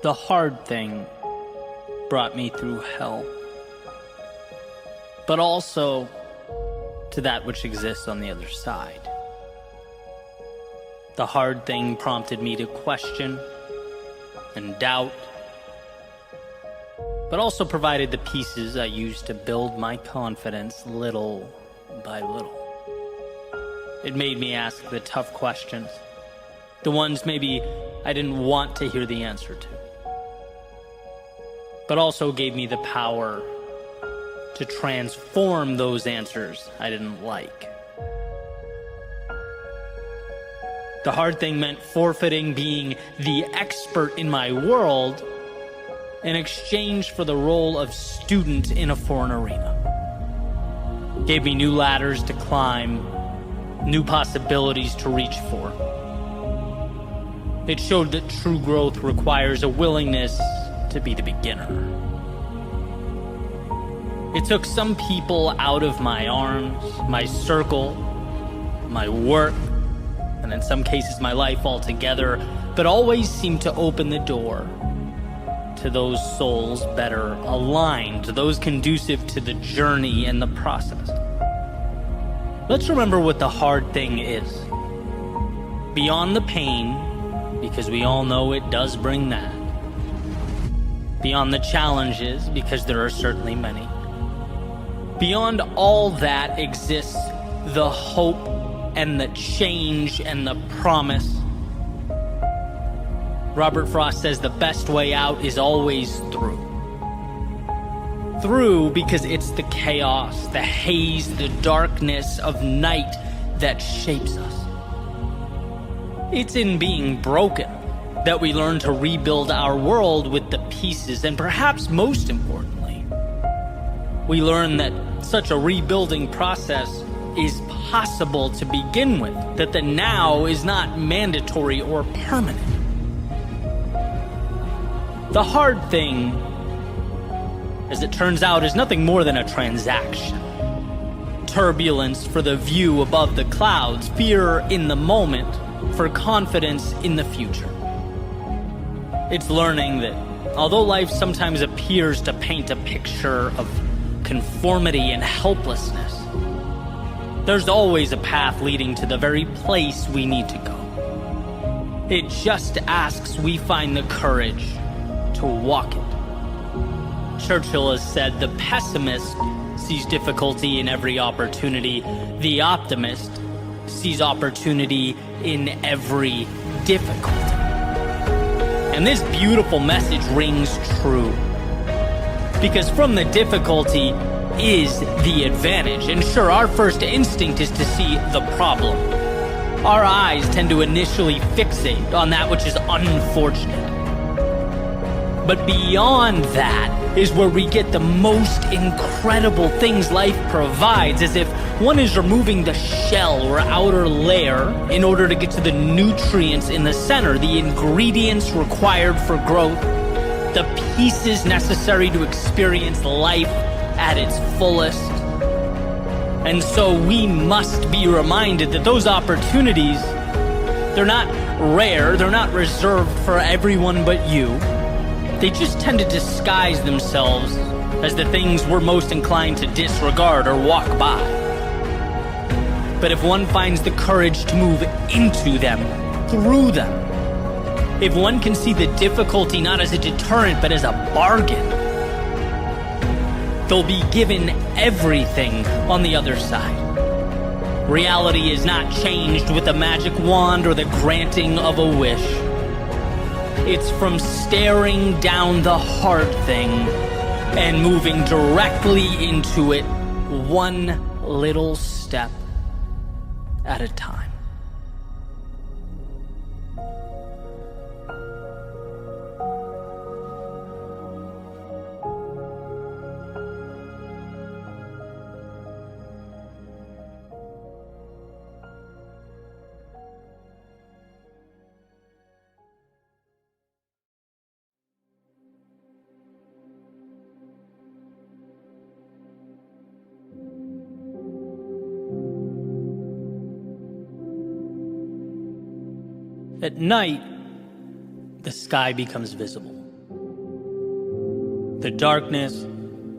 The hard thing brought me through hell, but also to that which exists on the other side. The hard thing prompted me to question and doubt, but also provided the pieces I used to build my confidence little by little. It made me ask the tough questions, the ones maybe I didn't want to hear the answer to, but also gave me the power to transform those answers I didn't like. The hard thing meant forfeiting being the expert in my world in exchange for the role of student in a foreign arena. Gave me new ladders to climb, new possibilities to reach for. It showed that true growth requires a willingness to be the beginner. It took some people out of my arms, my circle, my work, and in some cases my life altogether, but always seemed to open the door to those souls better aligned, to those conducive to the journey and the process. Let's remember what the hard thing is. Beyond the pain, because we all know it does bring that. Beyond the challenges, because there are certainly many. Beyond all that exists the hope and the change and the promise. Robert Frost says the best way out is always through. Through because it's the chaos, the haze, the darkness of night that shapes us. It's in being broken that we learn to rebuild our world with the pieces, and perhaps most importantly, we learn that such a rebuilding process is possible to begin with, that the now is not mandatory or permanent. The hard thing, as it turns out, is nothing more than a transaction. Turbulence for the view above the clouds, fear in the moment for confidence in the future. It's learning that although life sometimes appears to paint a picture of conformity and helplessness, there's always a path leading to the very place we need to go. It just asks we find the courage to walk it. Churchill has said, the pessimist sees difficulty in every opportunity. The optimist sees opportunity in every difficulty. And this beautiful message rings true, because from the difficulty is the advantage. And sure, our first instinct is to see the problem. Our eyes tend to initially fixate on that which is unfortunate. But beyond that is where we get the most incredible things life provides, as if one is removing the shell or outer layer in order to get to the nutrients in the center, the ingredients required for growth, the pieces necessary to experience life at its fullest. And so we must be reminded that those opportunities, they're not rare, they're not reserved for everyone but you. They just tend to disguise themselves as the things we're most inclined to disregard or walk by. But if one finds the courage to move into them, through them, if one can see the difficulty not as a deterrent but as a bargain, they'll be given everything on the other side. Reality is not changed with a magic wand or the granting of a wish. It's from staring down the hard thing and moving directly into it, one little step at a time. At night, the sky becomes visible. The darkness,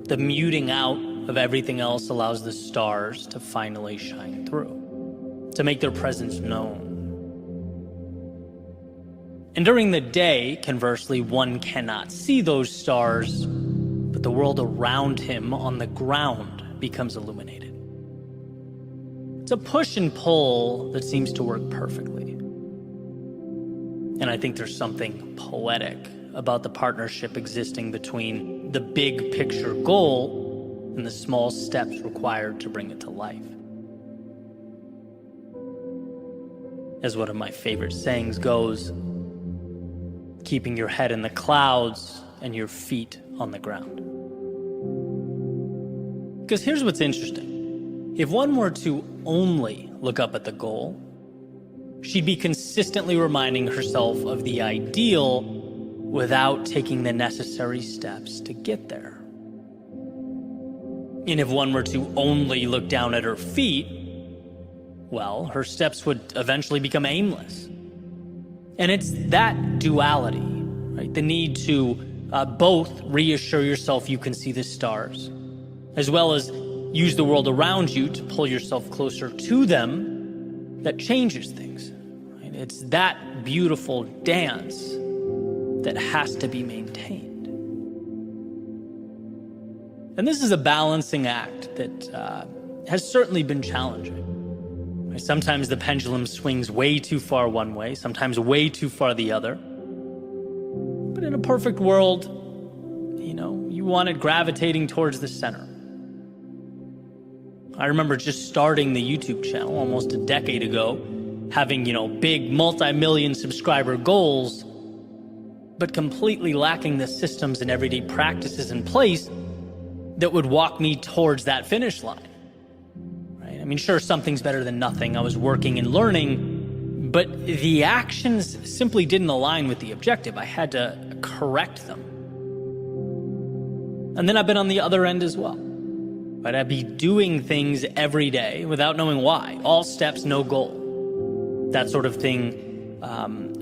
the muting out of everything else allows the stars to finally shine through, to make their presence known. And during the day, conversely, one cannot see those stars, but the world around him on the ground becomes illuminated. It's a push and pull that seems to work perfectly. And I think there's something poetic about the partnership existing between the big picture goal and the small steps required to bring it to life. As one of my favorite sayings goes, keeping your head in the clouds and your feet on the ground. Because here's what's interesting. If one were to only look up at the goal, she'd be consistently reminding herself of the ideal without taking the necessary steps to get there. And if one were to only look down at her feet, well, her steps would eventually become aimless. And it's that duality, right? The need to both reassure yourself you can see the stars, as well as use the world around you to pull yourself closer to them, that changes things. Right? It's that beautiful dance that has to be maintained. And this is a balancing act that has certainly been challenging. Right? Sometimes the pendulum swings way too far one way, sometimes way too far the other. But in a perfect world, you want it gravitating towards the center. I remember just starting the YouTube channel almost a decade ago, having, big multi-million subscriber goals, but completely lacking the systems and everyday practices in place that would walk me towards that finish line. Right? I mean, sure, something's better than nothing. I was working and learning, but the actions simply didn't align with the objective. I had to correct them. And then I've been on the other end as well. Right? I'd be doing things every day without knowing why. All steps, no goal. That sort of thing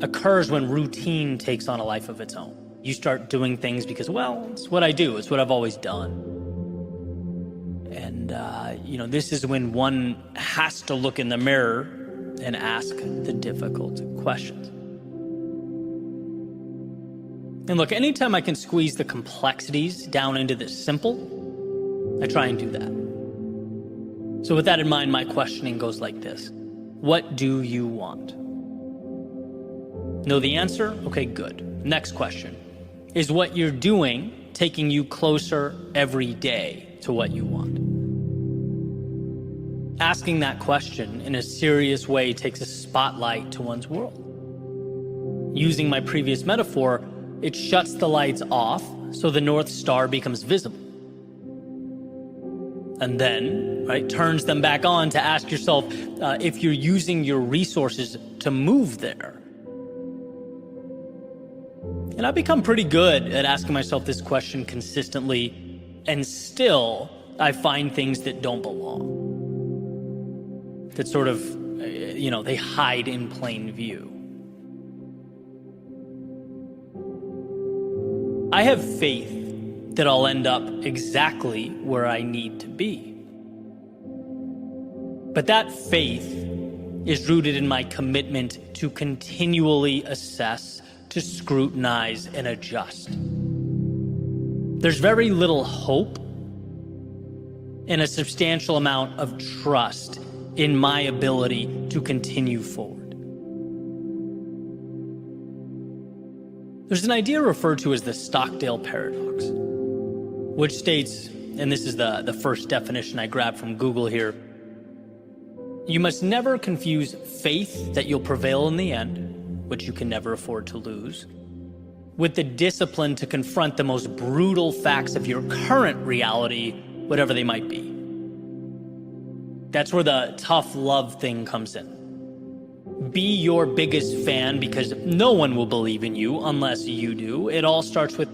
occurs when routine takes on a life of its own. You start doing things because, it's what I do. It's what I've always done. And, this is when one has to look in the mirror and ask the difficult questions. And look, anytime I can squeeze the complexities down into the simple, I try and do that. So with that in mind, my questioning goes like this. What do you want? Know the answer? Okay, good. Next question. Is what you're doing taking you closer every day to what you want? Asking that question in a serious way takes a spotlight to one's world. Using my previous metaphor, it shuts the lights off so the North Star becomes visible. And then, turns them back on to ask yourself if you're using your resources to move there. And I've become pretty good at asking myself this question consistently, and still I find things that don't belong. That sort of, they hide in plain view. I have faith that I'll end up exactly where I need to be. But that faith is rooted in my commitment to continually assess, to scrutinize, and adjust. There's very little hope and a substantial amount of trust in my ability to continue forward. There's an idea referred to as the Stockdale paradox, which states, and this is the first definition I grabbed from Google here, you must never confuse faith that you'll prevail in the end, which you can never afford to lose, with the discipline to confront the most brutal facts of your current reality, whatever they might be. That's where the tough love thing comes in. Be your biggest fan because no one will believe in you unless you do. It all starts with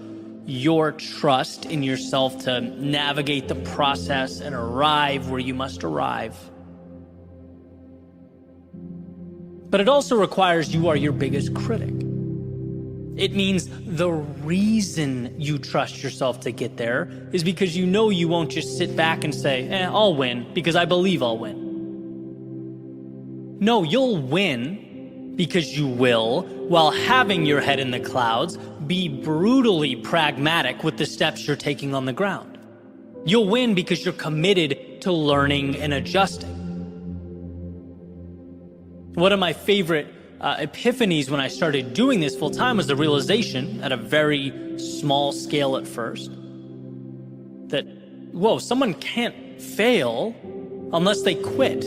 your trust in yourself to navigate the process and arrive where you must arrive. But it also requires you are your biggest critic. It means the reason you trust yourself to get there is because you know you won't just sit back and say, I'll win because I believe I'll win. No, you'll win because you will, while having your head in the clouds, be brutally pragmatic with the steps you're taking on the ground. You'll win because you're committed to learning and adjusting. One of my favorite epiphanies when I started doing this full time was the realization, at a very small scale at first, that, someone can't fail unless they quit.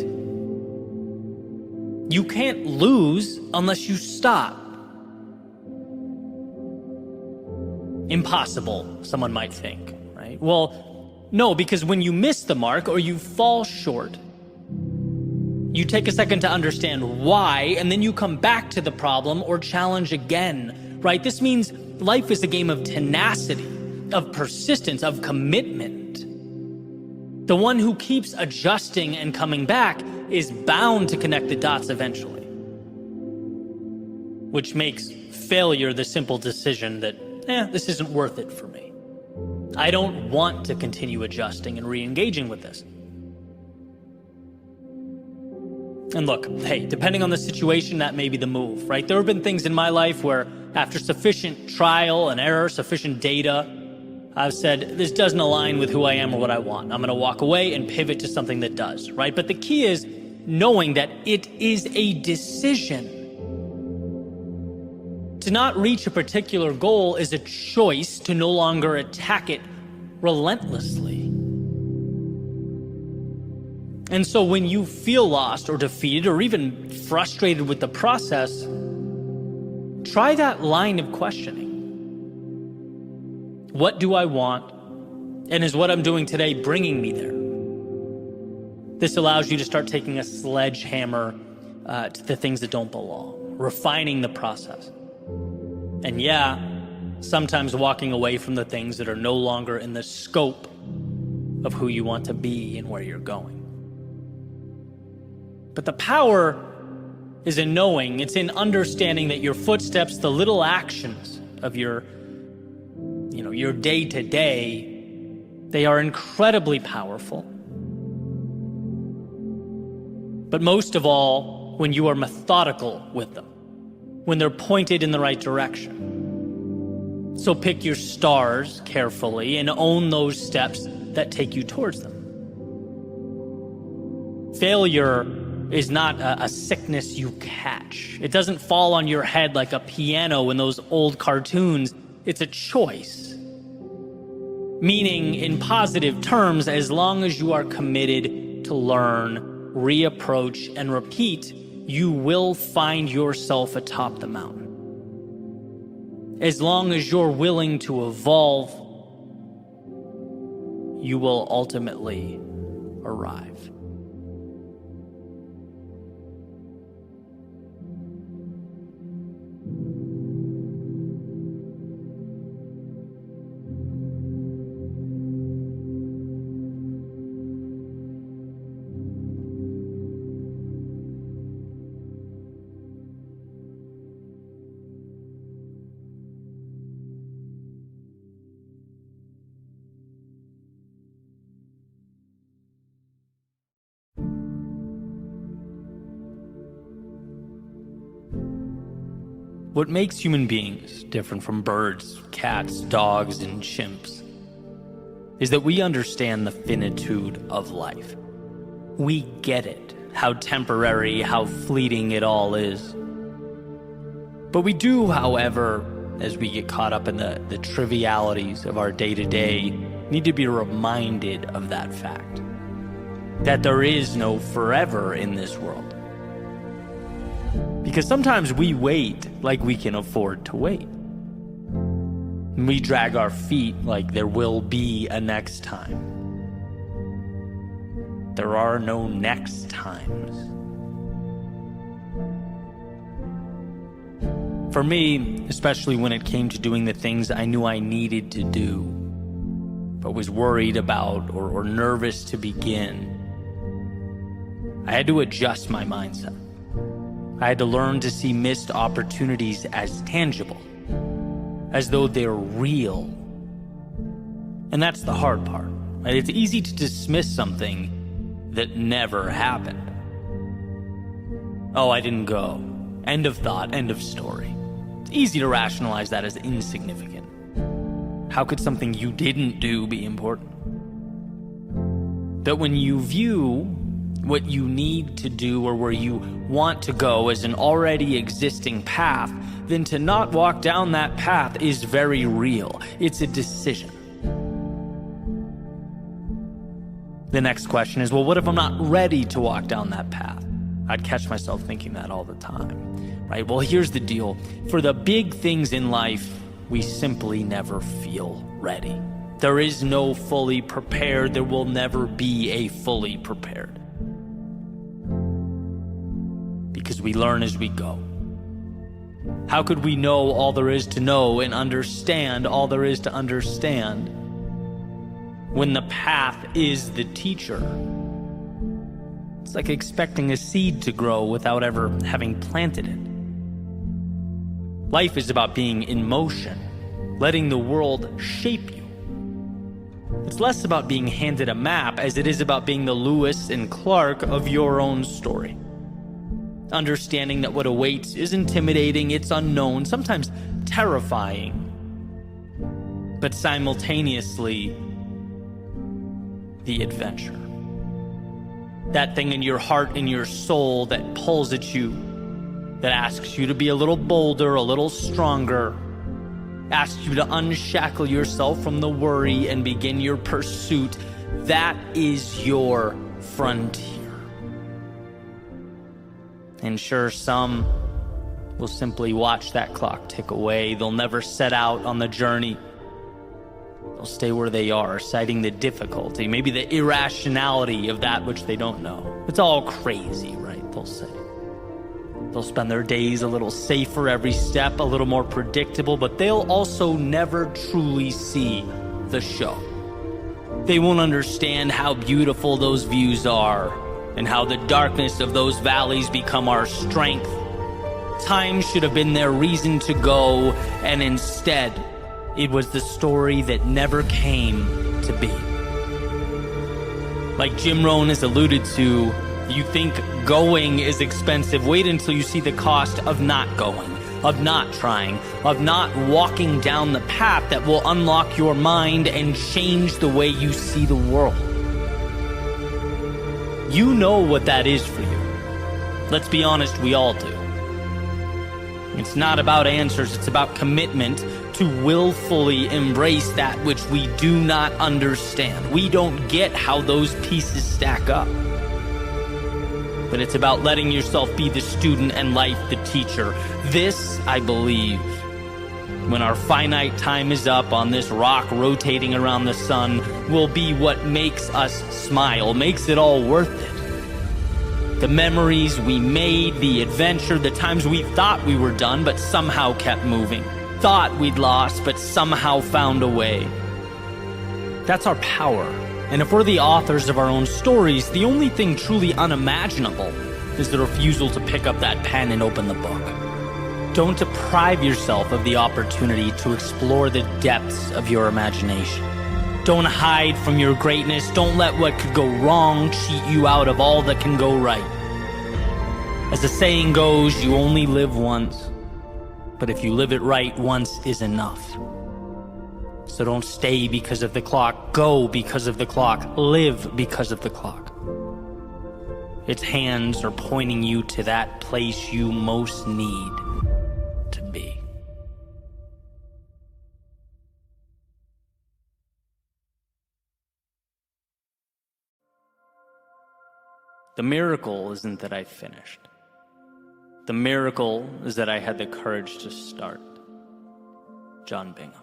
You can't lose unless you stop. Impossible, someone might think, right? Well, no, because when you miss the mark or you fall short, you take a second to understand why, and then you come back to the problem or challenge again, right? This means life is a game of tenacity, of persistence, of commitment. The one who keeps adjusting and coming back is bound to connect the dots eventually, which makes failure the simple decision that, this isn't worth it for me. I don't want to continue adjusting and re-engaging with this. And look, hey, depending on the situation, that may be the move, right? There have been things in my life where after sufficient trial and error, sufficient data, I've said, this doesn't align with who I am or what I want. I'm going to walk away and pivot to something that does, right? But the key is knowing that it is a decision. To not reach a particular goal is a choice to no longer attack it relentlessly. And so when you feel lost or defeated or even frustrated with the process, try that line of questioning. What do I want? And is what I'm doing today bringing me there? This allows you to start taking a sledgehammer to the things that don't belong, refining the process. And sometimes walking away from the things that are no longer in the scope of who you want to be and where you're going. But the power is in knowing, it's in understanding that your footsteps, the little actions of your day-to-day, they are incredibly powerful. But most of all, when you are methodical with them, when they're pointed in the right direction. So pick your stars carefully and own those steps that take you towards them. Failure is not a sickness you catch. It doesn't fall on your head like a piano in those old cartoons. It's a choice. Meaning, in positive terms, as long as you are committed to learn, reapproach, and repeat, you will find yourself atop the mountain. As long as you're willing to evolve, you will ultimately arrive. What makes human beings different from birds, cats, dogs, and chimps is that we understand the finitude of life. We get it, how temporary, how fleeting it all is. But we do, however, as we get caught up in the trivialities of our day-to-day, need to be reminded of that fact, that there is no forever in this world. Because sometimes we wait like we can afford to wait. We drag our feet like there will be a next time. There are no next times. For me, especially when it came to doing the things I knew I needed to do, but was worried about or nervous to begin, I had to adjust my mindset. I had to learn to see missed opportunities as tangible, as though they're real. And that's the hard part, right? It's easy to dismiss something that never happened. Oh, I didn't go. End of thought, end of story. It's easy to rationalize that as insignificant. How could something you didn't do be important? But when you view what you need to do or where you want to go as an already existing path, then to not walk down that path is very real. It's a decision. The next question is, well, what if I'm not ready to walk down that path? I'd catch myself thinking that all the time, right? Well, here's the deal. For the big things in life, we simply never feel ready. There is no fully prepared. There will never be a fully prepared. Because we learn as we go. How could we know all there is to know and understand all there is to understand when the path is the teacher? It's like expecting a seed to grow without ever having planted it. Life is about being in motion, letting the world shape you. It's less about being handed a map as it is about being the Lewis and Clark of your own story. Understanding that what awaits is intimidating, it's unknown, sometimes terrifying, but simultaneously the adventure. That thing in your heart and your soul that pulls at you, that asks you to be a little bolder, a little stronger, asks you to unshackle yourself from the worry and begin your pursuit. That is your frontier. And sure, some will simply watch that clock tick away. They'll never set out on the journey. They'll stay where they are, citing the difficulty, maybe the irrationality of that which they don't know. It's all crazy, right? They'll say. They'll spend their days a little safer every step, a little more predictable, but they'll also never truly see the show. They won't understand how beautiful those views are and how the darkness of those valleys become our strength. Time should have been their reason to go, and instead, it was the story that never came to be. Like Jim Rohn has alluded to, you think going is expensive. Wait until you see the cost of not going, of not trying, of not walking down the path that will unlock your mind and change the way you see the world. You know what that is for you. Let's be honest, we all do. It's not about answers, it's about commitment to willfully embrace that which we do not understand. We don't get how those pieces stack up. But it's about letting yourself be the student and life the teacher. This, I believe, when our finite time is up on this rock rotating around the sun, will be what makes us smile, makes it all worth it. The memories we made, the adventure, the times we thought we were done but somehow kept moving, thought we'd lost but somehow found a way. That's our power. And if we're the authors of our own stories, the only thing truly unimaginable is the refusal to pick up that pen and open the book. Don't deprive yourself of the opportunity to explore the depths of your imagination. Don't hide from your greatness. Don't let what could go wrong cheat you out of all that can go right. As the saying goes, you only live once, but if you live it right, once is enough. So don't stay because of the clock, go because of the clock, live because of the clock. Its hands are pointing you to that place you most need to be. The miracle isn't that I finished. The miracle is that I had the courage to start. John Bingham.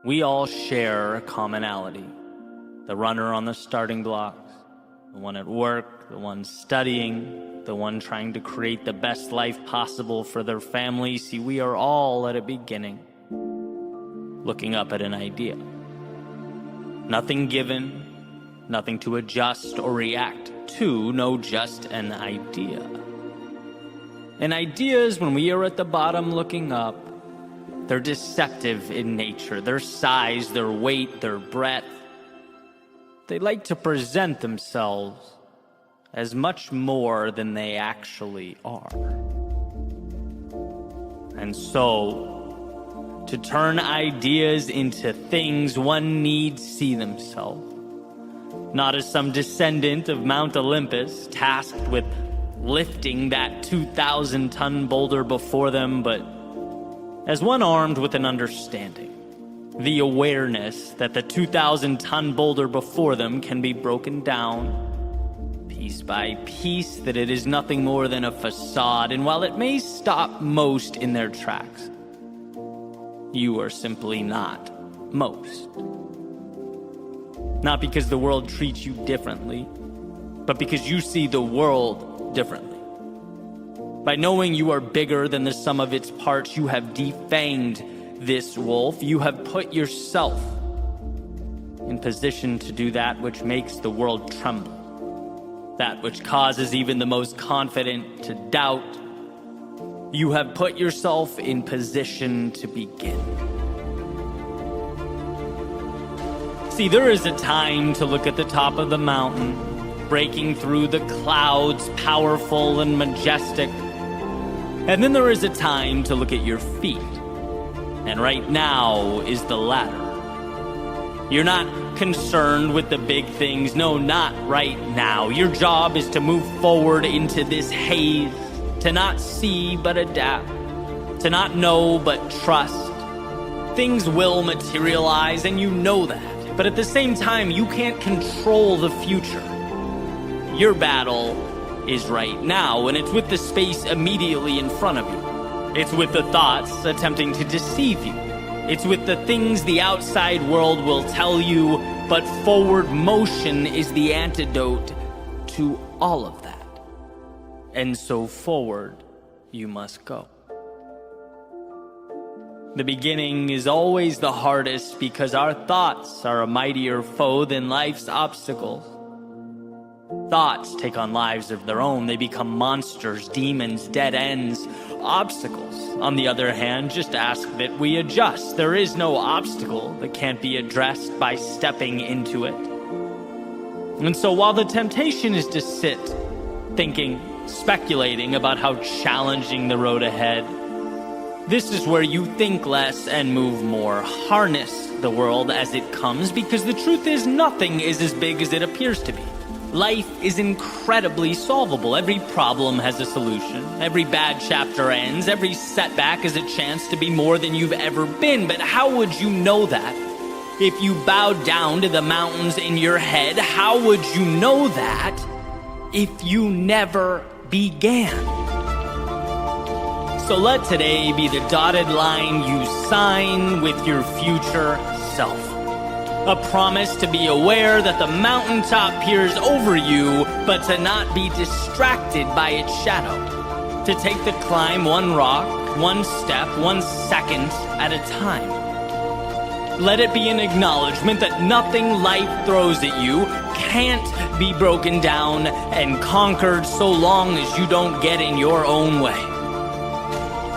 We all share a commonality. The runner on the starting blocks, the one at work, the one studying, the one trying to create the best life possible for their family. See, we are all at a beginning, looking up at an idea. Nothing given, nothing to adjust or react to, no, just an idea. An idea is when we are at the bottom looking up, They're deceptive in nature, their size, their weight, their breadth. They like to present themselves as much more than they actually are. And so, to turn ideas into things, one needs see themselves, not as some descendant of Mount Olympus tasked with lifting that 2,000-ton boulder before them, but as one armed with an understanding, the awareness that the 2,000-ton boulder before them can be broken down piece by piece, that it is nothing more than a facade, and while it may stop most in their tracks, you are simply not most. Not because the world treats you differently, but because you see the world differently. By knowing you are bigger than the sum of its parts, you have defanged this wolf. You have put yourself in position to do that which makes the world tremble, that which causes even the most confident to doubt. You have put yourself in position to begin. See, there is a time to look at the top of the mountain, breaking through the clouds, powerful and majestic. And then there is a time to look at your feet. And right now is the latter. You're not concerned with the big things. No, not right now. Your job is to move forward into this haze, to not see but adapt, to not know but trust. Things will materialize, and you know that. But at the same time, you can't control the future. Your battle is right now, and it's with the space immediately in front of you. It's with the thoughts attempting to deceive you. It's with the things the outside world will tell you, but forward motion is the antidote to all of that. And so forward you must go. The beginning is always the hardest because our thoughts are a mightier foe than life's obstacles. Thoughts take on lives of their own. They become monsters, demons, dead ends, obstacles. On the other hand, just ask that we adjust. There is no obstacle that can't be addressed by stepping into it. And so while the temptation is to sit, thinking, speculating about how challenging the road ahead, this is where you think less and move more. Harness the world as it comes, because the truth is nothing is as big as it appears to be. Life is incredibly solvable. Every problem has a solution. Every bad chapter ends. Every setback is a chance to be more than you've ever been. But how would you know that? If you bowed down to the mountains in your head, how would you know that if you never began? So let today be the dotted line you sign with your future self. A promise to be aware that the mountaintop peers over you, but to not be distracted by its shadow. To take the climb one rock, one step, 1 second at a time. Let it be an acknowledgement that nothing life throws at you can't be broken down and conquered so long as you don't get in your own way.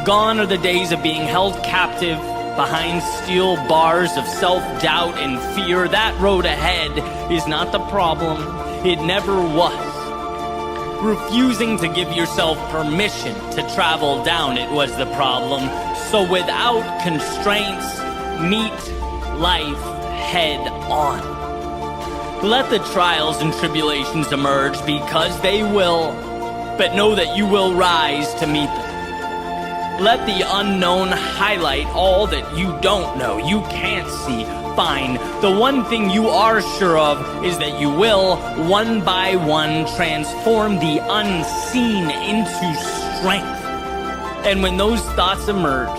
Gone are the days of being held captive behind steel bars of self-doubt and fear. That road ahead is not the problem. It never was. Refusing to give yourself permission to travel down it was the problem. So without constraints, meet life head on. Let the trials and tribulations emerge, because they will, but know that you will rise to meet them. Let the unknown highlight all that you don't know, you can't see. Fine. The one thing you are sure of is that you will, one by one, transform the unseen into strength. And when those thoughts emerge,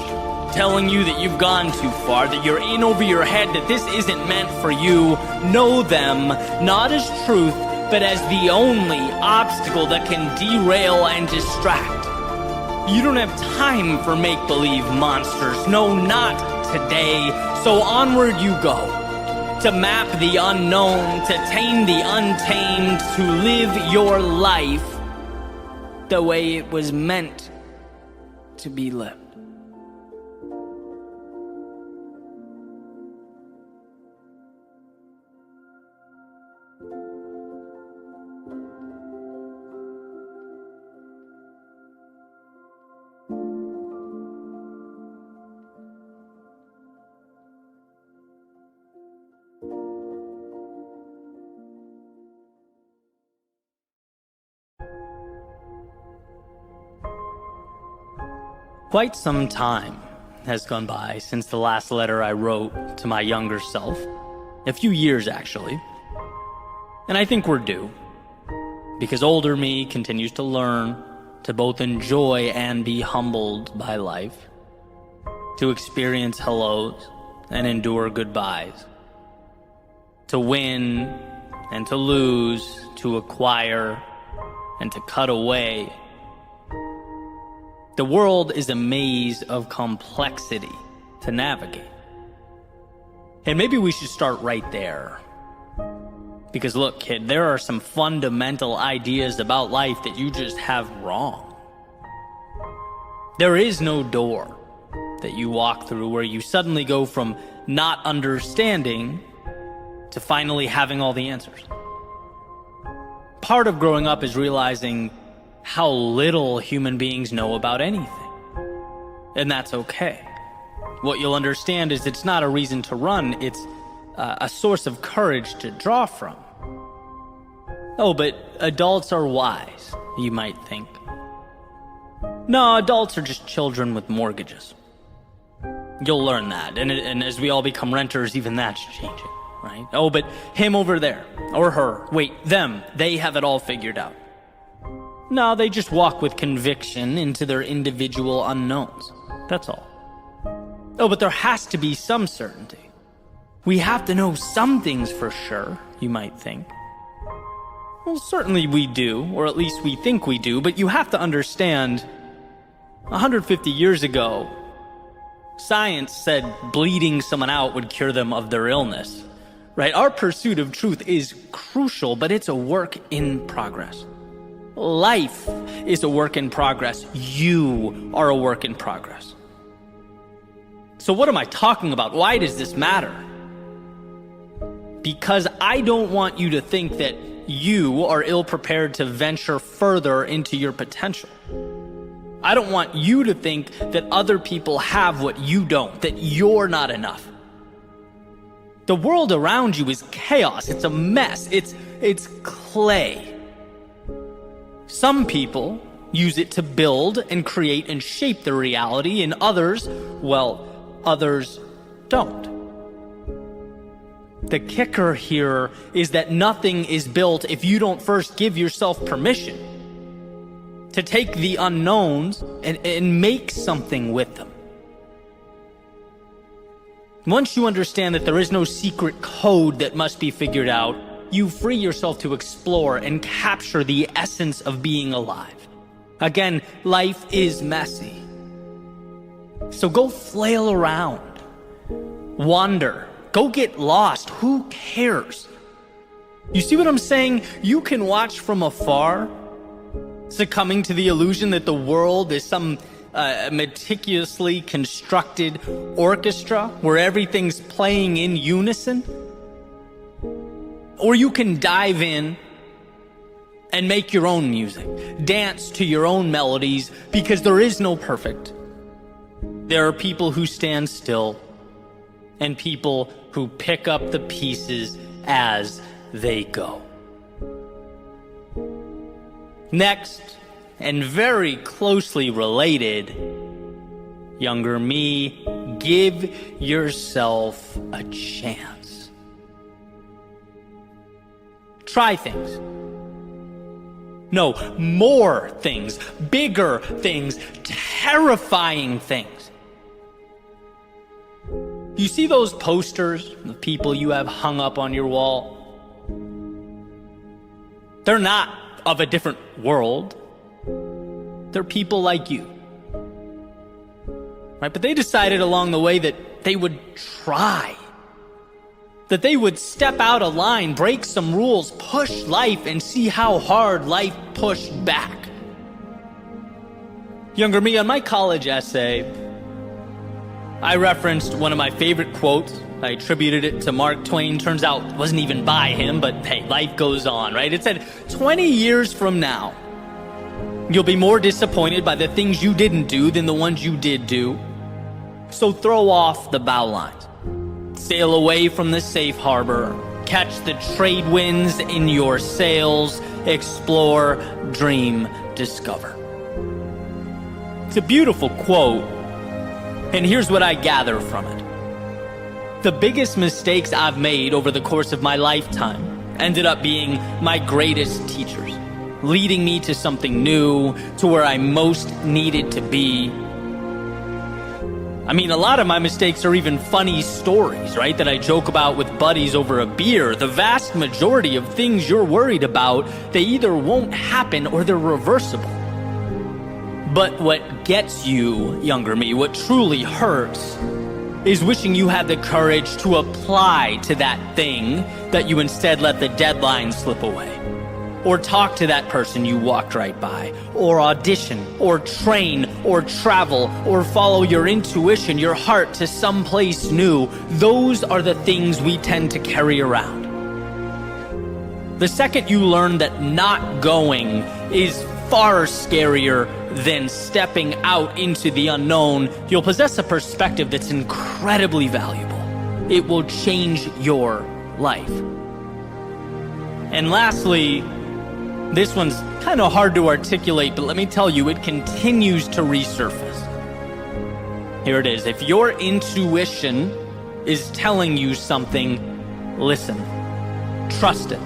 telling you that you've gone too far, that you're in over your head, that this isn't meant for you, know them not as truth, but as the only obstacle that can derail and distract. You don't have time for make-believe monsters. No, not today. So onward you go. To map the unknown, to tame the untamed, to live your life the way it was meant to be lived. Quite some time has gone by since the last letter I wrote to my younger self. A few years, actually. And I think we're due. Because older me continues to learn to both enjoy and be humbled by life. To experience hellos and endure goodbyes. To win and to lose, to acquire and to cut away. The world is a maze of complexity to navigate. And maybe we should start right there. Because look, kid, there are some fundamental ideas about life that you just have wrong. There is no door that you walk through where you suddenly go from not understanding to finally having all the answers. Part of growing up is realizing how little human beings know about anything. And that's okay. What you'll understand is it's not a reason to run, it's a source of courage to draw from. Oh, but adults are wise, you might think. No, adults are just children with mortgages. You'll learn that, and as we all become renters, even that's changing, right? Oh, but him over there, or her, wait, them, they have it all figured out. No, they just walk with conviction into their individual unknowns. That's all. Oh, but there has to be some certainty. We have to know some things for sure, you might think. Well, certainly we do, or at least we think we do, but you have to understand, 150 years ago, science said bleeding someone out would cure them of their illness, right? Our pursuit of truth is crucial, but it's a work in progress. Life is a work in progress. You are a work in progress. So what am I talking about? Why does this matter? Because I don't want you to think that you are ill-prepared to venture further into your potential. I don't want you to think that other people have what you don't, that you're not enough. The world around you is chaos. It's a mess. It's clay. Some people use it to build and create and shape their reality, and others, well, others don't. The kicker here is that nothing is built if you don't first give yourself permission to take the unknowns and make something with them. Once you understand that there is no secret code that must be figured out, you free yourself to explore and capture the essence of being alive. Again, life is messy. So go flail around. Wander. Go get lost. Who cares? You see what I'm saying? You can watch from afar, succumbing to the illusion that the world is some meticulously constructed orchestra where everything's playing in unison. Or you can dive in and make your own music, dance to your own melodies, because there is no perfect. There are people who stand still and people who pick up the pieces as they go. Next, and very closely related, younger me, give yourself a chance. Try things. No, more things, bigger things, terrifying things. You see those posters of people you have hung up on your wall? They're not of a different world. They're people like you. Right? But they decided along the way that they would try. That they would step out of line, break some rules, push life, and see how hard life pushed back. Younger me, on my college essay, I referenced one of my favorite quotes. I attributed it to Mark Twain. Turns out it wasn't even by him, but hey, life goes on, right? It said, 20 years from now, you'll be more disappointed by the things you didn't do than the ones you did do. So throw off the bow lines. Sail away from the safe harbor. Catch the trade winds in your sails. Explore, dream, discover. It's a beautiful quote, and here's what I gather from it. The biggest mistakes I've made over the course of my lifetime ended up being my greatest teachers, leading me to something new, to where I most needed to be. I mean, a lot of my mistakes are even funny stories, right? That I joke about with buddies over a beer. The vast majority of things you're worried about, they either won't happen or they're reversible. But what gets you, younger me, what truly hurts, is wishing you had the courage to apply to that thing that you instead let the deadline slip away. Or talk to that person you walked right by, or audition, or train, or travel, or follow your intuition, your heart to someplace new. Those are the things we tend to carry around. The second you learn that not going is far scarier than stepping out into the unknown, you'll possess a perspective that's incredibly valuable. It will change your life. And lastly, this one's kind of hard to articulate, but let me tell you, it continues to resurface. Here it is. If your intuition is telling you something, listen. Trust it.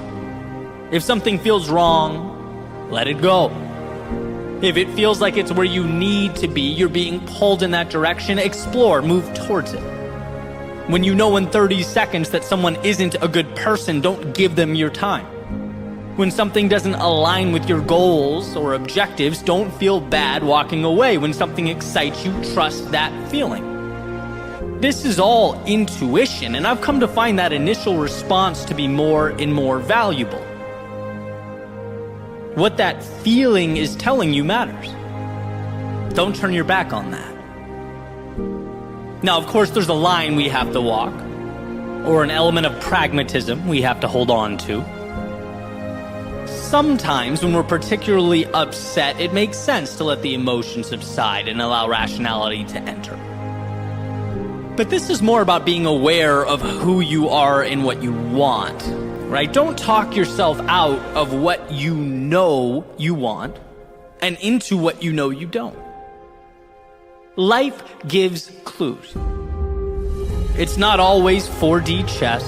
If something feels wrong, let it go. If it feels like it's where you need to be, you're being pulled in that direction, explore, move towards it. When you know in 30 seconds that someone isn't a good person, don't give them your time. When something doesn't align with your goals or objectives, don't feel bad walking away. When something excites you, trust that feeling. This is all intuition, and I've come to find that initial response to be more and more valuable. What that feeling is telling you matters. Don't turn your back on that. Now, of course, there's a line we have to walk, or an element of pragmatism we have to hold on to. Sometimes, when we're particularly upset, it makes sense to let the emotions subside and allow rationality to enter. But this is more about being aware of who you are and what you want, right? Don't talk yourself out of what you know you want and into what you know you don't. Life gives clues. It's not always 4D chess.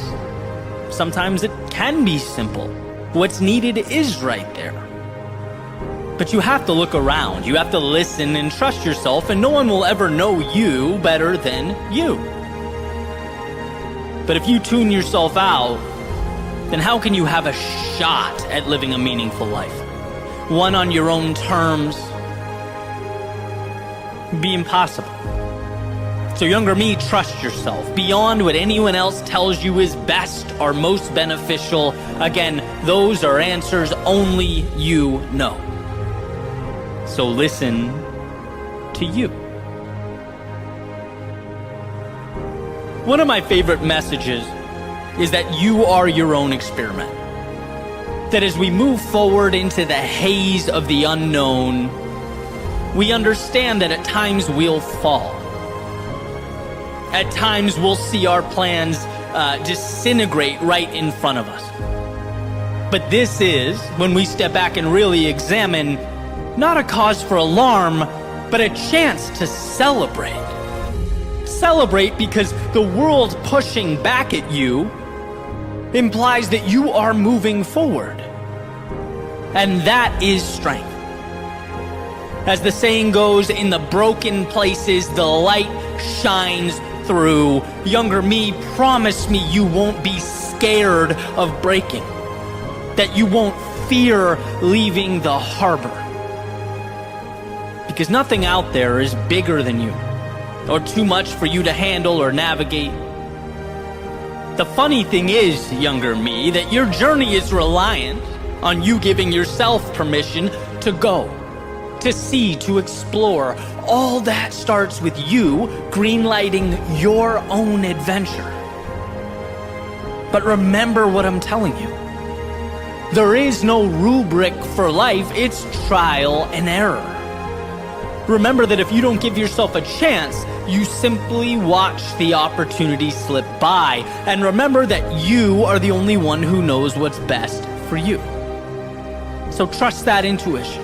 Sometimes it can be simple. What's needed is right there. But you have to look around. You have to listen and trust yourself, and no one will ever know you better than you. But if you tune yourself out, then how can you have a shot at living a meaningful life? One on your own terms? Be impossible. So younger me, trust yourself. Beyond what anyone else tells you is best or most beneficial, again, those are answers only you know. So listen to you. One of my favorite messages is that you are your own experiment. That as we move forward into the haze of the unknown, we understand that at times we'll fall. At times we'll see our plans disintegrate right in front of us. But this is, when we step back and really examine, not a cause for alarm, but a chance to celebrate. Celebrate because the world pushing back at you implies that you are moving forward. And that is strength. As the saying goes, in the broken places, the light shines through. Younger me, promise me you won't be scared of breaking. That you won't fear leaving the harbor. Because nothing out there is bigger than you, or too much for you to handle or navigate. The funny thing is, younger me, that your journey is reliant on you giving yourself permission to go, to see, to explore. All that starts with you greenlighting your own adventure. But remember what I'm telling you. There is no rubric for life, it's trial and error. Remember that if you don't give yourself a chance, you simply watch the opportunity slip by. And remember that you are the only one who knows what's best for you. So trust that intuition.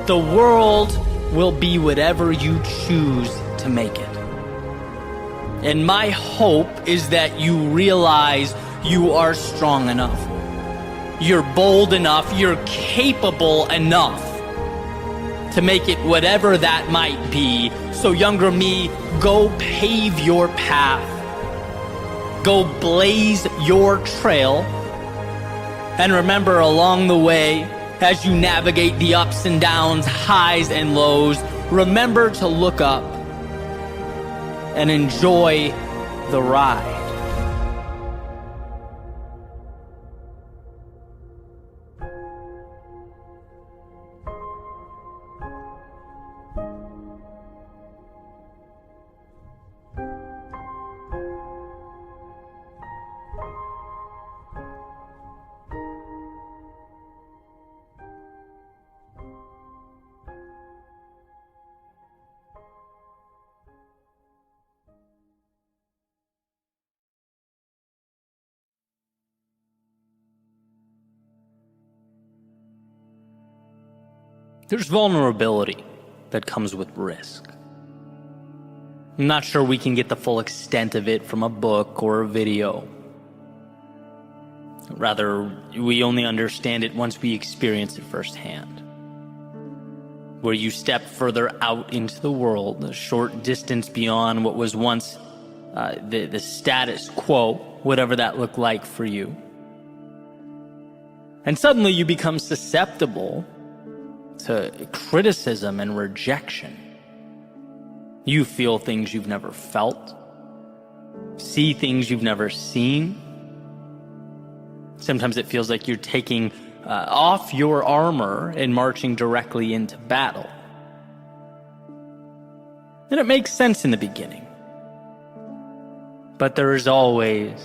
The world will be whatever you choose to make it. And my hope is that you realize you are strong enough. You're bold enough. You're capable enough to make it whatever that might be. So younger me, go pave your path. Go blaze your trail. And remember, along the way, as you navigate the ups and downs, highs and lows, remember to look up and enjoy the ride. There's vulnerability that comes with risk. I'm not sure we can get the full extent of it from a book or a video. Rather, we only understand it once we experience it firsthand. Where you step further out into the world, a short distance beyond what was once the status quo, whatever that looked like for you. And suddenly you become susceptible to criticism and rejection. You feel things you've never felt, see things you've never seen. Sometimes it feels like you're taking off your armor and marching directly into battle. And it makes sense in the beginning. But there is always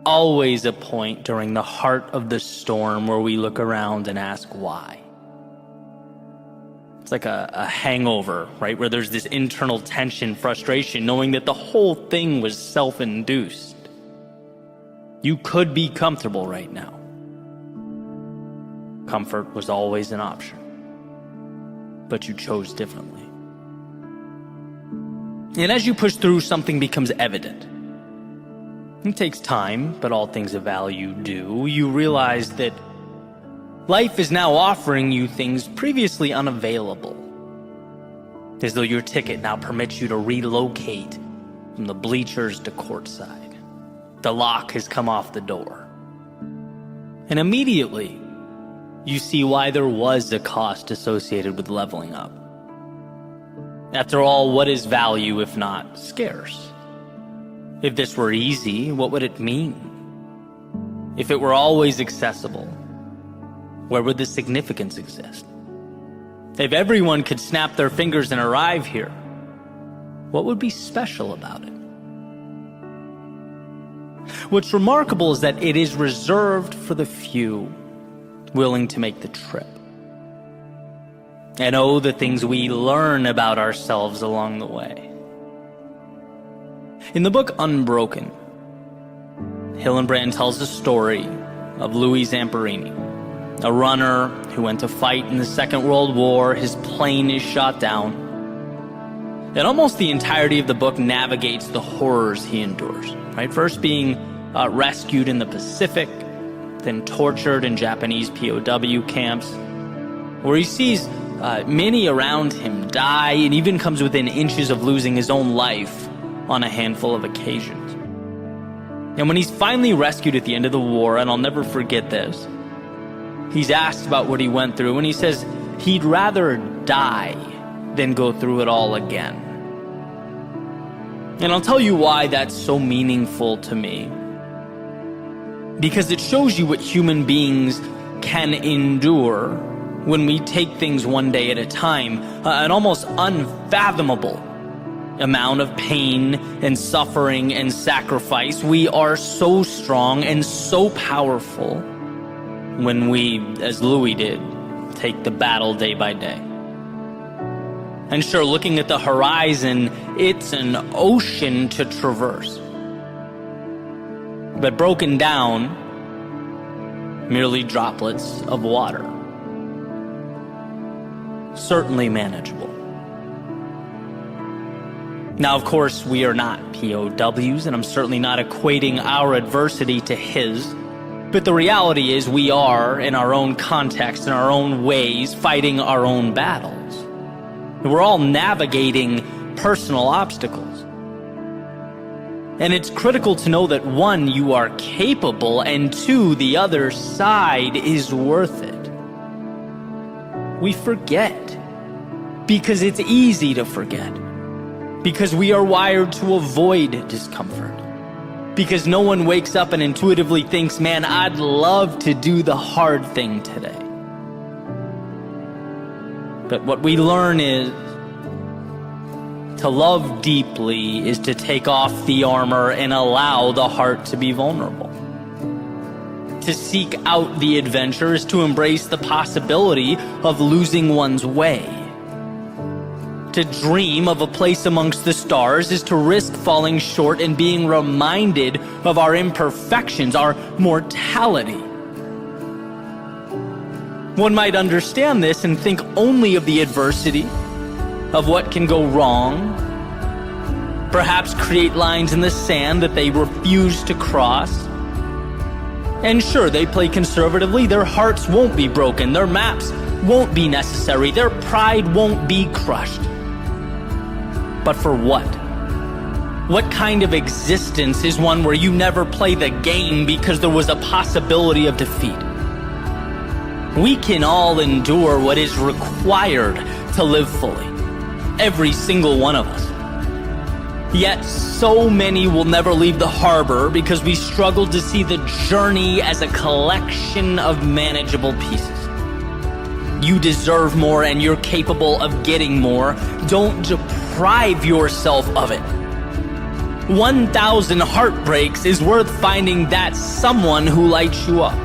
a point during the heart of the storm where we look around and ask why. It's like a hangover, right? Where there's this internal tension, frustration, knowing that the whole thing was self-induced. You could be comfortable right now. Comfort was always an option, but you chose differently. And as you push through, something becomes evident. It takes time, but all things of value do. You realize that life is now offering you things previously unavailable. As though your ticket now permits you to relocate from the bleachers to courtside. The lock has come off the door. And immediately, you see why there was a cost associated with leveling up. After all, what is value if not scarce? If this were easy, what would it mean? If it were always accessible, where would the significance exist? If everyone could snap their fingers and arrive here, what would be special about it? What's remarkable is that it is reserved for the few willing to make the trip. And oh, the things we learn about ourselves along the way. In the book Unbroken, Hillenbrand tells the story of Louis Zamperini, a runner who went to fight in the Second World War. His plane is shot down. And almost the entirety of the book navigates the horrors he endures, right? First being rescued in the Pacific, then tortured in Japanese POW camps, where he sees many around him die and even comes within inches of losing his own life on a handful of occasions. And when he's finally rescued at the end of the war, and I'll never forget this, he's asked about what he went through, and he says he'd rather die than go through it all again. And I'll tell you why that's so meaningful to me. Because it shows you what human beings can endure when we take things one day at a time, an almost unfathomable amount of pain and suffering and sacrifice. We are so strong and so powerful when we, as Louis did, take the battle day by day. And sure, looking at the horizon, it's an ocean to traverse. But broken down, merely droplets of water. certainly manageable. Now, of course, we are not POWs, and I'm certainly not equating our adversity to his. But the reality is we are, in our own context, in our own ways, fighting our own battles. We're all navigating personal obstacles. And it's critical to know that one, you are capable, and two, the other side is worth it. We forget because it's easy to forget. Because we are wired to avoid discomfort. Because no one wakes up and intuitively thinks, man, I'd love to do the hard thing today. But what we learn is to love deeply is to take off the armor and allow the heart to be vulnerable. To seek out the adventure is to embrace the possibility of losing one's way. To dream of a place amongst the stars is to risk falling short and being reminded of our imperfections, our mortality. One might understand this and think only of the adversity, of what can go wrong, perhaps create lines in the sand that they refuse to cross. And sure, they play conservatively, their hearts won't be broken, their maps won't be necessary, their pride won't be crushed. But for what? What kind of existence is one where you never play the game because there was a possibility of defeat? We can all endure what is required to live fully. Every single one of us. Yet so many will never leave the harbor because we struggle to see the journey as a collection of manageable pieces. You deserve more and you're capable of getting more. Don't deprive yourself of it. 1,000 heartbreaks is worth finding that someone who lights you up.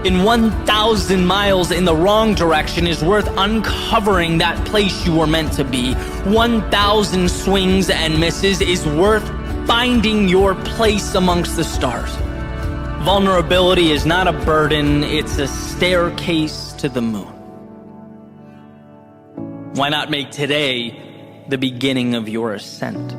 In 1,000 miles in the wrong direction is worth uncovering that place you were meant to be. 1,000 swings and misses is worth finding your place amongst the stars. Vulnerability is not a burden, it's a staircase to the moon. Why not make today the beginning of your ascent?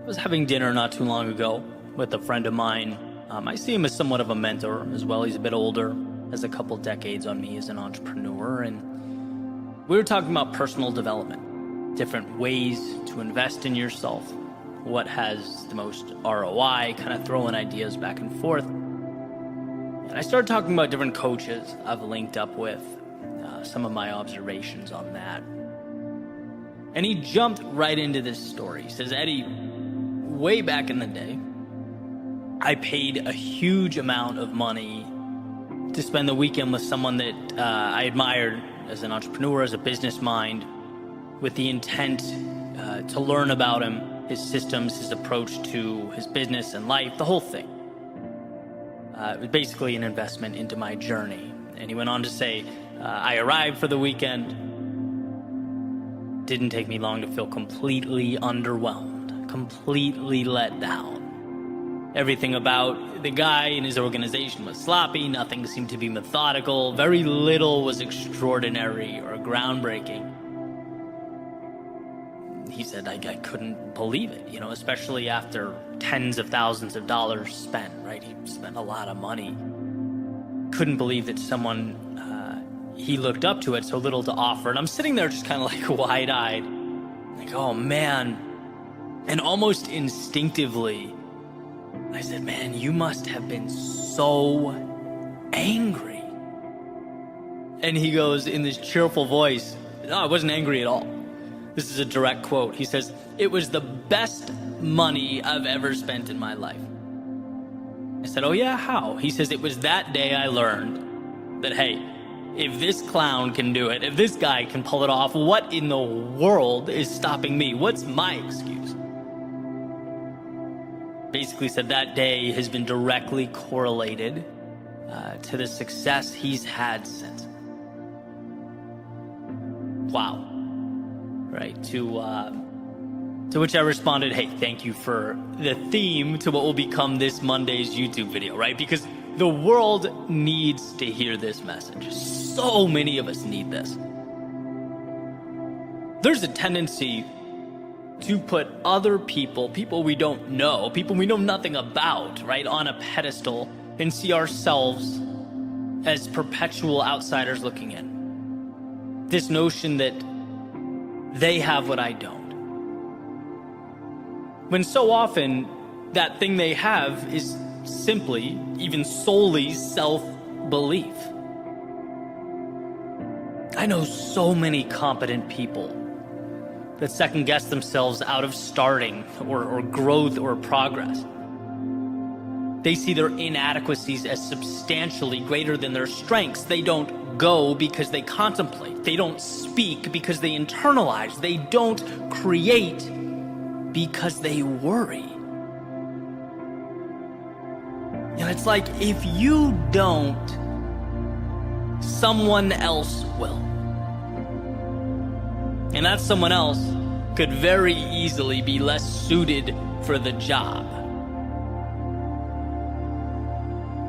I was having dinner not too long ago with a friend of mine. I see him as somewhat of a mentor as well. He's a bit older, has a couple decades on me as an entrepreneur, and we were talking about personal development, different ways to invest in yourself, what has the most ROI, kind of throwing ideas back and forth. And I started talking about different coaches I've linked up with, some of my observations on that. And he jumped right into this story. He says, Eddie, way back in the day, I paid a huge amount of money to spend the weekend with someone that I admired as an entrepreneur, as a business mind, with the intent to learn about him, his systems, his approach to his business and life, the whole thing. It was basically an investment into my journey. And he went on to say, I arrived for the weekend. Didn't take me long to feel completely underwhelmed, completely let down. Everything about the guy and his organization was sloppy, nothing seemed to be methodical, very little was extraordinary or groundbreaking. He said, I couldn't believe it, especially after tens of thousands of dollars spent, right? He spent a lot of money. Couldn't believe that someone he looked up to had so little to offer. And I'm sitting there just kind of like wide-eyed, like, oh man. And almost instinctively, I said, man, you must have been so angry. And he goes in this cheerful voice, no, I wasn't angry at all. This is a direct quote. He says, it was the best money I've ever spent in my life. I said, oh yeah, how? He says, it was that day I learned that, hey, if this clown can do it, if this guy can pull it off, what in the world is stopping me? What's my excuse? Basically said that day has been directly correlated to the success he's had since. Wow. Right, to which I responded, hey, thank you for the theme to what will become this Monday's YouTube video, right? Because the world needs to hear this message. So many of us need this. There's a tendency to put other people we don't know, people we know nothing about, right, on a pedestal and see ourselves as perpetual outsiders looking in. This notion that they have what I don't. When so often that thing they have is simply, even solely, self-belief. I know so many competent people that second-guess themselves out of starting or growth or progress. They see their inadequacies as substantially greater than their strengths. They don't go because they contemplate. They don't speak because they internalize. They don't create because they worry. And it's like, if you don't, someone else will. And that someone else could very easily be less suited for the job.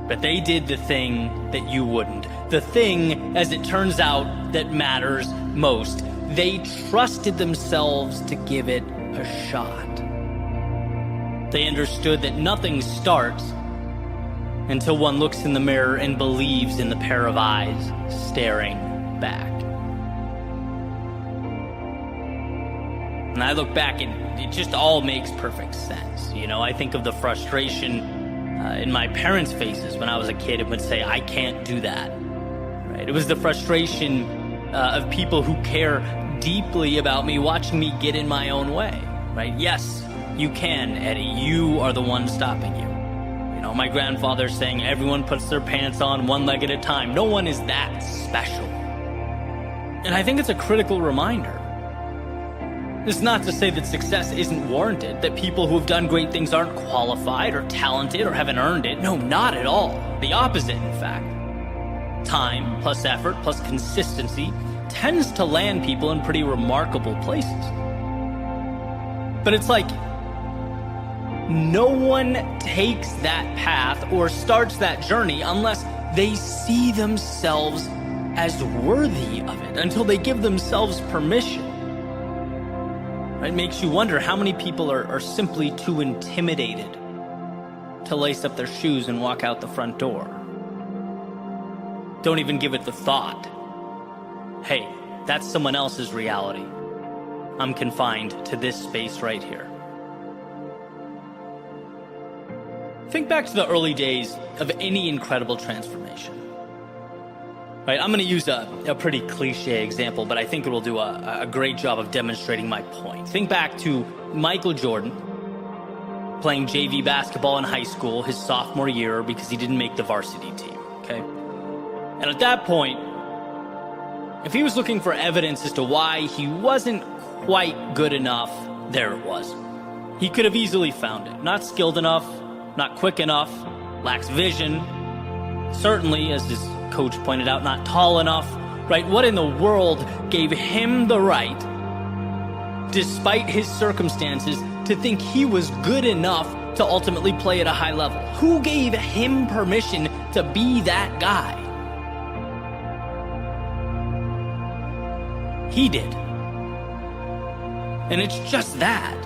But they did the thing that you wouldn't. The thing, as it turns out, that matters most. They trusted themselves to give it a shot. They understood that nothing starts until one looks in the mirror and believes in the pair of eyes staring back. And I look back and it just all makes perfect sense. You know, I think of the frustration in my parents' faces when I was a kid and would say, I can't do that. Right? It was the frustration of people who care deeply about me watching me get in my own way. Right? Yes, you can, Eddie. You are the one stopping you. You know, my grandfather saying everyone puts their pants on one leg at a time. No one is that special. And I think it's a critical reminder. It's not to say that success isn't warranted, that people who have done great things aren't qualified or talented or haven't earned it. No, not at all. The opposite, in fact. Time plus effort plus consistency tends to land people in pretty remarkable places. But it's like, no one takes that path or starts that journey unless they see themselves as worthy of it, until they give themselves permission. It makes you wonder how many people are simply too intimidated to lace up their shoes and walk out the front door. Don't even give it the thought. Hey, that's someone else's reality. I'm confined to this space right here. Think back to the early days of any incredible transformation. Right, I'm going to use a pretty cliche example, but I think it will do a great job of demonstrating my point. Think back to Michael Jordan playing JV basketball in high school his sophomore year because he didn't make the varsity team, okay? And at that point, if he was looking for evidence as to why he wasn't quite good enough, there it was. He could have easily found it. Not skilled enough, not quick enough, lacks vision, certainly, as his coach pointed out, not tall enough, right? What in the world gave him the right, despite his circumstances, to think he was good enough to ultimately play at a high level? Who gave him permission to be that guy? He did. And it's just that.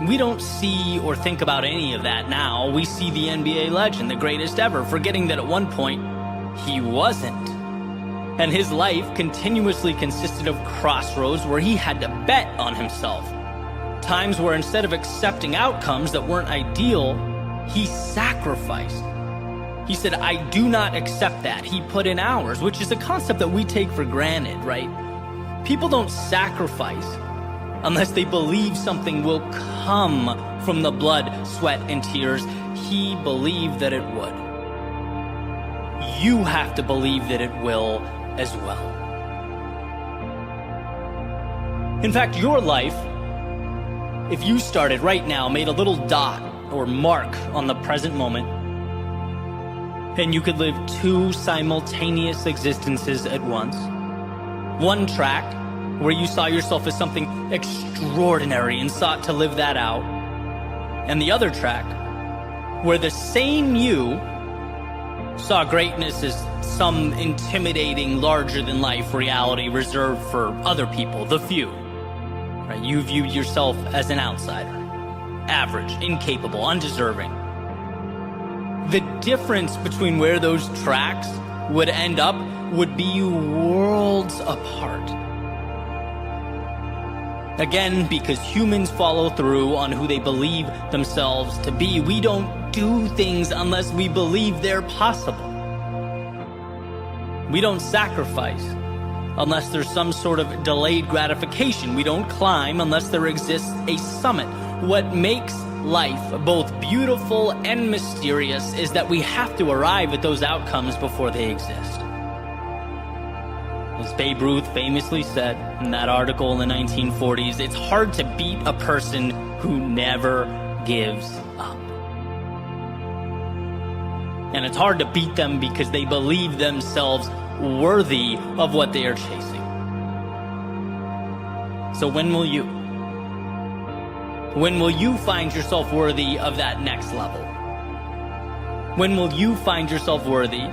We don't see or think about any of that now. We see the NBA legend, the greatest ever, forgetting that at one point, he wasn't. And his life continuously consisted of crossroads where he had to bet on himself. Times where instead of accepting outcomes that weren't ideal, he sacrificed. He said, I do not accept that. He put in hours, which is a concept that we take for granted, right? People don't sacrifice unless they believe something will come from the blood, sweat, and tears. He believed that it would. you have to believe that it will as well. In fact, your life, if you started right now, made a little dot or mark on the present moment, and you could live two simultaneous existences at once. One track where you saw yourself as something extraordinary and sought to live that out, and the other track where the same you saw greatness as some intimidating, larger-than-life reality reserved for other people, the few. Right? You viewed yourself as an outsider, average, incapable, undeserving. The difference between where those tracks would end up would be worlds apart. Again, because humans follow through on who they believe themselves to be. We don't do things unless we believe they're possible. We don't sacrifice unless there's some sort of delayed gratification. We don't climb unless there exists a summit. What makes life both beautiful and mysterious is that we have to arrive at those outcomes before they exist. As Babe Ruth famously said in that article in the 1940s, it's hard to beat a person who never gives up. And it's hard to beat them because they believe themselves worthy of what they are chasing. So when will you? When will you find yourself worthy of that next level? When will you find yourself worthy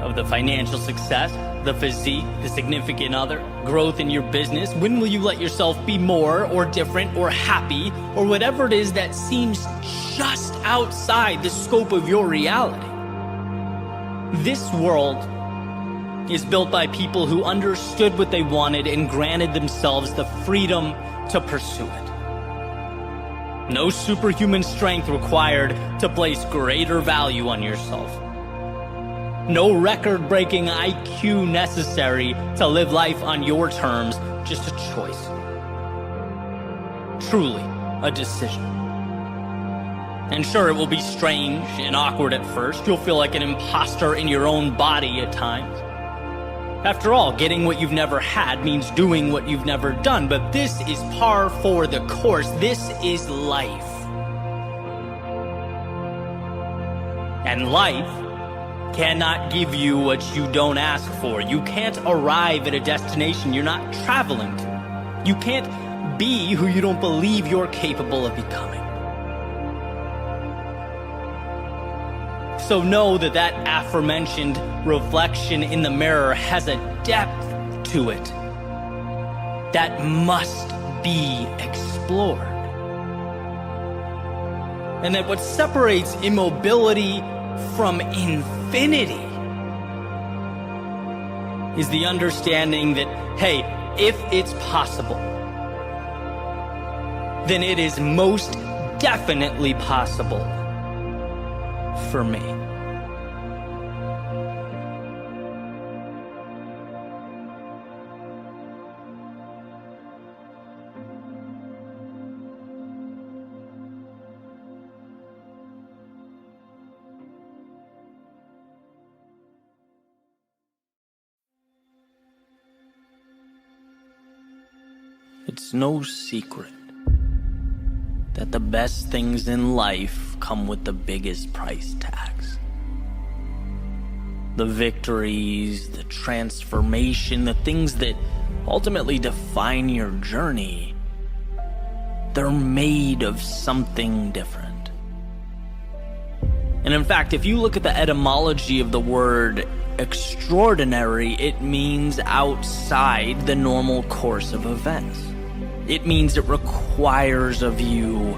of the financial success, the physique, the significant other, growth in your business? When will you let yourself be more or different or happy or whatever it is that seems just outside the scope of your reality? This world is built by people who understood what they wanted and granted themselves the freedom to pursue it. No superhuman strength required to place greater value on yourself. No record-breaking IQ necessary to live life on your terms, just a choice. Truly, a decision. And sure, it will be strange and awkward at first. You'll feel like an imposter in your own body at times. After all, getting what you've never had means doing what you've never done, but this is par for the course. This is life. And life cannot give you what you don't ask for. You can't arrive at a destination you're not traveling to. You can't be who you don't believe you're capable of becoming. So know that that aforementioned reflection in the mirror has a depth to it that must be explored. And that what separates immobility from infinity is the understanding that, hey, if it's possible, then it is most definitely possible for me. It's no secret that the best things in life come with the biggest price tags. The victories, the transformation, the things that ultimately define your journey, they're made of something different. And in fact, if you look at the etymology of the word extraordinary, it means outside the normal course of events. It means it requires of you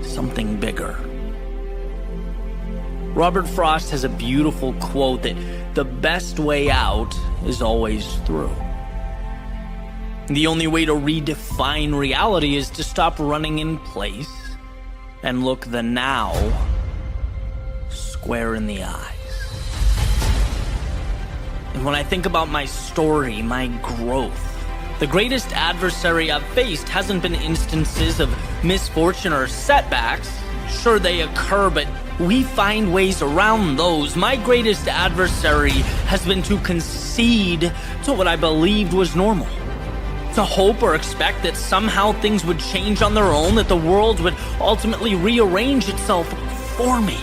something bigger. Robert Frost has a beautiful quote that the best way out is always through. The only way to redefine reality is to stop running in place and look the now square in the eyes. And when I think about my story, my growth, the greatest adversary I've faced hasn't been instances of misfortune or setbacks. Sure, they occur, but we find ways around those. My greatest adversary has been to concede to what I believed was normal. To hope or expect that somehow things would change on their own, that the world would ultimately rearrange itself for me.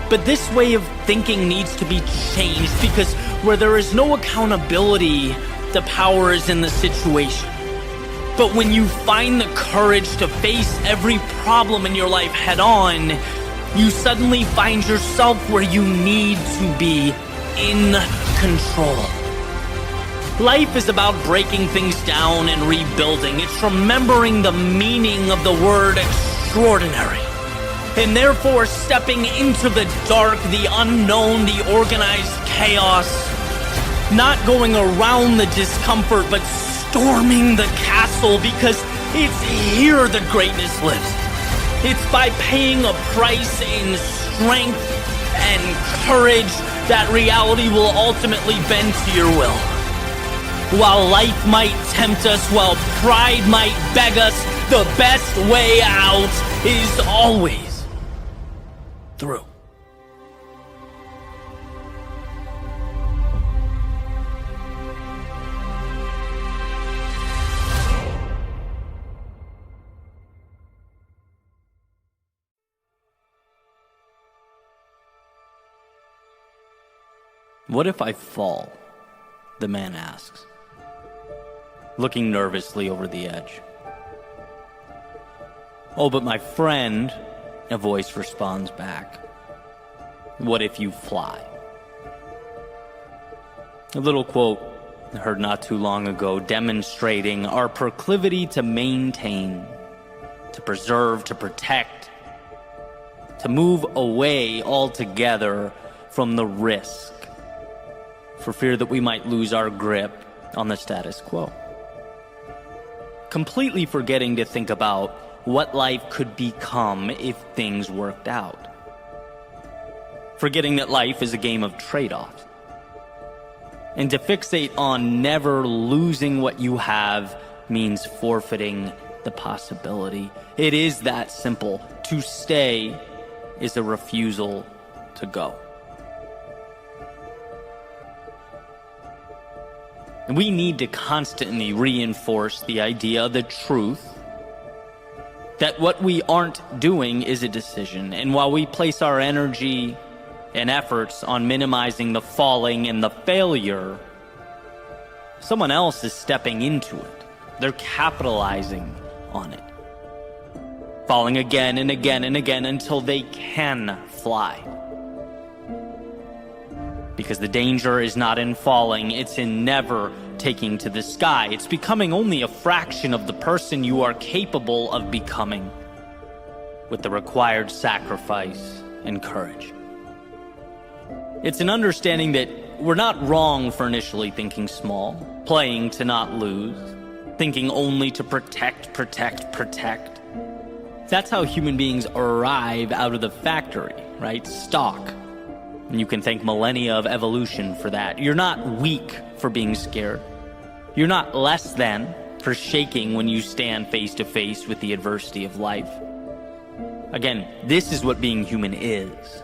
But this way of thinking needs to be changed, because where there is no accountability, the power is in the situation. But when you find the courage to face every problem in your life head on, you suddenly find yourself where you need to be, in control. Life is about breaking things down and rebuilding. It's remembering the meaning of the word extraordinary, and therefore stepping into the dark, the unknown, the organized chaos. Not going around the discomfort, but storming the castle, because it's here the greatness lives. It's by paying a price in strength and courage that reality will ultimately bend to your will. While life might tempt us, while pride might beg us, the best way out is always through. What if I fall? The man asks, looking nervously over the edge. Oh, but my friend, a voice responds back. What if you fly? A little quote I heard not too long ago, demonstrating our proclivity to maintain, to preserve, to protect, to move away altogether from the risk, for fear that we might lose our grip on the status quo. Completely forgetting to think about what life could become if things worked out. Forgetting that life is a game of trade-offs. And to fixate on never losing what you have means forfeiting the possibility. It is that simple. To stay is a refusal to go. And we need to constantly reinforce the idea, the truth, that what we aren't doing is a decision. And while we place our energy and efforts on minimizing the falling and the failure, someone else is stepping into it. They're capitalizing on it. Falling again and again and again until they can fly. Because the danger is not in falling, it's in never taking to the sky. It's becoming only a fraction of the person you are capable of becoming, with the required sacrifice and courage. It's an understanding that we're not wrong for initially thinking small, playing to not lose, thinking only to protect. That's how human beings arrive out of the factory, right? Stock. And you can thank millennia of evolution for that. You're not weak for being scared. You're not less than for shaking when you stand face to face with the adversity of life. Again, this is what being human is.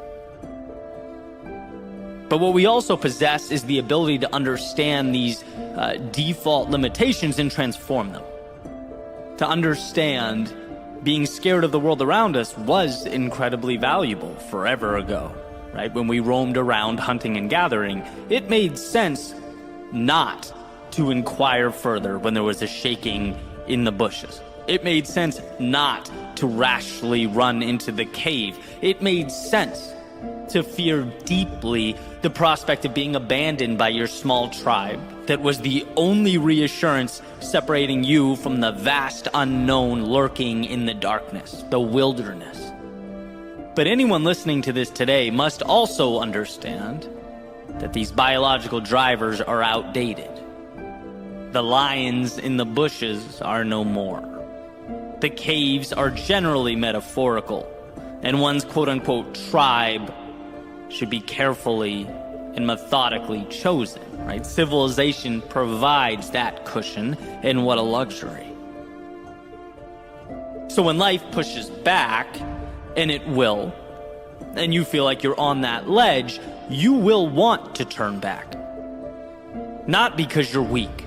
But what we also possess is the ability to understand these default limitations and transform them. To understand being scared of the world around us was incredibly valuable forever ago. Right? When we roamed around hunting and gathering, it made sense not to inquire further when there was a shaking in the bushes. It made sense not to rashly run into the cave. It made sense to fear deeply the prospect of being abandoned by your small tribe that was the only reassurance separating you from the vast unknown lurking in the darkness, the wilderness. But anyone listening to this today must also understand that these biological drivers are outdated. The lions in the bushes are no more. The caves are generally metaphorical, and one's quote-unquote tribe should be carefully and methodically chosen, right? Civilization provides that cushion, and what a luxury. So when life pushes back, and it will, and you feel like you're on that ledge, you will want to turn back. Not because you're weak,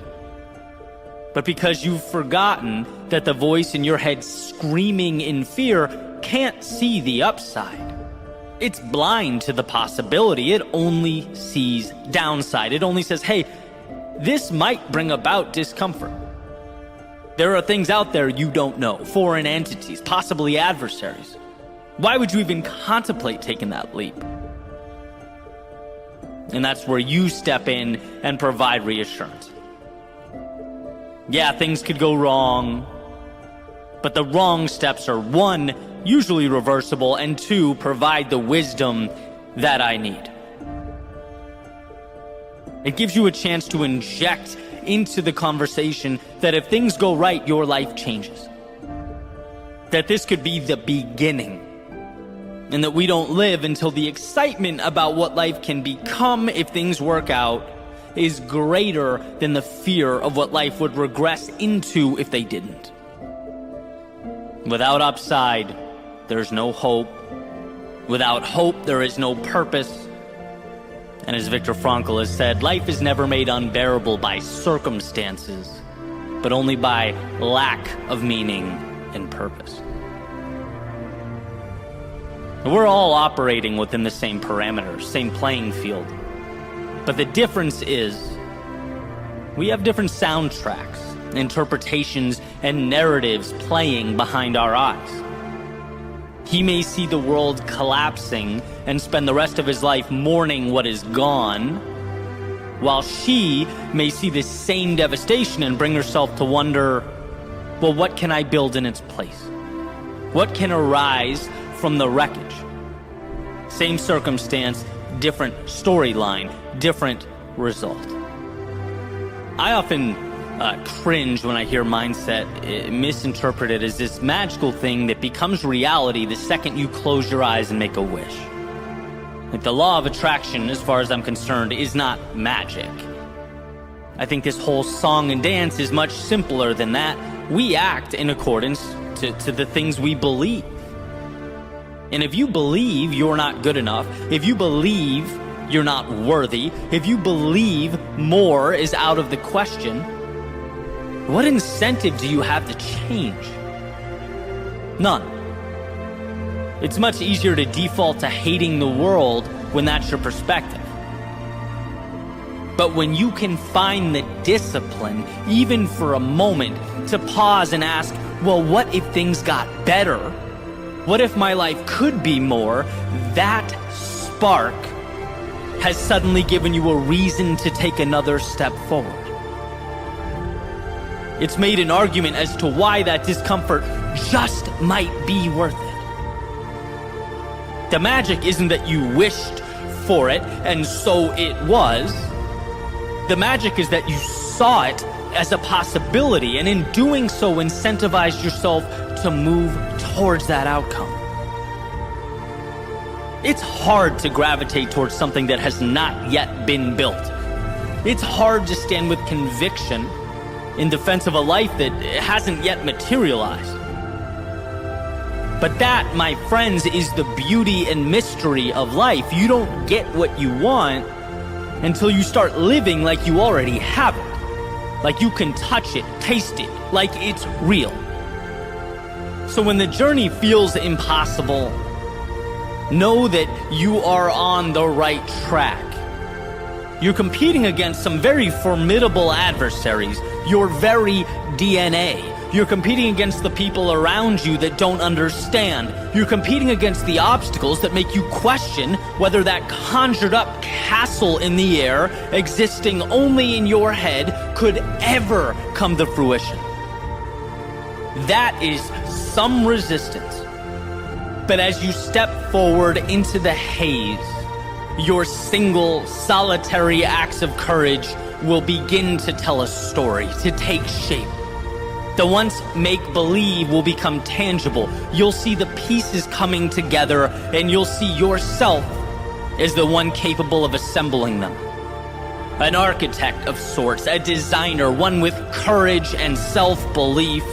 but because you've forgotten that the voice in your head screaming in fear can't see the upside. It's blind to the possibility. It only sees downside. It only says, hey, this might bring about discomfort. There are things out there you don't know, foreign entities, possibly adversaries. Why would you even contemplate taking that leap? And that's where you step in and provide reassurance. Yeah, things could go wrong, but the wrong steps are, one, usually reversible, and two, provide the wisdom that I need. It gives you a chance to inject into the conversation that if things go right, your life changes. That this could be the beginning, and that we don't live until the excitement about what life can become if things work out is greater than the fear of what life would regress into if they didn't. Without upside, there's no hope. Without hope, there is no purpose. And as Viktor Frankl has said, life is never made unbearable by circumstances, but only by lack of meaning and purpose. We're all operating within the same parameters, same playing field. But the difference is, we have different soundtracks, interpretations, and narratives playing behind our eyes. He may see the world collapsing and spend the rest of his life mourning what is gone, while she may see this same devastation and bring herself to wonder, well, what can I build in its place? What can arise from the wreckage? Same circumstance, different storyline, different result. I often cringe when I hear mindset misinterpreted as this magical thing that becomes reality the second you close your eyes and make a wish. Like the law of attraction, as far as I'm concerned, is not magic. I think this whole song and dance is much simpler than that. We act in accordance to the things we believe. And if you believe you're not good enough, if you believe you're not worthy, if you believe more is out of the question, what incentive do you have to change? None. It's much easier to default to hating the world when that's your perspective. But when you can find the discipline, even for a moment, to pause and ask, well, what if things got better? What if my life could be more? That spark has suddenly given you a reason to take another step forward. It's made an argument as to why that discomfort just might be worth it. The magic isn't that you wished for it and so it was. The magic is that you saw it as a possibility, and in doing so incentivized yourself to move towards that outcome. It's hard to gravitate towards something that has not yet been built. It's hard to stand with conviction in defense of a life that hasn't yet materialized. But that, my friends, is the beauty and mystery of life. You don't get what you want until you start living like you already have it. Like you can touch it, taste it, like it's real. So when the journey feels impossible, know that you are on the right track. You're competing against some very formidable adversaries, your very DNA. You're competing against the people around you that don't understand. You're competing against the obstacles that make you question whether that conjured up castle in the air, existing only in your head, could ever come to fruition. That is some resistance. But as you step forward into the haze, your single, solitary acts of courage will begin to tell a story, to take shape. The once make-believe will become tangible. You'll see the pieces coming together, and you'll see yourself as the one capable of assembling them. An architect of sorts, a designer, one with courage and self-belief.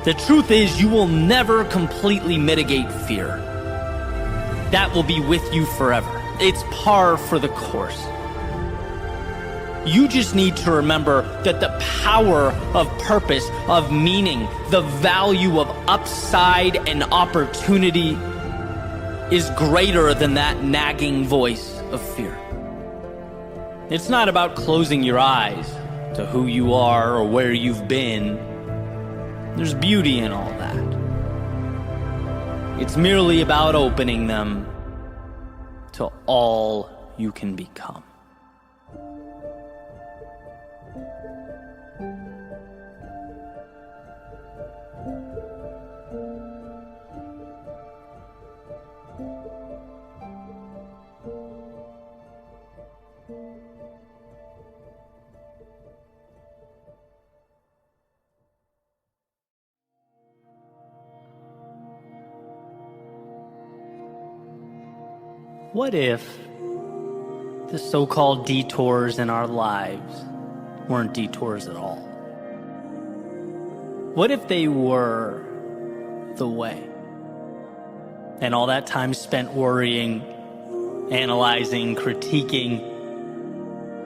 The truth is, you will never completely mitigate fear. That will be with you forever. It's par for the course. You just need to remember that the power of purpose, of meaning, the value of upside and opportunity is greater than that nagging voice of fear. It's not about closing your eyes to who you are or where you've been. There's beauty in all that. It's merely about opening them to all you can become. What if the so-called detours in our lives weren't detours at all? What if they were the way? And all that time spent worrying, analyzing, critiquing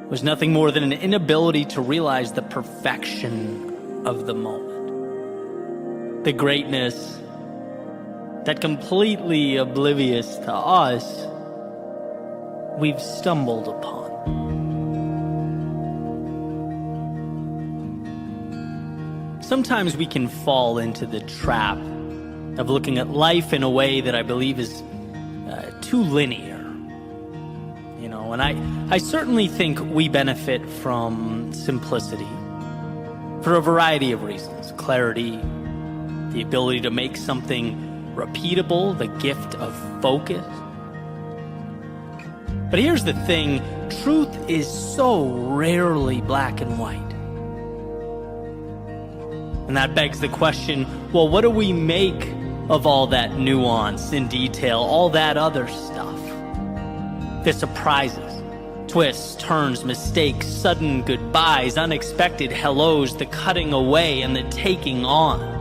was nothing more than an inability to realize the perfection of the moment, the greatness that, completely oblivious to us, we've stumbled upon. Sometimes we can fall into the trap of looking at life in a way that I believe is too linear. And I certainly think we benefit from simplicity for a variety of reasons. Clarity, the ability to make something repeatable, the gift of focus. But here's the thing, truth is so rarely black and white. And that begs the question, well, what do we make of all that nuance and detail, all that other stuff? The surprises, twists, turns, mistakes, sudden goodbyes, unexpected hellos, the cutting away and the taking on.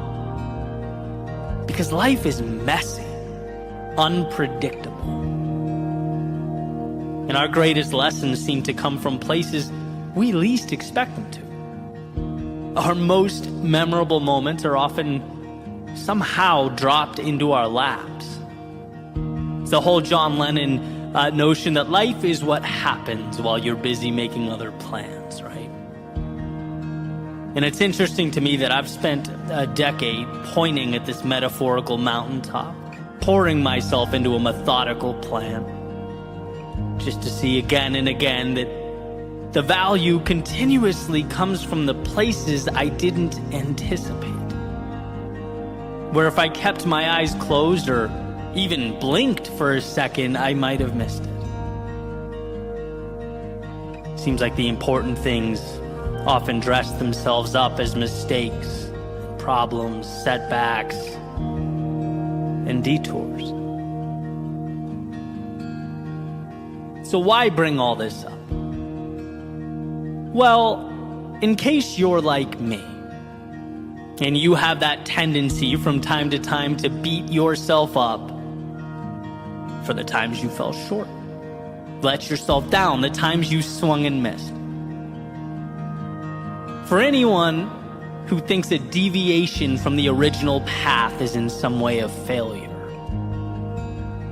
Because life is messy, unpredictable. And our greatest lessons seem to come from places we least expect them to. Our most memorable moments are often somehow dropped into our laps. It's the whole John Lennon notion that life is what happens while you're busy making other plans, right? And it's interesting to me that I've spent a decade pointing at this metaphorical mountaintop, pouring myself into a methodical plan, just to see again and again that the value continuously comes from the places I didn't anticipate. Where if I kept my eyes closed or even blinked for a second, I might have missed it. Seems like the important things often dress themselves up as mistakes, problems, setbacks, and detours. So why bring all this up? Well, in case you're like me, and you have that tendency from time to time to beat yourself up for the times you fell short, let yourself down, the times you swung and missed. For anyone who thinks a deviation from the original path is in some way a failure,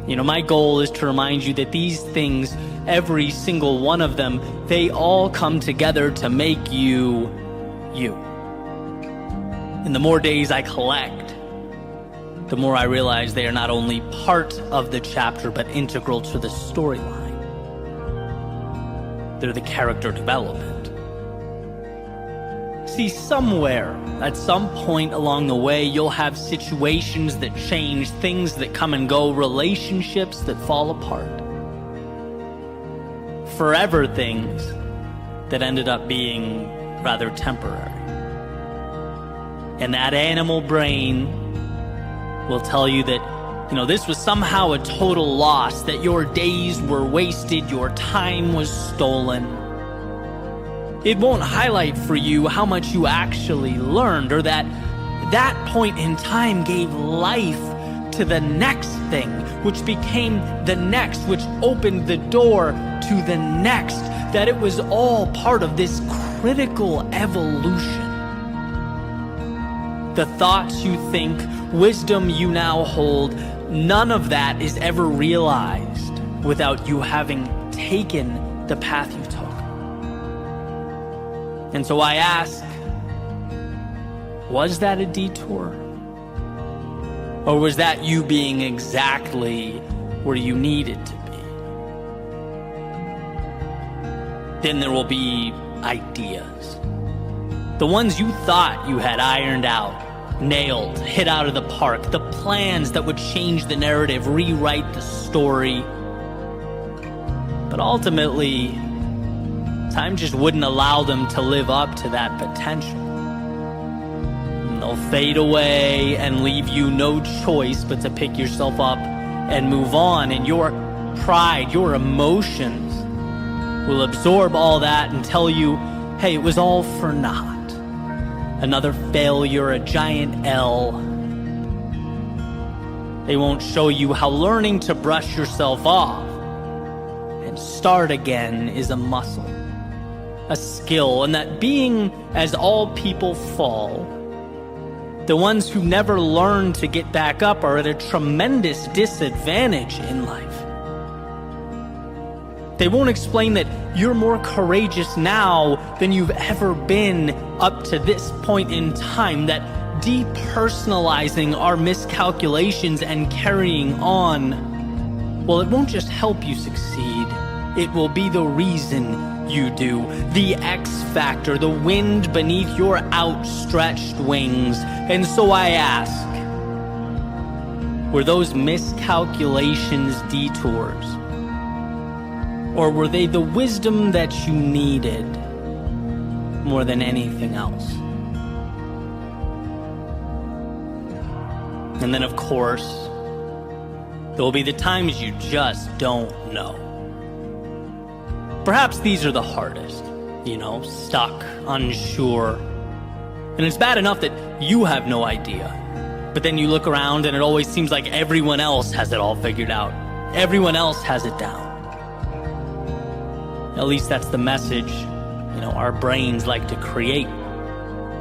my goal is to remind you that these things, every single one of them, they all come together to make you, you. And the more days I collect, the more I realize they are not only part of the chapter, but integral to the storyline. They're the character development. See, somewhere, at some point along the way, you'll have situations that change, things that come and go, relationships that fall apart. Forever things that ended up being rather temporary. And that animal brain will tell you that, this was somehow a total loss, that your days were wasted, your time was stolen. It won't highlight for you how much you actually learned, or that that point in time gave life to the next thing, which became the next, which opened the door to the next, that it was all part of this critical evolution. The thoughts you think, wisdom you now hold, none of that is ever realized without you having taken the path you took. And so I ask, was that a detour? Or was that you being exactly where you needed to be? Then there will be ideas. The ones you thought you had ironed out, nailed, hit out of the park, the plans that would change the narrative, rewrite the story. But ultimately, time just wouldn't allow them to live up to that potential. And they'll fade away and leave you no choice but to pick yourself up and move on. And your pride, your emotions will absorb all that and tell you, hey, it was all for naught. Another failure, a giant L. They won't show you how learning to brush yourself off and start again is a muscle, a skill, and that being as all people fall, the ones who never learn to get back up are at a tremendous disadvantage in life. They won't explain that you're more courageous now than you've ever been up to this point in time, that depersonalizing our miscalculations and carrying on, well, it won't just help you succeed. It will be the reason you do. The X factor, the wind beneath your outstretched wings. And so I ask, were those miscalculations detours? Or were they the wisdom that you needed more than anything else? And then, of course, there will be the times you just don't know. Perhaps these are the hardest, stuck, unsure. And it's bad enough that you have no idea. But then you look around and it always seems like everyone else has it all figured out. Everyone else has it down. At least that's the message, our brains like to create.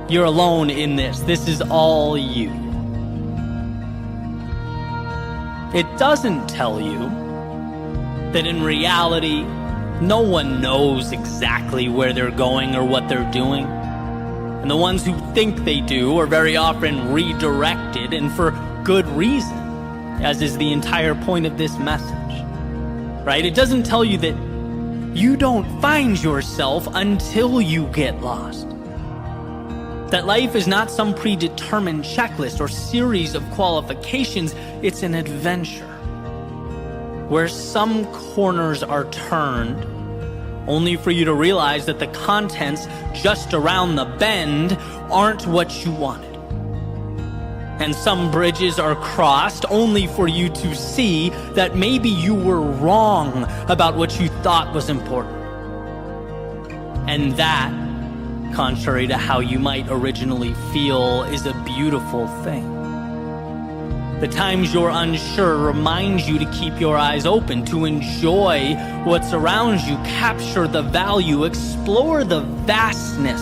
You're alone in this. This is all you. It doesn't tell you that in reality, no one knows exactly where they're going or what they're doing. And the ones who think they do are very often redirected, and for good reason, as is the entire point of this message. Right? It doesn't tell you that you don't find yourself until you get lost. That life is not some predetermined checklist or series of qualifications. It's an adventure where some corners are turned only for you to realize that the contents just around the bend aren't what you wanted. And some bridges are crossed only for you to see that maybe you were wrong about what you thought was important. And that, contrary to how you might originally feel, is a beautiful thing. The times you're unsure remind you to keep your eyes open, to enjoy what's around you, capture the value, explore the vastness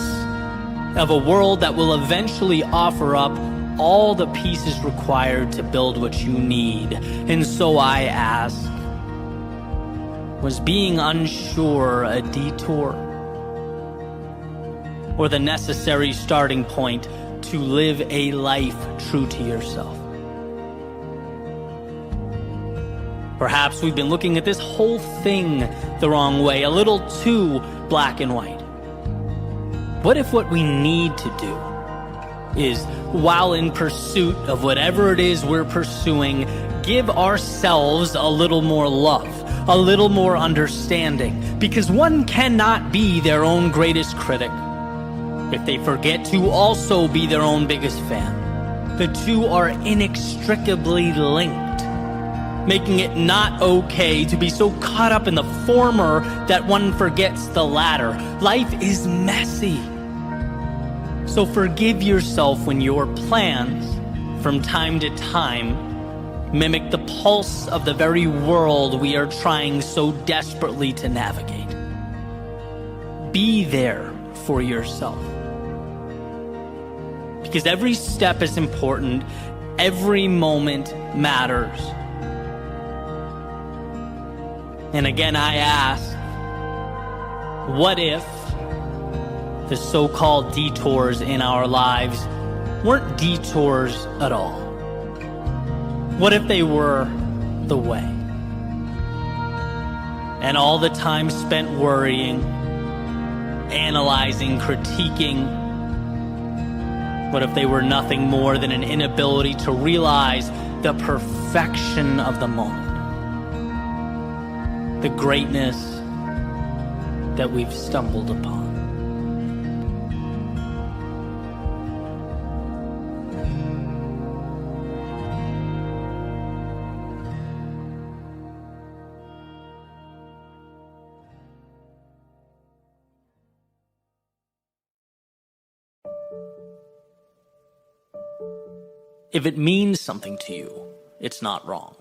of a world that will eventually offer up all the pieces required to build what you need. And so I ask, was being unsure a detour? Or the necessary starting point to live a life true to yourself? Perhaps we've been looking at this whole thing the wrong way, a little too black and white. What if what we need to do is, while in pursuit of whatever it is we're pursuing, give ourselves a little more love, a little more understanding? Because one cannot be their own greatest critic if they forget to also be their own biggest fan. The two are inextricably linked, making it not okay to be so caught up in the former that one forgets the latter. Life is messy. So forgive yourself when your plans, from time to time, mimic the pulse of the very world we are trying so desperately to navigate. Be there for yourself. Because every step is important, every moment matters. And again, I ask, what if the so-called detours in our lives weren't detours at all? What if they were the way? And all the time spent worrying, analyzing, critiquing, what if they were nothing more than an inability to realize the perfection of the moment? The greatness that we've stumbled upon. If it means something to you, it's not wrong.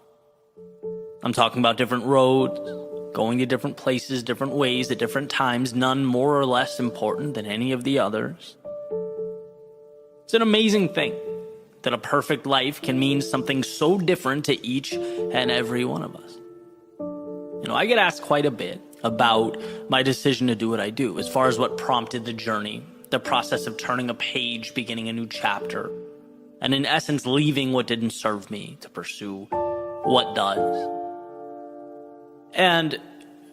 I'm talking about different roads, going to different places, different ways, at different times, none more or less important than any of the others. It's an amazing thing that a perfect life can mean something so different to each and every one of us. You know, I get asked quite a bit about my decision to do what I do, as far as what prompted the journey, the process of turning a page, beginning a new chapter, and in essence, leaving what didn't serve me to pursue what does. And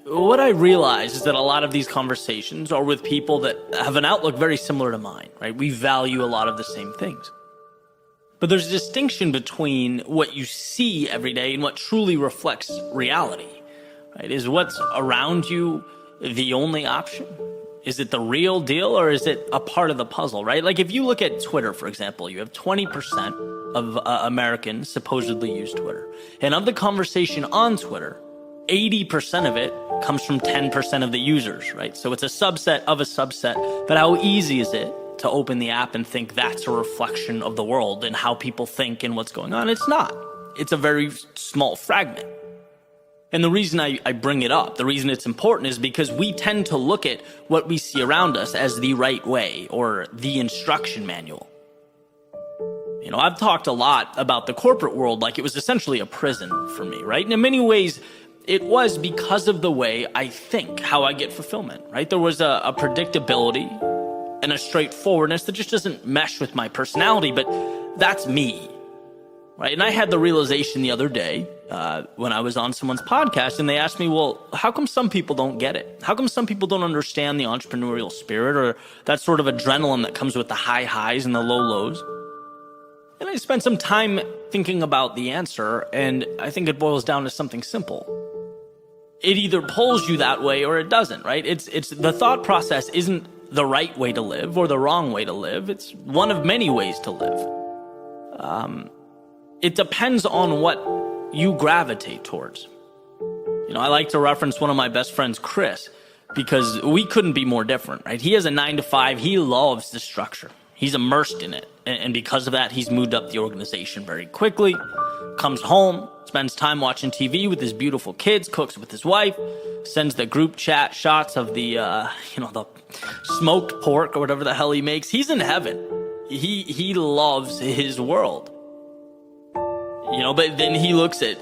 what I realize is that a lot of these conversations are with people that have an outlook very similar to mine, right? We value a lot of the same things. But there's a distinction between what you see every day and what truly reflects reality, right? Is what's around you the only option? Is it the real deal, or is it a part of the puzzle, right? Like if you look at Twitter, for example, you have 20% of Americans supposedly use Twitter. And of the conversation on Twitter, 80% of it comes from 10% of the users, right? So it's a subset of a subset. But how easy is it to open the app and think that's a reflection of the world and how people think and what's going on? It's not. It's a very small fragment. And the reason I bring it up, the reason it's important, is because we tend to look at what we see around us as the right way or the instruction manual. You know, I've talked a lot about the corporate world like it was essentially a prison for me, right? And in many ways, it was because of the way I think, how I get fulfillment, right? There was a predictability and a straightforwardness that just doesn't mesh with my personality, but that's me, right? And I had the realization the other day when I was on someone's podcast and they asked me, well, how come some people don't get it? How come some people don't understand the entrepreneurial spirit or that sort of adrenaline that comes with the high highs and the low lows? And I spent some time thinking about the answer, and I think it boils down to something simple. It either pulls you that way or it doesn't, right? It's the thought process isn't the right way to live or the wrong way to live. It's one of many ways to live. It depends on what you gravitate towards. You know, I like to reference one of my best friends, Chris, because we couldn't be more different, right? He has a 9-to-5. He loves the structure. He's immersed in it. And because of that, he's moved up the organization very quickly, comes home, spends time watching TV with his beautiful kids, cooks with his wife, sends the group chat shots of the smoked pork or whatever the hell he makes. He's in heaven. He loves his world. You know, but then he looks at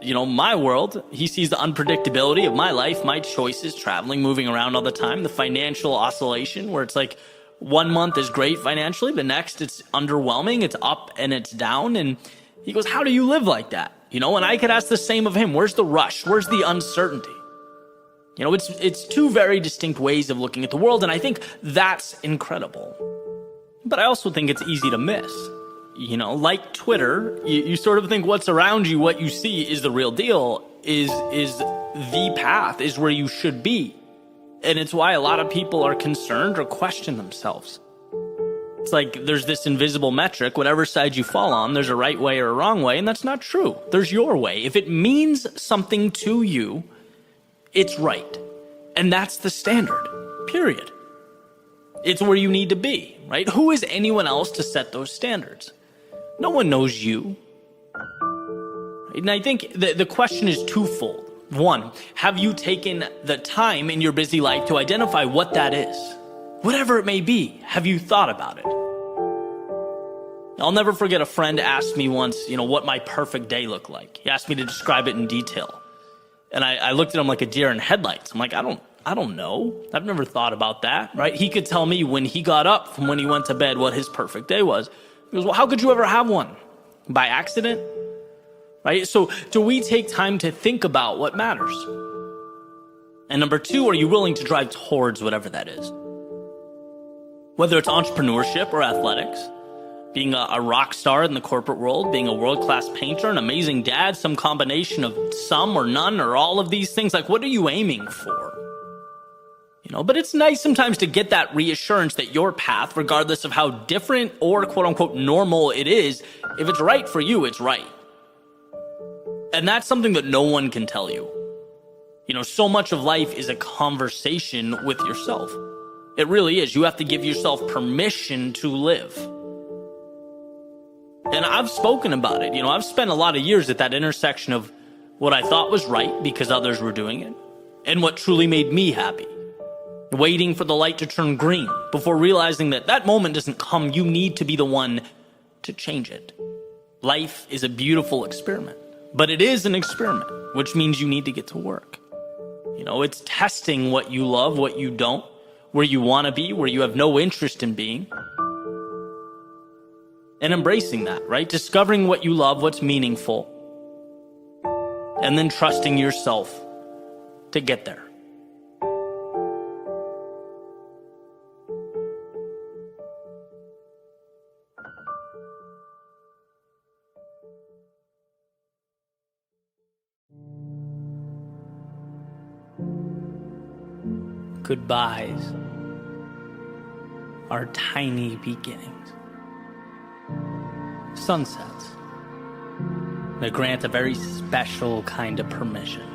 my world. He sees the unpredictability of my life, my choices, traveling, moving around all the time, the financial oscillation where it's like 1 month is great financially, the next it's underwhelming, it's up and it's down. And he goes, how do you live like that? You know, and I could ask the same of him. Where's the rush? Where's the uncertainty? You know, it's two very distinct ways of looking at the world, and I think that's incredible. But I also think it's easy to miss. You know, like Twitter, you sort of think what's around you, what you see is the real deal, is the path, is where you should be. And it's why a lot of people are concerned or question themselves. It's like there's this invisible metric, whatever side you fall on, there's a right way or a wrong way, and that's not true. There's your way. If it means something to you, it's right. And that's the standard, period. It's where you need to be, right? Who is anyone else to set those standards? No one knows you. And I think the question is twofold. One, have you taken the time in your busy life to identify what that is? Whatever it may be, have you thought about it? I'll never forget a friend asked me once, what my perfect day looked like. He asked me to describe it in detail. And I looked at him like a deer in headlights. I'm like, I don't know. I've never thought about that, right? He could tell me when he got up from when he went to bed what his perfect day was. He goes, well, how could you ever have one? By accident? Right? So do we take time to think about what matters? And number two, are you willing to drive towards whatever that is? Whether it's entrepreneurship or athletics, being a rock star in the corporate world, being a world-class painter, an amazing dad, some combination of some or none or all of these things, like what are you aiming for? But it's nice sometimes to get that reassurance that your path, regardless of how different or quote unquote normal it is, if it's right for you, it's right. And that's something that no one can tell you. So much of life is a conversation with yourself. It really is. You have to give yourself permission to live. And I've spoken about it. I've spent a lot of years at that intersection of what I thought was right because others were doing it and what truly made me happy. Waiting for the light to turn green before realizing that moment doesn't come. You need to be the one to change it. Life is a beautiful experiment, but it is an experiment, which means you need to get to work. It's testing what you love, what you don't, where you want to be, where you have no interest in being, and embracing that, right? Discovering what you love, what's meaningful, and then trusting yourself to get there. Goodbyes are tiny beginnings. Sunsets that grant a very special kind of permission.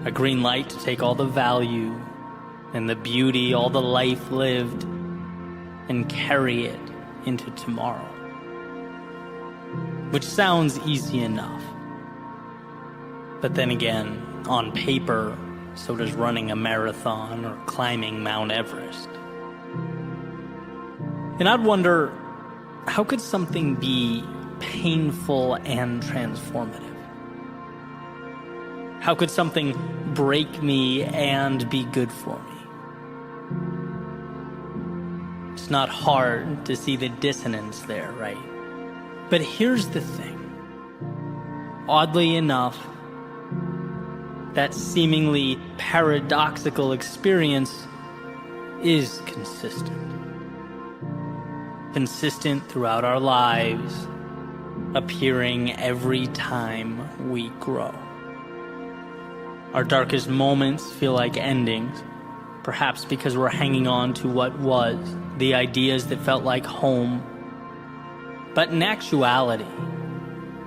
A green light to take all the value and the beauty, all the life lived, and carry it into tomorrow. Which sounds easy enough. But then again, on paper, so does running a marathon or climbing Mount Everest. And I'd wonder, how could something be painful and transformative? How could something break me and be good for me? It's not hard to see the dissonance there, right? But here's the thing. Oddly enough, that seemingly paradoxical experience is consistent. Consistent throughout our lives, appearing every time we grow. Our darkest moments feel like endings, perhaps because we're hanging on to what was, the ideas that felt like home. But in actuality,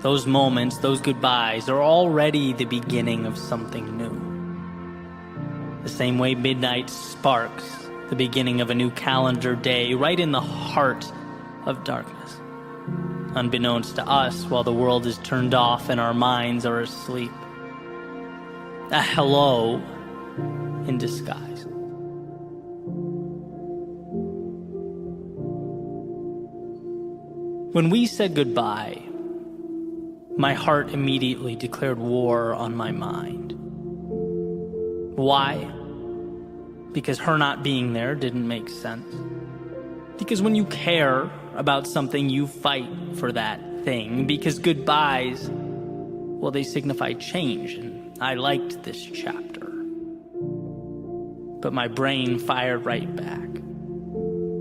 those moments, those goodbyes, are already the beginning of something new. The same way midnight sparks the beginning of a new calendar day, right in the heart of darkness. Unbeknownst to us, while the world is turned off and our minds are asleep. A hello in disguise. When we said goodbye, my heart immediately declared war on my mind. Why? Because her not being there didn't make sense. Because when you care about something, you fight for that thing. Because goodbyes, well, they signify change, and I liked this chapter. But my brain fired right back.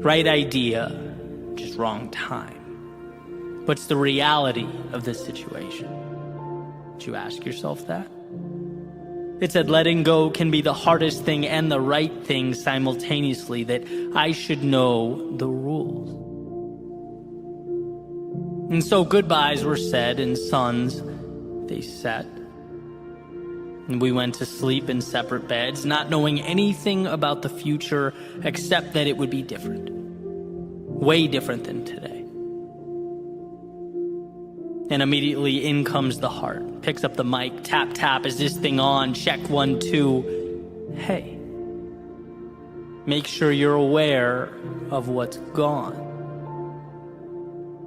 Right idea, just wrong time. What's the reality of this situation? Did you ask yourself that? It said letting go can be the hardest thing and the right thing simultaneously, that I should know the rules. And so goodbyes were said and suns, they set. And we went to sleep in separate beds, not knowing anything about the future except that it would be different. Way different than today. And immediately in comes the heart. Picks up the mic, tap, tap, is this thing on? Check 1, 2. Hey. Make sure you're aware of what's gone.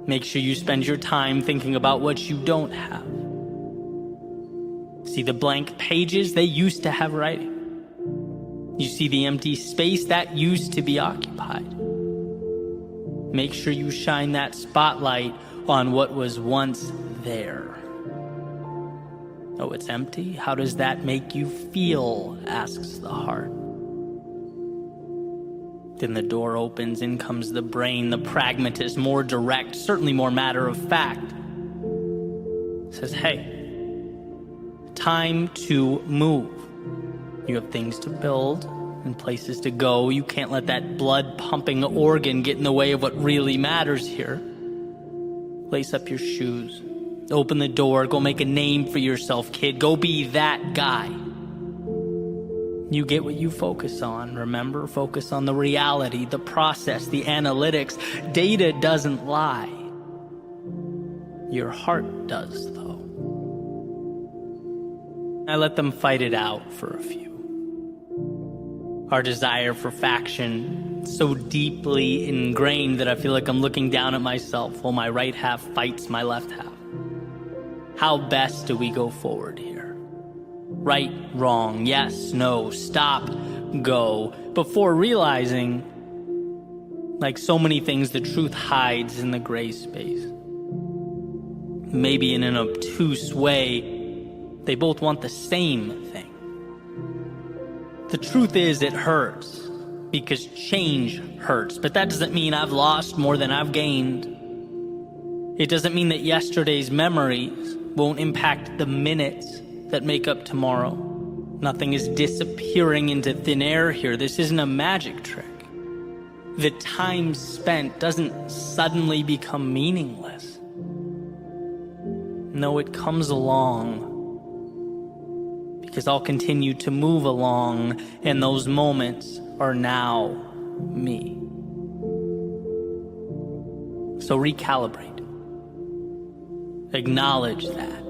Make sure you spend your time thinking about what you don't have. See the blank pages? They used to have writing. You see the empty space? That used to be occupied. Make sure you shine that spotlight on what was once there. Oh, it's empty? How does that make you feel? Asks the heart. Then the door opens, in comes the brain, the pragmatist, more direct, certainly more matter of fact. Says, hey, time to move. You have things to build and places to go. You can't let that blood-pumping organ get in the way of what really matters here. Lace up your shoes. Open the door. Go make a name for yourself, kid. Go be that guy. You get what you focus on. Remember, focus on the reality, the process, the analytics. Data doesn't lie. Your heart does, though. I let them fight it out for a few. Our desire for faction so deeply ingrained that I feel like I'm looking down at myself while my right half fights my left half. How best do we go forward here? Right, wrong, yes, no, stop, go. Before realizing, like so many things, the truth hides in the gray space. Maybe in an obtuse way, they both want the same thing. The truth is, it hurts, because change hurts. But that doesn't mean I've lost more than I've gained. It doesn't mean that yesterday's memories won't impact the minutes that make up tomorrow. Nothing is disappearing into thin air here. This isn't a magic trick. The time spent doesn't suddenly become meaningless. No, it comes along. Because I'll continue to move along, and those moments are now me. So recalibrate. Acknowledge that.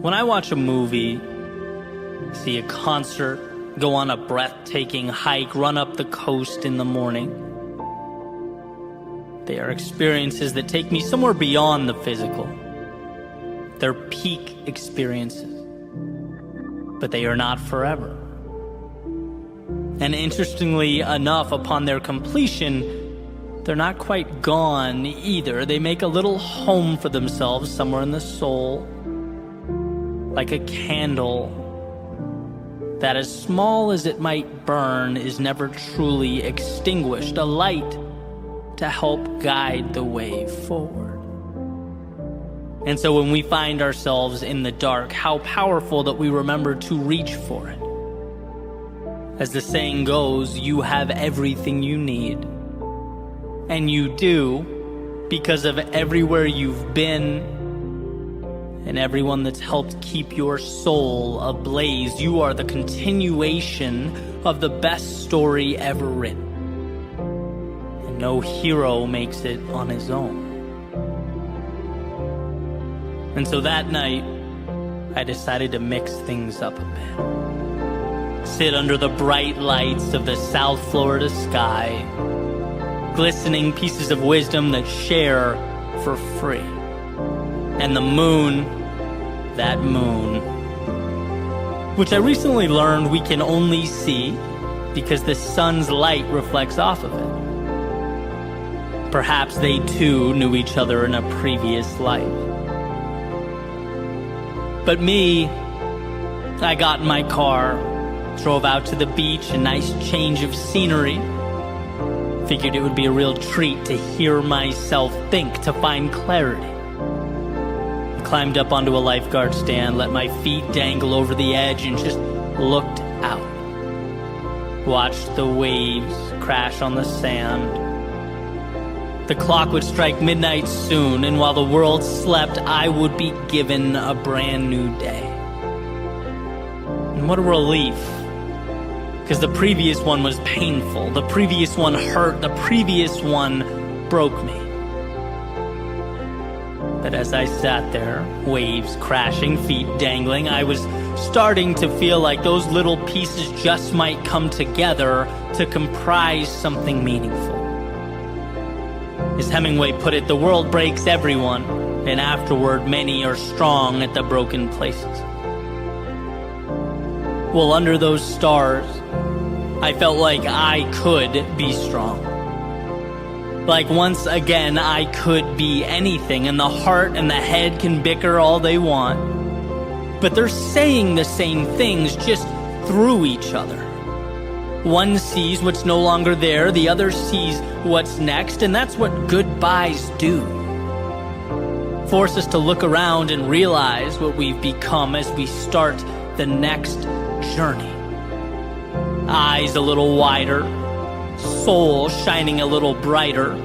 When I watch a movie, see a concert, go on a breathtaking hike, run up the coast in the morning, they are experiences that take me somewhere beyond the physical. They're peak experiences, but they are not forever. And interestingly enough, upon their completion, they're not quite gone either. They make a little home for themselves somewhere in the soul, like a candle that, as small as it might burn, is never truly extinguished, a light to help guide the way forward. And so when we find ourselves in the dark, how powerful that we remember to reach for it. As the saying goes, you have everything you need. And you do, because of everywhere you've been and everyone that's helped keep your soul ablaze. You are the continuation of the best story ever written. And no hero makes it on his own. And so that night, I decided to mix things up a bit. Sit under the bright lights of the South Florida sky, glistening pieces of wisdom that share for free. And the moon, that moon, which I recently learned we can only see because the sun's light reflects off of it. Perhaps they too knew each other in a previous life. But me, I got in my car, drove out to the beach, a nice change of scenery. Figured it would be a real treat to hear myself think, to find clarity. I climbed up onto a lifeguard stand, let my feet dangle over the edge, and just looked out. Watched the waves crash on the sand. The clock would strike midnight soon, and while the world slept, I would be given a brand new day. And what a relief. Because the previous one was painful, the previous one hurt, the previous one broke me. But as I sat there, waves crashing, feet dangling, I was starting to feel like those little pieces just might come together to comprise something meaningful. As Hemingway put it, the world breaks everyone, and afterward many are strong at the broken places. Well, under those stars, I felt like I could be strong. Like once again, I could be anything, and the heart and the head can bicker all they want. But they're saying the same things, just through each other. One sees what's no longer there, the other sees what's next, and that's what goodbyes do. Force us to look around and realize what we've become as we start the next journey. Eyes a little wider, soul shining a little brighter.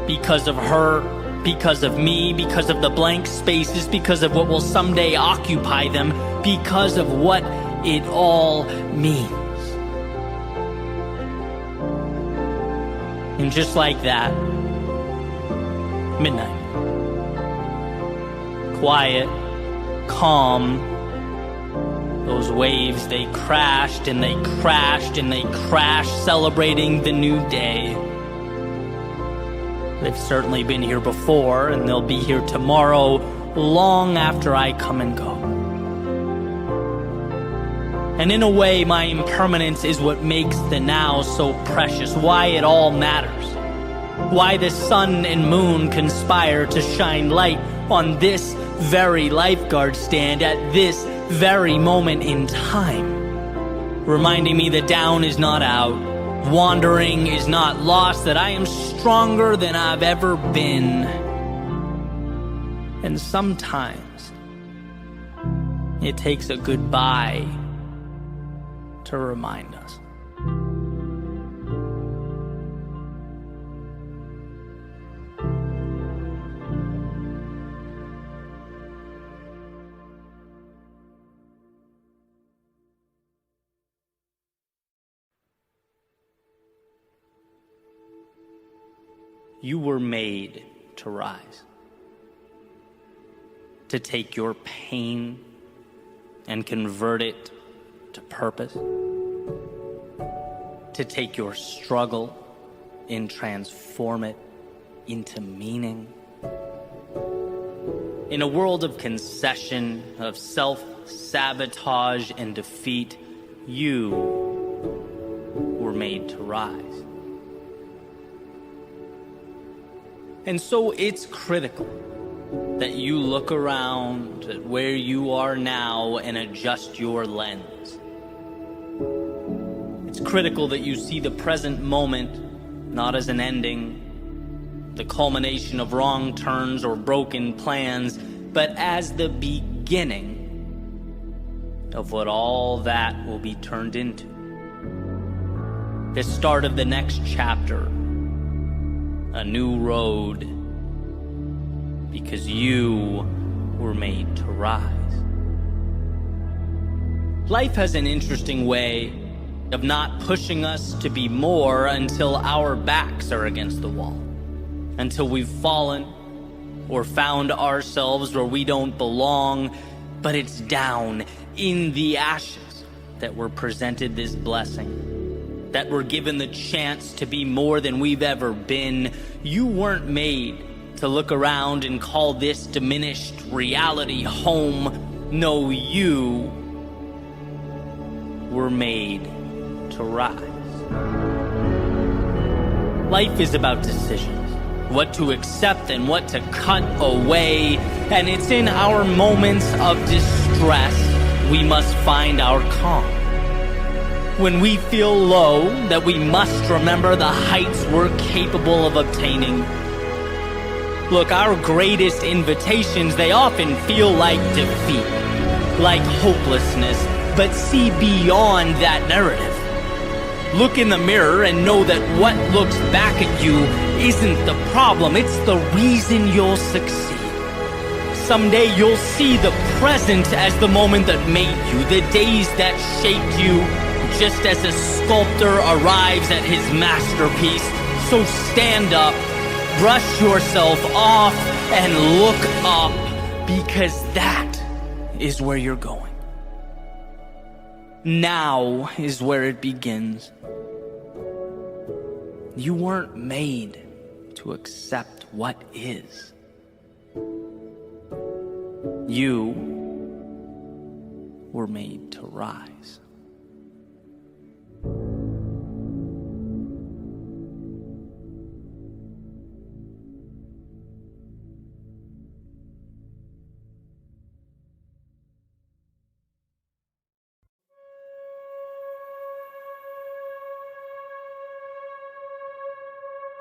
Because of her, because of me, because of the blank spaces, because of what will someday occupy them, because of what it all means. And just like that, midnight. Quiet, calm. Those waves, they crashed and they crashed and they crashed, celebrating the new day. They've certainly been here before, and they'll be here tomorrow, long after I come and go. And in a way, my impermanence is what makes the now so precious, why it all matters. Why the sun and moon conspire to shine light on this very lifeguard stand at this very moment in time. Reminding me that down is not out, wandering is not lost, that I am stronger than I've ever been. And sometimes it takes a goodbye to remind us. You were made to rise, to take your pain and convert it to purpose, to take your struggle and transform it into meaning. In a world of concession, of self-sabotage and defeat, you were made to rise. And so it's critical that you look around at where you are now and adjust your lens. It's critical that you see the present moment not as an ending, the culmination of wrong turns or broken plans, but as the beginning of what all that will be turned into. The start of the next chapter, a new road, because you were made to rise. Life has an interesting way of not pushing us to be more until our backs are against the wall, until we've fallen or found ourselves where we don't belong. But it's down in the ashes that we're presented this blessing, that we're given the chance to be more than we've ever been. You weren't made to look around and call this diminished reality home. No, you were made to rise. Life is about decisions, what to accept and what to cut away. And it's in our moments of distress we must find our calm. When we feel low, that we must remember the heights we're capable of obtaining. Look, our greatest invitations, they often feel like defeat, like hopelessness, but see beyond that narrative. Look in the mirror and know that what looks back at you isn't the problem, it's the reason you'll succeed. Someday you'll see the present as the moment that made you, the days that shaped you, just as a sculptor arrives at his masterpiece. So stand up, brush yourself off, and look up, because that is where you're going. Now is where it begins. You weren't made to accept what is. You were made to rise.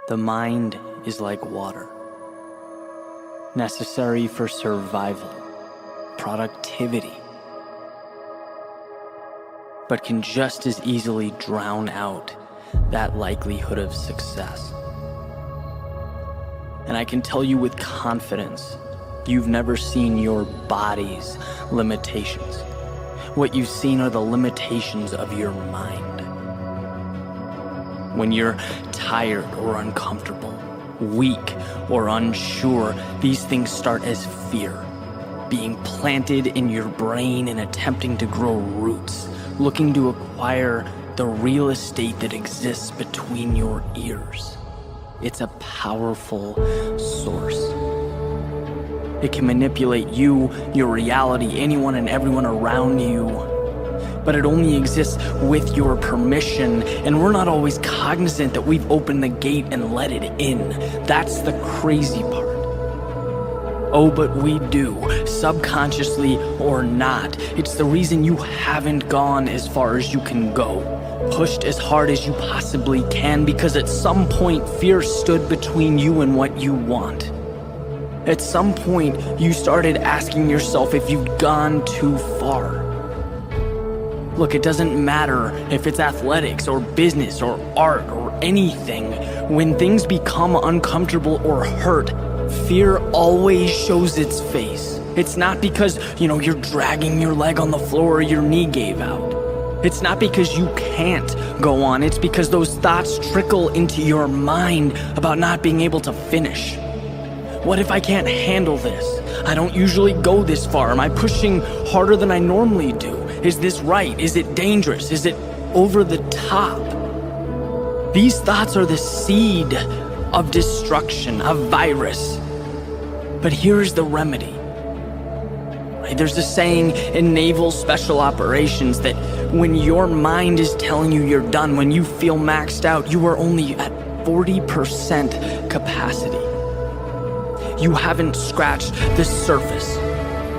The mind is like water, necessary for survival, productivity, but can just as easily drown out that likelihood of success. And I can tell you with confidence, you've never seen your body's limitations. What you've seen are the limitations of your mind. When you're tired or uncomfortable, weak or unsure, these things start as fear, being planted in your brain and attempting to grow roots, looking to acquire the real estate that exists between your ears. It's a powerful source. It can manipulate you, your reality, anyone and everyone around you, but it only exists with your permission, and we're not always cognizant that we've opened the gate and let it in. That's the crazy part. Oh, but we do, subconsciously or not. It's the reason you haven't gone as far as you can go, pushed as hard as you possibly can, because at some point fear stood between you and what you want. At some point you started asking yourself if you've gone too far. Look, it doesn't matter if it's athletics or business or art or anything. When things become uncomfortable or hurt, fear always shows its face. It's not because, you're dragging your leg on the floor or your knee gave out. It's not because you can't go on. It's because those thoughts trickle into your mind about not being able to finish. What if I can't handle this? I don't usually go this far. Am I pushing harder than I normally do? Is this right? Is it dangerous? Is it over the top? These thoughts are the seed of destruction, a virus. But here's the remedy. There's a saying in naval special operations that when your mind is telling you you're done, when you feel maxed out, you are only at 40% capacity. You haven't scratched the surface.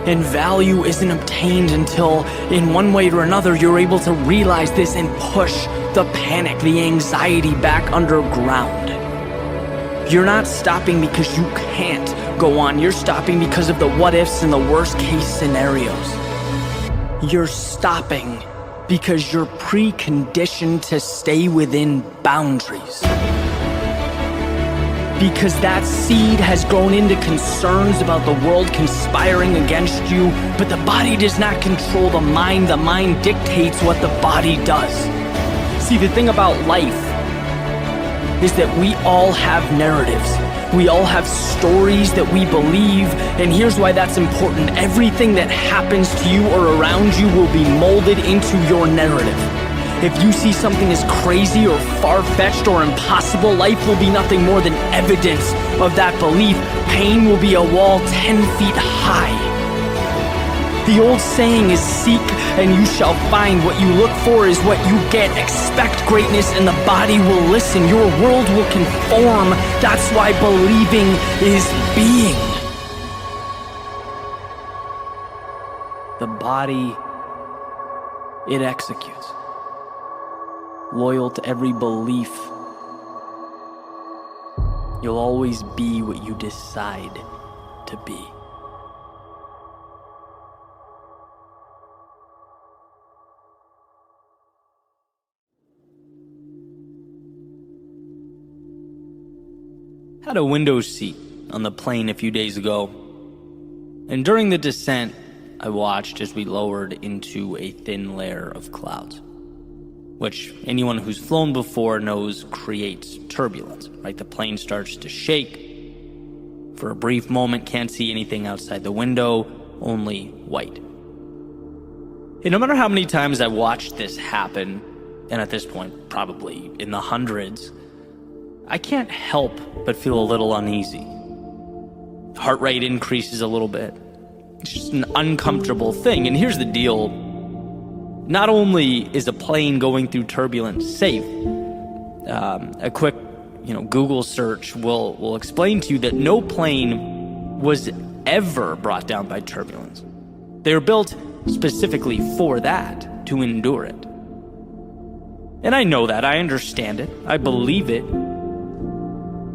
And value isn't obtained until, in one way or another, you're able to realize this and push the panic, the anxiety back underground. You're not stopping because you can't go on. You're stopping because of the what ifs and the worst case scenarios. You're stopping because you're preconditioned to stay within boundaries. Because that seed has grown into concerns about the world conspiring against you, but the body does not control the mind dictates what the body does. See, the thing about life is that we all have narratives. We all have stories that we believe, and here's why that's important. Everything that happens to you or around you will be molded into your narrative. If you see something as crazy or far-fetched or impossible, life will be nothing more than evidence of that belief. Pain will be a wall 10 feet high. The old saying is, seek and you shall find. What you look for is what you get. Expect greatness and the body will listen. Your world will conform. That's why believing is being. The body, it executes. Loyal to every belief. You'll always be what you decide to be. had a window seat on the plane a few days ago, and during the descent, I watched as we lowered into a thin layer of clouds, which anyone who's flown before knows creates turbulence, right? The plane starts to shake. For a brief moment, can't see anything outside the window, only white. And no matter how many times I watched this happen, and at this point, probably in the hundreds, I can't help but feel a little uneasy. Heart rate increases a little bit. It's just an uncomfortable thing. And here's the deal. Not only is a plane going through turbulence safe, a quick Google search will explain to you that no plane was ever brought down by turbulence. They were built specifically for that, to endure it. And I know that, I understand it, I believe it.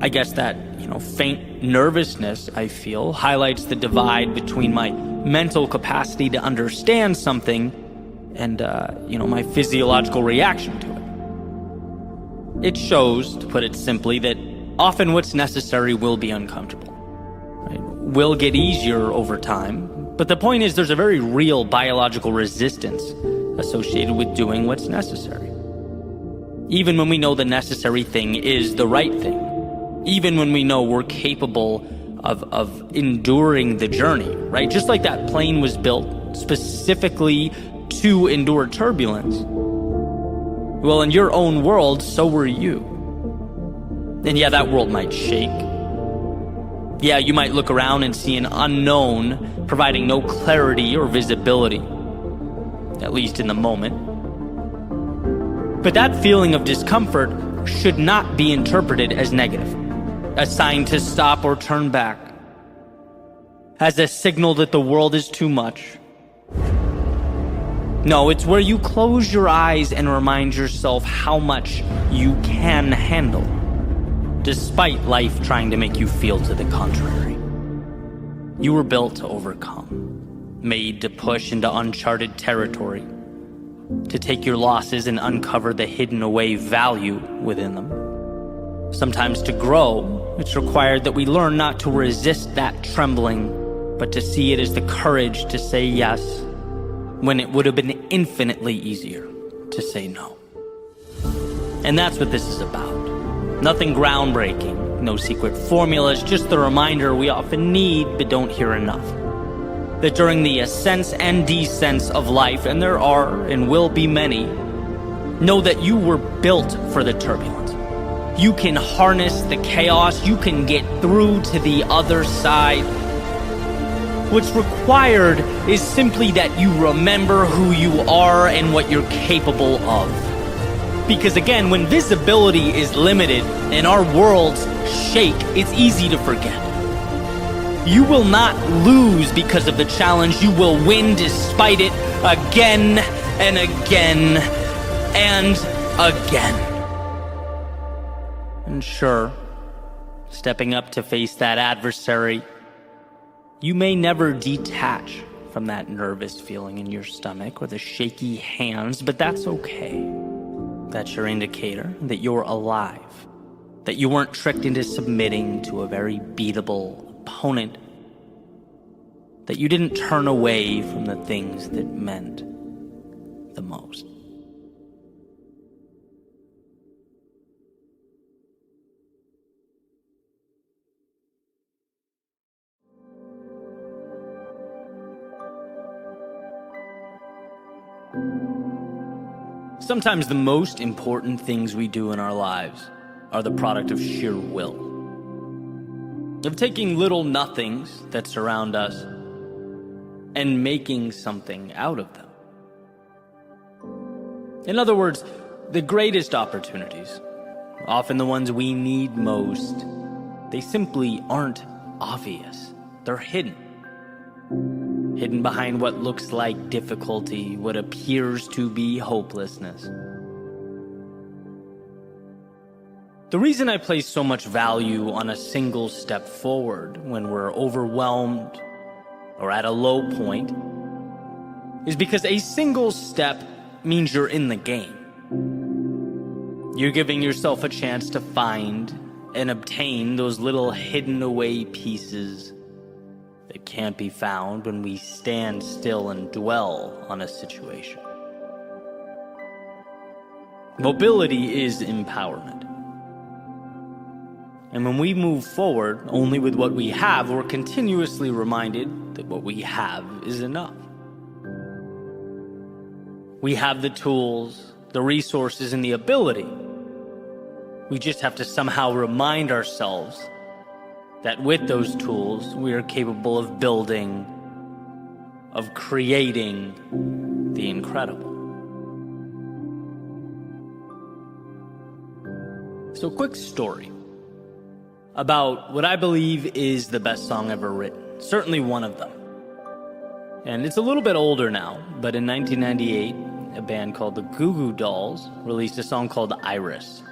I guess that, faint nervousness I feel highlights the divide between my mental capacity to understand something and, my physiological reaction to it. It shows, to put it simply, that often what's necessary will be uncomfortable. Right? Will get easier over time, but the point is there's a very real biological resistance associated with doing what's necessary. Even when we know the necessary thing is the right thing. Even when we know we're capable of enduring the journey, right? Just like that plane was built specifically to endure turbulence. Well, in your own world, so were you. And yeah, that world might shake. Yeah, you might look around and see an unknown providing no clarity or visibility, at least in the moment. But that feeling of discomfort should not be interpreted as negative, a sign to stop or turn back, as a signal that the world is too much. No, it's where you close your eyes and remind yourself how much you can handle, despite life trying to make you feel to the contrary. You were built to overcome, made to push into uncharted territory, to take your losses and uncover the hidden away value within them. Sometimes to grow, it's required that we learn not to resist that trembling, but to see it as the courage to say yes, when it would have been infinitely easier to say no. And that's what this is about. Nothing groundbreaking, no secret formulas, just the reminder we often need but don't hear enough. That during the ascents and descents of life, and there are and will be many, know that you were built for the turbulence. You can harness the chaos, you can get through to the other side. What's required is simply that you remember who you are and what you're capable of. Because again, when visibility is limited and our worlds shake, it's easy to forget. You will not lose because of the challenge. You will win despite it again and again and again. And sure, stepping up to face that adversary, you may never detach from that nervous feeling in your stomach or the shaky hands, but that's okay. That's your indicator that you're alive, that you weren't tricked into submitting to a very beatable opponent, that you didn't turn away from the things that meant the most. Sometimes the most important things we do in our lives are the product of sheer will, of taking little nothings that surround us and making something out of them. In other words, the greatest opportunities, often the ones we need most, they simply aren't obvious. They're hidden. Hidden behind what looks like difficulty, what appears to be hopelessness. The reason I place so much value on a single step forward when we're overwhelmed or at a low point is because a single step means you're in the game. You're giving yourself a chance to find and obtain those little hidden away pieces that can't be found when we stand still and dwell on a situation. Mobility is empowerment. And when we move forward only with what we have, we're continuously reminded that what we have is enough. We have the tools, the resources, and the ability. We just have to somehow remind ourselves that with those tools, we are capable of building, of creating the incredible. So, quick story about what I believe is the best song ever written. Certainly one of them. And it's a little bit older now, but in 1998, a band called the Goo Goo Dolls released a song called Iris.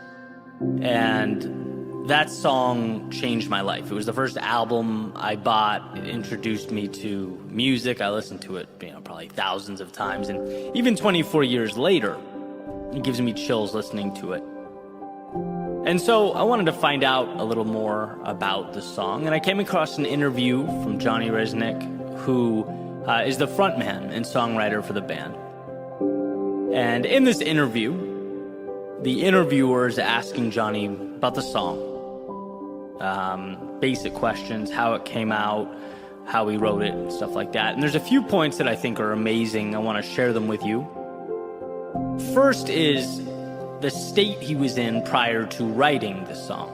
And that song changed my life. It was the first album I bought. It introduced me to music. I listened to it, probably thousands of times. And even 24 years later, it gives me chills listening to it. And so I wanted to find out a little more about the song, and I came across an interview from Johnny Resnick, who is the frontman and songwriter for the band. And in this interview, the interviewer is asking Johnny about the song, basic questions, how it came out, how he wrote it, and stuff like that. And there's a few points that I think are amazing. I want to share them with you. First is the state he was in prior to writing the song.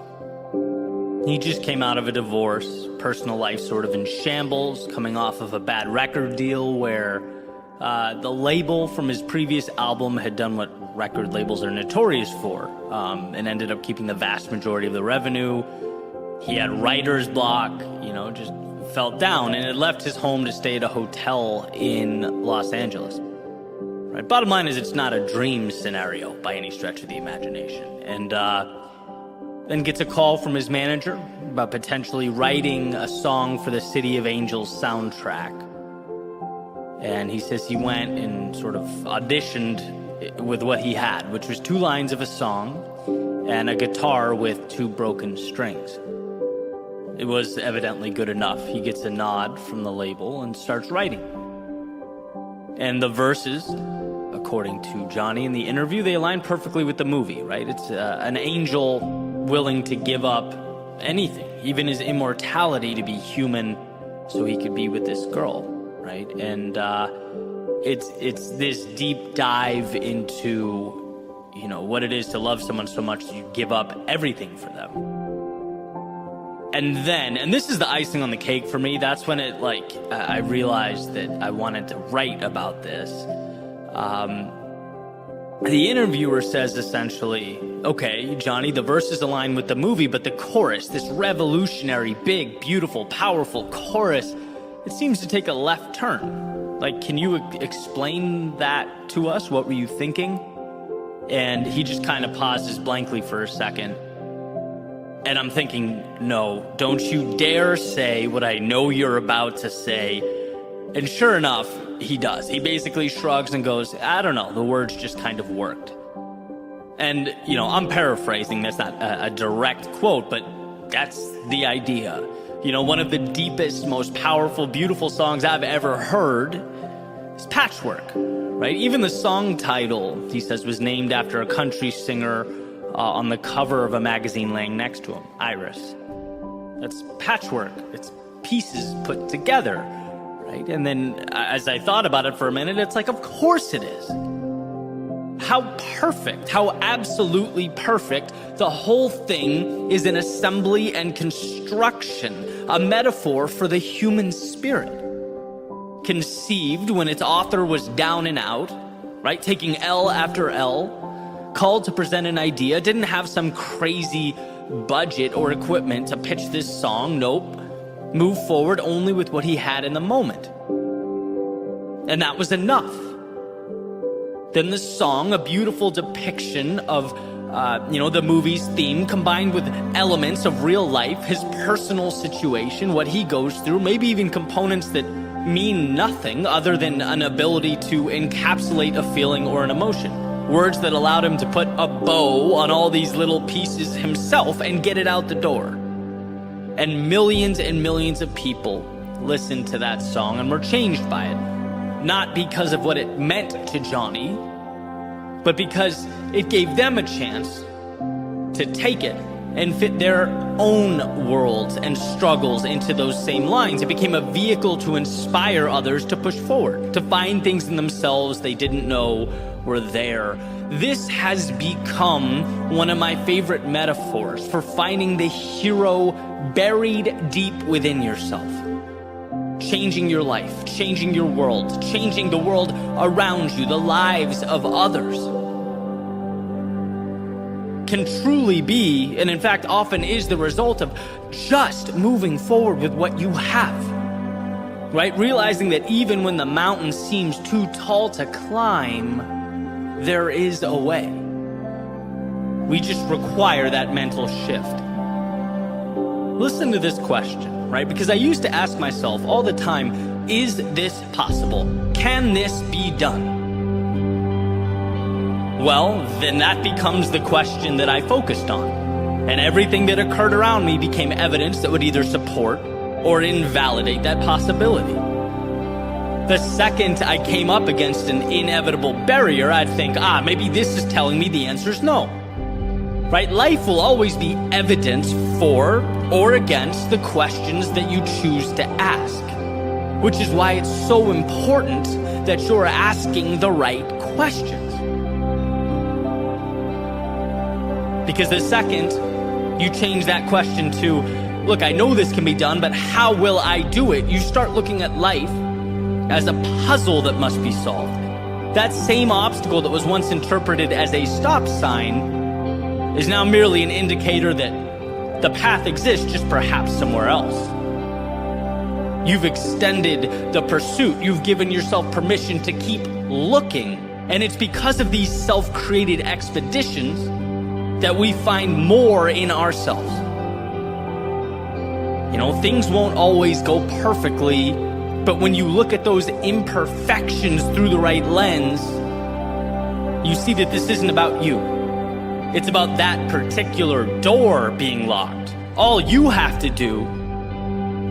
He just came out of a divorce, personal life sort of in shambles, coming off of a bad record deal where the label from his previous album had done what record labels are notorious for, and ended up keeping the vast majority of the revenue. He had writer's block, just felt down, and had left his home to stay at a hotel in Los Angeles. Right. Bottom line is, it's not a dream scenario by any stretch of the imagination. And then gets a call from his manager about potentially writing a song for the City of Angels soundtrack. And he says he went and sort of auditioned with what he had, which was 2 lines of a song and a guitar with 2 broken strings. It was evidently good enough. He gets a nod from the label and starts writing. And the verses, according to Johnny in the interview, they align perfectly with the movie, right? It's an angel willing to give up anything, even his immortality, to be human so he could be with this girl, right? And it's this deep dive into, what it is to love someone so much that you give up everything for them. And this is the icing on the cake for me, that's when I realized that I wanted to write about this. The interviewer says essentially, okay, Johnny, the verses align with the movie, but the chorus, this revolutionary, big, beautiful, powerful chorus, it seems to take a left turn. Can you explain that to us? What were you thinking? And he just kind of pauses blankly for a second. And I'm thinking, no, don't you dare say what I know you're about to say. And sure enough, he does. He basically shrugs and goes, I don't know, the words just kind of worked. And, I'm paraphrasing, that's not a direct quote, but that's the idea. One of the deepest, most powerful, beautiful songs I've ever heard is Patchwork, right? Even the song title, he says, was named after a country singer on the cover of a magazine laying next to him, Iris. That's patchwork. It's pieces put together, right? And then as I thought about it for a minute, it's of course it is. How perfect, how absolutely perfect. The whole thing is an assembly and construction, a metaphor for the human spirit. Conceived when its author was down and out, right? Taking L after L, called to present an idea, didn't have some crazy budget or equipment to pitch this song. Nope. Moved forward only with what he had in the moment. And that was enough. Then the song, a beautiful depiction of, the movie's theme, combined with elements of real life, his personal situation, what he goes through, maybe even components that mean nothing other than an ability to encapsulate a feeling or an emotion. Words that allowed him to put a bow on all these little pieces himself and get it out the door. And millions of people listened to that song and were changed by it. Not because of what it meant to Johnny, but because it gave them a chance to take it and fit their own worlds and struggles into those same lines. It became a vehicle to inspire others to push forward, to find things in themselves they didn't know were there. This has become one of my favorite metaphors for finding the hero buried deep within yourself. Changing your life, changing your world, changing the world around you, the lives of others, can truly be, and in fact often is, the result of just moving forward with what you have, right? Realizing that even when the mountain seems too tall to climb, there is a way. We just require that mental shift. Listen to this question, right? Because I used to ask myself all the time, is this possible? Can this be done? Well, then that becomes the question that I focused on. And everything that occurred around me became evidence that would either support or invalidate that possibility. The second I came up against an inevitable barrier, I'd think, maybe this is telling me the answer is no. Right? Life will always be evidence for or against the questions that you choose to ask. Which is why it's so important that you're asking the right questions. Because the second you change that question to, look, I know this can be done, but how will I do it? You start looking at life as a puzzle that must be solved. That same obstacle that was once interpreted as a stop sign is now merely an indicator that the path exists, just perhaps somewhere else. You've extended the pursuit. You've given yourself permission to keep looking. And it's because of these self-created expeditions that we find more in ourselves. You know, things won't always go perfectly, but when you look at those imperfections through the right lens, you see that this isn't about you. It's about that particular door being locked. All you have to do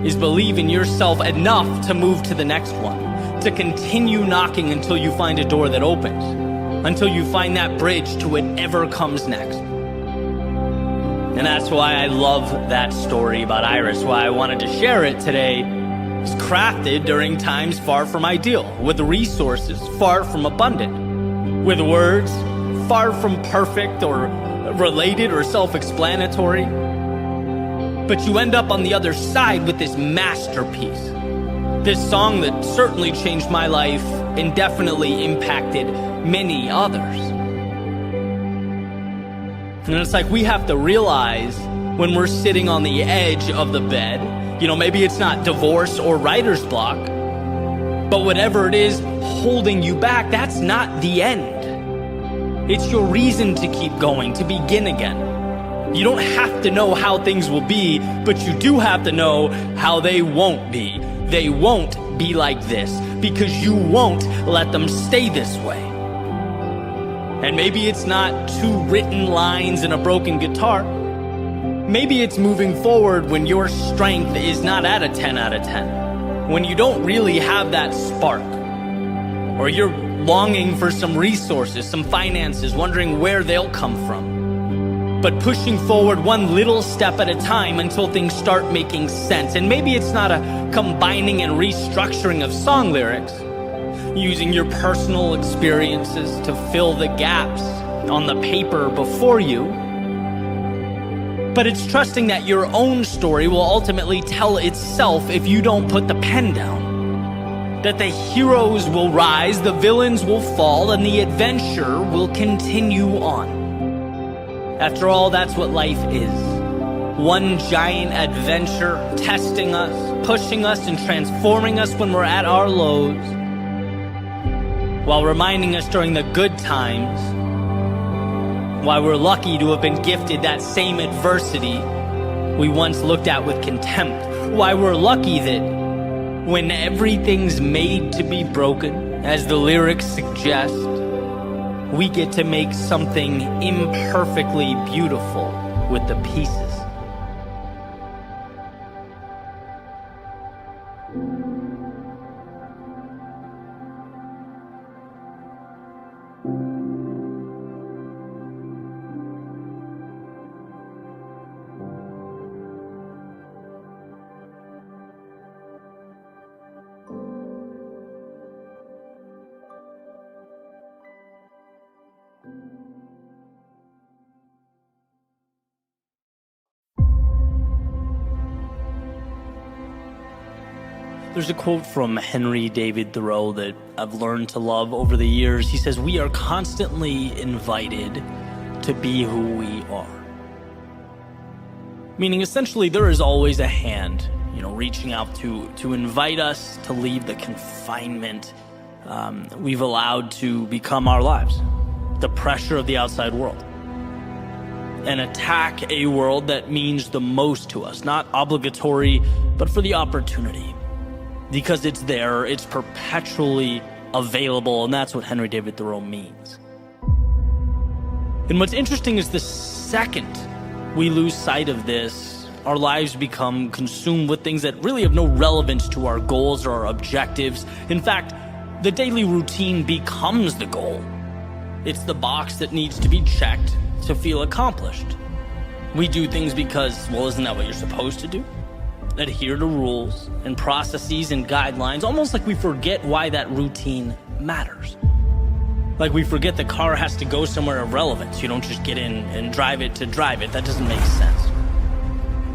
is believe in yourself enough to move to the next one, to continue knocking until you find a door that opens, until you find that bridge to whatever comes next. And that's why I love that story about Iris, why I wanted to share it today. It's crafted during times far from ideal, with resources far from abundant, with words far from perfect or related or self-explanatory. But you end up on the other side with this masterpiece. This song that certainly changed my life and definitely impacted many others. And it's like we have to realize when we're sitting on the edge of the bed, you know, maybe it's not divorce or writer's block, but whatever it is holding you back, that's not the end. It's your reason to keep going, to begin again. You don't have to know how things will be, but you do have to know how they won't be. They won't be like this because you won't let them stay this way. And maybe it's not 2 written lines and a broken guitar. Maybe it's moving forward when your strength is not at a 10 out of 10. When you don't really have that spark. Or you're longing for some resources, some finances, wondering where they'll come from. But pushing forward one little step at a time until things start making sense. And maybe it's not a combining and restructuring of song lyrics, using your personal experiences to fill the gaps on the paper before you. But it's trusting that your own story will ultimately tell itself if you don't put the pen down. That the heroes will rise, the villains will fall, and the adventure will continue on. After all, that's what life is. One giant adventure, testing us, pushing us, and transforming us when we're at our lows, while reminding us during the good times why we're lucky to have been gifted that same adversity we once looked at with contempt. Why we're lucky that when everything's made to be broken, as the lyrics suggest, we get to make something imperfectly beautiful with the pieces. There's a quote from Henry David Thoreau that I've learned to love over the years. He says, "We are constantly invited to be who we are." Meaning, essentially, there is always a hand, reaching out to invite us to leave the confinement we've allowed to become our lives, the pressure of the outside world, and attack a world that means the most to us, not obligatory, but for the opportunity. Because it's there, it's perpetually available, and that's what Henry David Thoreau means. And what's interesting is the second we lose sight of this, our lives become consumed with things that really have no relevance to our goals or our objectives. In fact, the daily routine becomes the goal. It's the box that needs to be checked to feel accomplished. We do things because, well, isn't that what you're supposed to do? Adhere to rules and processes and guidelines, almost like we forget why that routine matters. Like we forget the car has to go somewhere of relevance. You don't just get in and drive it to drive it. That doesn't make sense.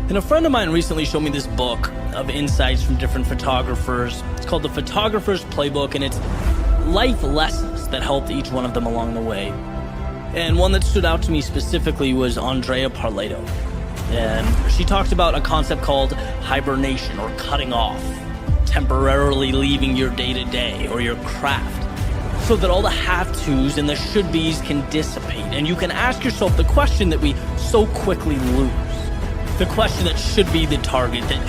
And a friend of mine recently showed me this book of insights from different photographers. It's called The Photographer's Playbook, and it's life lessons that helped each one of them along the way. And one that stood out to me specifically was Andrea Parleto. And she talked about a concept called hibernation, or cutting off, temporarily leaving your day-to-day or your craft, so that all the have-tos and the should-bes can dissipate, and you can ask yourself the question that we so quickly lose. The question that should be the target, that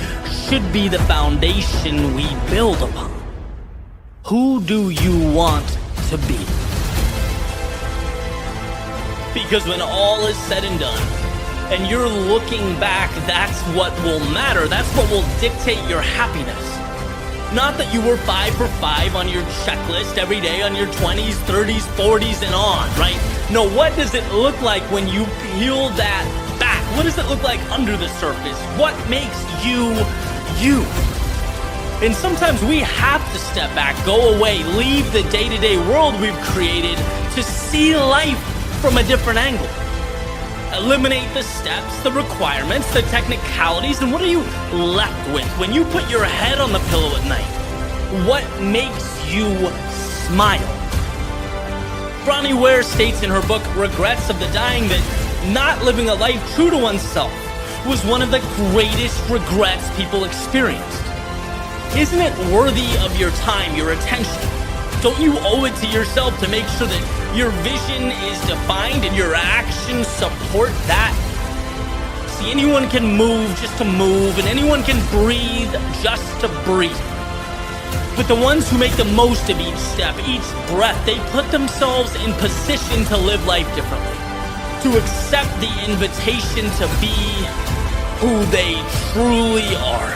should be the foundation we build upon. Who do you want to be? Because when all is said and done, and you're looking back, that's what will matter. That's what will dictate your happiness. Not that you were 5 for 5 on your checklist every day on your 20s, 30s, 40s, and on, right? No, what does it look like when you peel that back? What does it look like under the surface? What makes you, you? And sometimes we have to step back, go away, leave the day-to-day world we've created to see life from a different angle. Eliminate the steps, the requirements, the technicalities, and what are you left with when you put your head on the pillow at night? What makes you smile? Bronnie Ware states in her book, Regrets of the Dying, that not living a life true to oneself was one of the greatest regrets people experienced. Isn't it worthy of your time, your attention? Don't you owe it to yourself to make sure that your vision is defined and your actions support that? See, anyone can move just to move, and anyone can breathe just to breathe. But the ones who make the most of each step, each breath, they put themselves in position to live life differently, to accept the invitation to be who they truly are,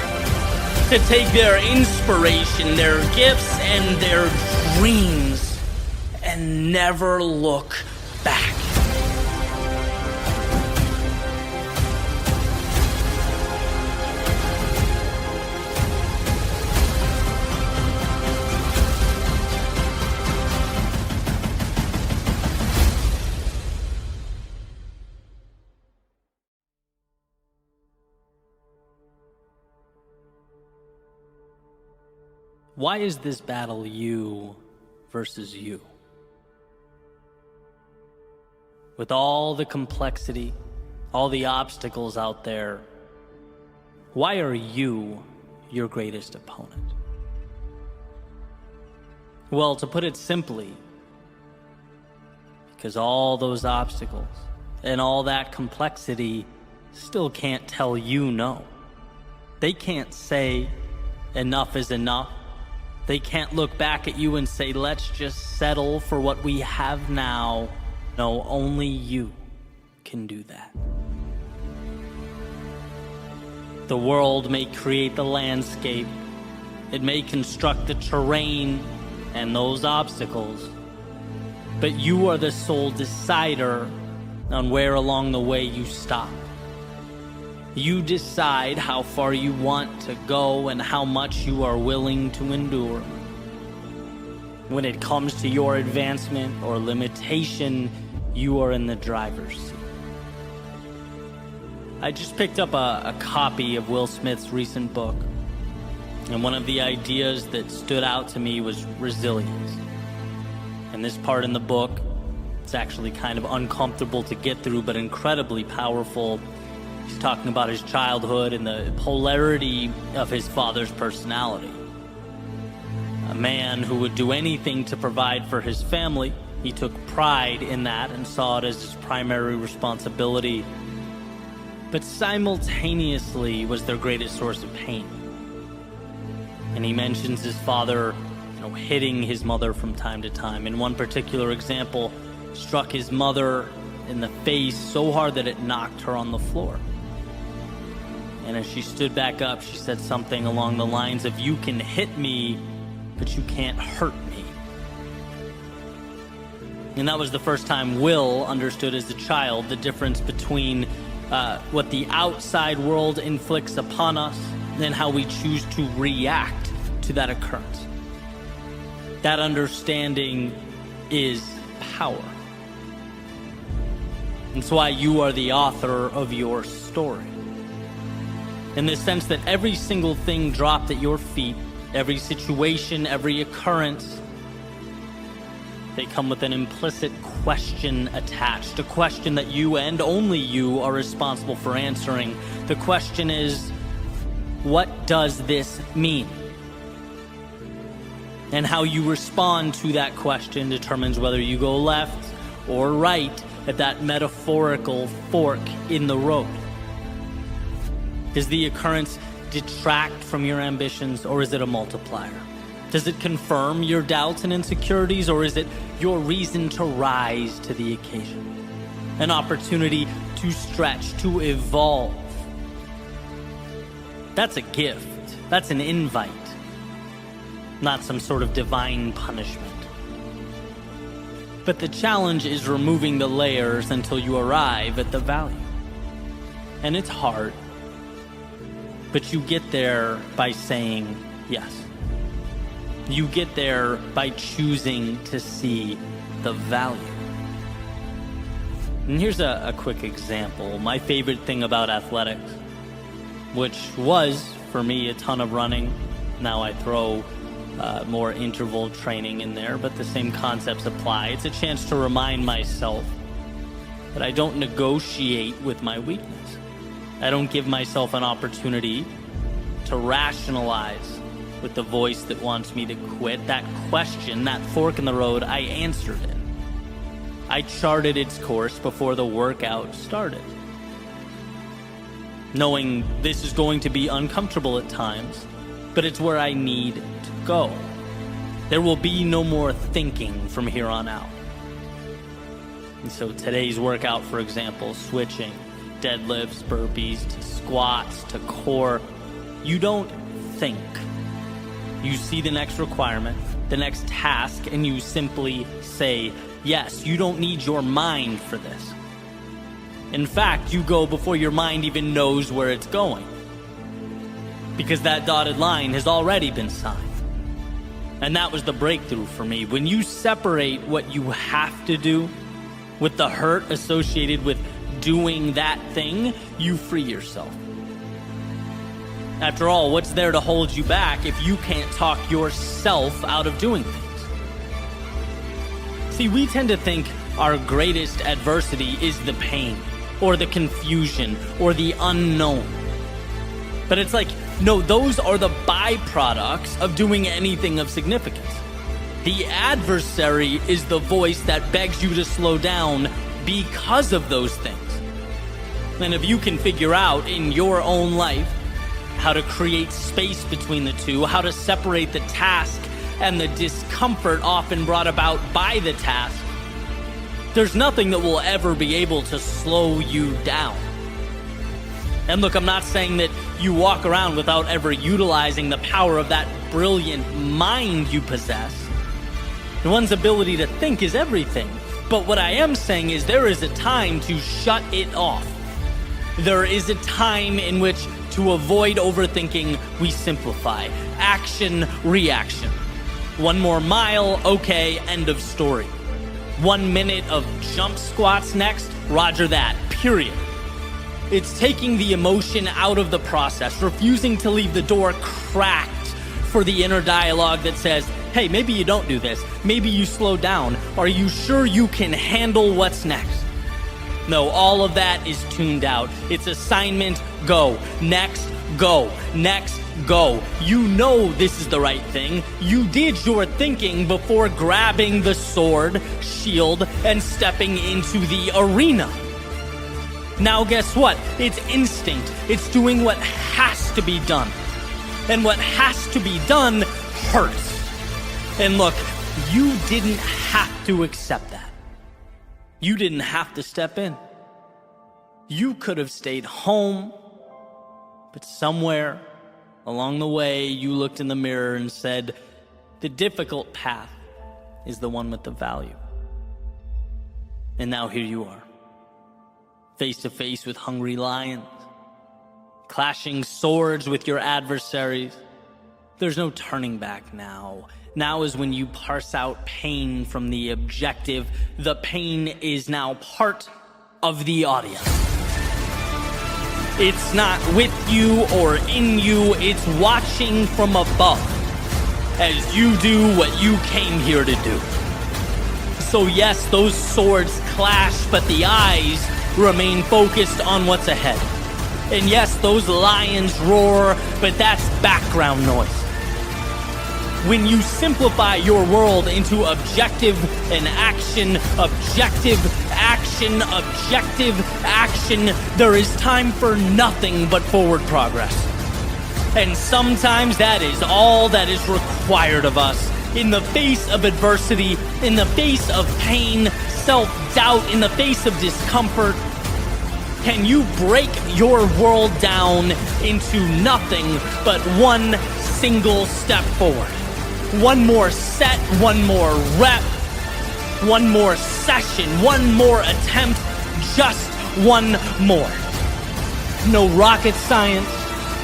to take their inspiration, their gifts, and their dreams, and never look back. Why is this battle you versus you? With all the complexity, all the obstacles out there, why are you your greatest opponent? Well, to put it simply, because all those obstacles and all that complexity still can't tell you no. They can't say enough is enough. They can't look back at you and say, let's just settle for what we have now. No, only you can do that. The world may create the landscape. It may construct the terrain and those obstacles. But you are the sole decider on where along the way you stop. You decide how far you want to go and how much you are willing to endure. When it comes to your advancement or limitation, you are in the driver's seat. I just picked up a copy of Will Smith's recent book, and one of the ideas that stood out to me was resilience. And this part in the book, it's actually kind of uncomfortable to get through, but incredibly powerful. He's talking about his childhood and the polarity of his father's personality. A man who would do anything to provide for his family. He took pride in that and saw it as his primary responsibility. But simultaneously was their greatest source of pain. And he mentions his father, hitting his mother from time to time. In one particular example, struck his mother in the face so hard that it knocked her on the floor. And as she stood back up, she said something along the lines of, "You can hit me, but you can't hurt me." And that was the first time Will understood as a child the difference between what the outside world inflicts upon us and how we choose to react to that occurrence. That understanding is power. It's why you are the author of your story. In the sense that every single thing dropped at your feet, every situation, every occurrence, they come with an implicit question attached. A question that you and only you are responsible for answering. The question is, what does this mean? And how you respond to that question determines whether you go left or right at that metaphorical fork in the road. Does the occurrence detract from your ambitions, or is it a multiplier? Does it confirm your doubts and insecurities, or is it your reason to rise to the occasion? An opportunity to stretch, to evolve. That's a gift. That's an invite. Not some sort of divine punishment. But the challenge is removing the layers until you arrive at the value. And it's hard. But you get there by saying yes. You get there by choosing to see the value. And here's a quick example. My favorite thing about athletics, which was, for me, a ton of running. Now I throw more interval training in there, but the same concepts apply. It's a chance to remind myself that I don't negotiate with my weakness. I don't give myself an opportunity to rationalize with the voice that wants me to quit. That question, that fork in the road, I answered it. I charted its course before the workout started, knowing this is going to be uncomfortable at times, but it's where I need to go. There will be no more thinking from here on out. And so today's workout, for example, switching deadlifts, burpees, to squats, to core, you don't think. You see the next requirement, the next task, and you simply say yes. You don't need your mind for this. In fact, you go before your mind even knows where it's going, because that dotted line has already been signed. And that was the breakthrough for me. When you separate what you have to do with the hurt associated with doing that thing, you free yourself. After all, what's there to hold you back if you can't talk yourself out of doing things? See, we tend to think our greatest adversity is the pain, or the confusion, or the unknown. But it's like, no, those are the byproducts of doing anything of significance. The adversary is the voice that begs you to slow down because of those things. And if you can figure out in your own life how to create space between the two, how to separate the task and the discomfort often brought about by the task, there's nothing that will ever be able to slow you down. And look, I'm not saying that you walk around without ever utilizing the power of that brilliant mind you possess. One's ability to think is everything. But what I am saying is there is a time to shut it off. There is a time in which, to avoid overthinking, we simplify. Action, reaction. One more mile, okay, end of story. 1 minute of jump squats next, roger that, period. It's taking the emotion out of the process, refusing to leave the door cracked for the inner dialogue that says, hey, maybe you don't do this. Maybe you slow down. Are you sure you can handle what's next? No, all of that is tuned out. It's assignment, go. Next, go. Next, go. You know this is the right thing. You did your thinking before grabbing the sword, shield, and stepping into the arena. Now guess what? It's instinct. It's doing what has to be done. And what has to be done hurts. And look, you didn't have to accept that. You didn't have to step in. You could have stayed home, but somewhere along the way, you looked in the mirror and said, the difficult path is the one with the value. And now here you are, face to face with hungry lions, clashing swords with your adversaries. There's no turning back now. Now is when you parse out pain from the objective. The pain is now part of the audience. It's not with you or in you, it's watching from above as you do what you came here to do. So yes, those swords clash, but the eyes remain focused on what's ahead. And yes, those lions roar, but that's background noise. When you simplify your world into objective and action, objective, action, objective, action, there is time for nothing but forward progress. And sometimes that is all that is required of us. In the face of adversity, in the face of pain, self-doubt, in the face of discomfort, can you break your world down into nothing but one single step forward? One more set, one more rep, one more session, one more attempt, just one more. No rocket science,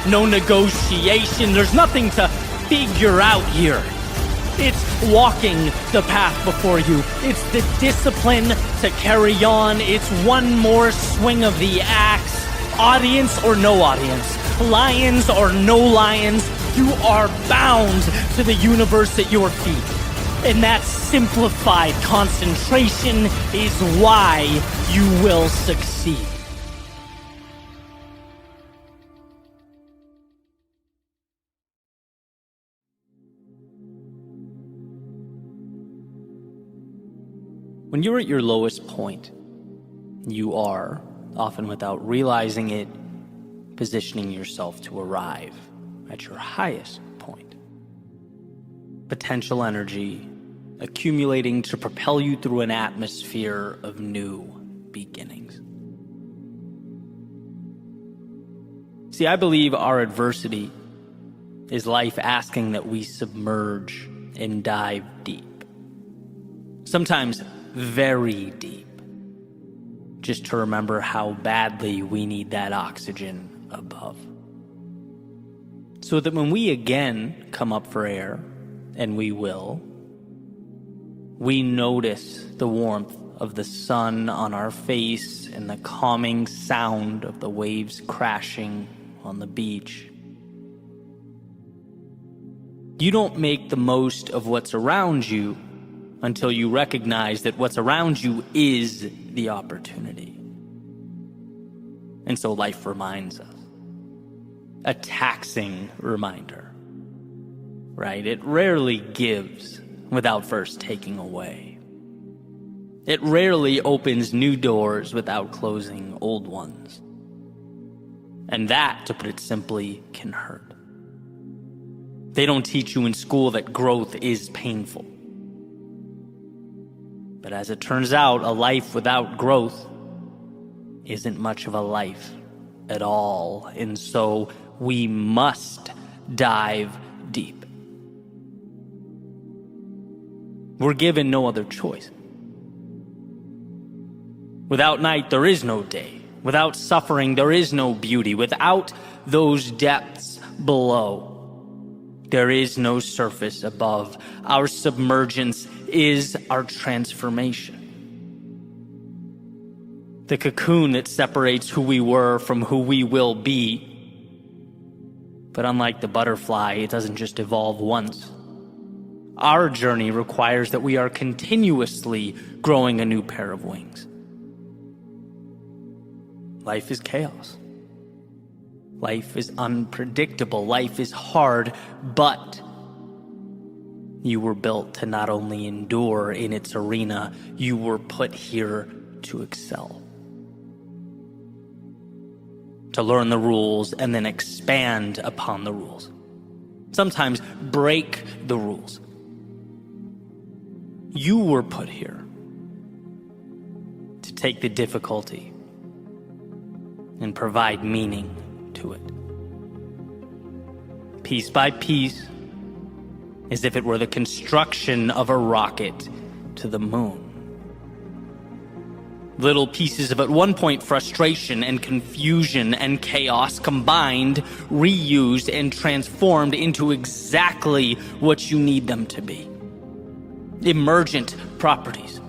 no negotiation, there's nothing to figure out here. It's walking the path before you. It's the discipline to carry on. It's one more swing of the axe. Audience or no audience, lions or no lions, you are bound to the universe at your feet. And that simplified concentration is why you will succeed. When you're at your lowest point, you are, often without realizing it, positioning yourself to arrive at your highest point. Potential energy accumulating to propel you through an atmosphere of new beginnings. See, I believe our adversity is life asking that we submerge and dive deep. Sometimes very deep, just to remember how badly we need that oxygen above. So that when we again come up for air, and we will, we notice the warmth of the sun on our face and the calming sound of the waves crashing on the beach. You don't make the most of what's around you until you recognize that what's around you is the opportunity. And so life reminds us. A taxing reminder, right? It rarely gives without first taking away. It rarely opens new doors without closing old ones. And that, to put it simply, can hurt. They don't teach you in school that growth is painful. But as it turns out, a life without growth isn't much of a life at all. And so we must dive deep. We're given no other choice. Without night, there is no day. Without suffering, there is no beauty. Without those depths below, there is no surface above. Our submergence is our transformation. The cocoon that separates who we were from who we will be. But unlike the butterfly, it doesn't just evolve once. Our journey requires that we are continuously growing a new pair of wings. Life is chaos. Life is unpredictable. Life is hard, but you were built to not only endure in its arena, you were put here to excel. To learn the rules and then expand upon the rules. Sometimes break the rules. You were put here to take the difficulty and provide meaning to it. Piece by piece, as if it were the construction of a rocket to the moon. Little pieces of at one point frustration and confusion and chaos combined, reused, and transformed into exactly what you need them to be. Emergent properties.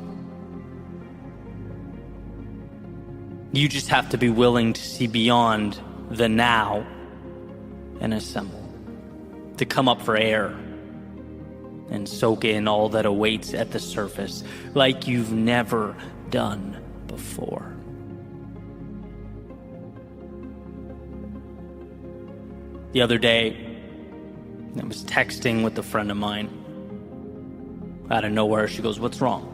You just have to be willing to see beyond the now and assemble. To come up for air and soak in all that awaits at the surface like you've never done before. The other day, I was texting with a friend of mine. Out of nowhere, she goes, "What's wrong?"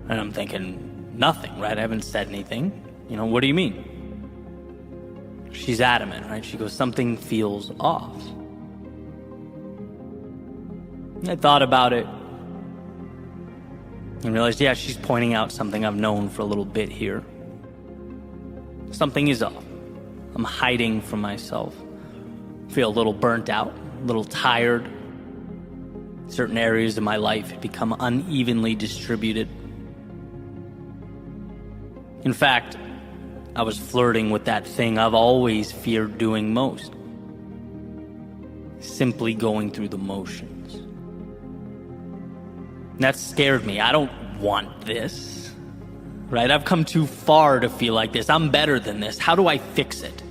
And I'm thinking, nothing, right? I haven't said anything. What do you mean? She's adamant, right? She goes, "Something feels off." And I thought about it and realized, yeah, she's pointing out something I've known for a little bit here. Something is off. I'm hiding from myself. Feel a little burnt out, a little tired. Certain areas of my life had become unevenly distributed. In fact, I was flirting with that thing I've always feared doing most. Simply going through the motions. That scared me. I don't want this, right? I've come too far to feel like this. I'm better than this. How do I fix it?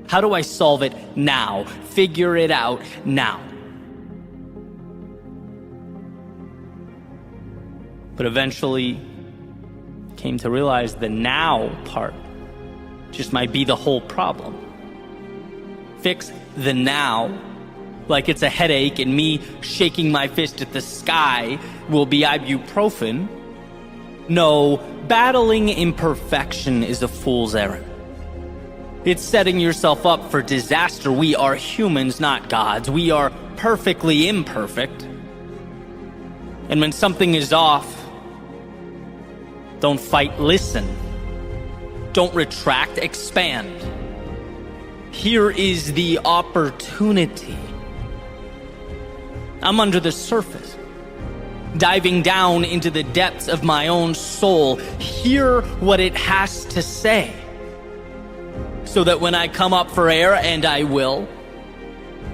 How do I solve it now? Figure it out now. But eventually came to realize the now part just might be the whole problem. Fix the now like it's a headache and me shaking my fist at the sky will be ibuprofen. No, battling imperfection is a fool's errand. It's setting yourself up for disaster. We are humans, not gods. We are perfectly imperfect. And when something is off, don't fight, listen. Don't retract, expand. Here is the opportunity. I'm under the surface, diving down into the depths of my own soul. Hear what it has to say, so that when I come up for air, and I will,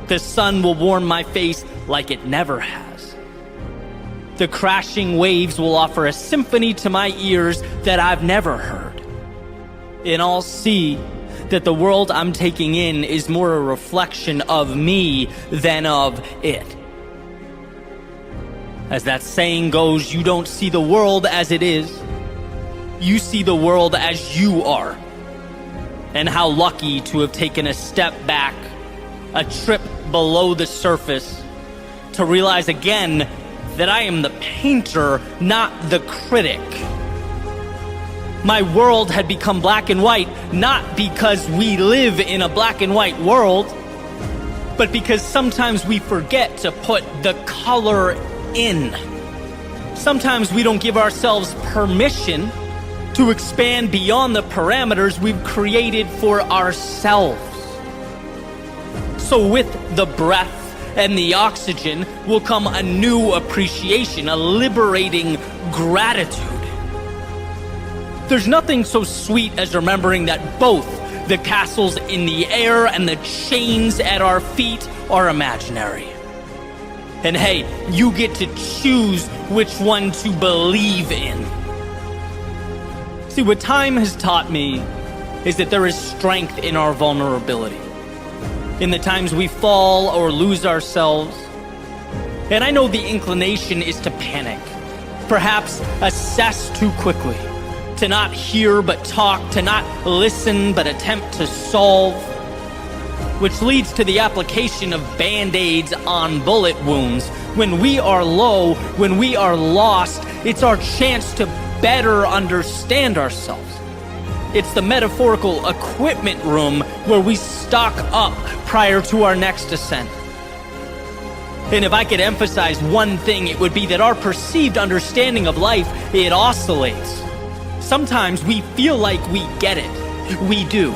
the sun will warm my face like it never has. The crashing waves will offer a symphony to my ears that I've never heard. And I'll see that the world I'm taking in is more a reflection of me than of it. As that saying goes, you don't see the world as it is. You see the world as you are. And how lucky to have taken a step back, a trip below the surface, to realize again that I am the painter, not the critic. My world had become black and white, not because we live in a black and white world, but because sometimes we forget to put the color in. Sometimes we don't give ourselves permission to expand beyond the parameters we've created for ourselves. So with the breath and the oxygen will come a new appreciation, a liberating gratitude. There's nothing so sweet as remembering that both the castles in the air and the chains at our feet are imaginary. And hey, you get to choose which one to believe in. See, what time has taught me is that there is strength in our vulnerability, in the times we fall or lose ourselves. And I know the inclination is to panic, perhaps assess too quickly, to not hear but talk, to not listen but attempt to solve, which leads to the application of band-aids on bullet wounds. When we are low, when we are lost, it's our chance to better understand ourselves. It's the metaphorical equipment room where we stock up prior to our next ascent. And if I could emphasize one thing, it would be that our perceived understanding of life, it oscillates. Sometimes we feel like we get it. We do.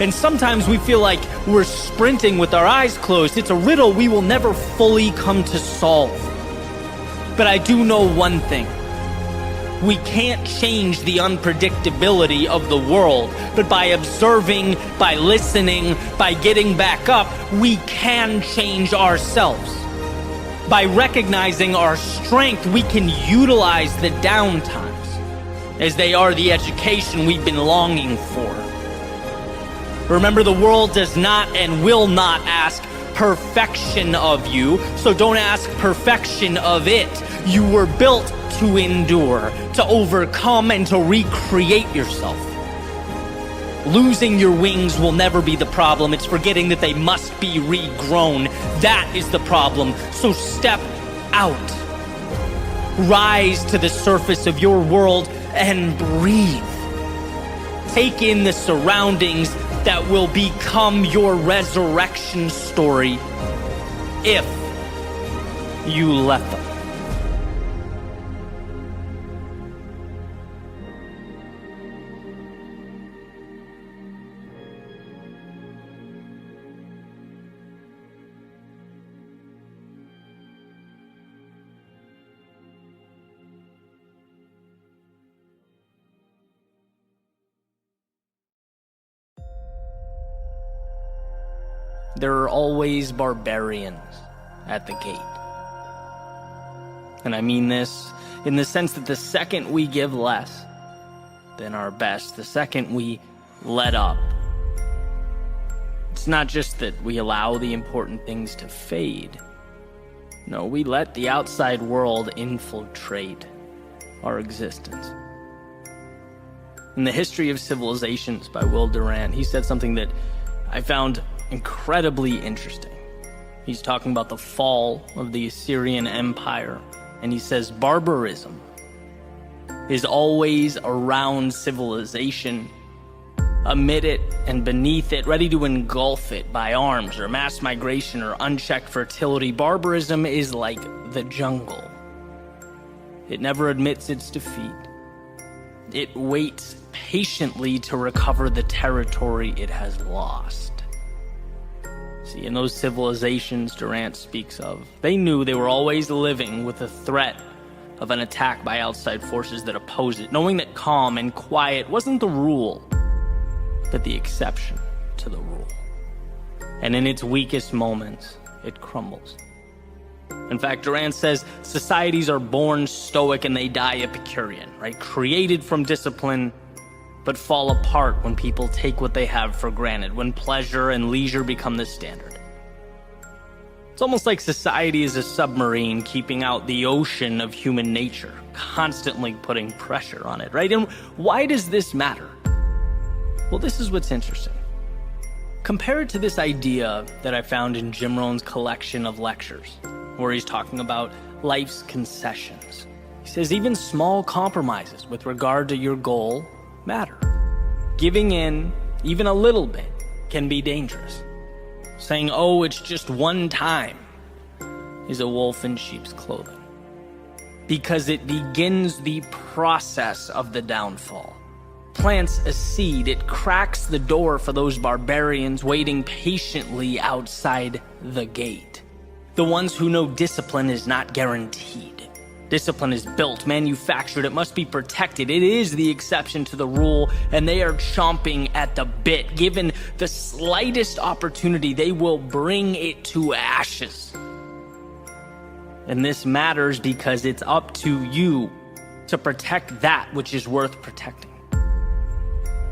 And sometimes we feel like we're sprinting with our eyes closed. It's a riddle we will never fully come to solve. But I do know one thing. We can't change the unpredictability of the world, but by observing, by listening, by getting back up, we can change ourselves. By recognizing our strength, we can utilize the downtimes, as they are the education we've been longing for. Remember, the world does not and will not ask perfection of you, so don't ask perfection of it. You were built to endure, to overcome, and to recreate yourself. Losing your wings will never be the problem. It's forgetting that they must be regrown. That is the problem. So step out. Rise to the surface of your world and breathe. Take in the surroundings that will become your resurrection story if you let them. There are always barbarians at the gate. And I mean this in the sense that the second we give less than our best, the second we let up, it's not just that we allow the important things to fade. No, we let the outside world infiltrate our existence. In The History of Civilizations by Will Durant, he said something that I found incredibly interesting. He's talking about the fall of the Assyrian Empire, and he says barbarism is always around civilization, amid it and beneath it, ready to engulf it by arms or mass migration or unchecked fertility. Barbarism is like the jungle. It never admits its defeat. It waits patiently to recover the territory it has lost. See, in those civilizations Durant speaks of, they knew they were always living with the threat of an attack by outside forces that oppose it, knowing that calm and quiet wasn't the rule, but the exception to the rule. And in its weakest moments, it crumbles. In fact, Durant says societies are born stoic and they die Epicurean, right? Created from discipline, but fall apart when people take what they have for granted, when pleasure and leisure become the standard. It's almost like society is a submarine keeping out the ocean of human nature, constantly putting pressure on it, right? And why does this matter? Well, this is what's interesting. Compare it to this idea that I found in Jim Rohn's collection of lectures, where he's talking about life's concessions. He says even small compromises with regard to your goal matter. Giving in, even a little bit, can be dangerous. saying, "Oh, it's just one time," is a wolf in sheep's clothing. Because it begins the process of the downfall. Plants a seed, it cracks the door for those barbarians waiting patiently outside the gate. The ones who know discipline is not guaranteed. Discipline is built, manufactured, it must be protected. It is the exception to the rule, and they are chomping at the bit. Given the slightest opportunity, they will bring it to ashes. And this matters because it's up to you to protect that which is worth protecting.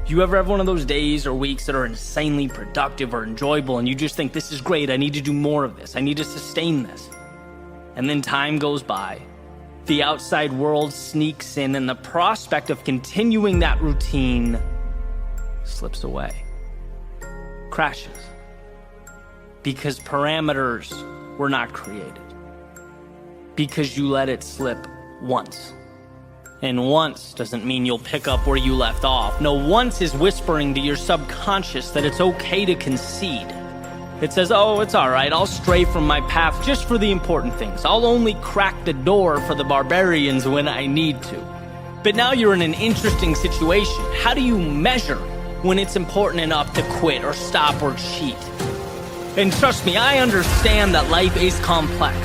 You ever have one of those days or weeks that are insanely productive or enjoyable and you just think, this is great, I need to do more of this, I need to sustain this. And then time goes by, the outside world sneaks in, and the prospect of continuing that routine slips away, crashes, because parameters were not created. Because you let it slip once. And once doesn't mean you'll pick up where you left off. No, once is whispering to your subconscious that it's okay to concede. It says, "Oh, it's all right, I'll stray from my path just for the important things. I'll only crack the door for the barbarians when I need to." But now you're in an interesting situation. How do you measure when it's important enough to quit or stop or cheat? And trust me, I understand that life is complex.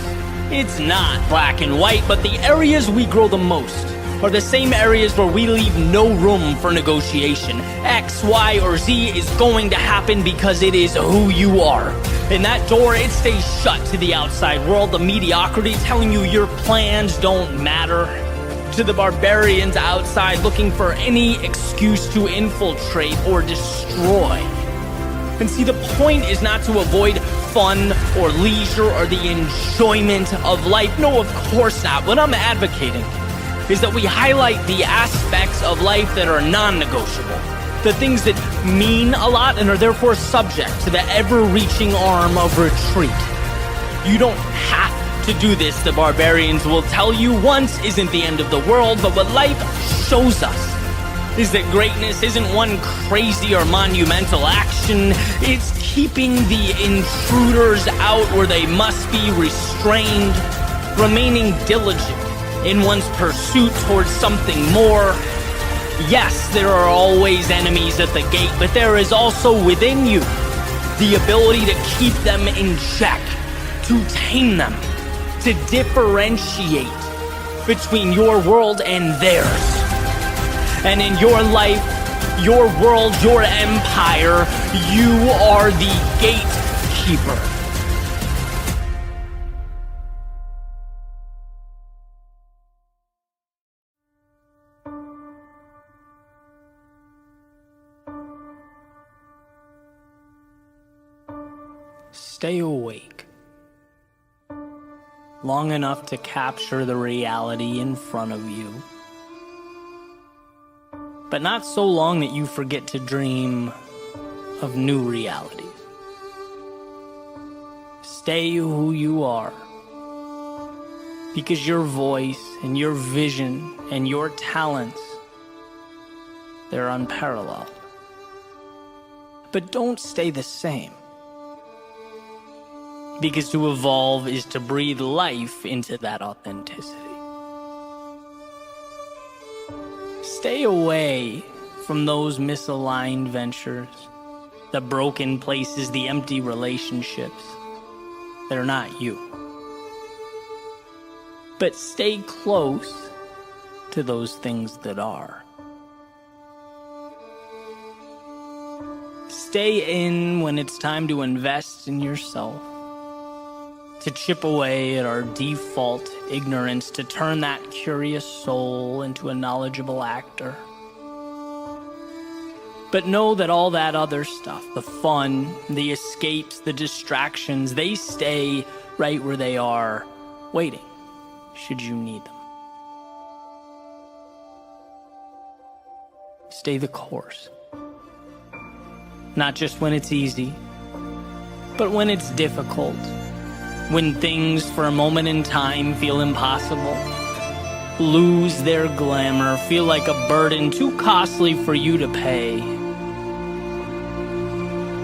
It's not black and white, but the areas we grow the most are the same areas where we leave no room for negotiation. X, Y, or Z is going to happen because it is who you are. And that door, it stays shut to the outside world, the mediocrity telling you your plans don't matter. To the barbarians outside looking for any excuse to infiltrate or destroy. And see, the point is not to avoid fun or leisure or the enjoyment of life. No, of course not. What I'm advocating is that we highlight the aspects of life that are non-negotiable. The things that mean a lot and are therefore subject to the ever-reaching arm of retreat. You don't have to do this, the barbarians will tell you. Once isn't the end of the world, but what life shows us is that greatness isn't one crazy or monumental action. It's keeping the intruders out where they must be restrained, remaining diligent in one's pursuit towards something more. Yes, there are always enemies at the gate, but there is also within you the ability to keep them in check, to tame them, to differentiate between your world and theirs. And in your life, your world, your empire, you are the gatekeeper. Stay awake long enough to capture the reality in front of you, but not so long that you forget to dream of new realities. Stay who you are, because your voice and your vision and your talents, they're unparalleled. But don't stay the same, because to evolve is to breathe life into that authenticity. Stay away from those misaligned ventures, the broken places, the empty relationships. They're not you. But stay close to those things that are. Stay in when it's time to invest in yourself, to chip away at our default ignorance, to turn that curious soul into a knowledgeable actor. But know that all that other stuff, the fun, the escapes, the distractions, they stay right where they are, waiting, should you need them. Stay the course. Not just when it's easy, but when it's difficult. When things for a moment in time feel impossible, lose their glamour, feel like a burden too costly for you to pay.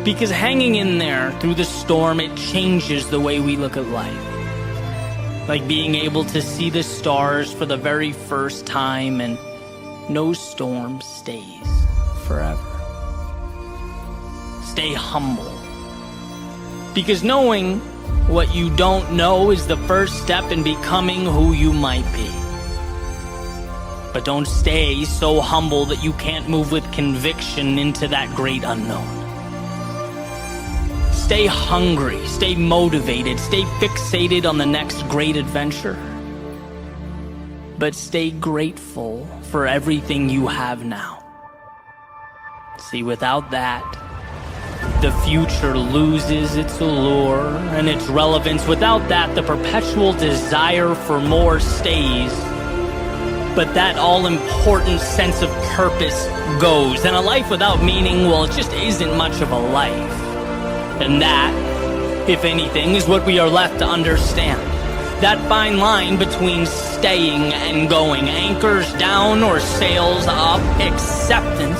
Because hanging in there through the storm, it changes the way we look at life. Like being able to see the stars for the very first time, and no storm stays forever. Stay humble. Because knowing what you don't know is the first step in becoming who you might be. But don't stay so humble that you can't move with conviction into that great unknown. Stay hungry, stay motivated, stay fixated on the next great adventure. But stay grateful for everything you have now. See, without that, the future loses its allure and its relevance. Without that, the perpetual desire for more stays. But that all-important sense of purpose goes. And a life without meaning, well, it just isn't much of a life. And that, if anything, is what we are left to understand. That fine line between staying and going, anchors down or sails up, acceptance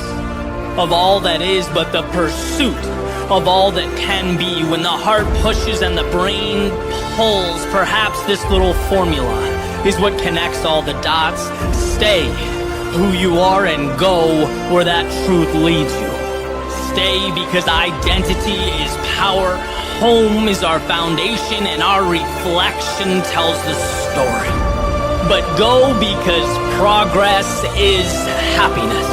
of all that is, but the pursuit of all that can be. When the heart pushes and the brain pulls, perhaps this little formula is what connects all the dots. Stay who you are and go where that truth leads you. Stay because identity is power, home is our foundation, and our reflection tells the story. But go because progress is happiness.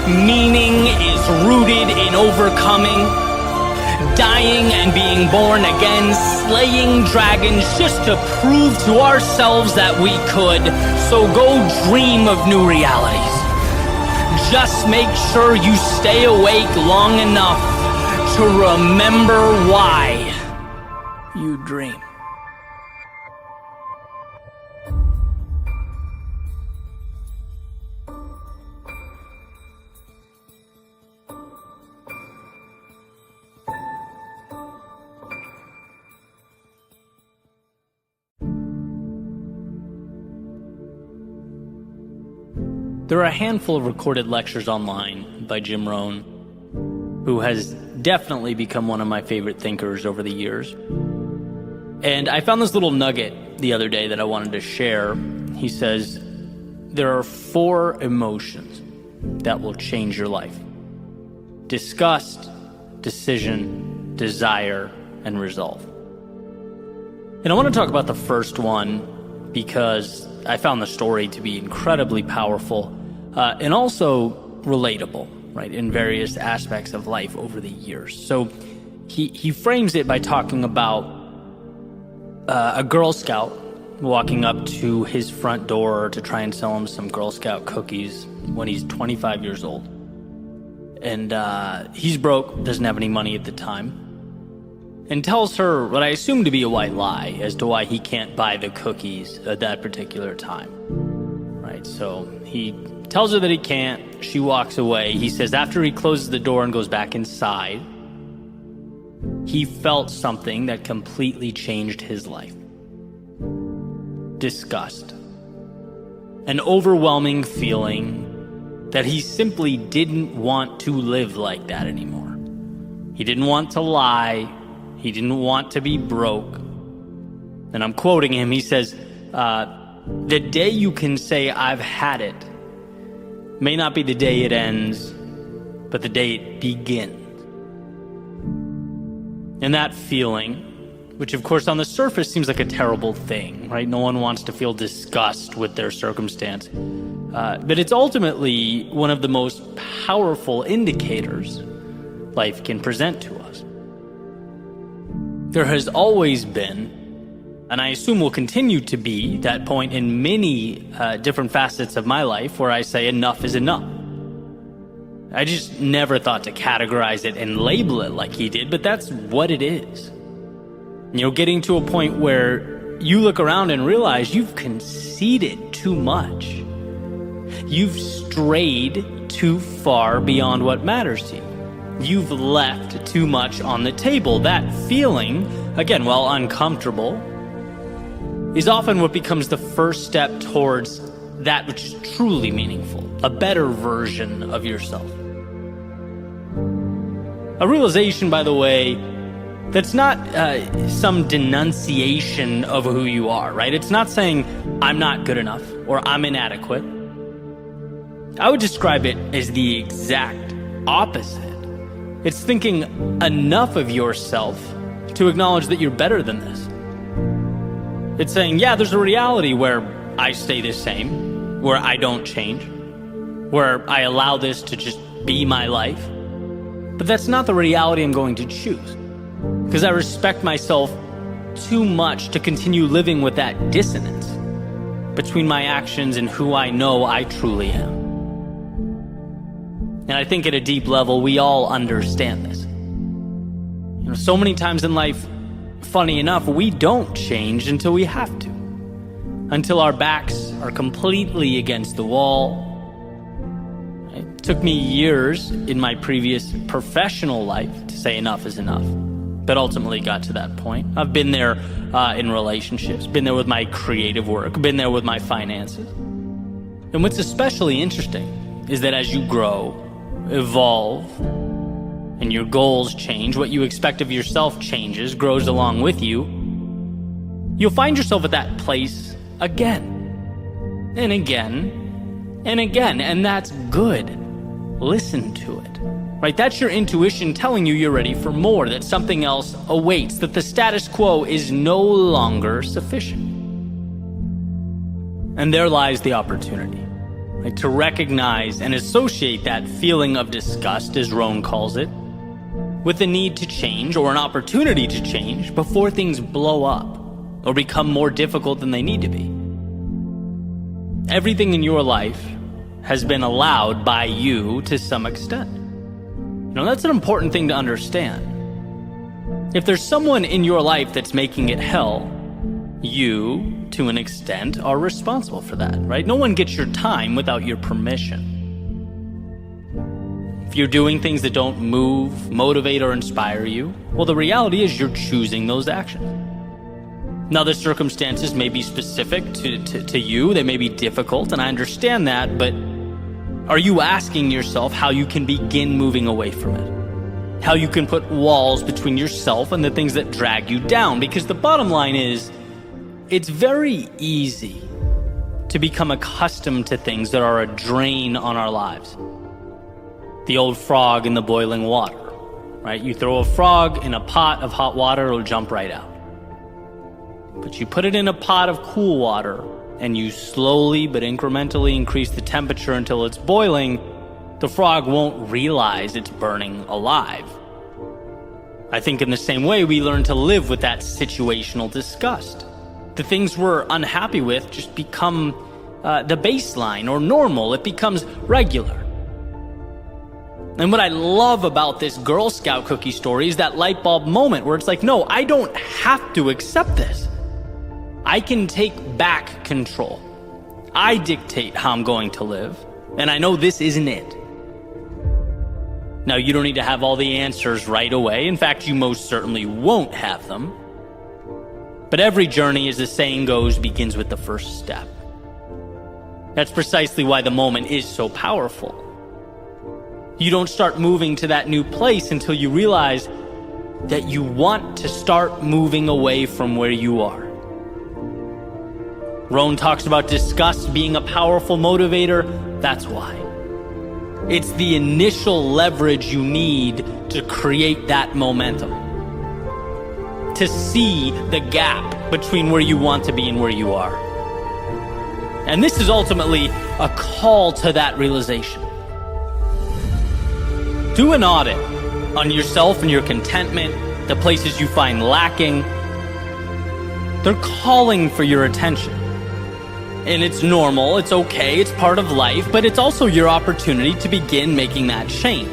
Meaning is rooted in overcoming, dying and being born again, slaying dragons just to prove to ourselves that we could. So go dream of new realities. Just make sure you stay awake long enough to remember why you dream. There are a handful of recorded lectures online by Jim Rohn, who has definitely become one of my favorite thinkers over the years. And I found this little nugget the other day that I wanted to share. He says, there are 4 emotions that will change your life: disgust, decision, desire, and resolve. And I want to talk about the first one because I found the story to be incredibly powerful and also relatable, right, in various aspects of life over the years. So he frames it by talking about a Girl Scout walking up to his front door to try and sell him some Girl Scout cookies when he's 25 years old. And he's broke, doesn't have any money at the time, and tells her what I assume to be a white lie as to why he can't buy the cookies at that particular time. Right, so he tells her that he can't. She walks away. He says after he closes the door and goes back inside, he felt something that completely changed his life. Disgust. An overwhelming feeling that he simply didn't want to live like that anymore. He didn't want to lie. He didn't want to be broke. And I'm quoting him. He says, the day you can say I've had it may not be the day it ends, but the day it begins. And that feeling, which of course on the surface seems like a terrible thing, right? No one wants to feel disgust with their circumstance. But it's ultimately one of the most powerful indicators life can present to us. There has always been, and I assume will continue to be, that point in many different facets of my life where I say enough is enough. I just never thought to categorize it and label it like he did, but that's what it is. You know, getting to a point where you look around and realize you've conceded too much. You've strayed too far beyond what matters to you. You've left too much on the table. That feeling, again, while uncomfortable, is often what becomes the first step towards that which is truly meaningful, a better version of yourself. A realization, by the way, that's not some denunciation of who you are, right? It's not saying, I'm not good enough or I'm inadequate. I would describe it as the exact opposite. It's thinking enough of yourself to acknowledge that you're better than this. It's saying, yeah, there's a reality where I stay the same, where I don't change, where I allow this to just be my life. But that's not the reality I'm going to choose, because I respect myself too much to continue living with that dissonance between my actions and who I know I truly am. And I think at a deep level, we all understand this. You know, so many times in life, funny enough, we don't change until we have to. Until our backs are completely against the wall. It took me years in my previous professional life to say enough is enough, but ultimately got to that point. I've been there in relationships, been there with my creative work, been there with my finances. And what's especially interesting is that as you grow, evolve, and your goals change, what you expect of yourself changes, grows along with you, you'll find yourself at that place again, and again, and again, and that's good. Listen to it, right? That's your intuition telling you you're ready for more, that something else awaits, that the status quo is no longer sufficient. And there lies the opportunity. Right, to recognize and associate that feeling of disgust, as Rohn calls it, with the need to change or an opportunity to change before things blow up or become more difficult than they need to be. Everything in your life has been allowed by you to some extent. You know, that's an important thing to understand. If there's someone in your life that's making it hell, you, to an extent, are responsible for that, right? No one gets your time without your permission. If you're doing things that don't move, motivate, or inspire you, well, the reality is you're choosing those actions. Now, the circumstances may be specific to you, they may be difficult, and I understand that, but are you asking yourself how you can begin moving away from it? How you can put walls between yourself and the things that drag you down? Because the bottom line is, it's very easy to become accustomed to things that are a drain on our lives. The old frog in the boiling water, right? You throw a frog in a pot of hot water, it'll jump right out. But you put it in a pot of cool water, and you slowly but incrementally increase the temperature until it's boiling, the frog won't realize it's burning alive. I think in the same way, we learn to live with that situational disgust. The things we're unhappy with just become the baseline or normal. It becomes regular. And what I love about this Girl Scout cookie story is that light bulb moment where it's like, no, I don't have to accept this. I can take back control. I dictate how I'm going to live, and I know this isn't it. Now, you don't need to have all the answers right away. In fact, you most certainly won't have them. But every journey, as the saying goes, begins with the first step. That's precisely why the moment is so powerful. You don't start moving to that new place until you realize that you want to start moving away from where you are. Rohn talks about disgust being a powerful motivator. That's why. It's the initial leverage you need to create that momentum. To see the gap between where you want to be and where you are. And this is ultimately a call to that realization. Do an audit on yourself and your contentment, the places you find lacking. They're calling for your attention. And it's normal, it's okay, it's part of life, but it's also your opportunity to begin making that change.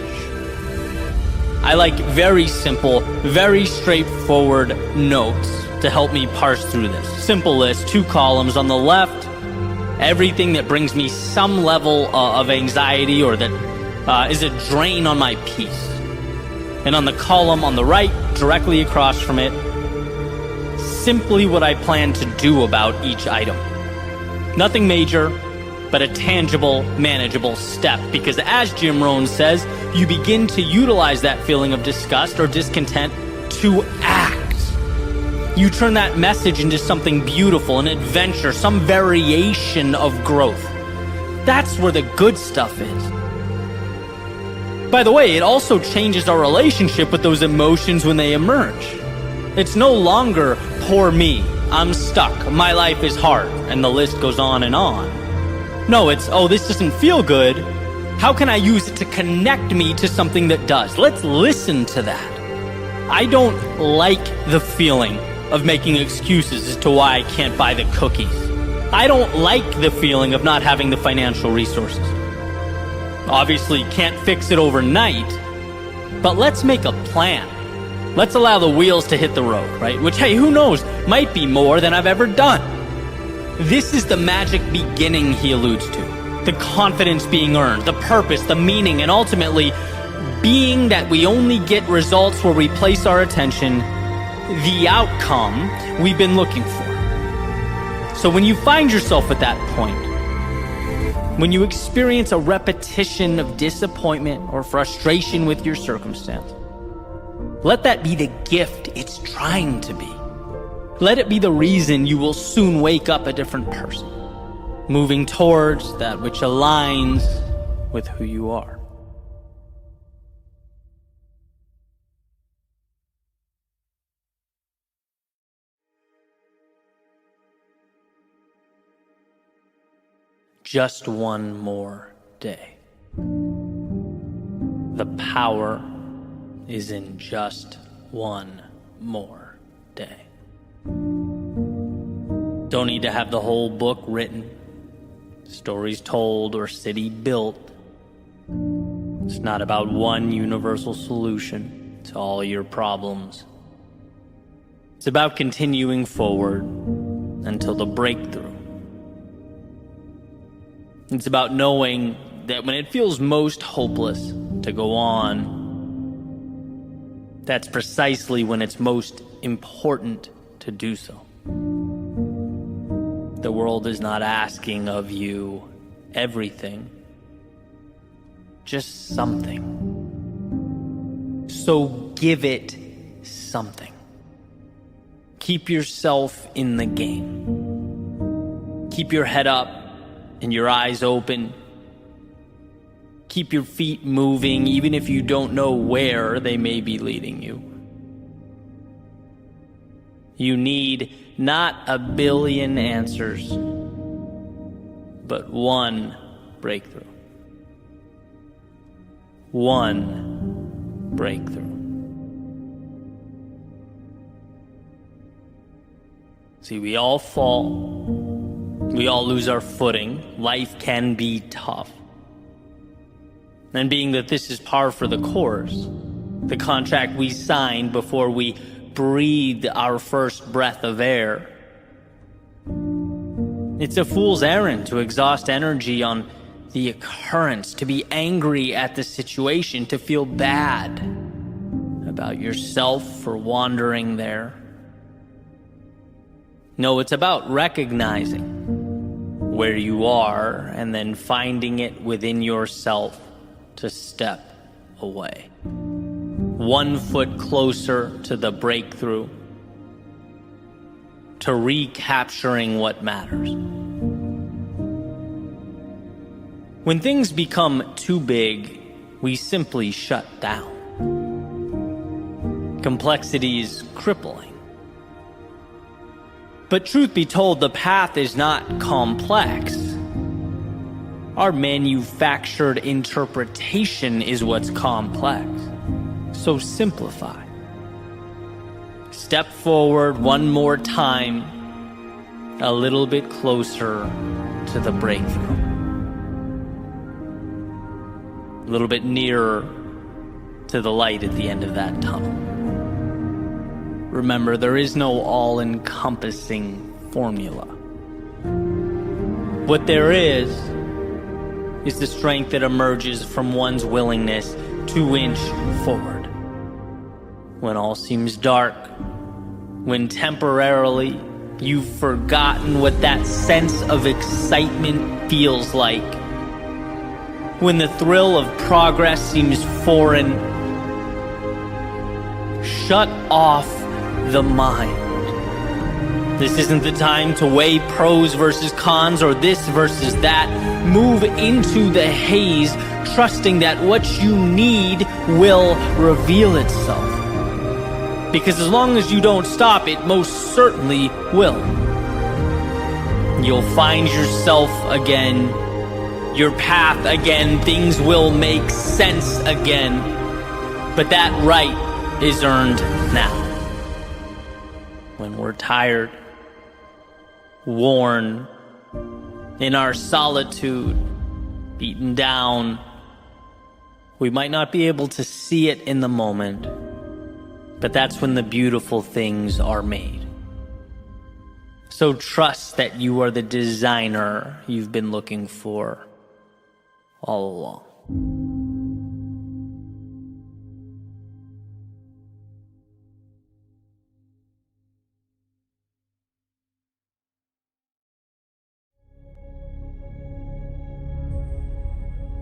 I like very simple, very straightforward notes to help me parse through this. Simple list, 2 columns. On the left, everything that brings me some level of anxiety or that is a drain on my peace. And on the column on the right, directly across from it, simply what I plan to do about each item. Nothing major, but a tangible, manageable step. Because as Jim Rohn says, you begin to utilize that feeling of disgust or discontent to act. You turn that message into something beautiful, an adventure, some variation of growth. That's where the good stuff is. By the way, it also changes our relationship with those emotions when they emerge. It's no longer, poor me, I'm stuck, my life is hard, and the list goes on and on. No, it's, oh, this doesn't feel good. How can I use it to connect me to something that does? Let's listen to that. I don't like the feeling of making excuses as to why I can't buy the cookies. I don't like the feeling of not having the financial resources. Obviously, can't fix it overnight, but let's make a plan. Let's allow the wheels to hit the road, right? Which, hey, who knows, might be more than I've ever done. This is the magic beginning he alludes to. The confidence being earned, the purpose, the meaning, and ultimately being that we only get results where we place our attention, the outcome we've been looking for. So when you find yourself at that point, when you experience a repetition of disappointment or frustration with your circumstance, let that be the gift it's trying to be. Let it be the reason you will soon wake up a different person, moving towards that which aligns with who you are. Just one more day. The power is in just one more day. Don't need to have the whole book written, stories told, or city built. It's not about one universal solution to all your problems. It's about continuing forward until the breakthrough. It's about knowing that when it feels most hopeless to go on, that's precisely when it's most important to do so. The world is not asking of you everything, just something. So give it something. Keep yourself in the game. Keep your head up and your eyes open. Keep your feet moving, even if you don't know where they may be leading you. You need not a billion answers, but one breakthrough. One breakthrough. See, we all fall. We all lose our footing. Life can be tough. And being that this is par for the course, the contract we signed before we breathed our first breath of air, it's a fool's errand to exhaust energy on the occurrence, to be angry at the situation, to feel bad about yourself for wandering there. No, it's about recognizing where you are and then finding it within yourself to step away. 1 foot closer to the breakthrough, to recapturing what matters. When things become too big, we simply shut down. Complexity is crippling. But truth be told, the path is not complex. Our manufactured interpretation is what's complex. So simplify. Step forward one more time, a little bit closer to the breakthrough. A little bit nearer to the light at the end of that tunnel. Remember, there is no all-encompassing formula. What there is the strength that emerges from one's willingness to inch forward. When all seems dark, when temporarily you've forgotten what that sense of excitement feels like, when the thrill of progress seems foreign, shut off the mind. This isn't the time to weigh pros versus cons or this versus that. Move into the haze, trusting that what you need will reveal itself. Because as long as you don't stop, it most certainly will. You'll find yourself again, your path again, things will make sense again. But that right is earned now. When we're tired, worn, in our solitude, beaten down, we might not be able to see it in the moment, but that's when the beautiful things are made. So trust that you are the designer you've been looking for all along.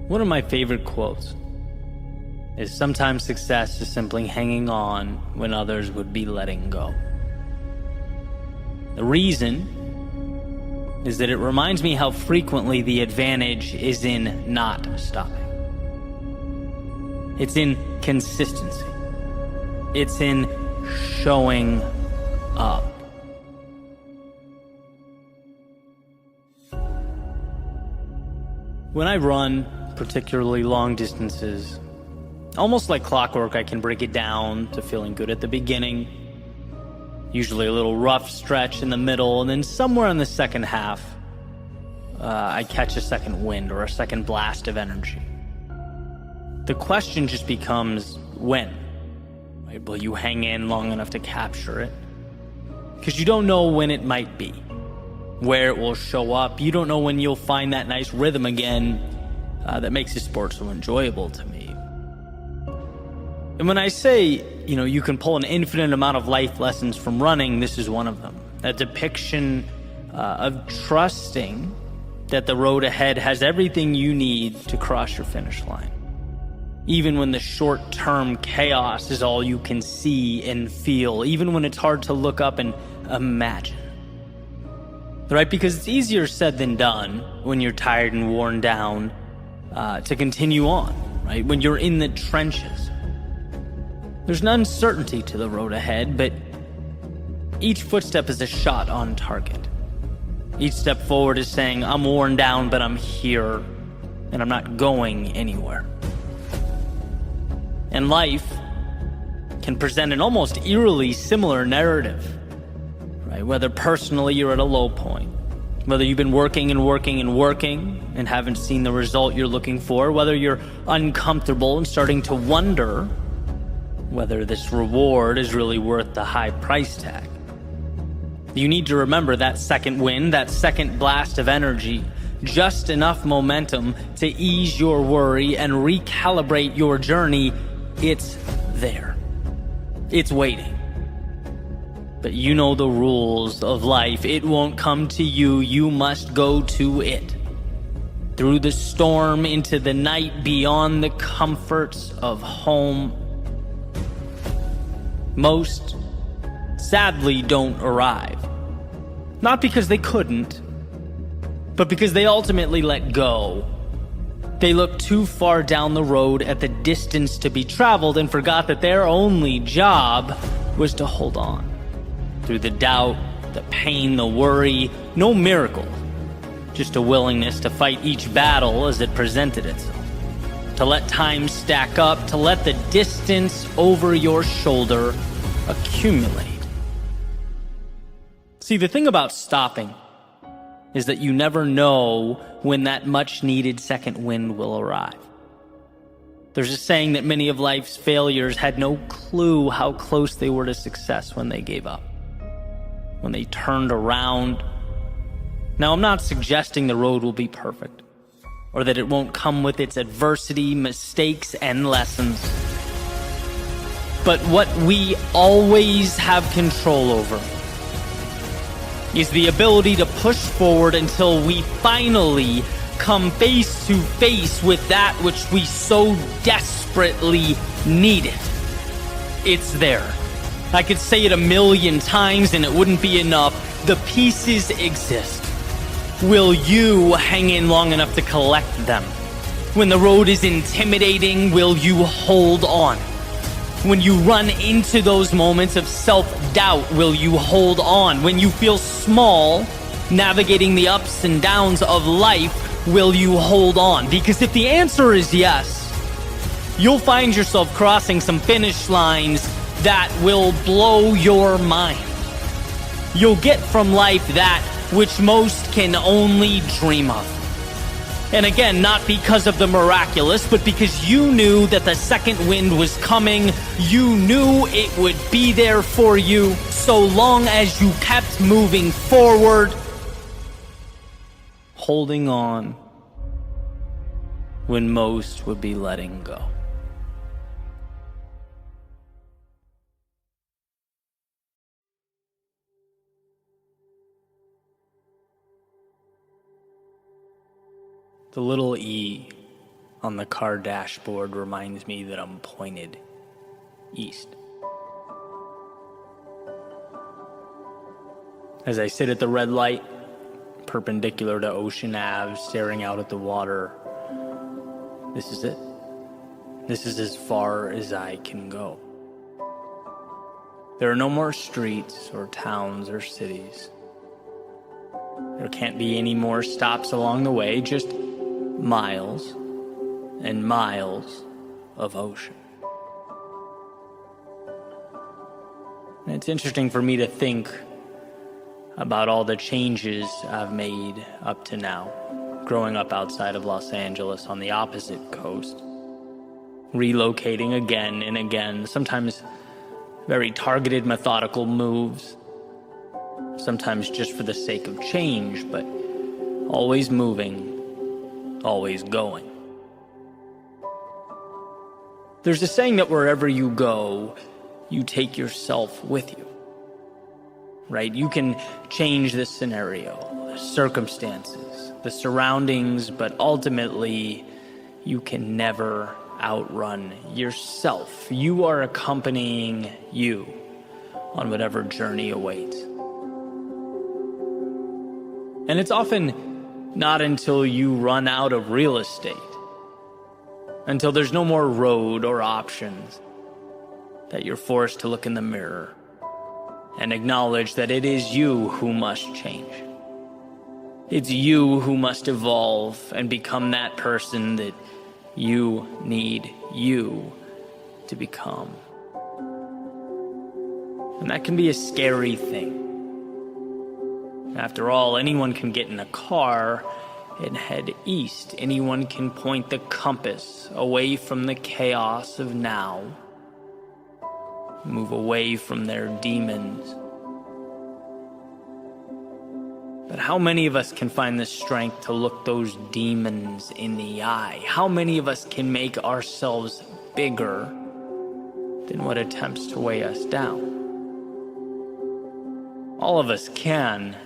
One of my favorite quotes is, "Sometimes success is simply hanging on when others would be letting go." The reason is that it reminds me how frequently the advantage is in not stopping. It's in consistency. It's in showing up. When I run particularly long distances, almost like clockwork, I can break it down to feeling good at the beginning, usually a little rough stretch in the middle, and then somewhere in the second half, I catch a second wind or a second blast of energy. The question just becomes when. Right? Will you hang in long enough to capture it? Because you don't know when it might be, where it will show up. You don't know when you'll find that nice rhythm again that makes this sport so enjoyable to me. And when I say, you can pull an infinite amount of life lessons from running, this is one of them. A depiction of trusting that the road ahead has everything you need to cross your finish line. Even when the short-term chaos is all you can see and feel, even when it's hard to look up and imagine. Right? Because it's easier said than done when you're tired and worn down to continue on, right? When you're in the trenches. There's an uncertainty to the road ahead, but each footstep is a shot on target. Each step forward is saying, I'm worn down, but I'm here, and I'm not going anywhere. And life can present an almost eerily similar narrative, right? Whether personally you're at a low point, whether you've been working and haven't seen the result you're looking for, whether you're uncomfortable and starting to wonder whether this reward is really worth the high price tag. You need to remember that second wind, that second blast of energy, just enough momentum to ease your worry and recalibrate your journey. It's there. It's waiting. But you know the rules of life. It won't come to you. You must go to it. Through the storm, into the night, beyond the comforts of home. Most, sadly, don't arrive. Not because they couldn't, but because they ultimately let go. They looked too far down the road at the distance to be traveled and forgot that their only job was to hold on. Through the doubt, the pain, the worry, no miracle. Just a willingness to fight each battle as it presented itself. To let time stack up, to let the distance over your shoulder accumulate. See, the thing about stopping is that you never know when that much-needed second wind will arrive. There's a saying that many of life's failures had no clue how close they were to success when they gave up, when they turned around. Now, I'm not suggesting the road will be perfect, or that it won't come with its adversity, mistakes, and lessons. But what we always have control over is the ability to push forward until we finally come face to face with that which we so desperately needed. It's there. I could say it 1,000,000 times and it wouldn't be enough. The pieces exist. Will you hang in long enough to collect them? When the road is intimidating, will you hold on? When you run into those moments of self-doubt, will you hold on? When you feel small, navigating the ups and downs of life, will you hold on? Because if the answer is yes, you'll find yourself crossing some finish lines that will blow your mind. You'll get from life that which most can only dream of. And again, not because of the miraculous, but because you knew that the second wind was coming. You knew it would be there for you so long as you kept moving forward, holding on when most would be letting go. The little E on the car dashboard reminds me that I'm pointed east. As I sit at the red light, perpendicular to Ocean Ave, staring out at the water, this is it. This is as far as I can go. There are no more streets or towns or cities. There can't be any more stops along the way, just miles and miles of ocean. And it's interesting for me to think about all the changes I've made up to now, growing up outside of Los Angeles on the opposite coast, relocating again and again, sometimes very targeted, methodical moves, sometimes just for the sake of change, but always moving, always going. There's a saying that wherever you go, you take yourself with you, right? You can change the scenario, the circumstances, the surroundings, but ultimately, you can never outrun yourself. You are accompanying you on whatever journey awaits. And it's often not until you run out of real estate, until there's no more road or options, that you're forced to look in the mirror and acknowledge that it is you who must change. It's you who must evolve and become that person that you need you to become. And that can be a scary thing. After all, anyone can get in a car and head east. Anyone can point the compass away from the chaos of now, move away from their demons. But how many of us can find the strength to look those demons in the eye? How many of us can make ourselves bigger than what attempts to weigh us down? All of us can.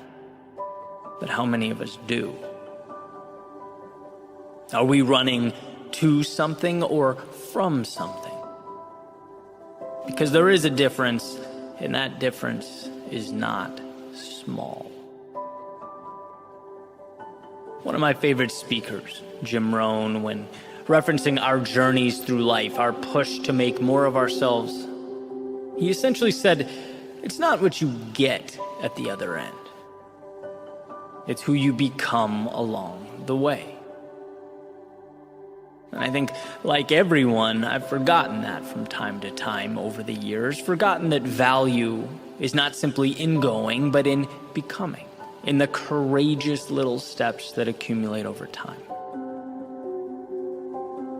But how many of us do? Are we running to something or from something? Because there is a difference, and that difference is not small. One of my favorite speakers, Jim Rohn, when referencing our journeys through life, our push to make more of ourselves, he essentially said, it's not what you get at the other end. It's who you become along the way. And I think, like everyone, I've forgotten that from time to time over the years, forgotten that value is not simply in going, but in becoming, in the courageous little steps that accumulate over time.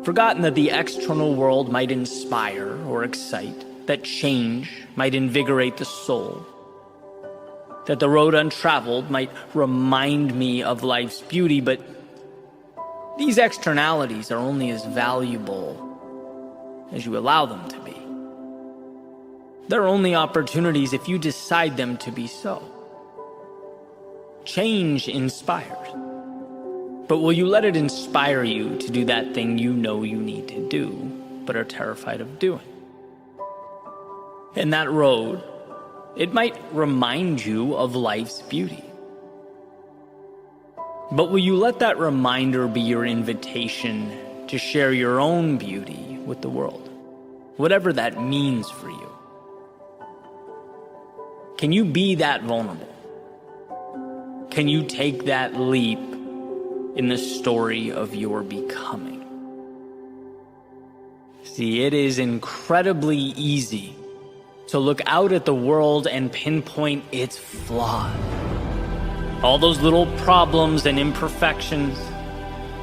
Forgotten that the external world might inspire or excite, that change might invigorate the soul, that the road untraveled might remind me of life's beauty, but these externalities are only as valuable as you allow them to be. They're only opportunities if you decide them to be so. Change inspires. But will you let it inspire you to do that thing you know you need to do, but are terrified of doing? And that road, it might remind you of life's beauty. But will you let that reminder be your invitation to share your own beauty with the world, whatever that means for you? Can you be that vulnerable? Can you take that leap in the story of your becoming? See, it is incredibly easy to look out at the world and pinpoint its flaws. All those little problems and imperfections,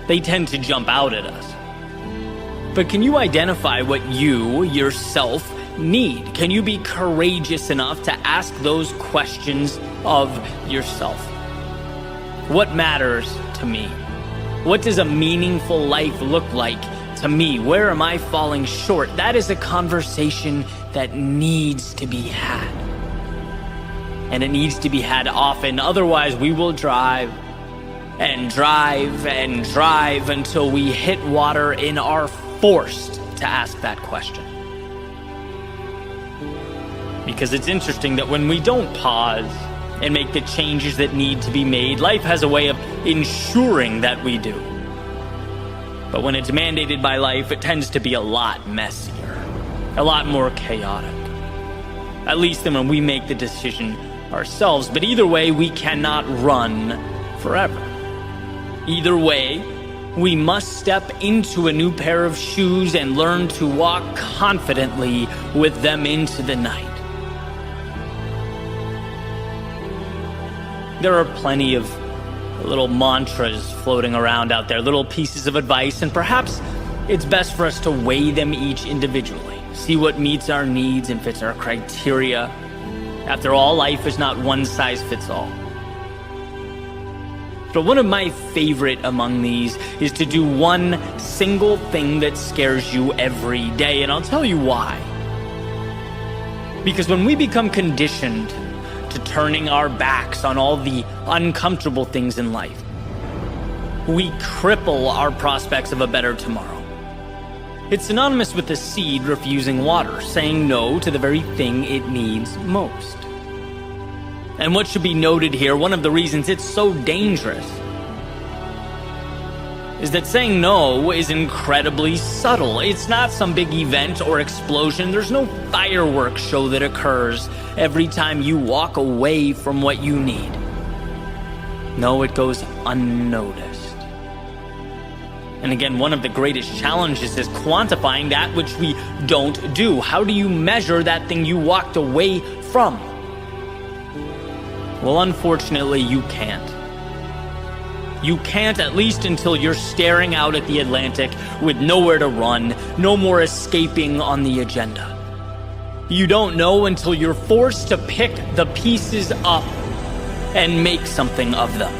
they tend to jump out at us. But can you identify what you, yourself, need? Can you be courageous enough to ask those questions of yourself? What matters to me? What does a meaningful life look like to me? Where am I falling short? That is a conversation that needs to be had. And it needs to be had often. Otherwise, we will drive and drive and drive until we hit water and are forced to ask that question. Because it's interesting that when we don't pause and make the changes that need to be made, life has a way of ensuring that we do. But when it's mandated by life, it tends to be a lot messier, a lot more chaotic. At least than when we make the decision ourselves. But either way, we cannot run forever. Either way, we must step into a new pair of shoes and learn to walk confidently with them into the night. There are plenty of little mantras floating around out there, little pieces of advice, and perhaps it's best for us to weigh them each individually, see what meets our needs and fits our criteria. After all, life is not one size fits all. But one of my favorite among these is to do one single thing that scares you every day, and I'll tell you why. Because when we become conditioned to turning our backs on all the uncomfortable things in life, we cripple our prospects of a better tomorrow. It's synonymous with the seed refusing water, saying no to the very thing it needs most. And what should be noted here, one of the reasons it's so dangerous, is that saying no is incredibly subtle. It's not some big event or explosion. There's no fireworks show that occurs every time you walk away from what you need. No, it goes unnoticed. And again, one of the greatest challenges is quantifying that which we don't do. How do you measure that thing you walked away from? Well, unfortunately, you can't. You can't, at least until you're staring out at the Atlantic with nowhere to run, no more escaping on the agenda. You don't know until you're forced to pick the pieces up and make something of them.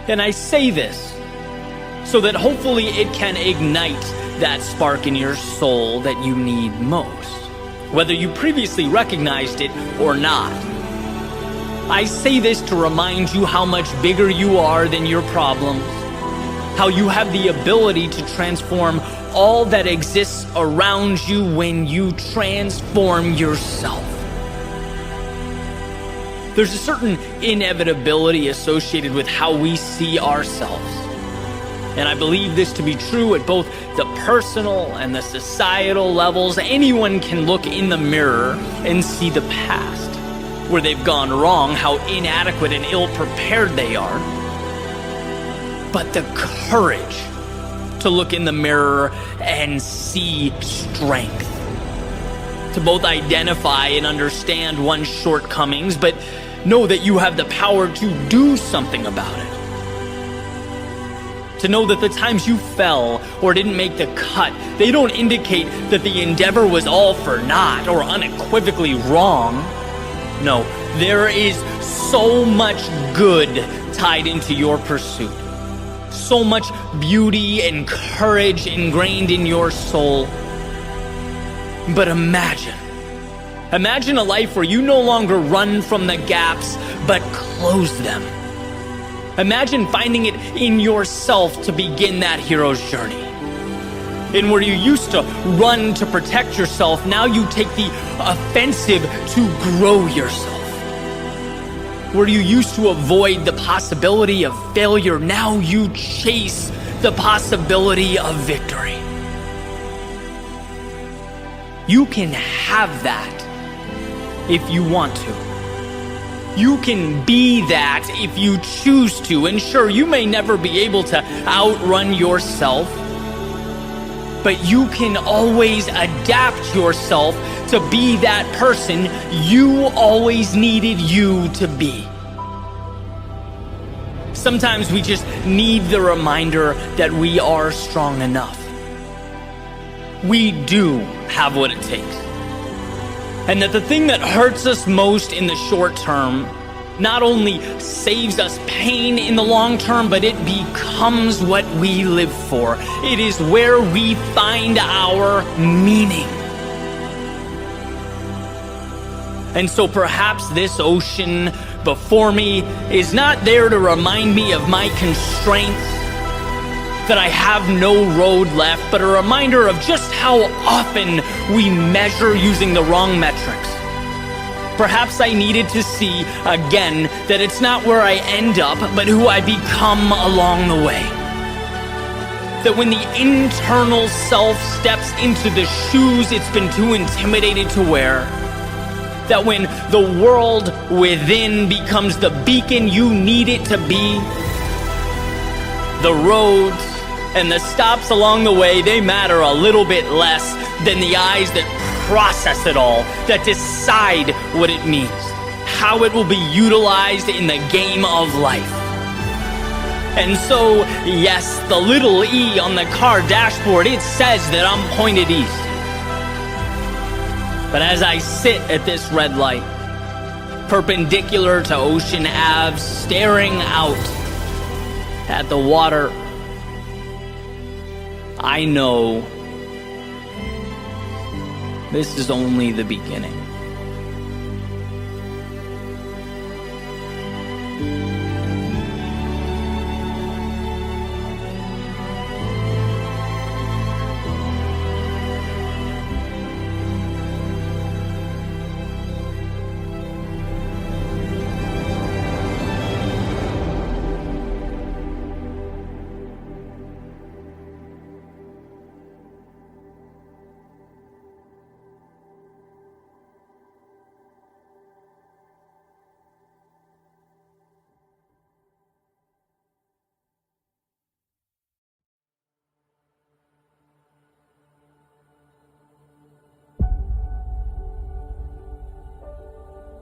And I say this so that hopefully it can ignite that spark in your soul that you need most, whether you previously recognized it or not. I say this to remind you how much bigger you are than your problems, how you have the ability to transform all that exists around you when you transform yourself. There's a certain inevitability associated with how we see ourselves. And I believe this to be true at both the personal and the societal levels. Anyone can look in the mirror and see the past, where they've gone wrong, how inadequate and ill-prepared they are. But the courage to look in the mirror and see strength, to both identify and understand one's shortcomings, but know that you have the power to do something about it. To know that the times you fell or didn't make the cut, they don't indicate that the endeavor was all for naught or unequivocally wrong. No, there is so much good tied into your pursuit. So much beauty and courage ingrained in your soul. But imagine a life where you no longer run from the gaps, but close them. Imagine finding it in yourself to begin that hero's journey. And where you used to run to protect yourself, now you take the offensive to grow yourself. Where you used to avoid the possibility of failure, now you chase the possibility of victory. You can have that if you want to. You can be that if you choose to. And sure, you may never be able to outrun yourself, but you can always adapt yourself to be that person you always needed you to be. Sometimes we just need the reminder that we are strong enough. We do have what it takes. And that the thing that hurts us most in the short term not only saves us pain in the long term, but it becomes what we live for. It is where we find our meaning. And so perhaps this ocean before me is not there to remind me of my constraints, that I have no road left, but a reminder of just how often we measure using the wrong metrics. Perhaps I needed to see again that it's not where I end up, but who I become along the way. That when the internal self steps into the shoes it's been too intimidated to wear, that when the world within becomes the beacon you need it to be, the roads and the stops along the way, they matter a little bit less than the eyes that process it all, that decide what it means, how it will be utilized in the game of life. And so, yes, the little E on the car dashboard, it says that I'm pointed east. But as I sit at this red light, perpendicular to Ocean Ave, staring out at the water, I know this is only the beginning.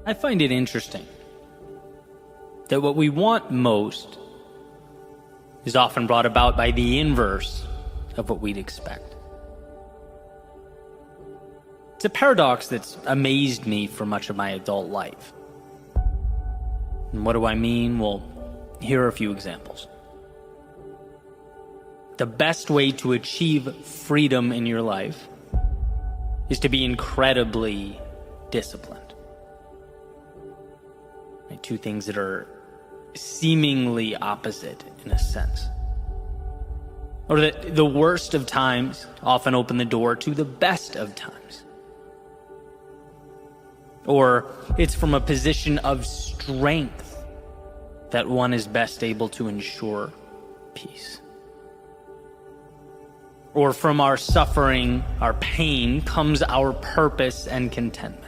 I find it interesting that what we want most is often brought about by the inverse of what we'd expect. It's a paradox that's amazed me for much of my adult life. And what do I mean? Well, here are a few examples. The best way to achieve freedom in your life is to be incredibly disciplined. Two things that are seemingly opposite in a sense. Or that the worst of times often open the door to the best of times. Or it's from a position of strength that one is best able to ensure peace. Or from our suffering, our pain, comes our purpose and contentment.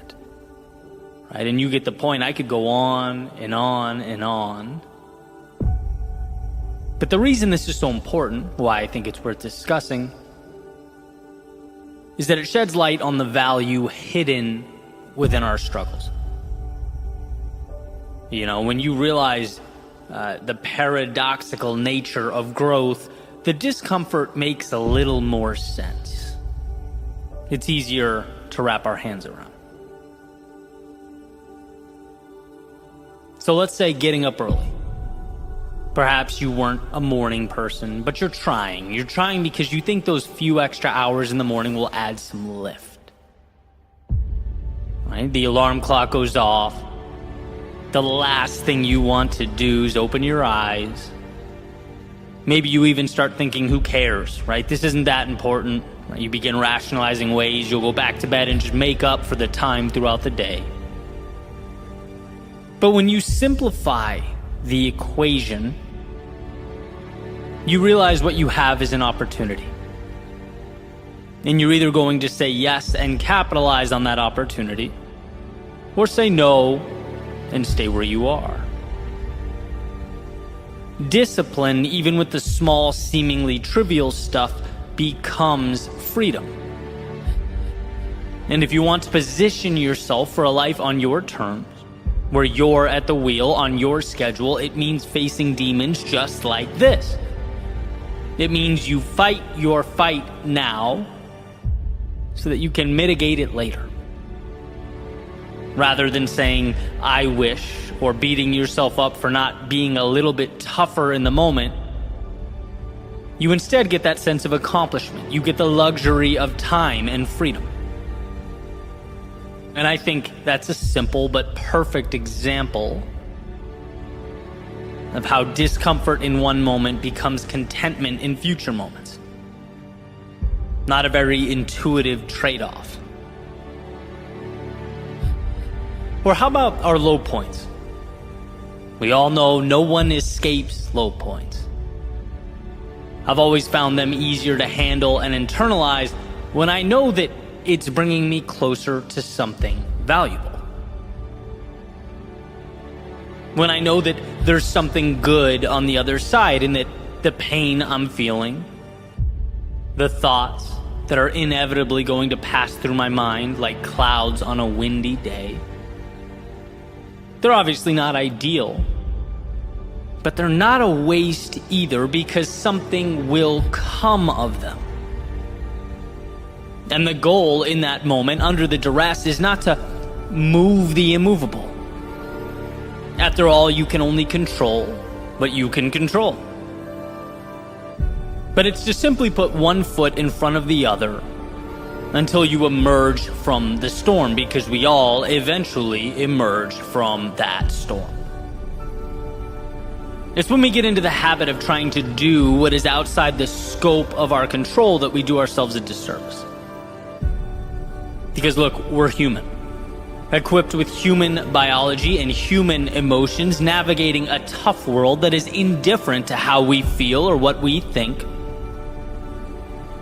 Right? And you get the point. I could go on and on and on. But the reason this is so important, why I think it's worth discussing, is that it sheds light on the value hidden within our struggles. You know, when you realize the paradoxical nature of growth, the discomfort makes a little more sense. It's easier to wrap our hands around. So let's say getting up early. Perhaps you weren't a morning person, but you're trying. You're trying because you think those few extra hours in the morning will add some lift. Right? The alarm clock goes off. the last thing you want to do is open your eyes. Maybe you even start thinking, who cares, right? This isn't that important. You begin rationalizing ways you'll go back to bed and just make up for the time throughout the day. But when you simplify the equation, you realize what you have is an opportunity. And you're either going to say yes and capitalize on that opportunity, or say no and stay where you are. Discipline, even with the small, seemingly trivial stuff, becomes freedom. And if you want to position yourself for a life on your terms, where you're at the wheel on your schedule, it means facing demons just like this. It means you fight your fight now so that you can mitigate it later. Rather than saying, I wish, or beating yourself up for not being a little bit tougher in the moment, you instead get that sense of accomplishment. You get the luxury of time and freedom. And I think that's a simple but perfect example of how discomfort in one moment becomes contentment in future moments. Not a very intuitive trade-off. Or how about our low points? We all know no one escapes low points. I've always found them easier to handle and internalize when I know that it's bringing me closer to something valuable. When I know that there's something good on the other side, and that the pain I'm feeling, the thoughts that are inevitably going to pass through my mind like clouds on a windy day, they're obviously not ideal, but they're not a waste either, because something will come of them. And the goal in that moment, under the duress, is not to move the immovable. After all, you can only control what you can control. But it's to simply put one foot in front of the other until you emerge from the storm, because we all eventually emerge from that storm. It's when we get into the habit of trying to do what is outside the scope of our control that we do ourselves a disservice. Because look, we're human, equipped with human biology and human emotions, navigating a tough world that is indifferent to how we feel or what we think.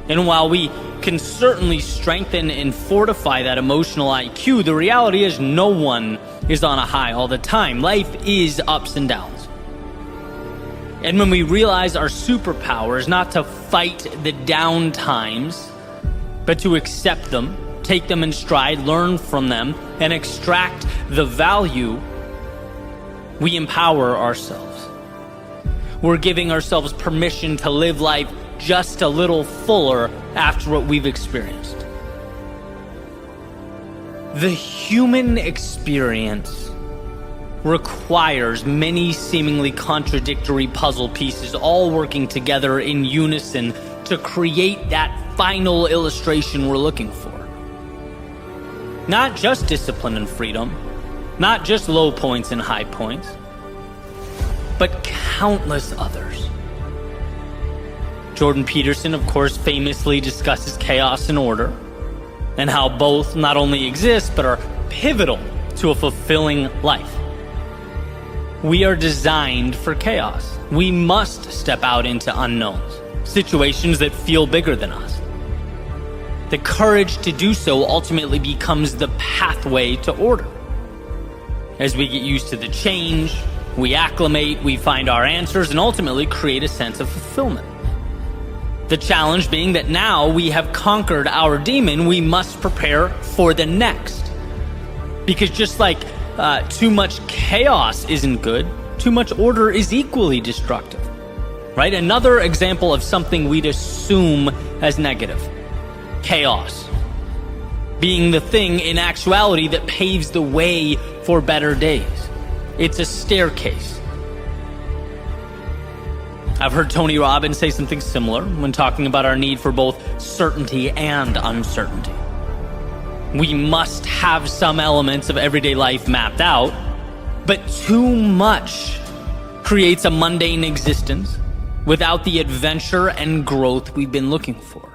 And while we can certainly strengthen and fortify that emotional IQ, the reality is no one is on a high all the time. Life is ups and downs. And when we realize our superpower is not to fight the down times, but to accept them, take them in stride, learn from them, and extract the value, we empower ourselves. We're giving ourselves permission to live life just a little fuller after what we've experienced. The human experience requires many seemingly contradictory puzzle pieces all working together in unison to create that final illustration we're looking for. Not just discipline and freedom, not just low points and high points, but countless others. Jordan Peterson, of course, famously discusses chaos and order, and how both not only exist, but are pivotal to a fulfilling life. We are designed for chaos. We must step out into unknowns, situations that feel bigger than us. The courage to do so ultimately becomes the pathway to order. As we get used to the change, we acclimate, we find our answers, and ultimately create a sense of fulfillment. The challenge being that now we have conquered our demon, we must prepare for the next. Because just like too much chaos isn't good, too much order is equally destructive. Right? Another example of something we'd assume as negative. Chaos being the thing in actuality that paves the way for better days. It's a staircase. I've heard Tony Robbins say something similar when talking about our need for both certainty and uncertainty. We must have some elements of everyday life mapped out, But too much creates a mundane existence without the adventure and growth we've been looking for.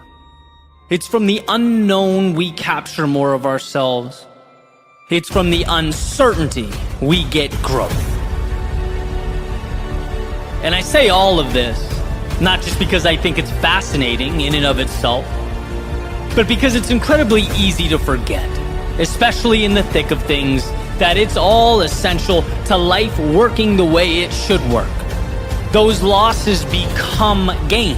It's from the unknown we capture more of ourselves. It's from the uncertainty we get growth. And I say all of this, not just because I think it's fascinating in and of itself, but because it's incredibly easy to forget, especially in the thick of things, that it's all essential to life working the way it should work. Those losses become gains.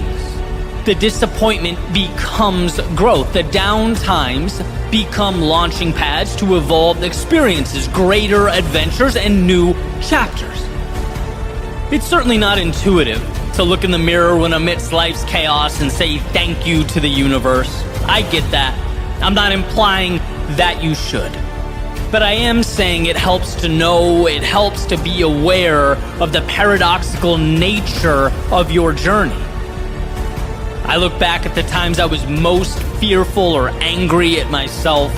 The disappointment becomes growth. The down times become launching pads to evolved experiences, greater adventures, and new chapters. It's certainly not intuitive to look in the mirror when amidst life's chaos and say thank you to the universe. I get that. I'm not implying that you should. But I am saying it helps to know, it helps to be aware of the paradoxical nature of your journey. I look back at the times I was most fearful or angry at myself,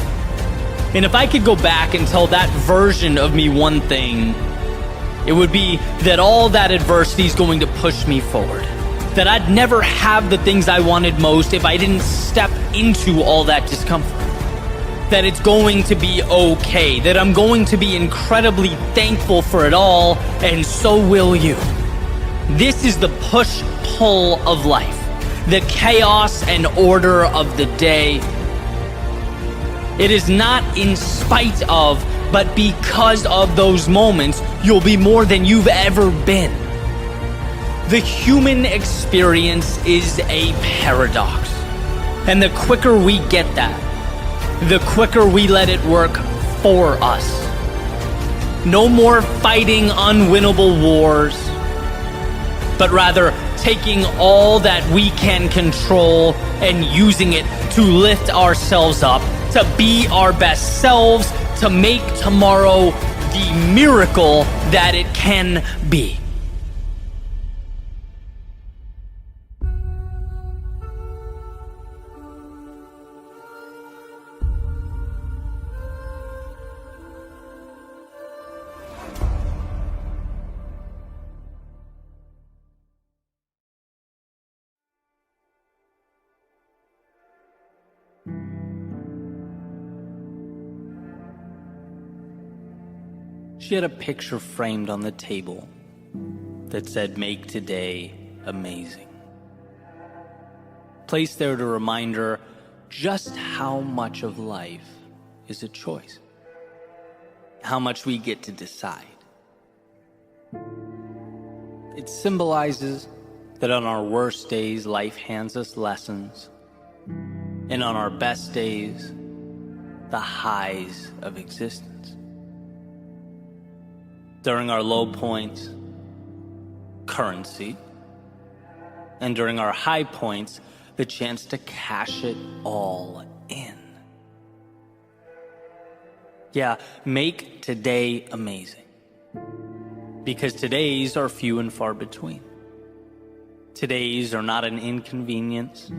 and if I could go back and tell that version of me one thing, it would be that all that adversity is going to push me forward. That I'd never have the things I wanted most if I didn't step into all that discomfort. That it's going to be okay. That I'm going to be incredibly thankful for it all, and so will you. This is the push-pull of life. The chaos and order of the day. It is not in spite of, but because of those moments, you'll be more than you've ever been. The human experience is a paradox. And the quicker we get that, the quicker we let it work for us. No more fighting unwinnable wars, but rather taking all that we can control and using it to lift ourselves up, to be our best selves, to make tomorrow the miracle that it can be. She had a picture framed on the table that said, "Make today amazing." Placed there to remind her just how much of life is a choice. How much we get to decide. It symbolizes that on our worst days, life hands us lessons. And on our best days, the highs of existence. During our low points, currency, and during our high points, the chance to cash it all in. Yeah, make today amazing. Because today's are few and far between. Today's are not an inconvenience,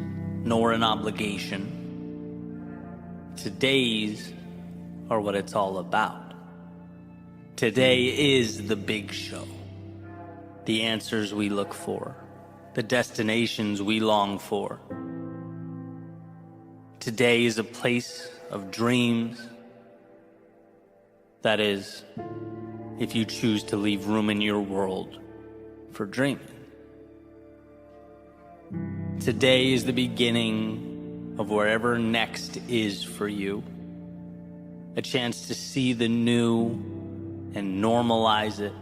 nor an obligation. Today's are what it's all about. Today is the big show. The answers we look for. The destinations we long for. Today is a place of dreams. That is, if you choose to leave room in your world for dreaming. Today is the beginning of wherever next is for you. A chance to see the new and normalize it,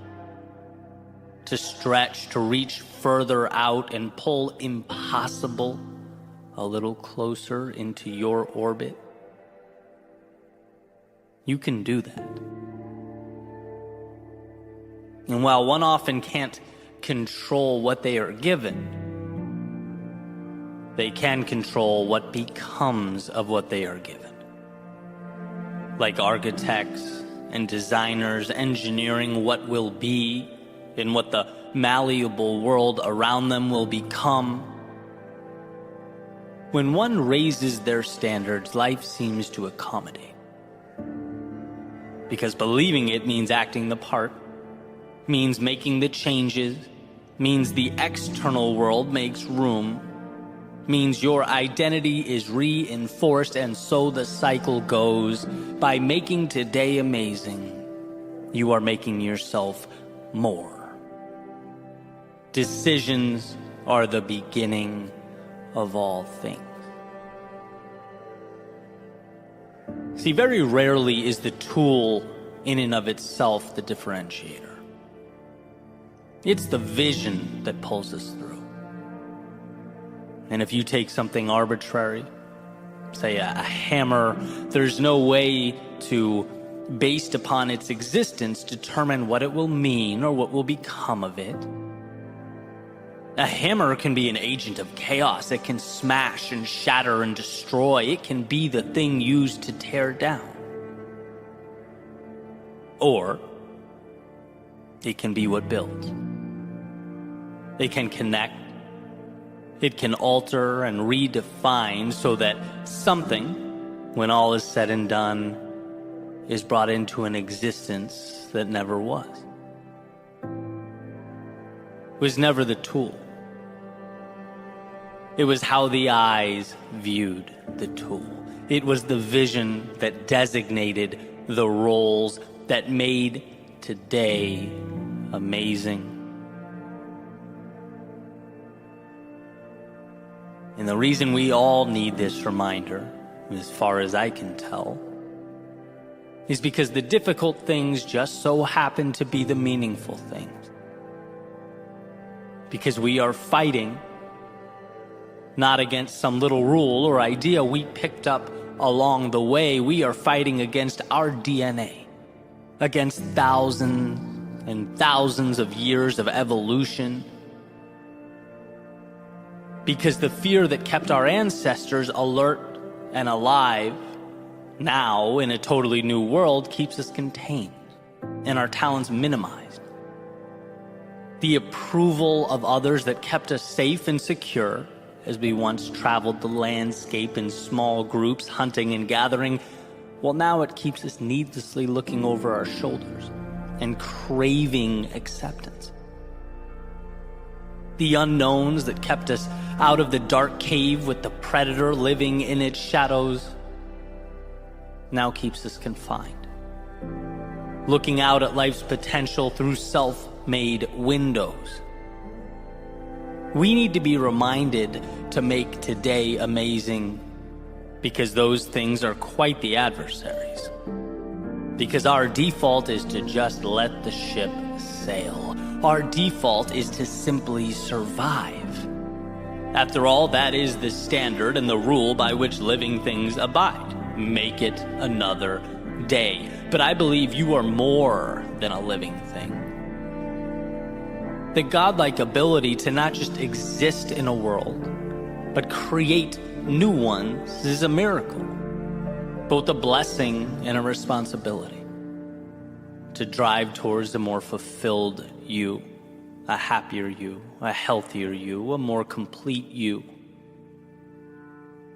to stretch, to reach further out and pull impossible a little closer into your orbit. You can do that. And while one often can't control what they are given, they can control what becomes of what they are given. Like architects and designers engineering what will be and what the malleable world around them will become. When one raises their standards, life seems to accommodate. Because believing it means acting the part, means making the changes, means the external world makes room, means your identity is reinforced, and so the cycle goes. By making today amazing, you are making yourself more. Decisions are the beginning of all things. See, very rarely is the tool in and of itself the differentiator. It's the vision that pulls us through. And if you take something arbitrary, say a hammer, there's no way to, based upon its existence, determine what it will mean or what will become of it. A hammer can be an agent of chaos. It can smash and shatter and destroy. It can be the thing used to tear down. Or it can be what builds. It can connect. It can alter and redefine so that something, when all is said and done, is brought into an existence that never was. It was never the tool. It was how the eyes viewed the tool. It was the vision that designated the roles that made today amazing. And the reason we all need this reminder, as far as I can tell, is because the difficult things just so happen to be the meaningful things. Because we are fighting not against some little rule or idea we picked up along the way. We are fighting against our DNA, against thousands and thousands of years of evolution. Because the fear that kept our ancestors alert and alive now in a totally new world keeps us contained and our talents minimized. The approval of others that kept us safe and secure as we once traveled the landscape in small groups, hunting and gathering, well, now it keeps us needlessly looking over our shoulders and craving acceptance. The unknowns that kept us out of the dark cave with the predator living in its shadows now keeps us confined, looking out at life's potential through self-made windows. We need to be reminded to make today amazing, because those things are quite the adversaries. Because our default is to just let the ship sail. Our default is to simply survive. After all, that is the standard and the rule by which living things abide. Make it another day. But I believe you are more than a living thing. The godlike ability to not just exist in a world, but create new ones is a miracle, both a blessing and a responsibility. To drive towards a more fulfilled you, a happier you, a healthier you, a more complete you.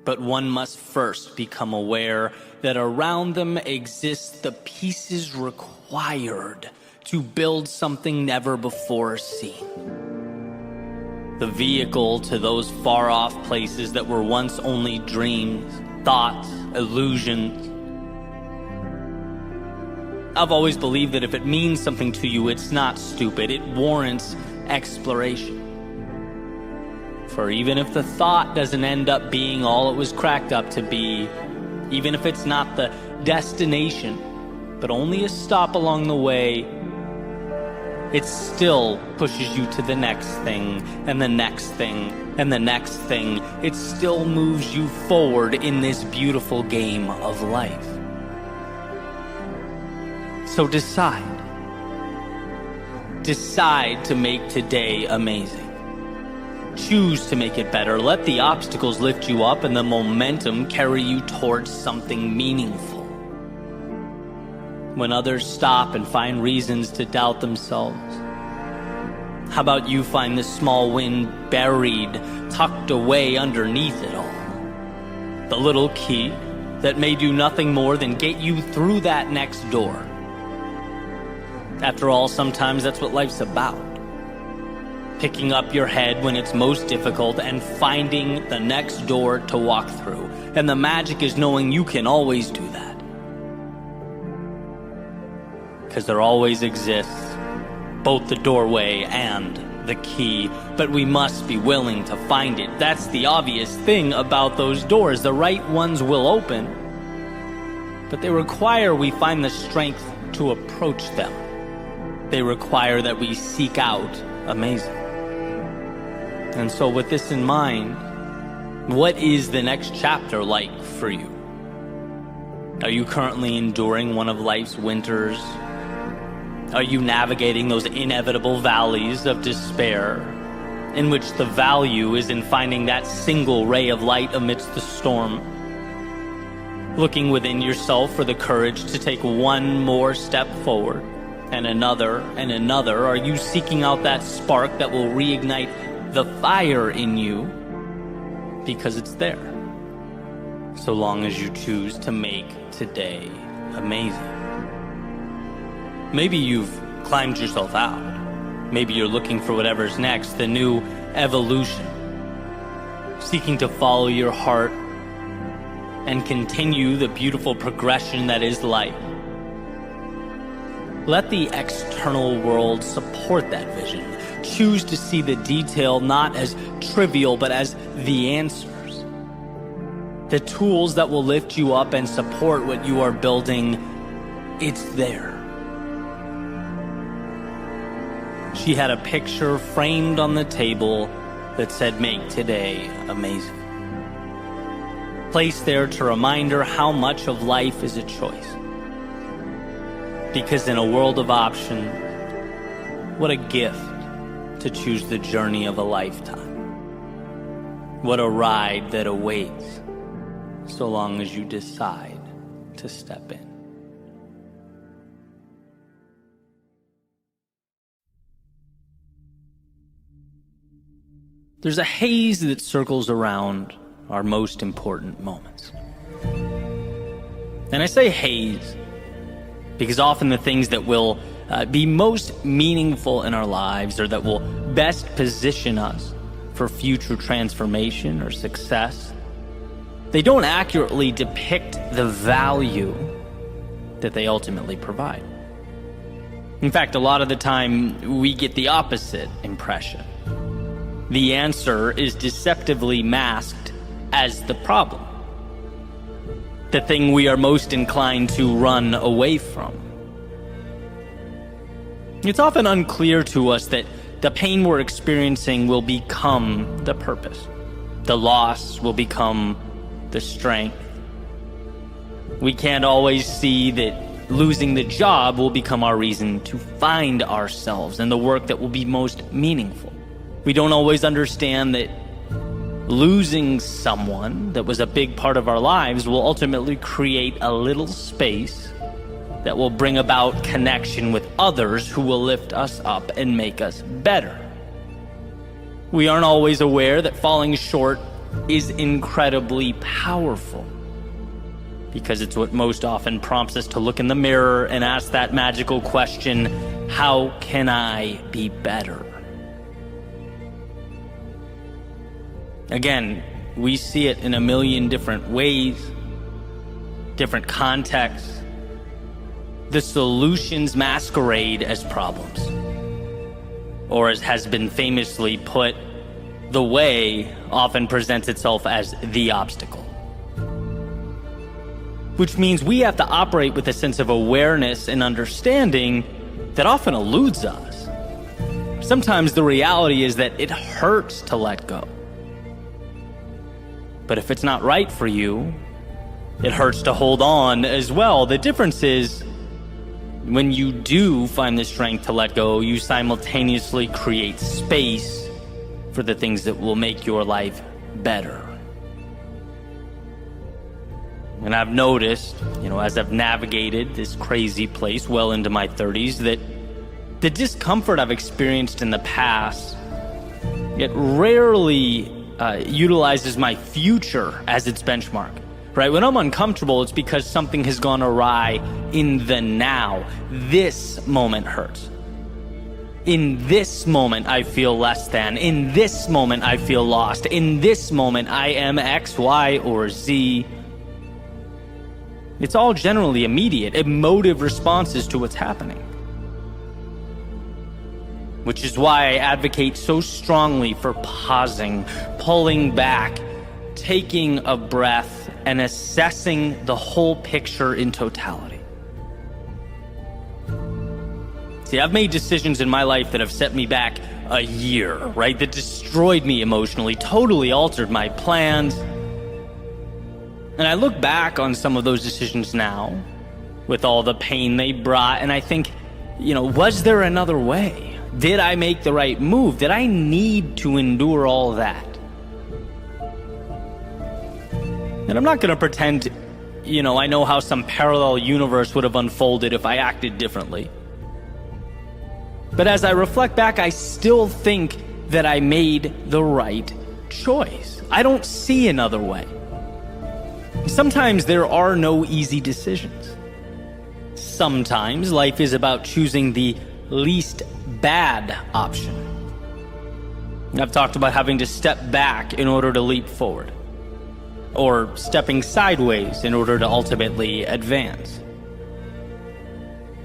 But one must first become aware that around them exist the pieces required to build something never before seen. The vehicle to those far-off places that were once only dreams, thoughts, illusions. I've always believed that if it means something to you, it's not stupid. It warrants exploration. For even if the thought doesn't end up being all it was cracked up to be, even if it's not the destination, but only a stop along the way, it still pushes you to the next thing, and the next thing, and the next thing. It still moves you forward in this beautiful game of life. So decide. Decide to make today amazing. Choose to make it better. Let the obstacles lift you up and the momentum carry you towards something meaningful. When others stop and find reasons to doubt themselves, how about you find the small win buried, tucked away underneath it all? The little key that may do nothing more than get you through that next door. After all, sometimes that's what life's about. Picking up your head when it's most difficult and finding the next door to walk through. And the magic is knowing you can always do that. Because there always exists both the doorway and the key, but we must be willing to find it. That's the obvious thing about those doors. The right ones will open, but they require we find the strength to approach them. They require that we seek out amazing. And so with this in mind, what is the next chapter like for you? Are you currently enduring one of life's winters? Are you navigating those inevitable valleys of despair, in which the value is in finding that single ray of light amidst the storm? Looking within yourself for the courage to take one more step forward, and another, are you seeking out that spark that will reignite the fire in you? Because it's there, so long as you choose to make today amazing. Maybe you've climbed yourself out. Maybe you're looking for whatever's next, the new evolution, seeking to follow your heart and continue the beautiful progression that is life. Let the external world support that vision. Choose to see the detail not as trivial, but as the answers. The tools that will lift you up and support what you are building, it's there. She had a picture framed on the table that said, "Make today amazing." Placed there to remind her how much of life is a choice. Because in a world of option, what a gift to choose the journey of a lifetime. What a ride that awaits, so long as you decide to step in. There's a haze that circles around our most important moments. And I say haze because often the things that will be most meaningful in our lives, or that will best position us for future transformation or success, they don't accurately depict the value that they ultimately provide. In fact, a lot of the time we get the opposite impression. The answer is deceptively masked as the problem, the thing we are most inclined to run away from. It's often unclear to us that the pain we're experiencing will become the purpose. The loss will become the strength. We can't always see that losing the job will become our reason to find ourselves and the work that will be most meaningful. We don't always understand that losing someone that was a big part of our lives will ultimately create a little space that will bring about connection with others who will lift us up and make us better. We aren't always aware that falling short is incredibly powerful, because it's what most often prompts us to look in the mirror and ask that magical question, how can I be better? Again, we see it in a million different ways, different contexts. The solutions masquerade as problems. Or as has been famously put, the way often presents itself as the obstacle. Which means we have to operate with a sense of awareness and understanding that often eludes us. Sometimes the reality is that it hurts to let go. But if it's not right for you, it hurts to hold on as well. The difference is, when you do find the strength to let go, you simultaneously create space for the things that will make your life better. And I've noticed, as I've navigated this crazy place well into my 30s, that the discomfort I've experienced in the past, it rarely utilizes my future as its benchmark. right? When I'm uncomfortable, it's because something has gone awry in the now. This moment hurts. In this moment, I feel less than. In this moment, I feel lost. In this moment, I am X, Y, or Z. It's all generally immediate, emotive responses to what's happening. Which is why I advocate so strongly for pausing, pulling back, taking a breath, and assessing the whole picture in totality. See, I've made decisions in my life that have set me back a year, right? That destroyed me emotionally, totally altered my plans. And I look back on some of those decisions now, with all the pain they brought, and I think, was there another way? Did I make the right move? Did I need to endure all that? And I'm not going to pretend, I know how some parallel universe would have unfolded if I acted differently. But as I reflect back, I still think that I made the right choice. I don't see another way. Sometimes there are no easy decisions. Sometimes life is about choosing the least bad option. I've talked about having to step back in order to leap forward, or stepping sideways in order to ultimately advance.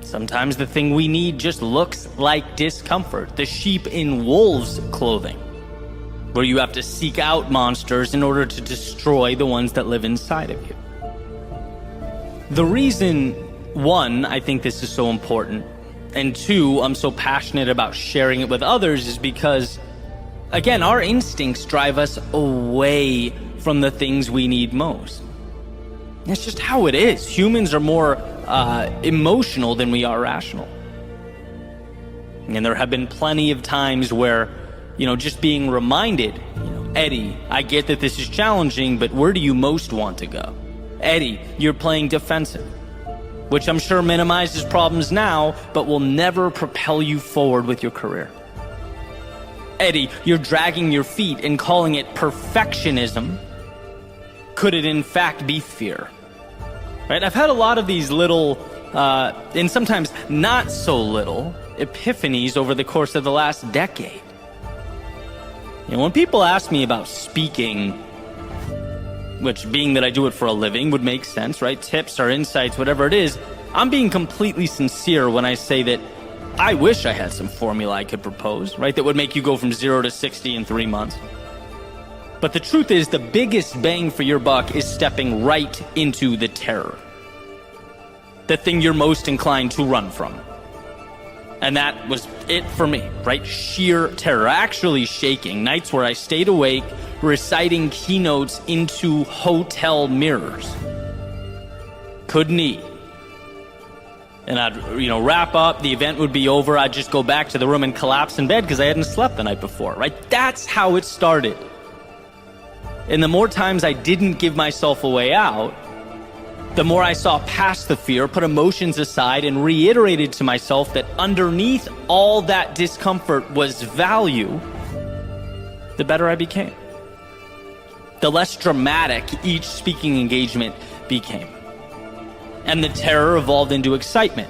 Sometimes the thing we need just looks like discomfort, the sheep in wolves' clothing, where you have to seek out monsters in order to destroy the ones that live inside of you. The reason, one, I think this is so important, and two, I'm so passionate about sharing it with others is because, again, our instincts drive us away from the things we need most. It's just how it is. Humans are more emotional than we are rational. And there have been plenty of times where, just being reminded, Eddie, I get that this is challenging, but where do you most want to go? Eddie, you're playing defensive, which I'm sure minimizes problems now, but will never propel you forward with your career. Eddie, you're dragging your feet and calling it perfectionism. Could it in fact be fear? Right? I've had a lot of these little, and sometimes not so little, epiphanies over the course of the last decade. When people ask me about speaking, which being that I do it for a living would make sense, right? Tips or insights, whatever it is, I'm being completely sincere when I say that I wish I had some formula I could propose, right? That would make you go from 0 to 60 in 3 months. But the truth is, the biggest bang for your buck is stepping right into the terror. The thing you're most inclined to run from. And that was it for me, right? Sheer terror, actually shaking. Nights where I stayed awake, reciting keynotes into hotel mirrors. Couldn't eat. And I'd, wrap up, the event would be over, I'd just go back to the room and collapse in bed because I hadn't slept the night before, right? That's how it started. And the more times I didn't give myself a way out, the more I saw past the fear, put emotions aside, and reiterated to myself that underneath all that discomfort was value, the better I became. The less dramatic each speaking engagement became. And the terror evolved into excitement.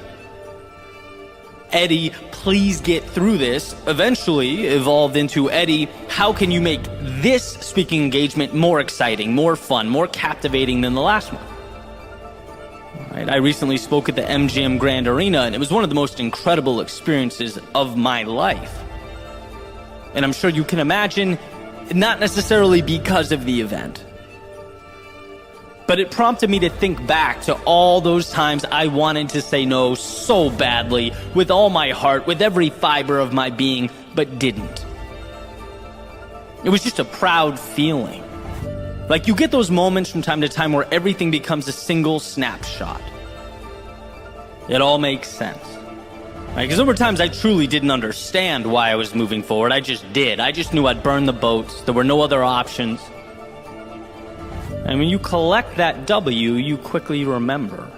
Eddie, please get through this, eventually evolved into, Eddie, how can you make this speaking engagement more exciting, more fun, more captivating than the last one? Right? I recently spoke at the MGM Grand Arena, and it was one of the most incredible experiences of my life. And I'm sure you can imagine, not necessarily because of the event, but it prompted me to think back to all those times I wanted to say no so badly, with all my heart, with every fiber of my being, but didn't. It was just a proud feeling. Like you get those moments from time to time where everything becomes a single snapshot. It all makes sense. Right? Because there were times I truly didn't understand why I was moving forward. I just did. I just knew I'd burn the boats. There were no other options. And when you collect that W, you quickly remember.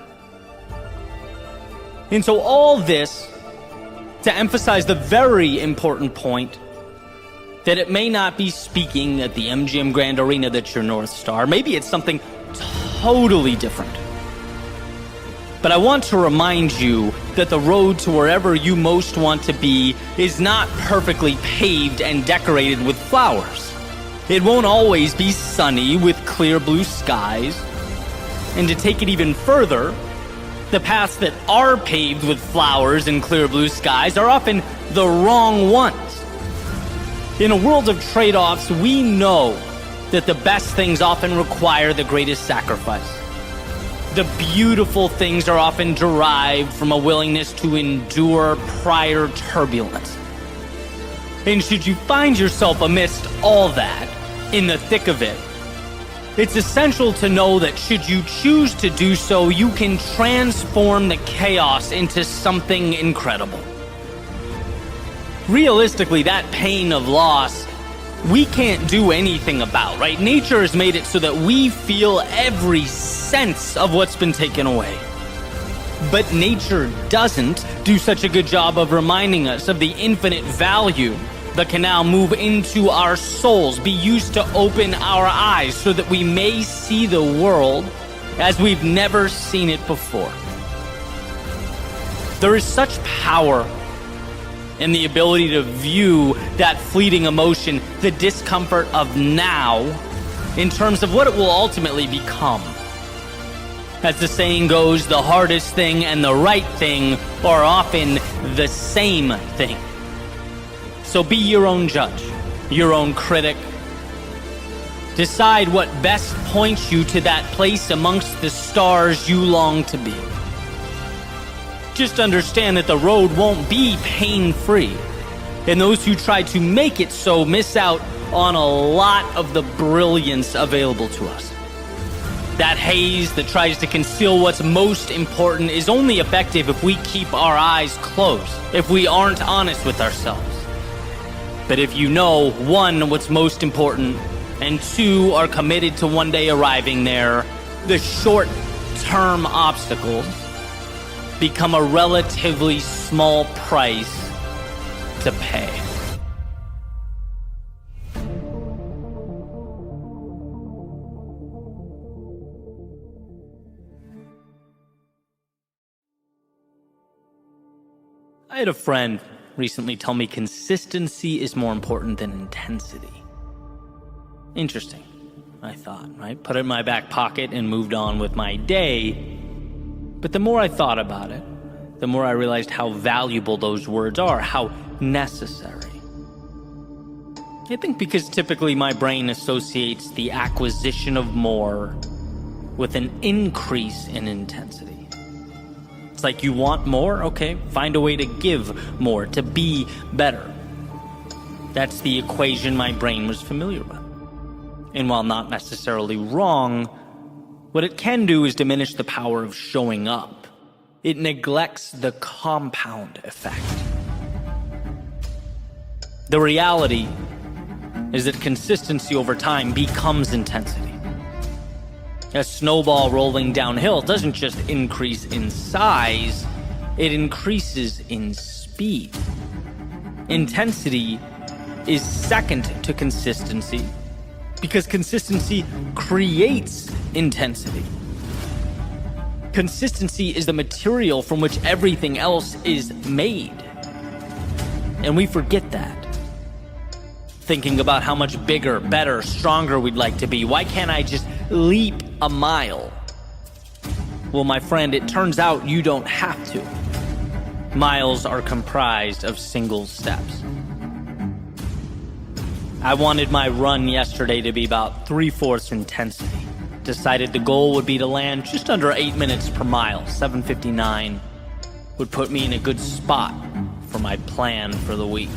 And so all this to emphasize the very important point that it may not be speaking at the MGM Grand Arena that's your North Star. Maybe it's something totally different. But I want to remind you that the road to wherever you most want to be is not perfectly paved and decorated with flowers. It won't always be sunny with clear blue skies. And to take it even further, the paths that are paved with flowers and clear blue skies are often the wrong ones. In a world of trade-offs, we know that the best things often require the greatest sacrifice. The beautiful things are often derived from a willingness to endure prior turbulence. And should you find yourself amidst all that, in the thick of it, it's essential to know that should you choose to do so, you can transform the chaos into something incredible. Realistically, that pain of loss, we can't do anything about, right? Nature has made it so that we feel every sense of what's been taken away. But nature doesn't do such a good job of reminding us of the infinite value that can now move into our souls, be used to open our eyes so that we may see the world as we've never seen it before. There is such power in the ability to view that fleeting emotion, the discomfort of now, in terms of what it will ultimately become. As the saying goes, the hardest thing and the right thing are often the same thing. So be your own judge, your own critic. Decide what best points you to that place amongst the stars you long to be. Just understand that the road won't be pain-free, and those who try to make it so miss out on a lot of the brilliance available to us. That haze that tries to conceal what's most important is only effective if we keep our eyes closed, if we aren't honest with ourselves. But if you know, one, what's most important, and two, are committed to one day arriving there, the short-term obstacles become a relatively small price to pay. I had a friend recently tell me consistency is more important than intensity. Interesting, I thought, right? Put it in my back pocket and moved on with my day. But the more I thought about it, the more I realized how valuable those words are, how necessary. I think because typically my brain associates the acquisition of more with an increase in intensity. It's like you want more, okay, find a way to give more, to be better. That's the equation my brain was familiar with. And while not necessarily wrong, what it can do is diminish the power of showing up. It neglects the compound effect. The reality is that consistency over time becomes intensity. A snowball rolling downhill doesn't just increase in size, it increases in speed. Intensity is second to consistency because consistency creates intensity. Consistency is the material from which everything else is made. And we forget that. Thinking about how much bigger, better, stronger we'd like to be. Why can't I just leap a mile? Well, my friend, it turns out you don't have to. Miles are comprised of single steps. I wanted my run yesterday to be about 3/4 intensity. Decided the goal would be to land just under 8 minutes per mile. 7:59 would put me in a good spot for my plan for the week.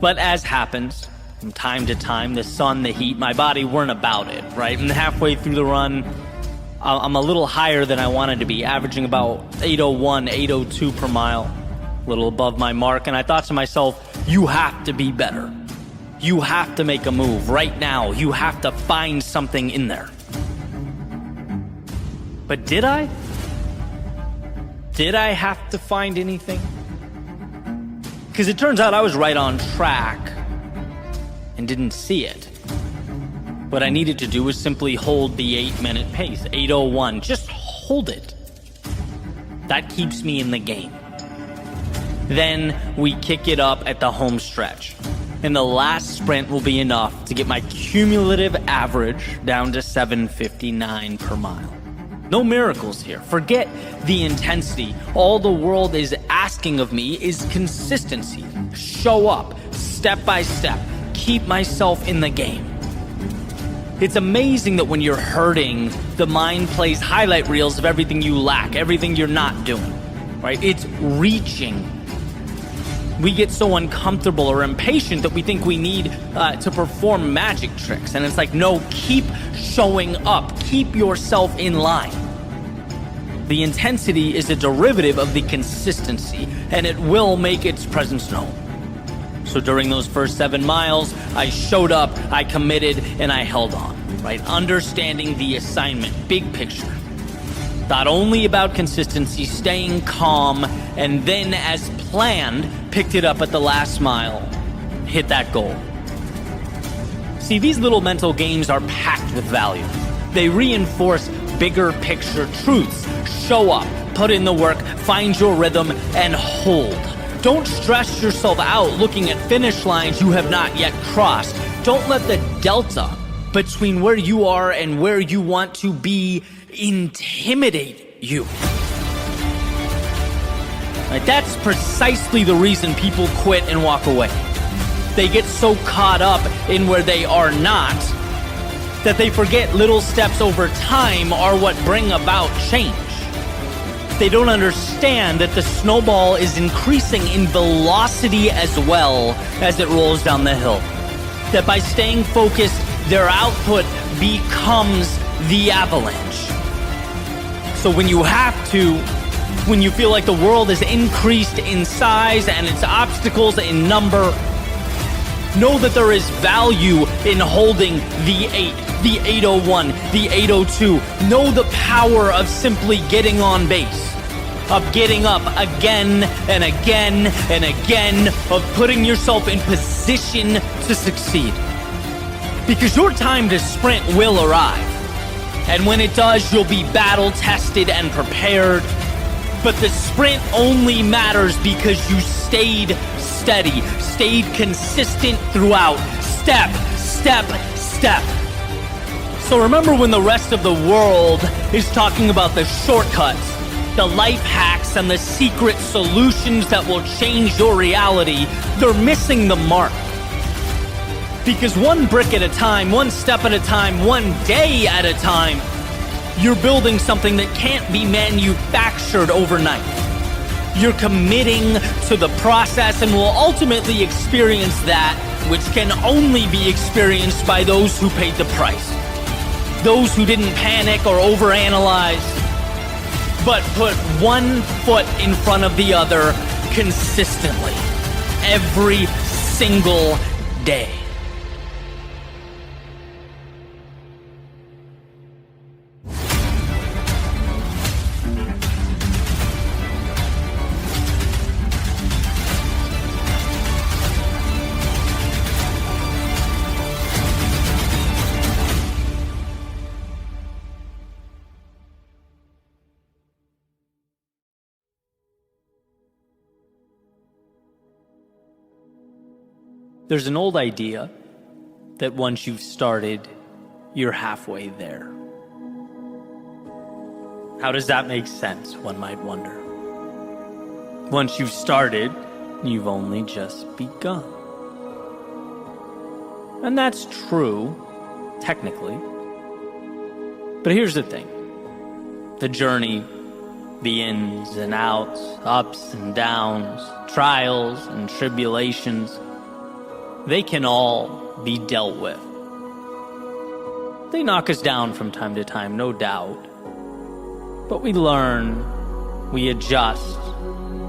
But as happens, from time to time, the sun, the heat, my body weren't about it, right? And halfway through the run, I'm a little higher than I wanted to be, averaging about 8:01, 8:02 per mile, a little above my mark. And I thought to myself, you have to be better. You have to make a move right now. You have to find something in there. But did I? Did I have to find anything? Because it turns out I was right on track and didn't see it. What I needed to do was simply hold the 8-minute pace, 8:01. Just hold it. That keeps me in the game. Then we kick it up at the home stretch. And the last sprint will be enough to get my cumulative average down to 7:59 per mile. No miracles here. Forget the intensity. All the world is asking of me is consistency. Show up, step by step, keep myself in the game. It's amazing that when you're hurting, the mind plays highlight reels of everything you lack, everything you're not doing, right? It's reaching. We get so uncomfortable or impatient that we think we need to perform magic tricks. And it's like, no, keep showing up. Keep yourself in line. The intensity is a derivative of the consistency, and it will make its presence known. So during those first 7 miles, I showed up, I committed, and I held on, right? Understanding the assignment, big picture. Not only about consistency, staying calm, and then as planned, picked it up at the last mile, hit that goal. See, these little mental games are packed with value. They reinforce bigger picture truths. Show up, put in the work, find your rhythm, and hold. Don't stress yourself out looking at finish lines you have not yet crossed. Don't let the delta between where you are and where you want to be intimidate you. Right, that's precisely the reason people quit and walk away. They get so caught up in where they are not that they forget little steps over time are what bring about change. They don't understand that the snowball is increasing in velocity as well as it rolls down the hill. That by staying focused, their output becomes the avalanche. So when you have to, when you feel like the world is increased in size and its obstacles in number, know that there is value in holding the 8, the 8:01, the 8:02. Know the power of simply getting on base, of getting up again and again and again, of putting yourself in position to succeed. Because your time to sprint will arrive. And when it does, you'll be battle-tested and prepared. But the sprint only matters because you stayed steady, stayed consistent throughout, step, step, step. So remember when the rest of the world is talking about the shortcuts, the life hacks, and the secret solutions that will change your reality, they're missing the mark. Because one brick at a time, one step at a time, one day at a time, you're building something that can't be manufactured overnight. You're committing to the process and will ultimately experience that which can only be experienced by those who paid the price. Those who didn't panic or overanalyze, but put one foot in front of the other consistently, every single day. There's an old idea that once you've started, you're halfway there. How does that make sense, one might wonder? Once you've started, you've only just begun. And that's true, technically. But here's the thing. The journey, the ins and outs, ups and downs, trials and tribulations, they can all be dealt with. They knock us down from time to time, no doubt. But we learn, we adjust,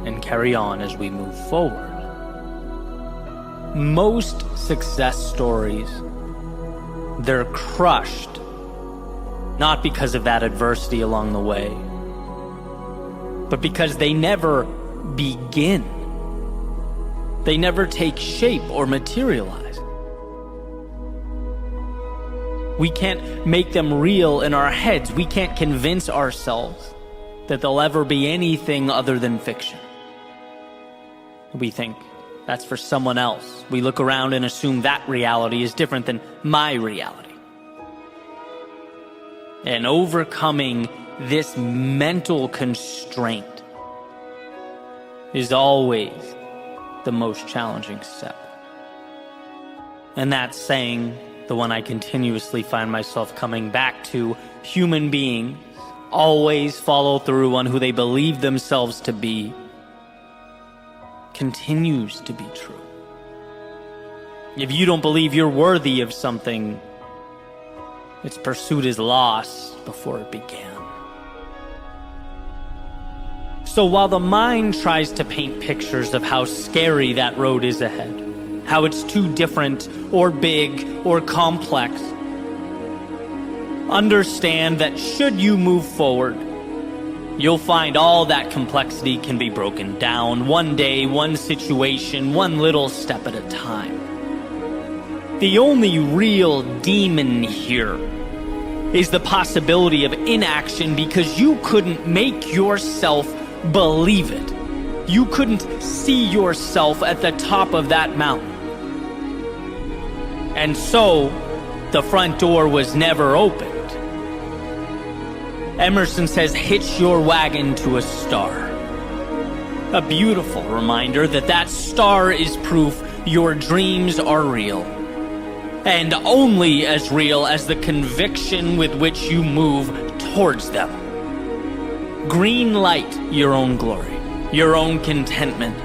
and carry on as we move forward. Most success stories, they're crushed, not because of that adversity along the way, but because they never begin. They never take shape or materialize. We can't make them real in our heads. We can't convince ourselves that they'll ever be anything other than fiction. We think that's for someone else. We look around and assume that reality is different than my reality. And overcoming this mental constraint is always the most challenging step. And that saying, the one I continuously find myself coming back to, human beings always follow through on who they believe themselves to be, continues to be true. If you don't believe you're worthy of something, its pursuit is lost before it began. So while the mind tries to paint pictures of how scary that road is ahead, how it's too different or big or complex, understand that should you move forward, you'll find all that complexity can be broken down one day, one situation, one little step at a time. The only real demon here is the possibility of inaction, because you couldn't make yourself believe it. You couldn't see yourself at the top of that mountain. And so, the front door was never opened. Emerson says, hitch your wagon to a star. A beautiful reminder that that star is proof your dreams are real. And only as real as the conviction with which you move towards them. Green light your own glory, your own contentment.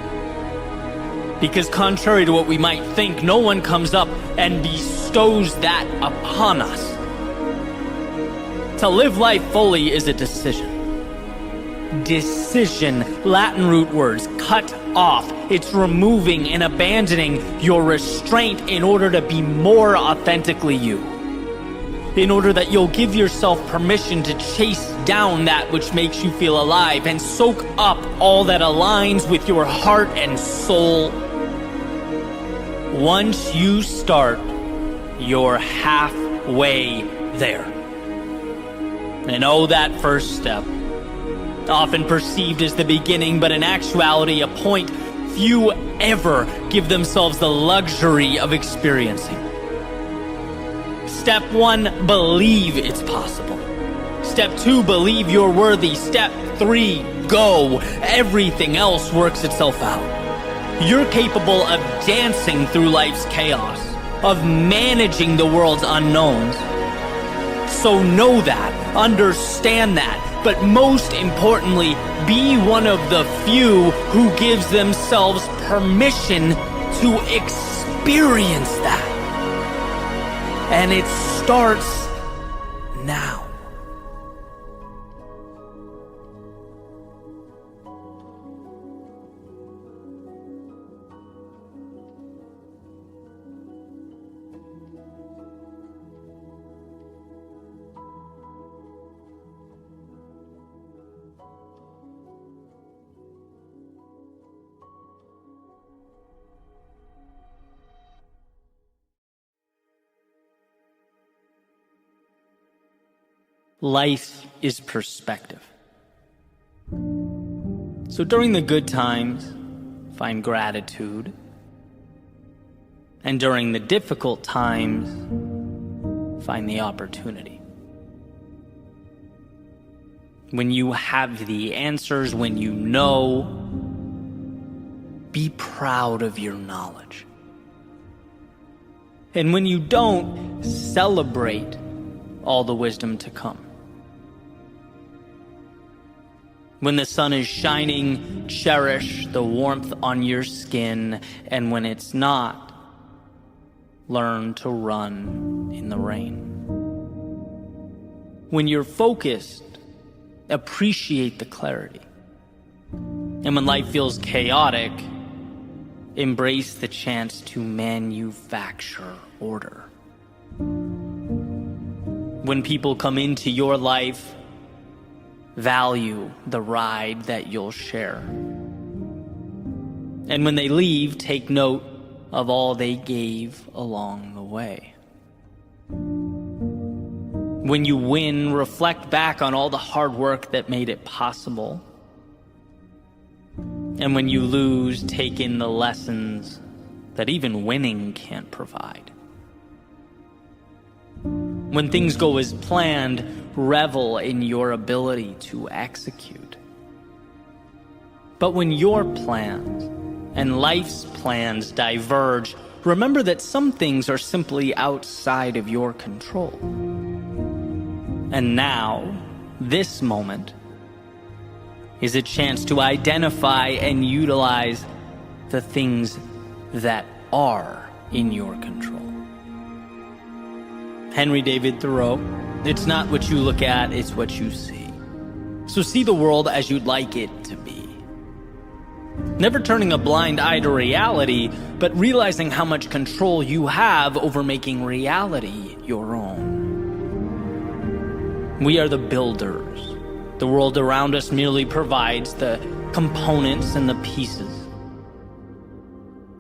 Because contrary to what we might think, no one comes up and bestows that upon us. To live life fully is a decision. Decision, Latin root words, cut off. It's removing and abandoning your restraint in order to be more authentically you. In order that you'll give yourself permission to chase down that which makes you feel alive and soak up all that aligns with your heart and soul. Once you start, you're halfway there. And oh, that first step, often perceived as the beginning, but in actuality a point few ever give themselves the luxury of experiencing. Step 1, believe it's possible. Step 2, believe you're worthy. Step 3, go. Everything else works itself out. You're capable of dancing through life's chaos, of managing the world's unknowns. So know that, understand that, but most importantly, be one of the few who gives themselves permission to experience that. And it starts now. Life is perspective. So during the good times, find gratitude. And during the difficult times, find the opportunity. When you have the answers, when you know, be proud of your knowledge. And when you don't, celebrate all the wisdom to come. When the sun is shining, cherish the warmth on your skin, and when it's not, learn to run in the rain. When you're focused, appreciate the clarity. And when life feels chaotic, embrace the chance to manufacture order. When people come into your life, value the ride that you'll share. And when they leave, take note of all they gave along the way. When you win, reflect back on all the hard work that made it possible. And when you lose, take in the lessons that even winning can't provide. When things go as planned, revel in your ability to execute. But when your plans and life's plans diverge, remember that some things are simply outside of your control. And now, this moment, is a chance to identify and utilize the things that are in your control. Henry David Thoreau, it's not what you look at, it's what you see. So see the world as you'd like it to be. Never turning a blind eye to reality, but realizing how much control you have over making reality your own. We are the builders. The world around us merely provides the components and the pieces.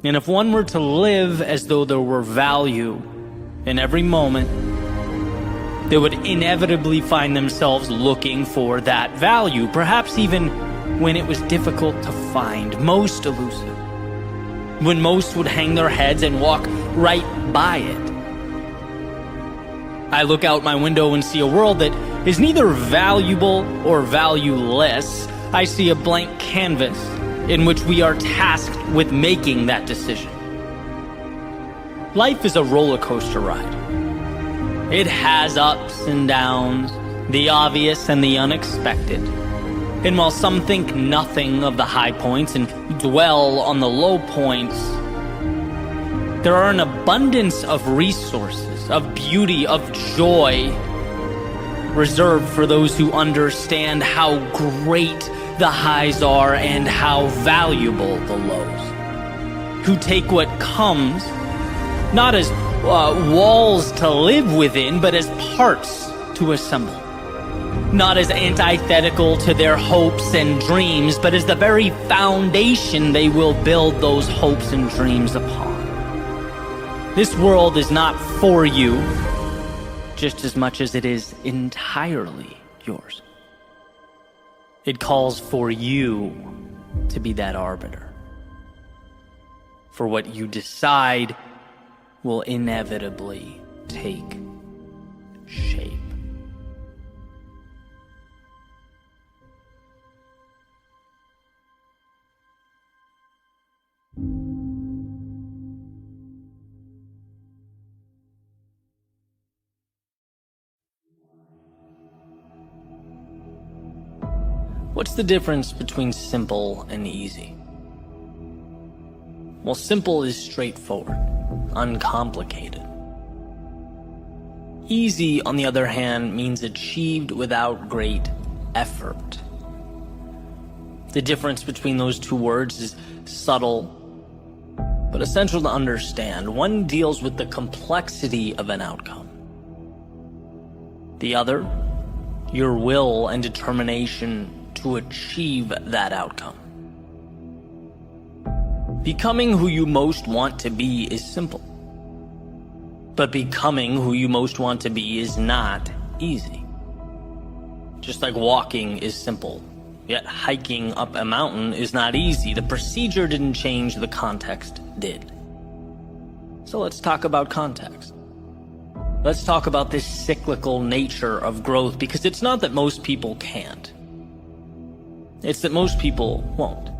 And if one were to live as though there were value in every moment, they would inevitably find themselves looking for that value, perhaps even when it was difficult to find, most elusive, when most would hang their heads and walk right by it. I look out my window and see a world that is neither valuable or valueless. I see a blank canvas in which we are tasked with making that decision. Life is a roller coaster ride. It has ups and downs, the obvious and the unexpected. And while some think nothing of the high points and dwell on the low points, there are an abundance of resources, of beauty, of joy, reserved for those who understand how great the highs are and how valuable the lows. Who take what comes, not as walls to live within, but as parts to assemble. Not as antithetical to their hopes and dreams, but as the very foundation they will build those hopes and dreams upon. This world is not for you, just as much as it is entirely yours. It calls for you to be that arbiter. For what you decide will inevitably take shape. What's the difference between simple and easy? Well, simple is straightforward, uncomplicated. Easy, on the other hand, means achieved without great effort. The difference between those two words is subtle, but essential to understand. One deals with the complexity of an outcome. The other, your will and determination to achieve that outcome. Becoming who you most want to be is simple. But becoming who you most want to be is not easy. Just like walking is simple, yet hiking up a mountain is not easy. The procedure didn't change, the context did. So let's talk about context. Let's talk about this cyclical nature of growth, because it's not that most people can't. It's that most people won't.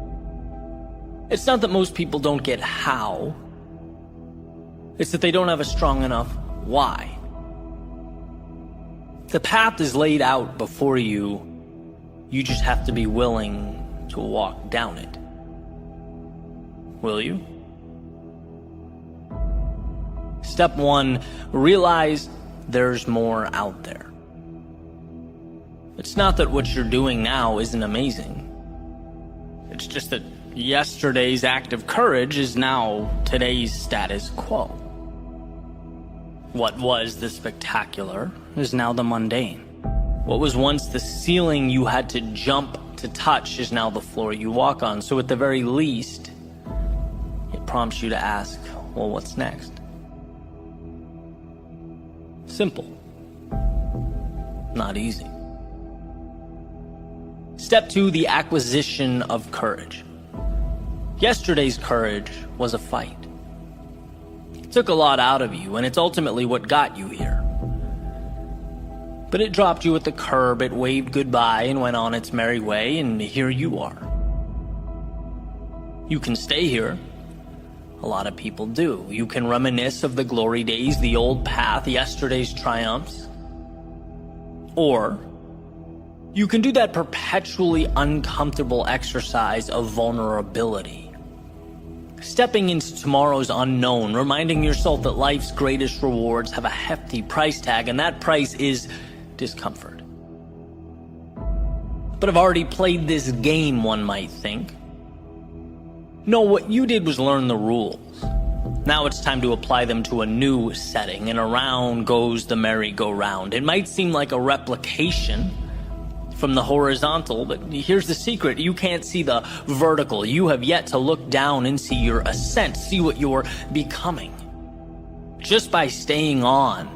It's not that most people don't get how. It's that they don't have a strong enough why. The path is laid out before you. You just have to be willing to walk down it. Will you? Step 1, realize there's more out there. It's not that what you're doing now isn't amazing. It's just that yesterday's act of courage is now today's status quo. What was the spectacular is now the mundane. What was once the ceiling you had to jump to touch is now the floor you walk on. So at the very least, it prompts you to ask, well, what's next? Simple. Not easy. Step 2, the acquisition of courage. Yesterday's courage was a fight. It took a lot out of you, and it's ultimately what got you here. But it dropped you at the curb, it waved goodbye and went on its merry way, and here you are. You can stay here. A lot of people do. You can reminisce of the glory days, the old path, yesterday's triumphs. Or you can do that perpetually uncomfortable exercise of vulnerability. Stepping into tomorrow's unknown, reminding yourself that life's greatest rewards have a hefty price tag, and that price is discomfort. But I've already played this game, one might think. No, what you did was learn the rules. Now it's time to apply them to a new setting, and around goes the merry-go-round. It might seem like a replication from the horizontal, but here's the secret. You can't see the vertical. You have yet to look down and see your ascent, see what you're becoming. Just by staying on,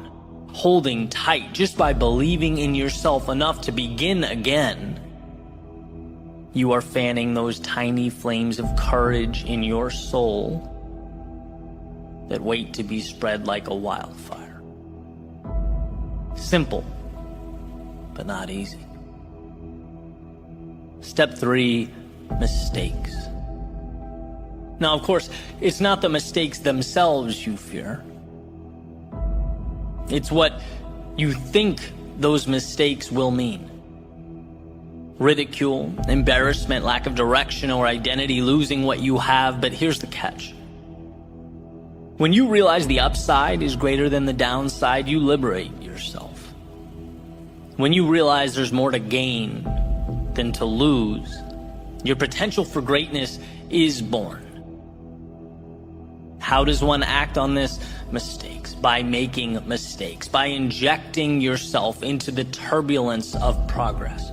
holding tight, just by believing in yourself enough to begin again, you are fanning those tiny flames of courage in your soul that wait to be spread like a wildfire. Simple, but not easy. Step 3, mistakes. Now, of course, it's not the mistakes themselves you fear. It's what you think those mistakes will mean. Ridicule, embarrassment, lack of direction or identity, losing what you have. But here's the catch. When you realize the upside is greater than the downside, you liberate yourself. When you realize there's more to gain than to lose, your potential for greatness is born. How does one act on this? Mistakes. By making mistakes. By injecting yourself into the turbulence of progress.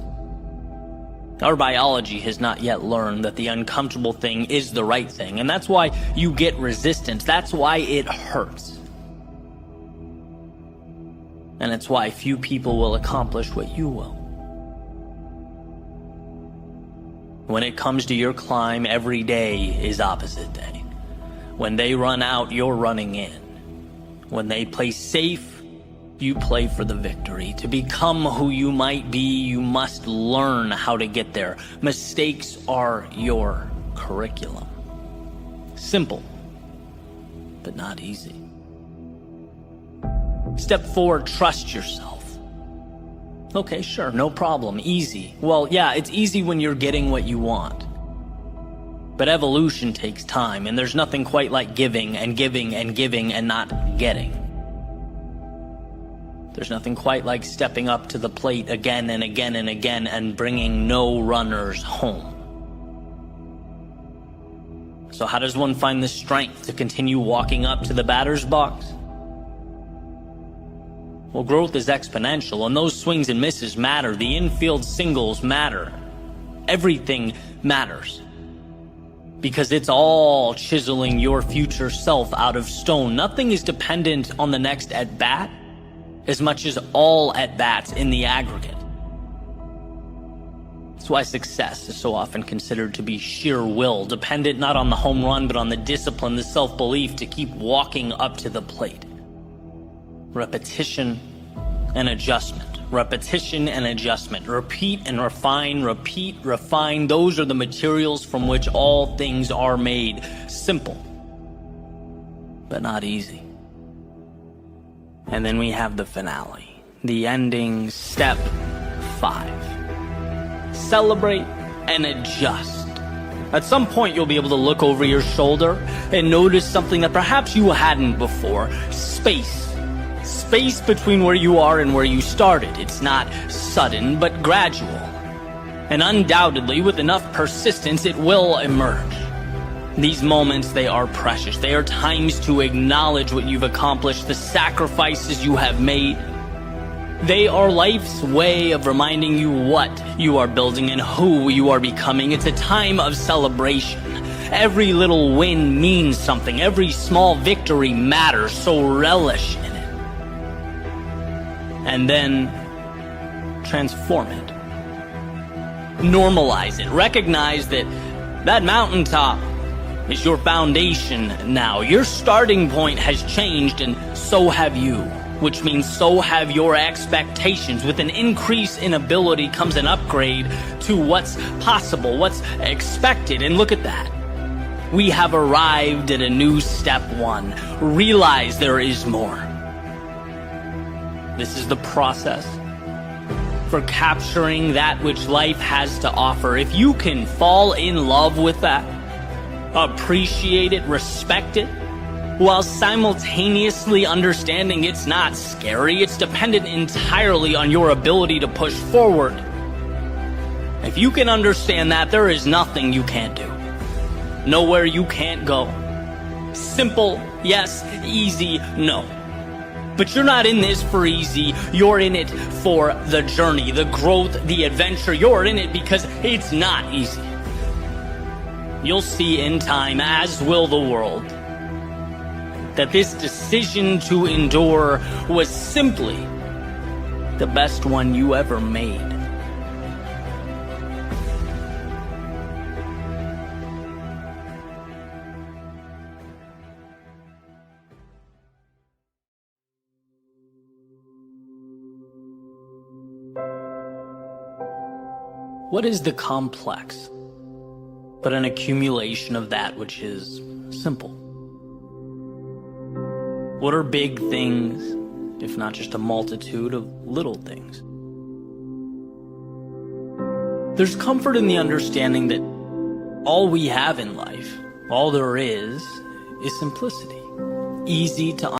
Our biology has not yet learned that the uncomfortable thing is the right thing, and that's why you get resistance. That's why it hurts. And it's why few people will accomplish what you will. When it comes to your climb, every day is opposite day. When they run out, you're running in. When they play safe, you play for the victory. To become who you might be, you must learn how to get there. Mistakes are your curriculum. Simple, but not easy. Step 4, trust yourself. Okay, sure, no problem, easy. Well, yeah, it's easy when you're getting what you want. But evolution takes time, and there's nothing quite like giving and giving and giving and not getting. There's nothing quite like stepping up to the plate again and again and again and bringing no runners home. So how does one find the strength to continue walking up to the batter's box? Well, growth is exponential, and those swings and misses matter. The infield singles matter. Everything matters. Because it's all chiseling your future self out of stone. Nothing is dependent on the next at-bat as much as all at-bats in the aggregate. That's why success is so often considered to be sheer will, dependent not on the home run, but on the discipline, the self-belief to keep walking up to the plate. Repetition and adjustment. Repetition and adjustment. Repeat and refine, repeat, refine. Those are the materials from which all things are made. Simple, but not easy. And then we have the finale, the ending, step 5. Celebrate and adjust. At some point, you'll be able to look over your shoulder and notice something that perhaps you hadn't before. Space. Space between where you are and where you started. It's not sudden, but gradual. And undoubtedly, with enough persistence, it will emerge. These moments, they are precious. They are times to acknowledge what you've accomplished, the sacrifices you have made. They are life's way of reminding you what you are building and who you are becoming. It's a time of celebration. Every little win means something. Every small victory matters, so relish in it. And then transform it. Normalize it. Recognize that that mountaintop is your foundation now. Your starting point has changed, and so have you, which means so have your expectations. With an increase in ability comes an upgrade to what's possible, what's expected, and look at that. We have arrived at a new step one. Realize there is more. This is the process for capturing that which life has to offer. If you can fall in love with that, appreciate it, respect it, while simultaneously understanding it's not scary, it's dependent entirely on your ability to push forward. If you can understand that, there is nothing you can't do. Nowhere you can't go. Simple, yes. Easy, no. But you're not in this for easy. You're in it for the journey, the growth, the adventure. You're in it because it's not easy. You'll see in time, as will the world, that this decision to endure was simply the best one you ever made. What is the complex but an accumulation of that which is simple? What are big things, if not just a multitude of little things? There's comfort in the understanding that all we have in life, all there is simplicity. Easy to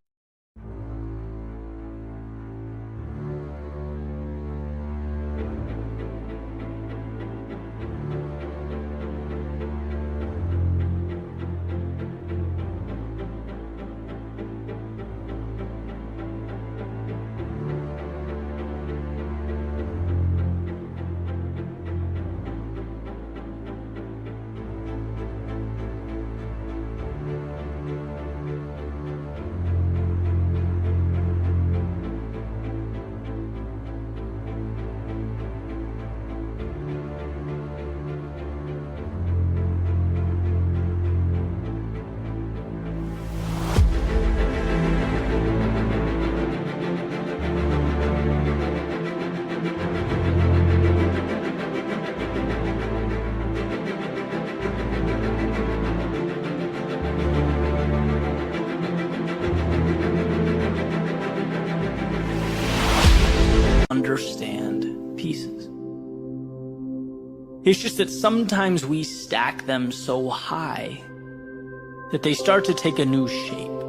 understand pieces. It's just that sometimes we stack them so high that they start to take a new shape.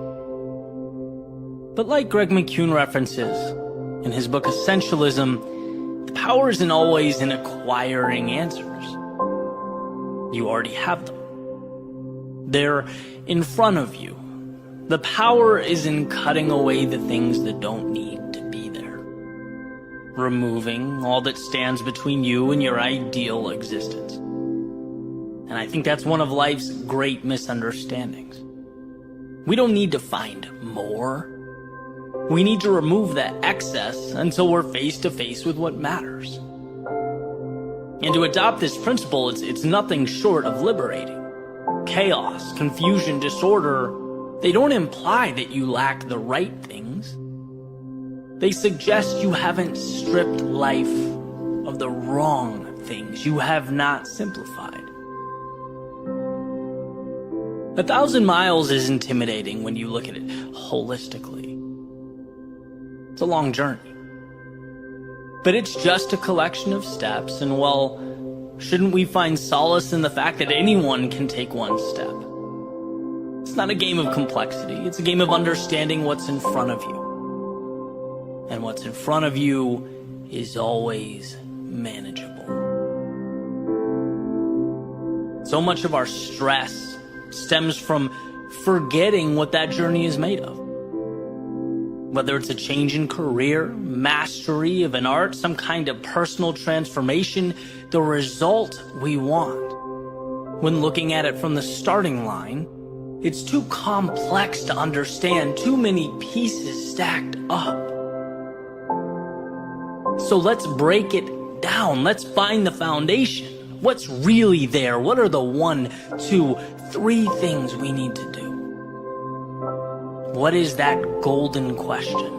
But like Greg McCune references in his book Essentialism, the power isn't always in acquiring answers. You already have them. They're in front of you. The power is in cutting away the things that don't need to be there. Removing all that stands between you and your ideal existence. And I think that's one of life's great misunderstandings. We don't need to find more. We need to remove that excess until we're face to face with what matters. And to adopt this principle, it's nothing short of liberating. Chaos, confusion, disorder, they don't imply that you lack the right things. They suggest you haven't stripped life of the wrong things. You have not simplified. 1,000 miles is intimidating when you look at it holistically. It's a long journey. But it's just a collection of steps, and well, shouldn't we find solace in the fact that anyone can take one step? It's not a game of complexity. It's a game of understanding what's in front of you. And what's in front of you is always manageable. So much of our stress stems from forgetting what that journey is made of. Whether it's a change in career, mastery of an art, some kind of personal transformation, the result we want. When looking at it from the starting line, it's too complex to understand, too many pieces stacked up. So let's break it down. Let's find the foundation. What's really there? What are the 1, 2, 3 things we need to do? What is that golden question?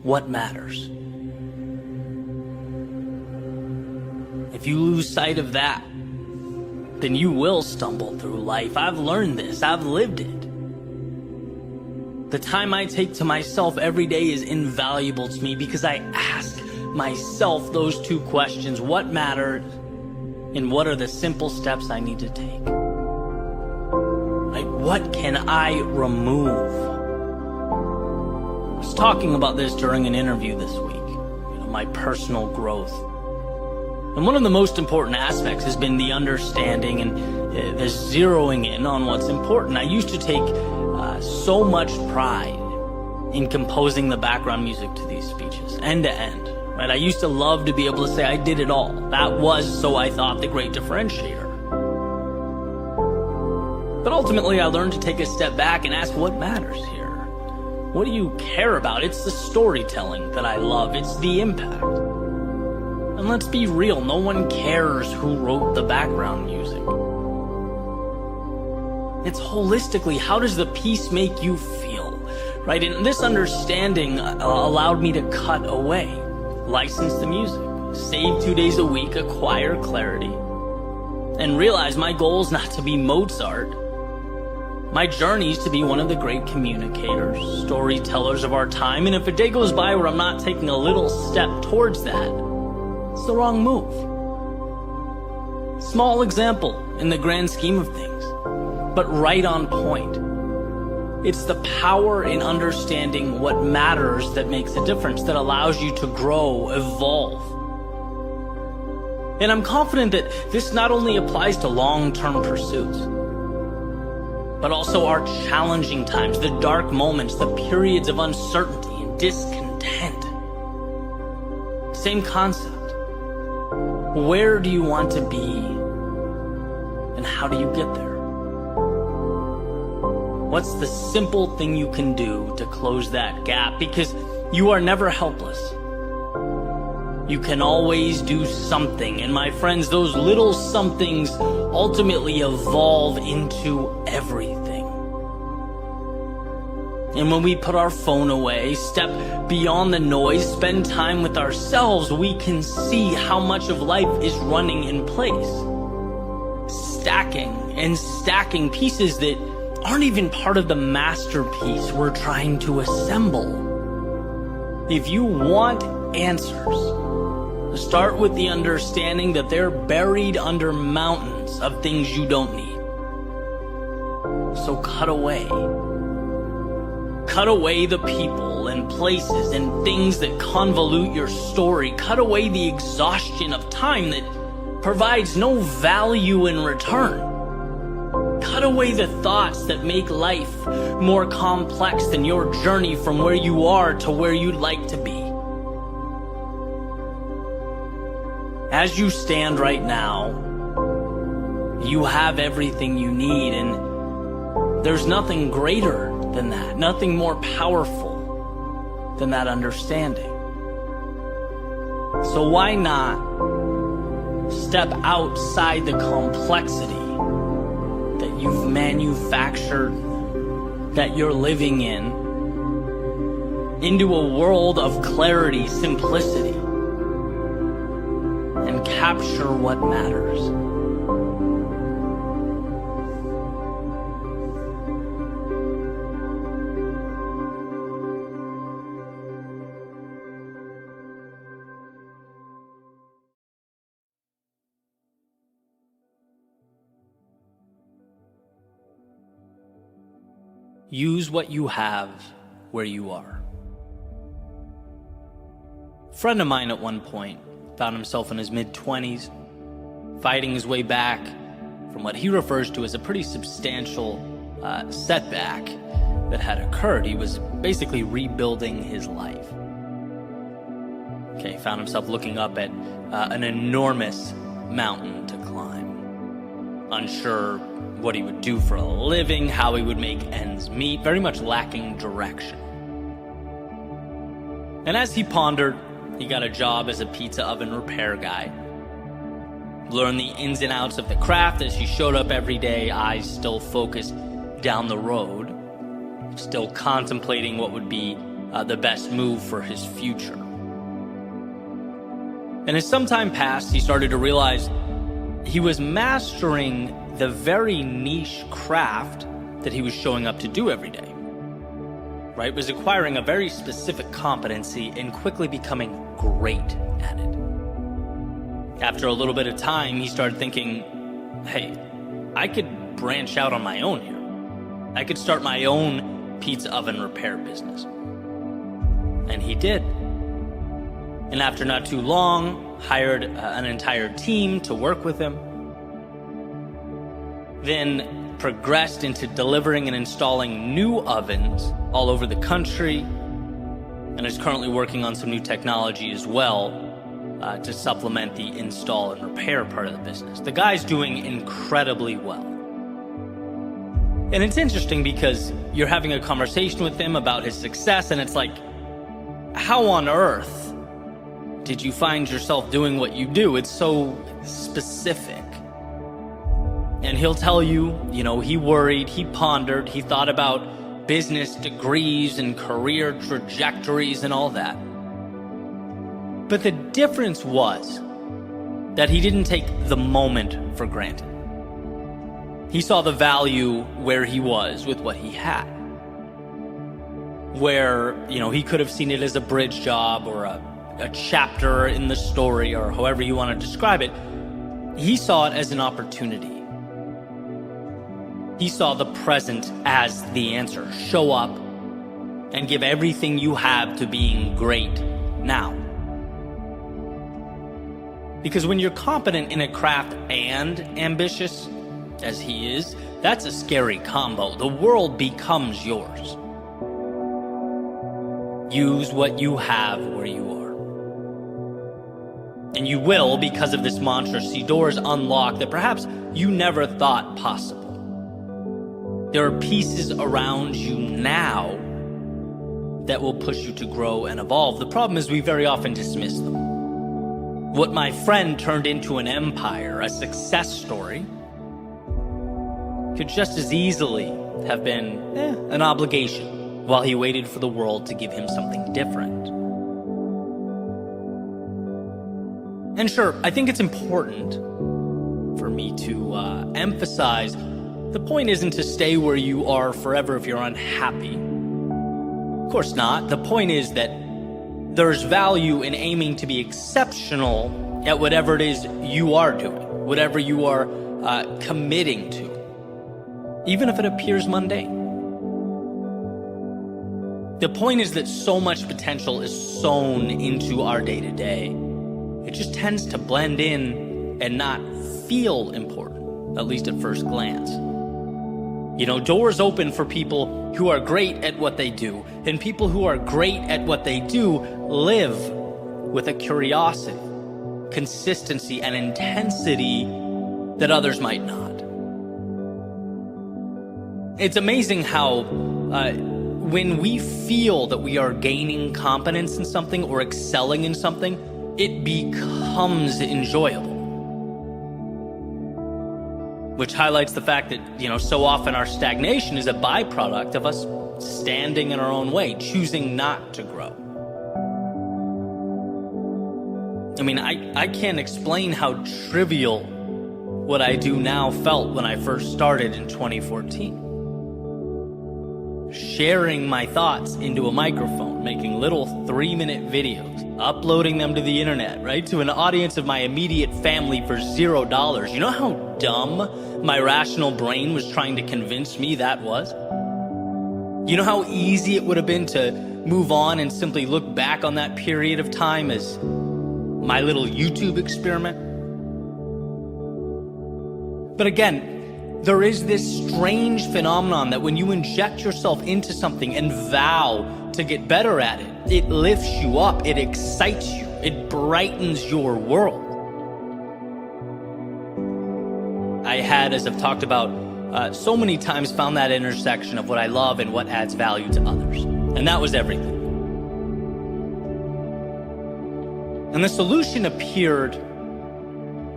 What matters? If you lose sight of that, then you will stumble through life. I've learned this. I've lived it. The time I take to myself every day is invaluable to me because I ask myself those 2 questions. What matters? And what are the simple steps I need to take? Like, what can I remove? I was talking about this during an interview this week. My personal growth. And one of the most important aspects has been the understanding and the zeroing in on what's important. I used to take so much pride in composing the background music to these speeches, end to end. Right? I used to love to be able to say I did it all. That was, so I thought, the great differentiator. But ultimately, I learned to take a step back and ask what matters here. What do you care about? It's the storytelling that I love. It's the impact. And let's be real, no one cares who wrote the background music. It's holistically, how does the piece make you feel? Right? And this understanding allowed me to cut away, license the music, save 2 days a week, acquire clarity, and realize my goal is not to be Mozart. My journey is to be one of the great communicators, storytellers of our time, and if a day goes by where I'm not taking a little step towards that, it's the wrong move. Small example in the grand scheme of things, but right on point. It's the power in understanding what matters that makes a difference, that allows you to grow, evolve. And I'm confident that this not only applies to long-term pursuits, but also our challenging times, the dark moments, the periods of uncertainty and discontent. Same concept. Where do you want to be, and how do you get there? What's the simple thing you can do to close that gap? Because you are never helpless. You can always do something. And my friends, those little somethings ultimately evolve into everything. And when we put our phone away, step beyond the noise, spend time with ourselves, we can see how much of life is running in place. Stacking and stacking pieces that aren't even part of the masterpiece we're trying to assemble. If you want answers, start with the understanding that they're buried under mountains of things you don't need. So cut away. Cut away the people and places and things that convolute your story. Cut away the exhaustion of time that provides no value in return. Cut away the thoughts that make life more complex than your journey from where you are to where you'd like to be. As you stand right now, you have everything you need, and there's nothing greater than that, nothing more powerful than that understanding. So why not step outside the complexity that you've manufactured, that you're living in, into a world of clarity, simplicity, and capture what matters. Use what you have where you are. A friend of mine at one point found himself in his mid-20s, fighting his way back from what he refers to as a pretty substantial setback that had occurred. He was basically rebuilding his life. Okay, found himself looking up at an enormous mountain to climb, unsure what he would do for a living, how he would make ends meet, very much lacking direction. And as he pondered, he got a job as a pizza oven repair guy. Learned the ins and outs of the craft as he showed up every day, eyes still focused down the road, still contemplating what would be the best move for his future. And as some time passed, he started to realize he was mastering the very niche craft that he was showing up to do every day. Right? Was acquiring a very specific competency and quickly becoming great at it. After a little bit of time, he started thinking, hey, I could branch out on my own here. I could start my own pizza oven repair business. And he did. And after not too long, hired an entire team to work with him. Then progressed into delivering and installing new ovens all over the country, and is currently working on some new technology as well to supplement the install and repair part of the business. The guy's doing incredibly well. And it's interesting because you're having a conversation with him about his success, and it's like, how on earth did you find yourself doing what you do? It's so specific. And he'll tell you, he worried, he pondered, he thought about business degrees and career trajectories and all that. But the difference was that he didn't take the moment for granted. He saw the value where he was with what he had. Where, he could have seen it as a bridge job or a chapter in the story or however you want to describe it. He saw it as an opportunity. He saw the present as the answer. Show up and give everything you have to being great now. Because when you're competent in a craft and ambitious, as he is, that's a scary combo. The world becomes yours. Use what you have where you are. And you will, because of this mantra, see doors unlock that perhaps you never thought possible. There are pieces around you now that will push you to grow and evolve. The problem is we very often dismiss them. What my friend turned into an empire, a success story, could just as easily have been an obligation while he waited for the world to give him something different. And sure, I think it's important for me to emphasize the point isn't to stay where you are forever if you're unhappy. Of course not. The point is that there's value in aiming to be exceptional at whatever it is you are doing, whatever you are committing to, even if it appears mundane. The point is that so much potential is sown into our day-to-day. It just tends to blend in and not feel important, at least at first glance. Doors open for people who are great at what they do, and people who are great at what they do live with a curiosity, consistency, and intensity that others might not. It's amazing how when we feel that we are gaining competence in something or excelling in something, it becomes enjoyable. Which highlights the fact that, so often our stagnation is a byproduct of us standing in our own way, choosing not to grow. I can't explain how trivial what I do now felt when I first started in 2014. Sharing my thoughts into a microphone, making little 3-minute videos, uploading them to the internet, right? To an audience of my immediate family for $0. You know how dumb my rational brain was trying to convince me that was? You know how easy it would have been to move on and simply look back on that period of time as my little YouTube experiment? But again, there is this strange phenomenon that when you inject yourself into something and vow to get better at it, it lifts you up, it excites you, it brightens your world. I had, as I've talked about so many times, found that intersection of what I love and what adds value to others. And that was everything. And the solution appeared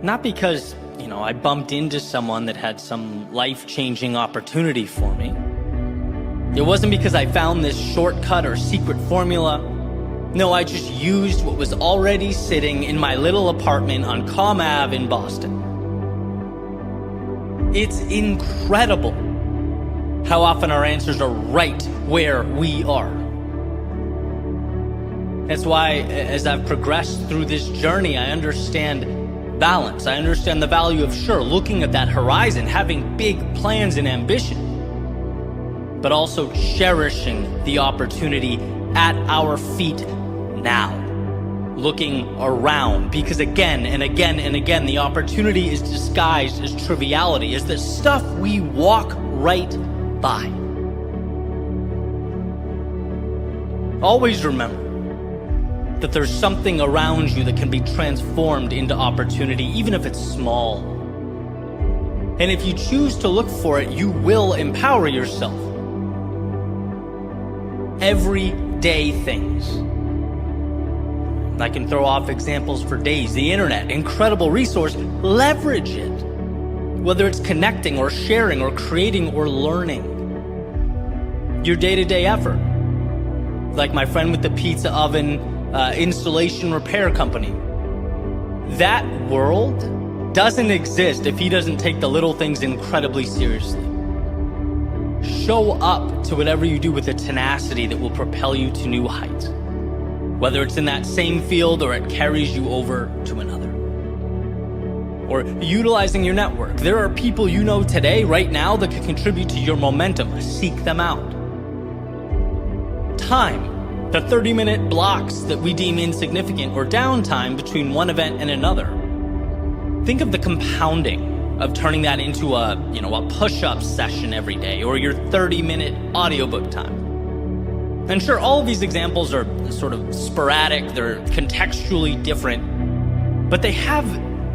not because, I bumped into someone that had some life-changing opportunity for me. It wasn't because I found this shortcut or secret formula. No, I just used what was already sitting in my little apartment on Comm Ave in Boston. It's incredible how often our answers are right where we are. That's why, as I've progressed through this journey, I understand balance. I understand the value of, looking at that horizon, having big plans and ambition, but also cherishing the opportunity at our feet now, looking around, because again and again and again, the opportunity is disguised as triviality, as the stuff we walk right by. Always remember that there's something around you that can be transformed into opportunity, even if it's small. And if you choose to look for it, you will empower yourself. Everyday things. I can throw off examples for days. The internet, incredible resource, leverage it. Whether it's connecting or sharing or creating or learning. Your day-to-day effort. Like my friend with the pizza oven installation repair company. That world doesn't exist if he doesn't take the little things incredibly seriously. Show up to whatever you do with a tenacity that will propel you to new heights. Whether it's in that same field or it carries you over to another. Or utilizing your network. There are people you know today, right now, that can contribute to your momentum. Seek them out. Time. The 30-minute blocks that we deem insignificant or downtime between one event and another. Think of the compounding of turning that into a push-up session every day or your 30-minute audiobook time. And sure, all of these examples are sort of sporadic, they're contextually different, but they have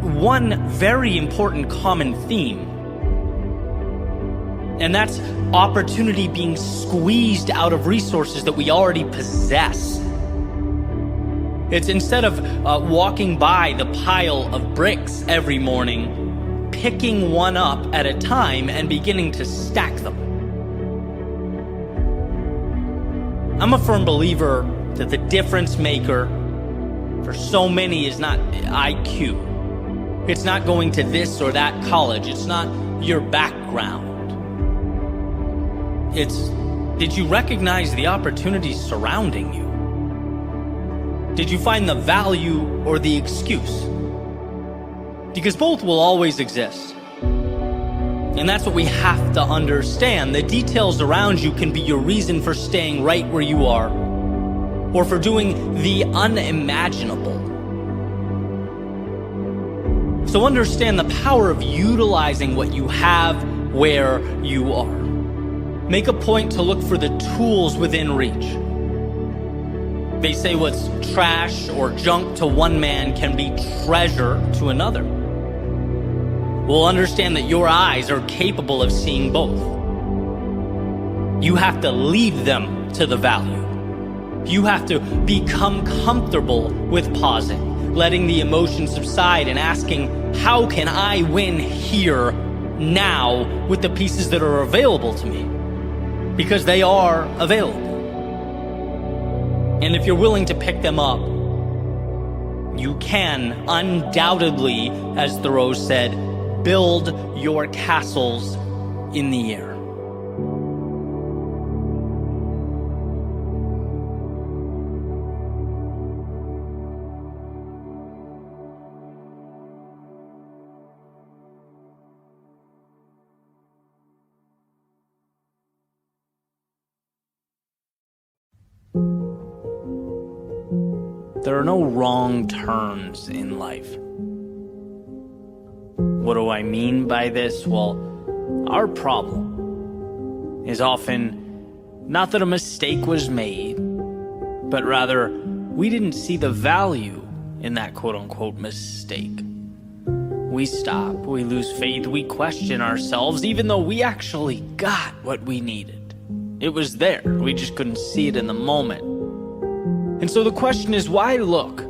one very important common theme. And that's opportunity being squeezed out of resources that we already possess. It's instead of walking by the pile of bricks every morning, picking one up at a time and beginning to stack them. I'm a firm believer that the difference maker for so many is not IQ. It's not going to this or that college. It's not your background. It's, did you recognize the opportunities surrounding you? Did you find the value or the excuse? Because both will always exist. And that's what we have to understand. The details around you can be your reason for staying right where you are, or for doing the unimaginable. So understand the power of utilizing what you have where you are. Make a point to look for the tools within reach. They say what's trash or junk to one man can be treasure to another. We'll understand that your eyes are capable of seeing both. You have to leave them to the value. You have to become comfortable with pausing, letting the emotion subside and asking, how can I win here, now, with the pieces that are available to me? Because they are available. And if you're willing to pick them up, you can undoubtedly, as Thoreau said, build your castles in the air. There are no wrong turns in life. What do I mean by this? Well, our problem is often not that a mistake was made, but rather we didn't see the value in that quote-unquote mistake. We stop, we lose faith, we question ourselves, even though we actually got what we needed. It was there, we just couldn't see it in the moment. And so the question is, why look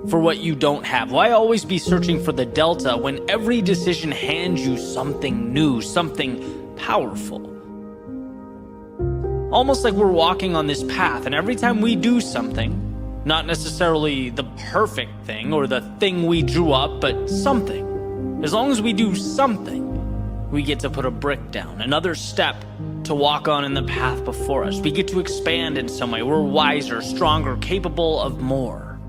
for what you don't have? Why always be searching for the delta when every decision hands you something new, something powerful? Almost like we're walking on this path, and every time we do something, not necessarily the perfect thing or the thing we drew up, but something. As long as we do something, we get to put a brick down, another step to walk on in the path before us. We get to expand in some way. We're wiser, stronger, capable of more.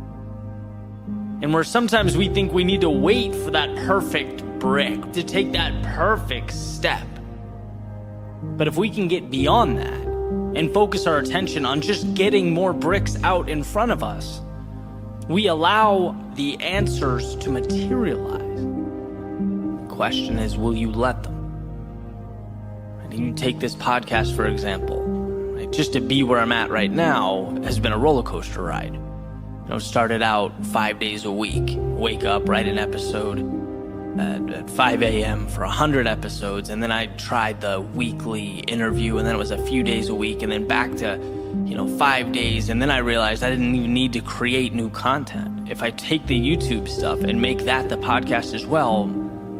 And where sometimes we think we need to wait for that perfect brick, to take that perfect step. But if we can get beyond that and focus our attention on just getting more bricks out in front of us, we allow the answers to materialize. The question is, will you let them? And you take this podcast, for example. Right? Just to be where I'm at right now has been a roller coaster ride. Started out 5 days a week, wake up, write an episode at 5 a.m. for 100 episodes, and then I tried the weekly interview, and then it was a few days a week, and then back to 5 days, and then I realized I didn't even need to create new content. If I take the YouTube stuff and make that the podcast as well,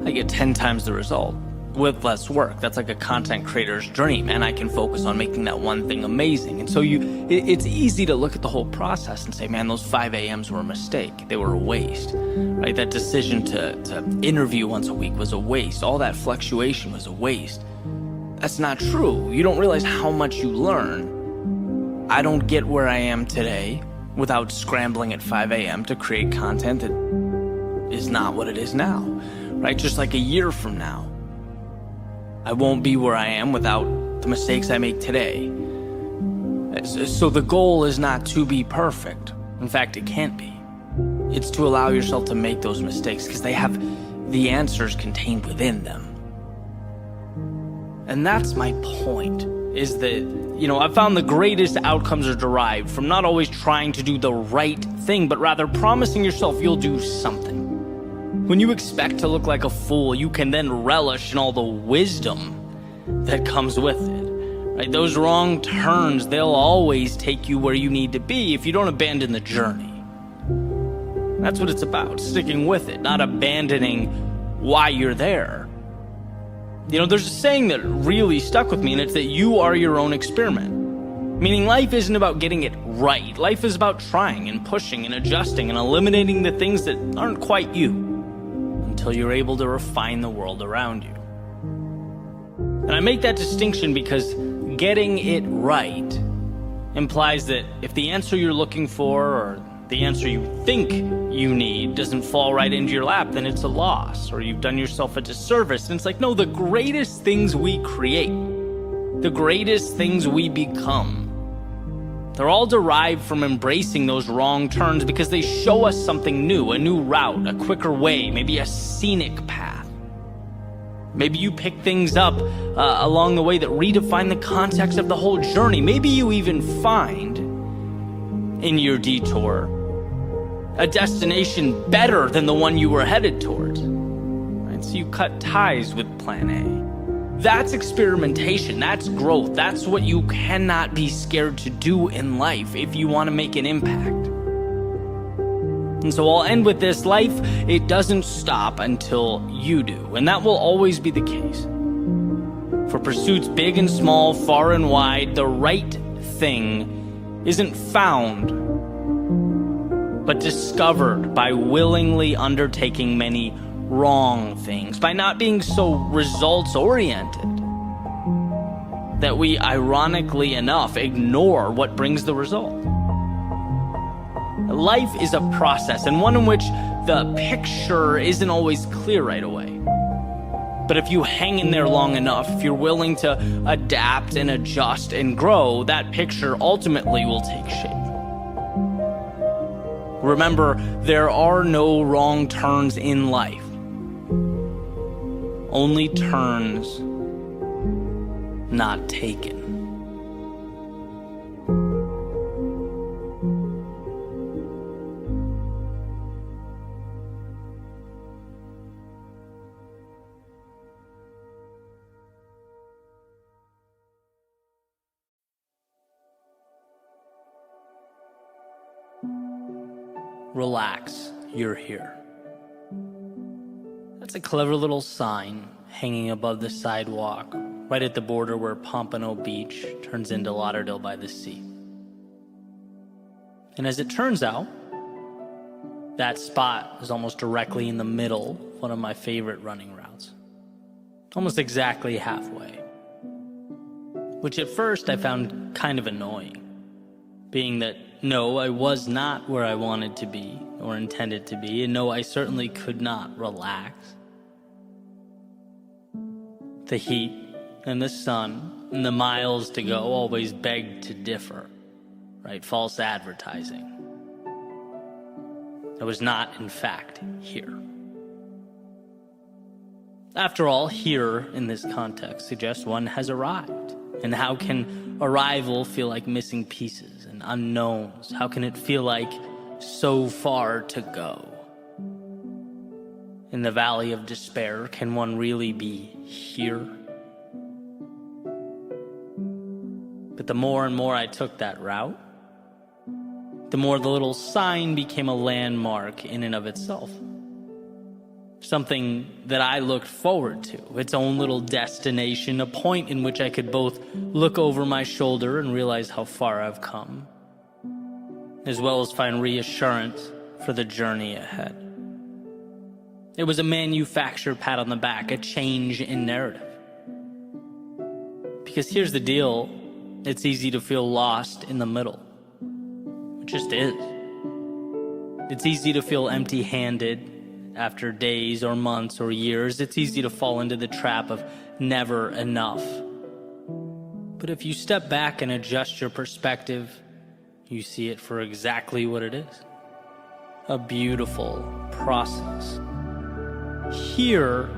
I get 10 times the result with less work. That's like a content creator's dream, and I can focus on making that one thing amazing. And so it's easy to look at the whole process and say, man, those 5 a.m.s were a mistake. They were a waste, right? That decision to interview once a week was a waste. All that fluctuation was a waste. That's not true. You don't realize how much you learn. I don't get where I am today without scrambling at 5 a.m. to create content that is not what it is now, right? Just like a year from now, I won't be where I am without the mistakes I make today. So the goal is not to be perfect. In fact, it can't be. It's to allow yourself to make those mistakes because they have the answers contained within them. And that's my point, is that, I've found the greatest outcomes are derived from not always trying to do the right thing, but rather promising yourself you'll do something. When you expect to look like a fool, you can then relish in all the wisdom that comes with it, right? Those wrong turns, they'll always take you where you need to be if you don't abandon the journey. That's what it's about, sticking with it, not abandoning why you're there. There's a saying that really stuck with me, and it's that you are your own experiment. Meaning life isn't about getting it right. Life is about trying and pushing and adjusting and eliminating the things that aren't quite you, until you're able to refine the world around you. And I make that distinction because getting it right implies that if the answer you're looking for or the answer you think you need doesn't fall right into your lap, then it's a loss, or you've done yourself a disservice. And it's like, no, the greatest things we create, the greatest things we become, they're all derived from embracing those wrong turns because they show us something new, a new route, a quicker way, maybe a scenic path. Maybe you pick things up along the way that redefine the context of the whole journey. Maybe you even find in your detour a destination better than the one you were headed towards. Right? So you cut ties with plan A. That's experimentation, that's growth, that's what you cannot be scared to do in life if you want to make an impact. And so I'll end with this: life, it doesn't stop until you do, and that will always be the case. For pursuits big and small, far and wide, the right thing isn't found, but discovered by willingly undertaking many wrong things, by not being so results-oriented that we, ironically enough, ignore what brings the result. Life is a process, and one in which the picture isn't always clear right away. But if you hang in there long enough, if you're willing to adapt and adjust and grow, that picture ultimately will take shape. Remember, there are no wrong turns in life. Only turns not taken. relax, you're here. That's a clever little sign hanging above the sidewalk, right at the border where Pompano Beach turns into Lauderdale by the Sea. And as it turns out, that spot is almost directly in the middle of one of my favorite running routes. Almost exactly halfway. Which at first I found kind of annoying, being that no, I was not where I wanted to be or intended to be, and no, I certainly could not relax. The heat and the sun and the miles to go always begged to differ, right? False advertising. I was not, in fact, here. After all, here in this context suggests one has arrived. And how can arrival feel like missing pieces and unknowns? How can it feel like so far to go? In the valley of despair, can one really be here? But the more and more I took that route, the more the little sign became a landmark in and of itself. Something that I looked forward to, its own little destination, a point in which I could both look over my shoulder and realize how far I've come, as well as find reassurance for the journey ahead. It was a manufactured pat on the back, a change in narrative. Because here's the deal, it's easy to feel lost in the middle. It just is. It's easy to feel empty-handed after days or months or years. It's easy to fall into the trap of never enough. But if you step back and adjust your perspective, you see it for exactly what it is. A beautiful process. Here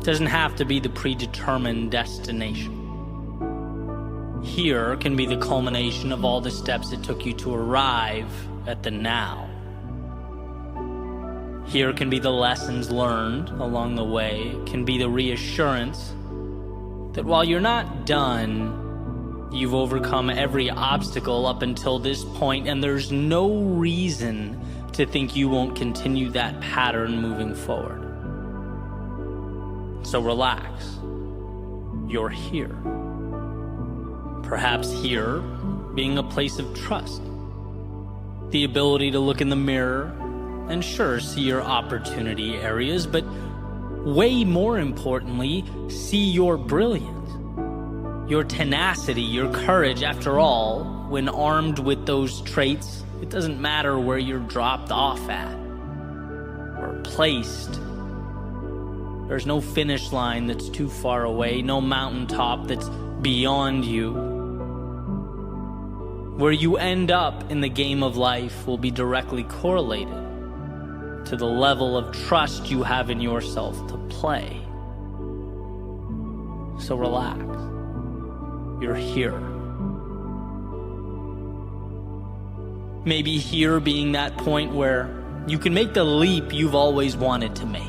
doesn't have to be the predetermined destination. Here can be the culmination of all the steps it took you to arrive at the now. Here can be the lessons learned along the way, can be the reassurance that while you're not done, you've overcome every obstacle up until this point, and there's no reason to think you won't continue that pattern moving forward. So relax. You're here. Perhaps here being a place of trust. The ability to look in the mirror and sure, see your opportunity areas, but way more importantly, see your brilliance, your tenacity, your courage. After all, when armed with those traits, it doesn't matter where you're dropped off at or placed. There's no finish line that's too far away, no mountaintop that's beyond you. Where you end up in the game of life will be directly correlated to the level of trust you have in yourself to play. So relax. You're here. Maybe here being that point where you can make the leap you've always wanted to make.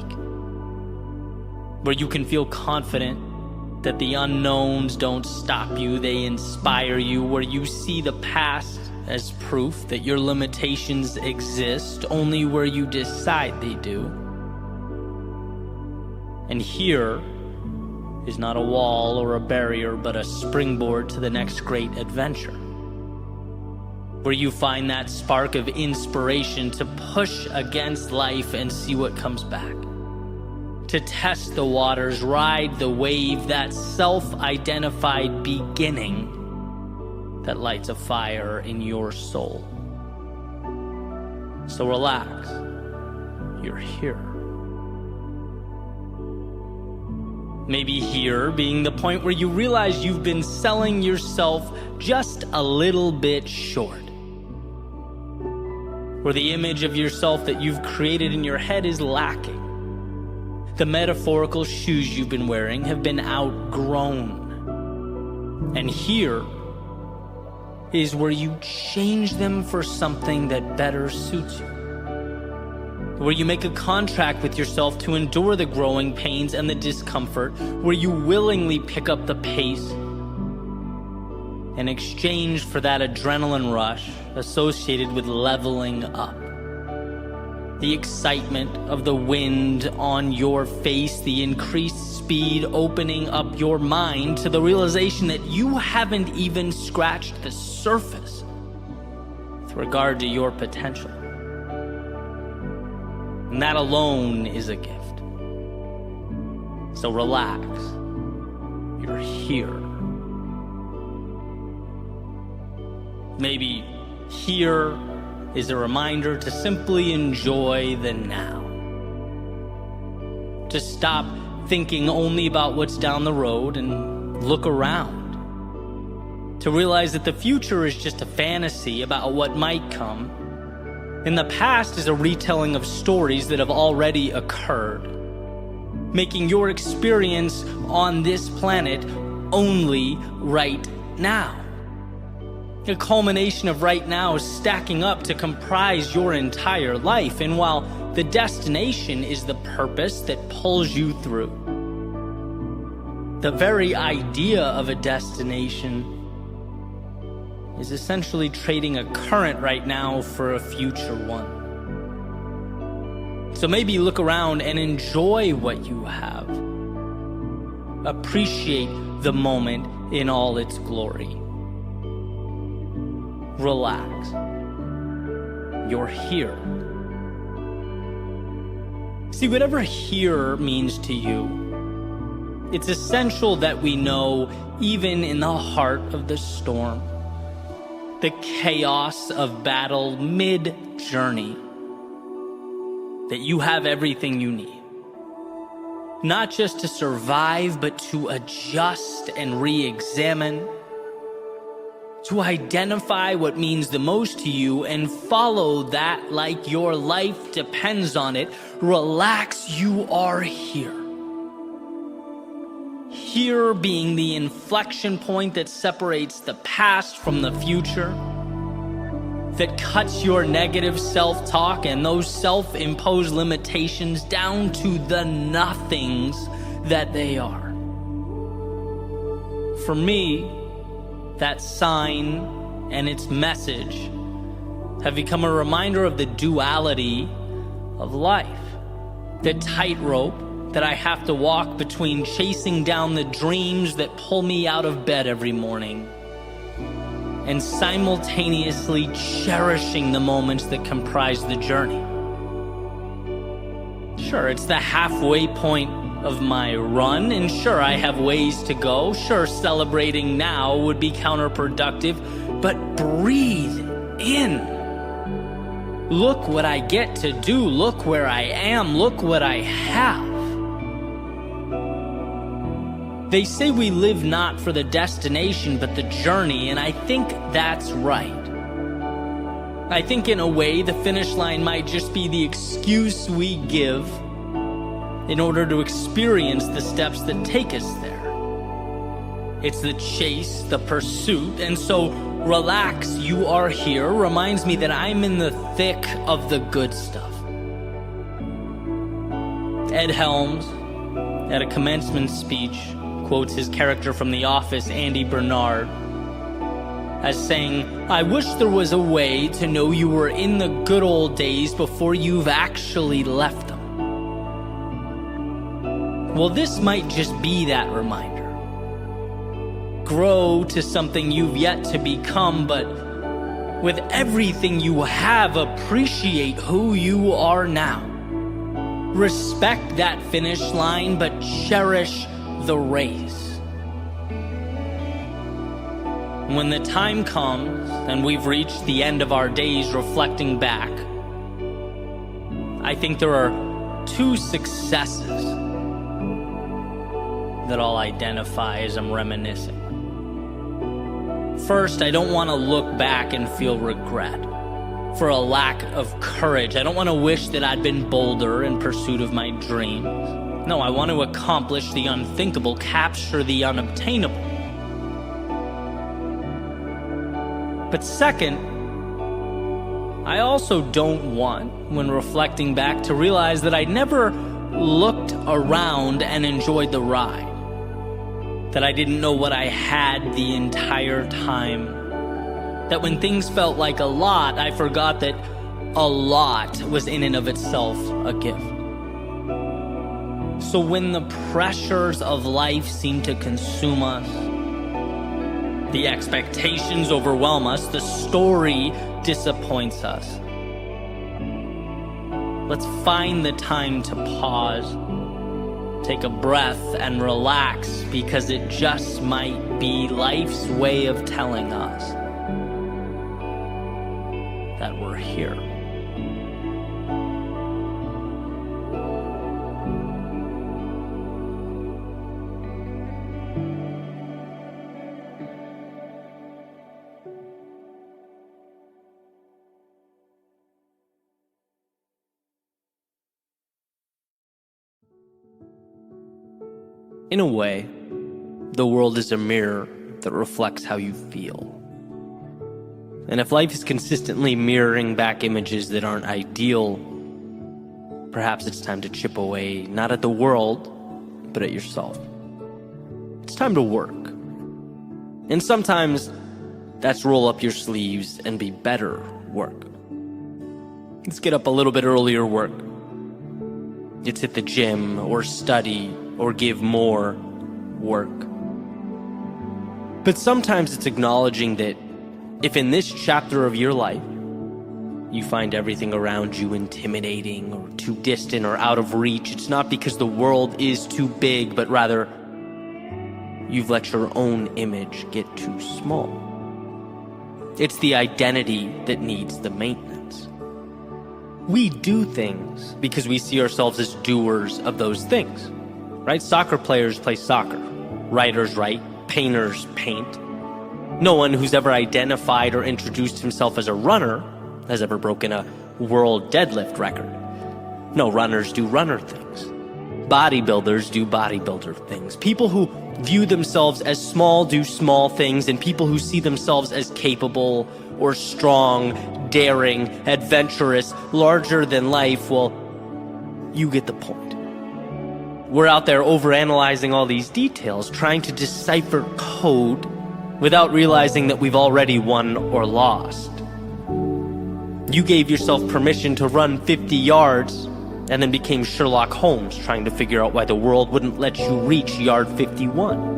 Where you can feel confident that the unknowns don't stop you, they inspire you. Where you see the past as proof that your limitations exist only where you decide they do. And here is not a wall or a barrier, but a springboard to the next great adventure. Where you find that spark of inspiration to push against life and see what comes back. To test the waters, ride the wave, that self-identified beginning that lights a fire in your soul. So relax. You're here. Maybe here being the point where you realize you've been selling yourself just a little bit short. Where the image of yourself that you've created in your head is lacking. The metaphorical shoes you've been wearing have been outgrown. And here is where you change them for something that better suits you. Where you make a contract with yourself to endure the growing pains and the discomfort, where you willingly pick up the pace in exchange for that adrenaline rush associated with leveling up. The excitement of the wind on your face, the increased speed opening up your mind to the realization that you haven't even scratched the surface with regard to your potential. And that alone is a gift. So relax. You're here. Maybe here is a reminder to simply enjoy the now. To stop thinking only about what's down the road and look around. To realize that the future is just a fantasy about what might come, and the past is a retelling of stories that have already occurred, making your experience on this planet only right now. A culmination of right now stacking up to comprise your entire life, and while the destination is the purpose that pulls you through, the very idea of a destination is essentially trading a current right now for a future one. So maybe look around and enjoy what you have. Appreciate the moment in all its glory. Relax. You're here. See, whatever here means to you, it's essential that we know, even in the heart of the storm, the chaos of battle mid-journey, that you have everything you need. Not just to survive, but to adjust and re-examine, to identify what means the most to you and follow that like your life depends on it. Relax, you are here. Here being the inflection point that separates the past from the future, that cuts your negative self-talk and those self-imposed limitations down to the nothings that they are. For me, that sign and its message have become a reminder of the duality of life, the tightrope that I have to walk between chasing down the dreams that pull me out of bed every morning and simultaneously cherishing the moments that comprise the journey. Sure, it's the halfway point of my run, and sure, I have ways to go. Sure, celebrating now would be counterproductive, but breathe in. Look what I get to do. Look where I am. Look what I have. They say we live not for the destination, but the journey, and I think that's right. I think in a way, the finish line might just be the excuse we give in order to experience the steps that take us there. It's the chase, the pursuit, and so relax, you are here reminds me that I'm in the thick of the good stuff. Ed Helms, at a commencement speech, quotes his character from The Office, Andy Bernard, as saying, "I wish there was a way to know you were in the good old days before you've actually left them." Well, this might just be that reminder. Grow to something you've yet to become, but with everything you have, appreciate who you are now. Respect that finish line, but cherish the race. When the time comes and we've reached the end of our days reflecting back, I think there are two successes that I'll identify as I'm reminiscing. First, I don't want to look back and feel regret for a lack of courage. I don't want to wish that I'd been bolder in pursuit of my dreams. No, I want to accomplish the unthinkable, capture the unobtainable. But second, I also don't want, when reflecting back, to realize that I never looked around and enjoyed the ride. That I didn't know what I had the entire time. That when things felt like a lot, I forgot that a lot was in and of itself a gift. So when the pressures of life seem to consume us, the expectations overwhelm us, the story disappoints us, let's find the time to pause, take a breath, and relax, because it just might be life's way of telling us that we're here. In a way, the world is a mirror that reflects how you feel. And if life is consistently mirroring back images that aren't ideal, perhaps it's time to chip away, not at the world, but at yourself. It's time to work. And sometimes that's roll up your sleeves and be better work. Let's get up a little bit earlier work. It's hit the gym or study or give more work. But sometimes it's acknowledging that if in this chapter of your life you find everything around you intimidating or too distant or out of reach, it's not because the world is too big, but rather you've let your own image get too small. It's the identity that needs the maintenance. We do things because we see ourselves as doers of those things, right? Soccer players play soccer. Writers write. Painters paint. No one who's ever identified or introduced himself as a runner has ever broken a world deadlift record. No, runners do runner things. Bodybuilders do bodybuilder things. People who view themselves as small do small things, and people who see themselves as capable or strong, daring, adventurous, larger than life, well, you get the point. We're out there overanalyzing all these details, trying to decipher code without realizing that we've already won or lost. You gave yourself permission to run 50 yards and then became Sherlock Holmes trying to figure out why the world wouldn't let you reach yard 51.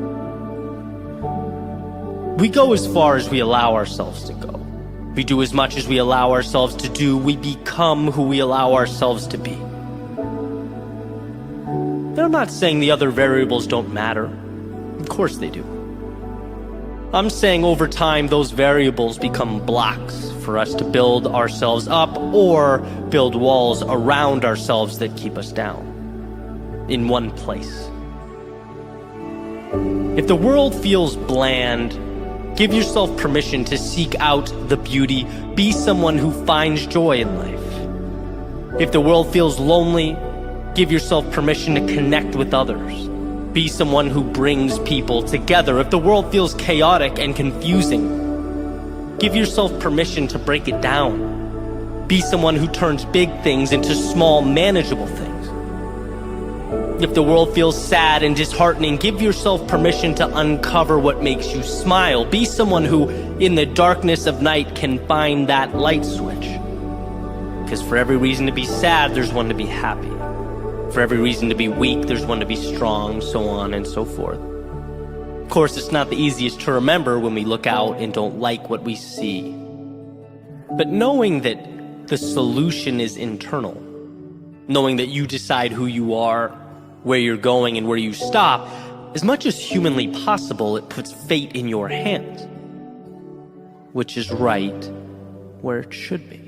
We go as far as we allow ourselves to go. We do as much as we allow ourselves to do. We become who we allow ourselves to be. I'm not saying the other variables don't matter. Of course they do. I'm saying over time those variables become blocks for us to build ourselves up or build walls around ourselves that keep us down in one place. If the world feels bland, give yourself permission to seek out the beauty. Be someone who finds joy in life. If the world feels lonely, give yourself permission to connect with others. Be someone who brings people together. If the world feels chaotic and confusing, give yourself permission to break it down. Be someone who turns big things into small, manageable things. If the world feels sad and disheartening, give yourself permission to uncover what makes you smile. Be someone who, in the darkness of night, can find that light switch. Because for every reason to be sad, there's one to be happy. For every reason to be weak, there's one to be strong, so on and so forth. Of course, it's not the easiest to remember when we look out and don't like what we see. But knowing that the solution is internal, knowing that you decide who you are, where you're going, and where you stop, as much as humanly possible, it puts fate in your hands, which is right where it should be.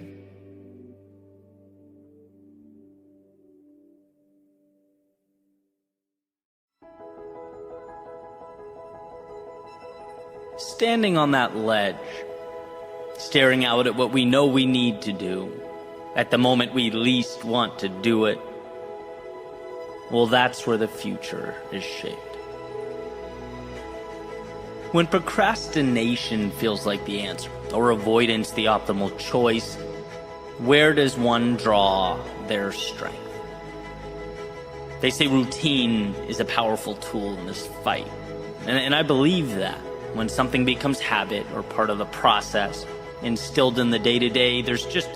Standing on that ledge, staring out at what we know we need to do, at the moment we least want to do it, well, that's where the future is shaped. When procrastination feels like the answer, or avoidance the optimal choice, where does one draw their strength? They say routine is a powerful tool in this fight, and I believe that. When something becomes habit or part of the process, instilled in the day-to-day, there's just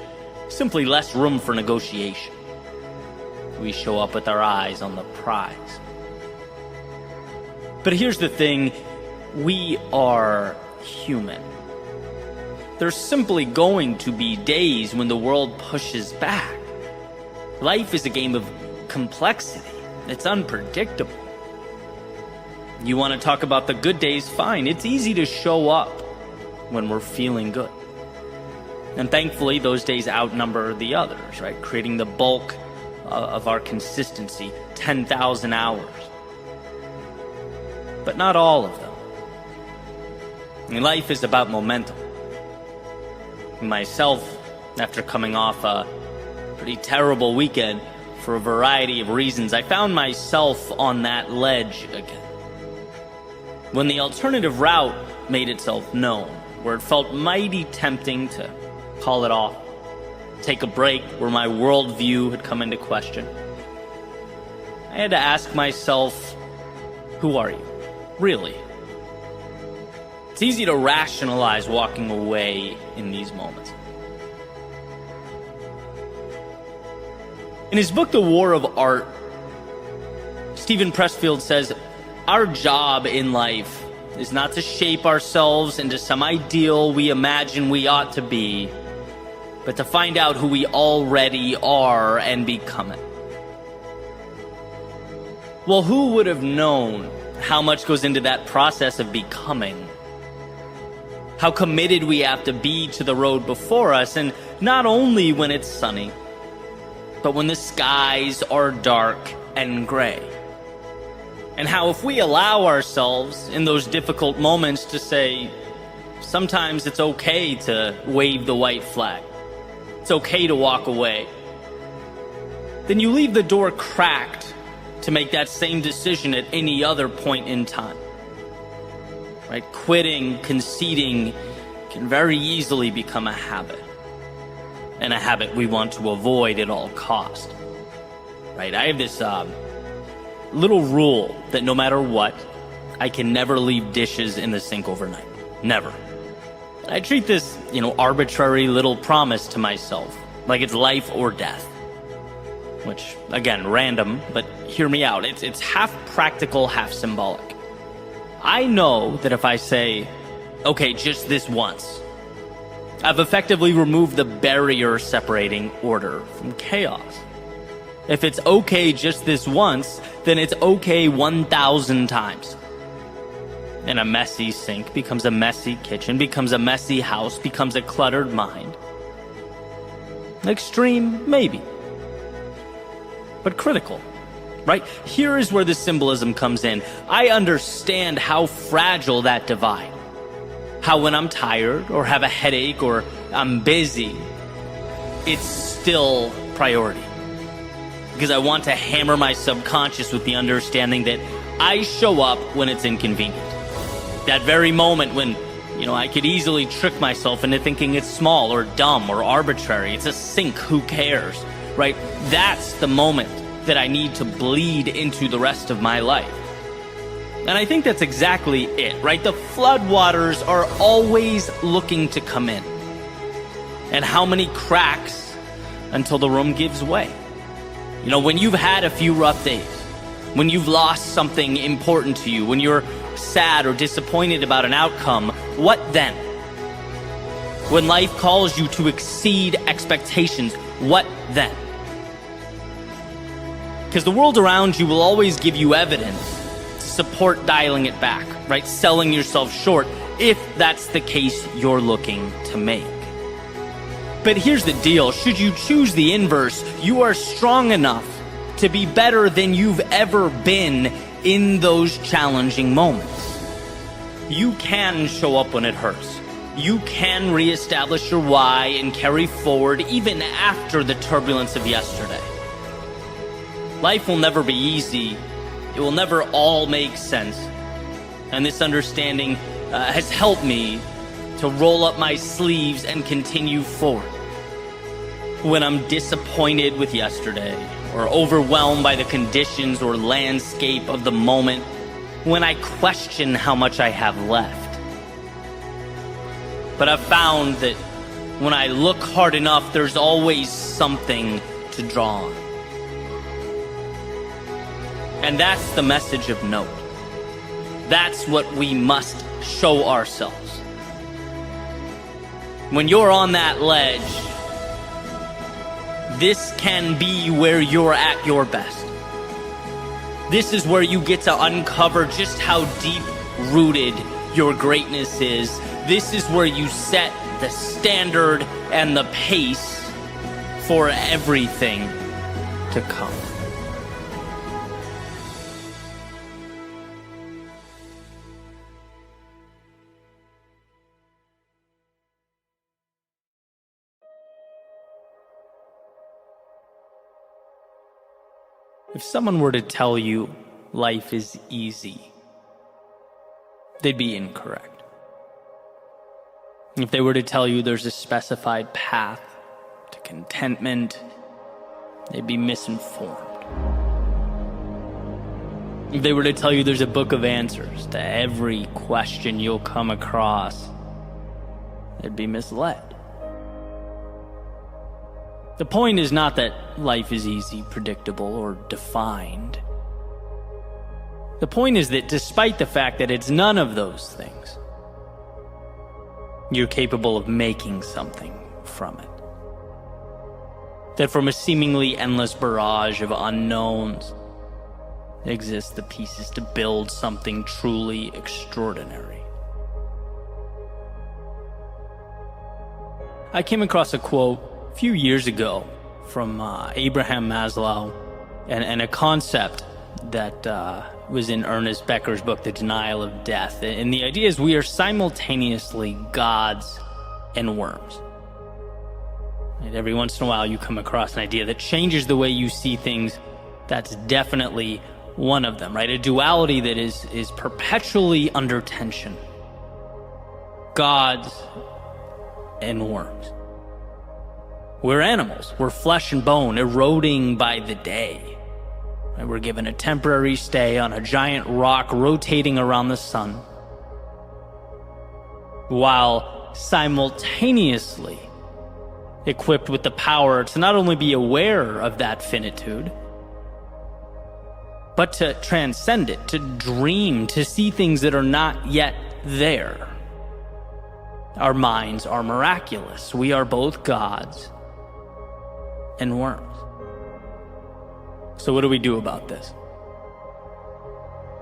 simply less room for negotiation. We show up with our eyes on the prize. But here's the thing, we are human. There's simply going to be days when the world pushes back. Life is a game of complexity. It's unpredictable. You want to talk about the good days? Fine. It's easy to show up when we're feeling good. And thankfully, those days outnumber the others, right? Creating the bulk of our consistency, 10,000 hours. But not all of them. I mean, life is about momentum. Myself, after coming off a pretty terrible weekend for a variety of reasons, I found myself on that ledge again. When the alternative route made itself known, where it felt mighty tempting to call it off, take a break, where my worldview had come into question, I had to ask myself, who are you, really? It's easy to rationalize walking away in these moments. In his book, The War of Art, Stephen Pressfield says, our job in life is not to shape ourselves into some ideal we imagine we ought to be, but to find out who we already are and become it. Well, who would have known how much goes into that process of becoming? How committed we have to be to the road before us, and not only when it's sunny, but when the skies are dark and gray. And how if we allow ourselves in those difficult moments to say, sometimes it's okay to wave the white flag, it's okay to walk away, then you leave the door cracked to make that same decision at any other point in time. Right? Quitting, conceding can very easily become a habit. And a habit we want to avoid at all cost. Right? I have this little rule that no matter what, I can never leave dishes in the sink overnight. Never. I treat this, arbitrary little promise to myself like it's life or death. Which, again, random, but hear me out. It's half practical, half symbolic. I know that if I say, okay, just this once, I've effectively removed the barrier separating order from chaos. If it's okay just this once, then it's okay 1,000 times. And a messy sink becomes a messy kitchen, becomes a messy house, becomes a cluttered mind. Extreme, maybe. But critical. Right? Here is where the symbolism comes in. I understand how fragile that divide. How when I'm tired or have a headache or I'm busy, it's still priority. Because I want to hammer my subconscious with the understanding that I show up when it's inconvenient. That very moment when, I could easily trick myself into thinking it's small or dumb or arbitrary. It's a sink, who cares? Right? That's the moment that I need to bleed into the rest of my life. And I think that's exactly it, right? The floodwaters are always looking to come in. And how many cracks until the room gives way? When you've had a few rough days, when you've lost something important to you, when you're sad or disappointed about an outcome, what then? When life calls you to exceed expectations, what then? Because the world around you will always give you evidence to support dialing it back, right? Selling yourself short, if that's the case you're looking to make. But here's the deal. Should you choose the inverse, you are strong enough to be better than you've ever been in those challenging moments. You can show up when it hurts. You can reestablish your why and carry forward even after the turbulence of yesterday. Life will never be easy. It will never all make sense. And this understanding has helped me to roll up my sleeves and continue forward. When I'm disappointed with yesterday, or overwhelmed by the conditions or landscape of the moment, when I question how much I have left. But I've found that When I look hard enough, there's always something to draw on. And that's the message of note. That's what we must show ourselves. When you're on that ledge, this can be where you're at your best. This is where you get to uncover just how deep-rooted your greatness is. This is where you set the standard and the pace for everything to come. If someone were to tell you life is easy, they'd be incorrect. If they were to tell you there's a specified path to contentment, they'd be misinformed. If they were to tell you there's a book of answers to every question you'll come across, they'd be misled. The point is not that life is easy, predictable, or defined. The point is that despite the fact that it's none of those things, you're capable of making something from it. That from a seemingly endless barrage of unknowns exist the pieces to build something truly extraordinary. I came across a quote a few years ago from Abraham Maslow and a concept that was in Ernest Becker's book, The Denial of Death. And the idea is we are simultaneously gods and worms. And every once in a while you come across an idea that changes the way you see things. That's definitely one of them, right? A duality that is perpetually under tension. Gods and worms. We're animals. We're flesh and bone, eroding by the day. We're given a temporary stay on a giant rock rotating around the sun, while simultaneously equipped with the power to not only be aware of that finitude, but to transcend it, to dream, to see things that are not yet there. Our minds are miraculous. We are both gods and worms. So what do we do about this?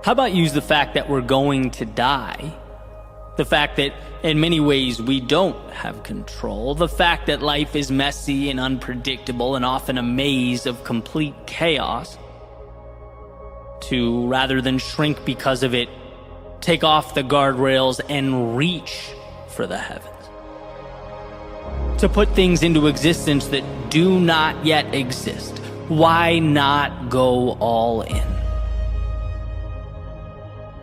How about use the fact that we're going to die, the fact that in many ways we don't have control, the fact that life is messy and unpredictable and often a maze of complete chaos, to, rather than shrink because of it, take off the guardrails and reach for the heavens. To put things into existence that do not yet exist. Why not go all in?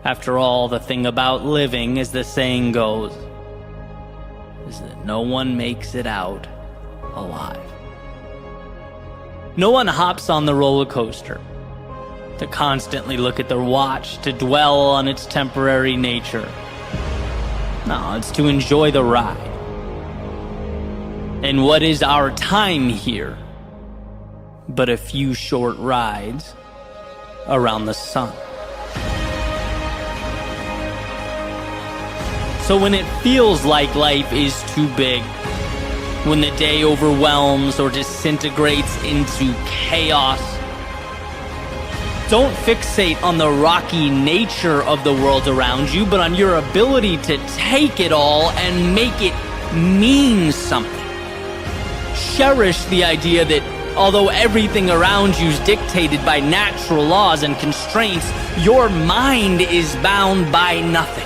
After all, the thing about living, as the saying goes, is that no one makes it out alive. No one hops on the roller coaster to constantly look at their watch, to dwell on its temporary nature. No, it's to enjoy the ride. And what is our time here but a few short rides around the sun? So when it feels like life is too big, when the day overwhelms or disintegrates into chaos, don't fixate on the rocky nature of the world around you, but on your ability to take it all and make it mean something. Cherish the idea that although everything around you is dictated by natural laws and constraints, your mind is bound by nothing.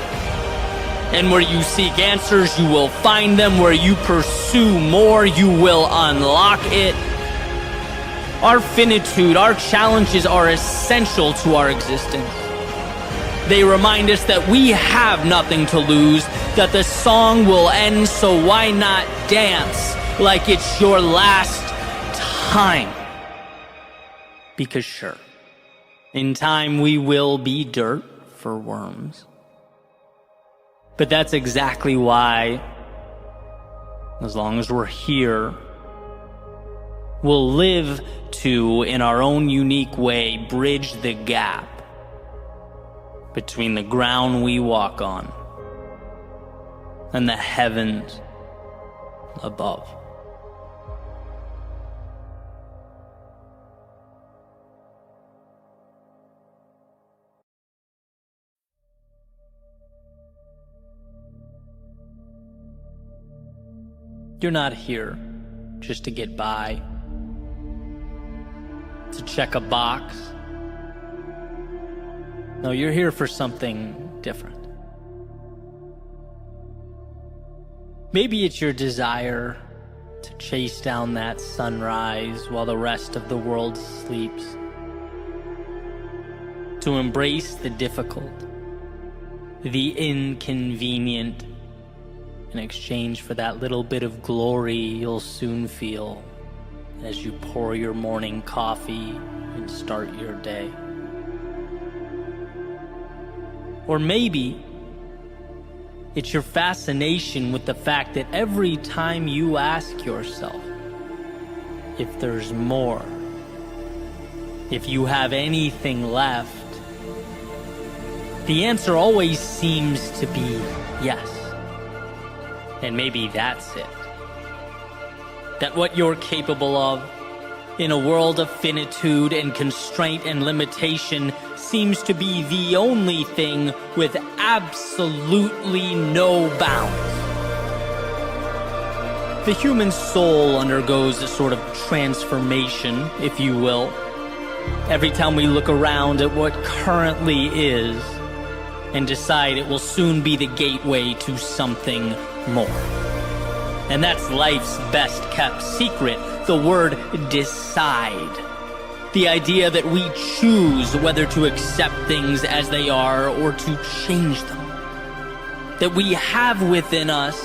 And where you seek answers, you will find them. Where you pursue more, you will unlock it. Our finitude, our challenges are essential to our existence. They remind us that we have nothing to lose, that the song will end, so why not dance like it's your last time? Because sure, in time we will be dirt for worms. But that's exactly why as long as we're here, we'll live to, in our own unique way, bridge the gap between the ground we walk on and the heavens above. You're not here just to get by, to check a box. No, you're here for something different. Maybe it's your desire to chase down that sunrise while the rest of the world sleeps, to embrace the difficult, the inconvenient, in exchange for that little bit of glory you'll soon feel as you pour your morning coffee and start your day. Or maybe it's your fascination with the fact that every time you ask yourself if there's more, if you have anything left, the answer always seems to be yes. And maybe that's it. That what you're capable of, in a world of finitude and constraint and limitation, seems to be the only thing with absolutely no bounds. The human soul undergoes a sort of transformation, if you will, every time we look around at what currently is and decide it will soon be the gateway to something more. And that's life's best kept secret, the word decide. The idea that we choose whether to accept things as they are or to change them. That we have within us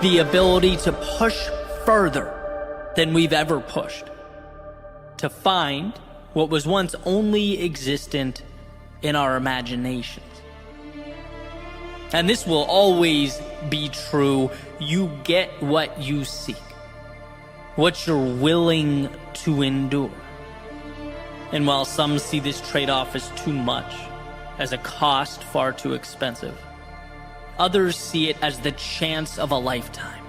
the ability to push further than we've ever pushed. To find what was once only existent in our imaginations. And this will always be true. You get what you seek, what you're willing to endure. And while some see this trade-off as too much, as a cost far too expensive, others see it as the chance of a lifetime.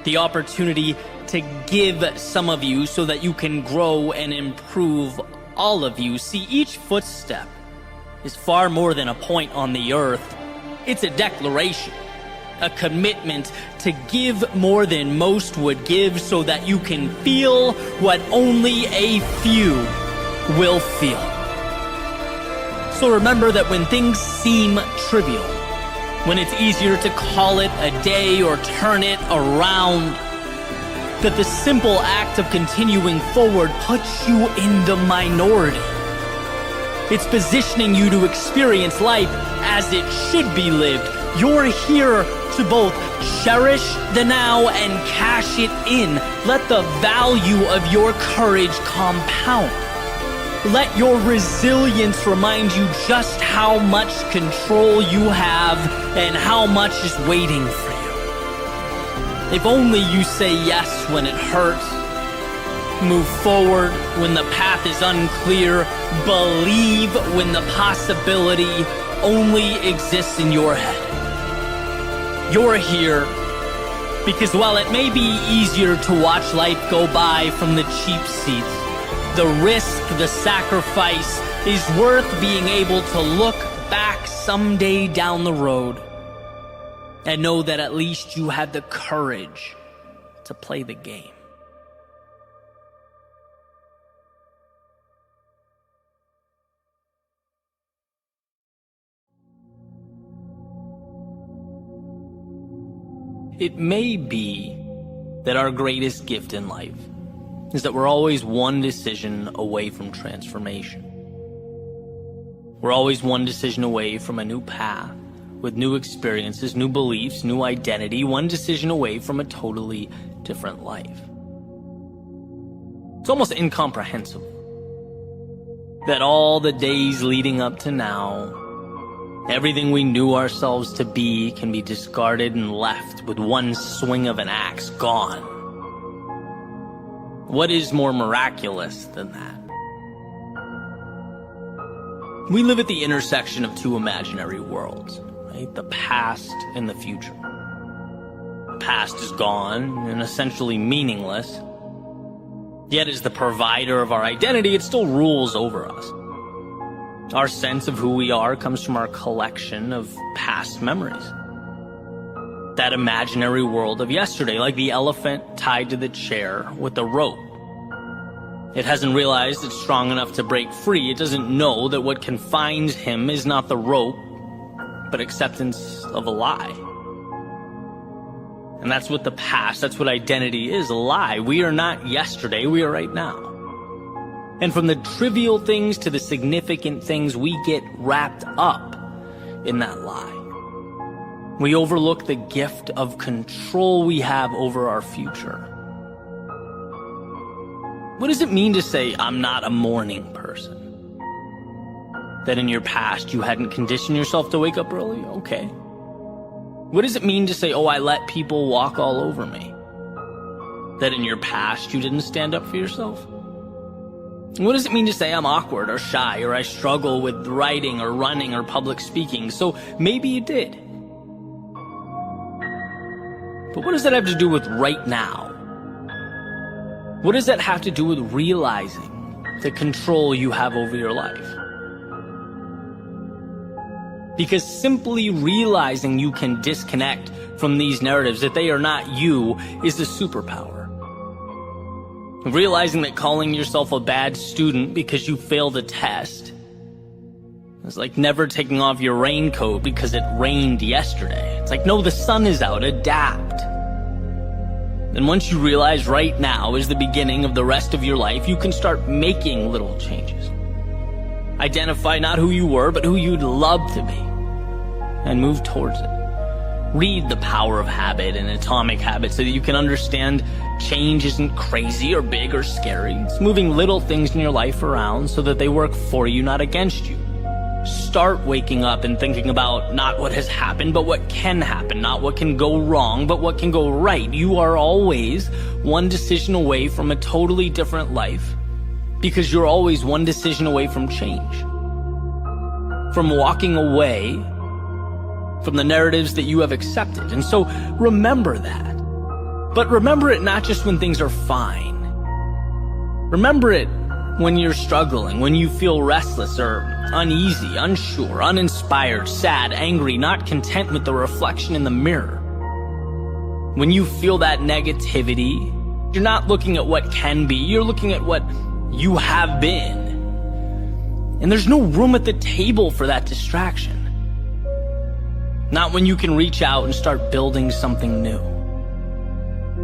The opportunity to give some of you so that you can grow and improve all of you. See, each footstep is far more than a point on the earth. It's a declaration, a commitment to give more than most would give so that you can feel what only a few will feel. So remember that when things seem trivial, when it's easier to call it a day or turn it around, that the simple act of continuing forward puts you in the minority. It's positioning you to experience life as it should be lived. You're here to both cherish the now and cash it in. Let the value of your courage compound. Let your resilience remind you just how much control you have and how much is waiting for you. If only you say yes when it hurts, move forward when the path is unclear, believe when the possibility only exists in your head. You're here because while it may be easier to watch life go by from the cheap seats, the risk, the sacrifice is worth being able to look back someday down the road and know that at least you had the courage to play the game. It may be that our greatest gift in life is that we're always one decision away from transformation. We're always one decision away from a new path, with new experiences, new beliefs, new identity, one decision away from a totally different life. It's almost incomprehensible that all the days leading up to now Everything we knew ourselves to be can be discarded and left with one swing of an axe, gone. What is more miraculous than that? We live at the intersection of two imaginary worlds, right? The past and the future. The past is gone and essentially meaningless. Yet as the provider of our identity, it still rules over us. Our sense of who we are comes from our collection of past memories. That imaginary world of yesterday, like the elephant tied to the chair with a rope. It hasn't realized it's strong enough to break free. It doesn't know that what confines him is not the rope, but acceptance of a lie. And that's what the past, that's what identity is, a lie. We are not yesterday, we are right now. And from the trivial things to the significant things, we get wrapped up in that lie. We overlook the gift of control we have over our future. What does it mean to say, I'm not a morning person? That in your past you hadn't conditioned yourself to wake up early? Okay. What does it mean to say, oh, I let people walk all over me? That in your past you didn't stand up for yourself? What does it mean to say I'm awkward or shy or I struggle with writing or running or public speaking? So maybe you did. But what does that have to do with right now? What does that have to do with realizing the control you have over your life? Because simply realizing you can disconnect from these narratives, that they are not you, is the superpower. Realizing that calling yourself a bad student because you failed a test is like never taking off your raincoat because it rained yesterday. It's like, no, the sun is out, adapt. And once you realize right now is the beginning of the rest of your life, you can start making little changes. Identify not who you were, but who you'd love to be, and move towards it. Read The Power of Habit and Atomic Habits so that you can understand change isn't crazy or big or scary. It's moving little things in your life around so that they work for you, not against you. Start waking up and thinking about not what has happened, but what can happen. Not what can go wrong, but what can go right. You are always one decision away from a totally different life, because you're always one decision away from change. From walking away from the narratives that you have accepted. And so remember that. But remember it not just when things are fine. Remember it when you're struggling, when you feel restless or uneasy, unsure, uninspired, sad, angry, not content with the reflection in the mirror. When you feel that negativity, you're not looking at what can be, you're looking at what you have been. And there's no room at the table for that distraction. Not when you can reach out and start building something new.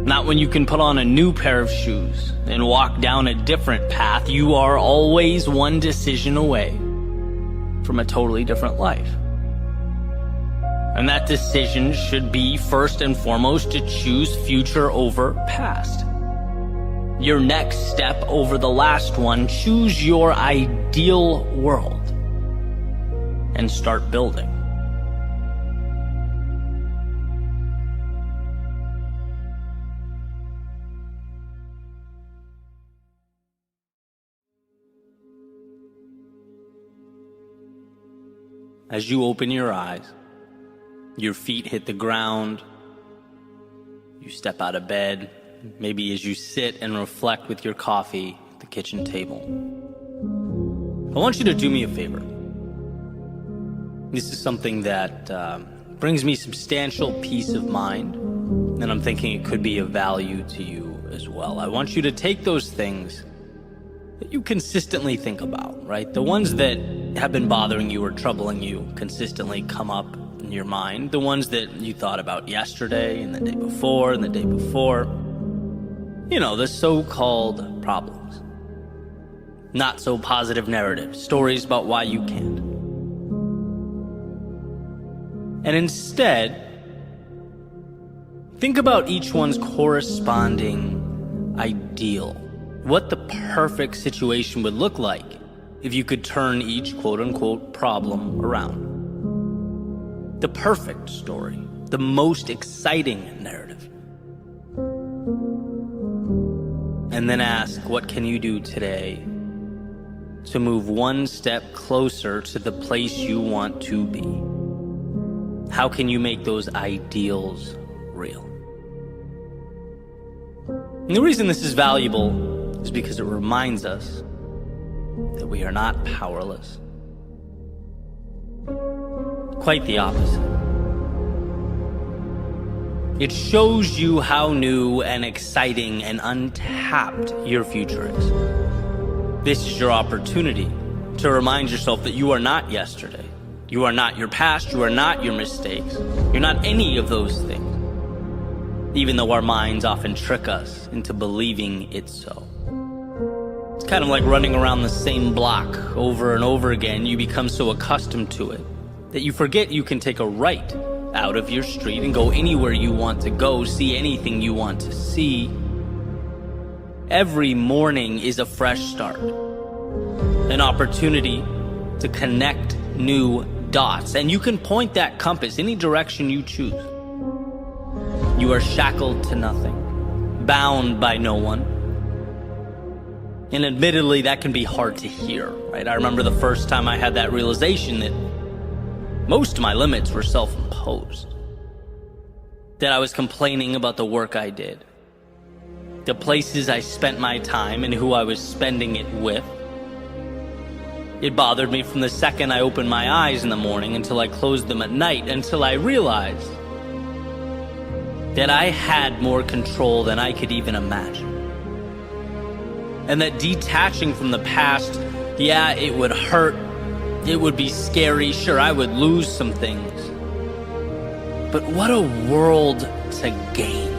Not when you can put on a new pair of shoes and walk down a different path. You are always one decision away from a totally different life. And that decision should be first and foremost to choose future over past. Your next step over the last one. Choose your ideal world and start building. As you open your eyes, your feet hit the ground, you step out of bed, maybe as you sit and reflect with your coffee at the kitchen table. I want you to do me a favor. This is something that brings me substantial peace of mind, and I'm thinking it could be of value to you as well. I want you to take those things that you consistently think about, right? The ones that have been bothering you or troubling you consistently come up in your mind. The ones that you thought about yesterday and the day before and the day before. You know, the so-called problems. Not so positive narratives, stories about why you can't. And instead, think about each one's corresponding ideal. What the perfect situation would look like if you could turn each quote-unquote problem around. the perfect story, the most exciting narrative. And then ask, what can you do today to move one step closer to the place you want to be? How can you make those ideals real? And the reason this is valuable is because it reminds us that we are not powerless. Quite the opposite. It shows you how new and exciting and untapped your future is. This is your opportunity to remind yourself that you are not yesterday. You are not your past. You are not your mistakes. You're not any of those things, even though our minds often trick us into believing it's so. It's kind of like running around the same block over and over again. You become so accustomed to it that you forget you can take a right out of your street and go anywhere you want to go, see anything you want to see. Every morning is a fresh start, an opportunity to connect new dots, and you can point that compass any direction you choose. You are shackled to nothing, bound by no one. And admittedly, that can be hard to hear, right? I remember the first time I had that realization that most of my limits were self-imposed. That I was complaining about the work I did, the places I spent my time, and who I was spending it with. It bothered me from the second I opened my eyes in the morning until I closed them at night, until I realized that I had more control than I could even imagine. And that detaching from the past, yeah, it would hurt. It would be scary. Sure, I would lose some things. But what a world to gain.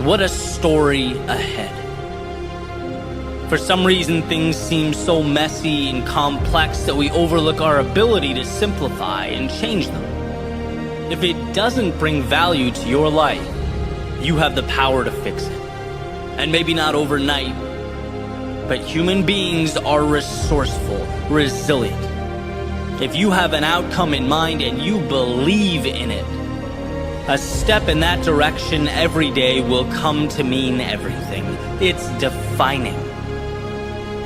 What a story ahead. For some reason, things seem so messy and complex that we overlook our ability to simplify and change them. If it doesn't bring value to your life, you have the power to fix it. And maybe not overnight, but human beings are resourceful, resilient. If you have an outcome in mind and you believe in it, a step in that direction every day will come to mean everything. It's defining.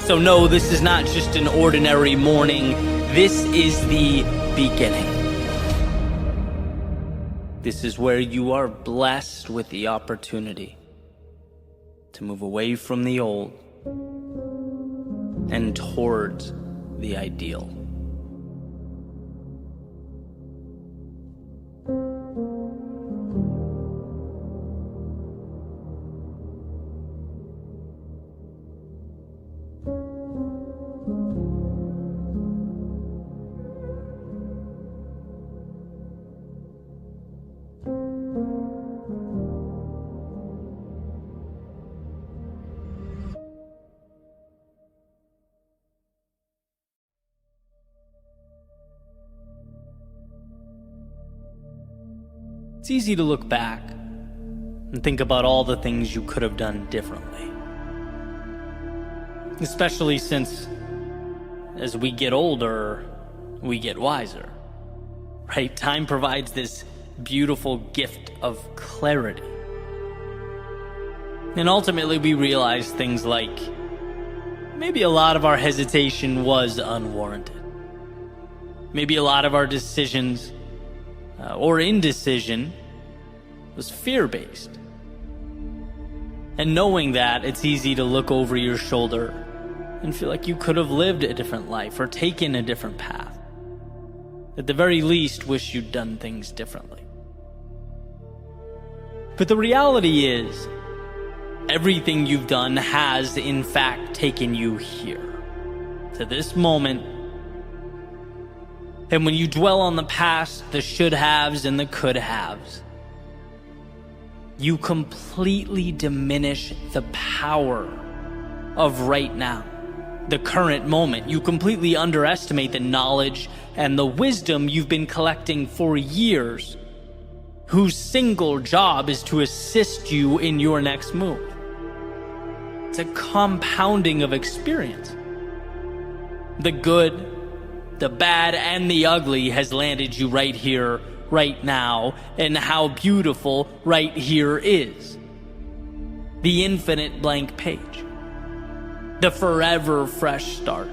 So no, this is not just an ordinary morning. This is the beginning. This is where you are blessed with the opportunity to move away from the old and towards the ideal. It's easy to look back and think about all the things you could have done differently. Especially since, as we get older, we get wiser, right? Time provides this beautiful gift of clarity. And ultimately, we realize things like, maybe a lot of our hesitation was unwarranted. Maybe a lot of our decisions or indecision was fear-based. And knowing that, it's easy to look over your shoulder and feel like you could have lived a different life or taken a different path. At the very least, wish you'd done things differently. But the reality is, everything you've done has, in fact, taken you here, to this moment. And when you dwell on the past, the should-haves and the could-haves, you completely diminish the power of right now, the current moment. You completely underestimate the knowledge and the wisdom you've been collecting for years, whose single job is to assist you in your next move. It's a compounding of experience. The good, the bad and the ugly, has landed you right here, right now, and how beautiful right here is. The infinite blank page. The forever fresh start.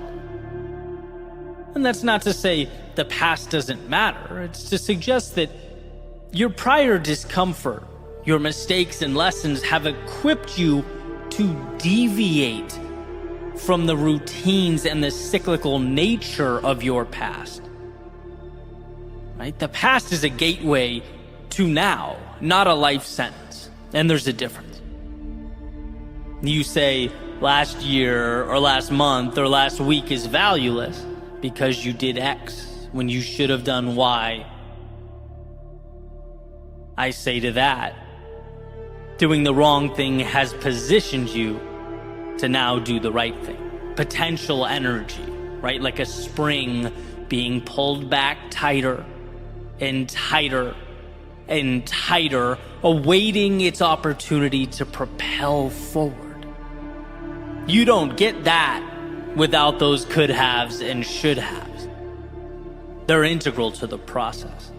And that's not to say the past doesn't matter. It's to suggest that your prior discomfort, your mistakes and lessons have equipped you to deviate from the routines and the cyclical nature of your past. Right? The past is a gateway to now, not a life sentence. And there's a difference. You say last year or last month or last week is valueless because you did X when you should have done Y. I say to that, doing the wrong thing has positioned you to now do the right thing. Potential energy, right? Like a spring being pulled back tighter and tighter and tighter, awaiting its opportunity to propel forward. You don't get that without those could haves and should haves. They're integral to the process.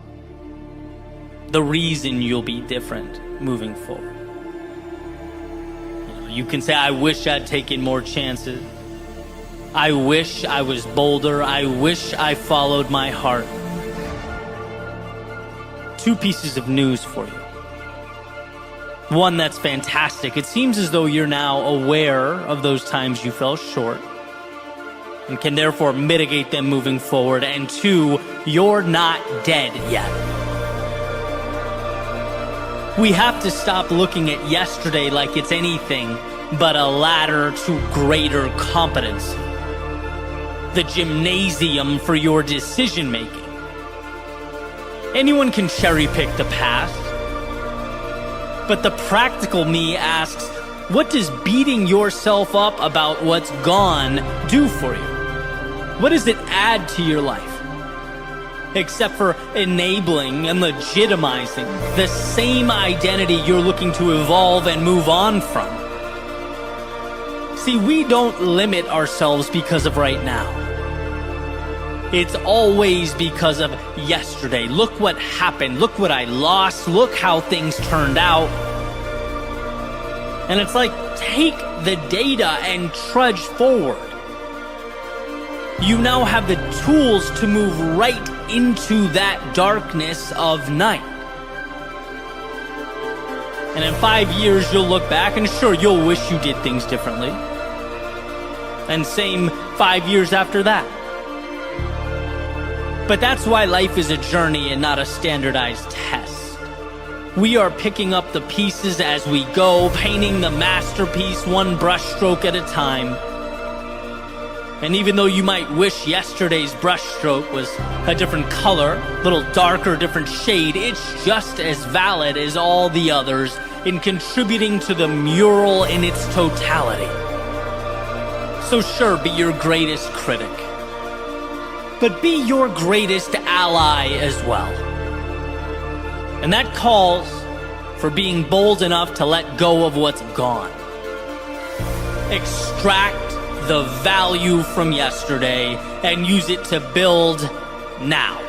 The reason you'll be different moving forward. You can say, I wish I'd taken more chances. I wish I was bolder. I wish I followed my heart. Two pieces of news for you. One that's fantastic. It seems as though you're now aware of those times you fell short and can therefore mitigate them moving forward. And two, you're not dead yet. We have to stop looking at yesterday like it's anything but a ladder to greater competence. The gymnasium for your decision making. Anyone can cherry pick the past. But the practical me asks, what does beating yourself up about what's gone do for you? What does it add to your life? Except for enabling and legitimizing the same identity you're looking to evolve and move on from. See, we don't limit ourselves because of right now. It's always because of yesterday. Look what happened. Look what I lost. Look how things turned out. And it's like, take the data and trudge forward. You now have the tools to move right into that darkness of night. And in 5 years, you'll look back and sure, you'll wish you did things differently. And same 5 years after that. But that's why life is a journey and not a standardized test. We are picking up the pieces as we go, painting the masterpiece one brushstroke at a time. And even though you might wish yesterday's brushstroke was a different color, a little darker, different shade, it's just as valid as all the others in contributing to the mural in its totality. So sure, be your greatest critic. But be your greatest ally as well. And that calls for being bold enough to let go of what's gone. Extract the value from yesterday and use it to build now.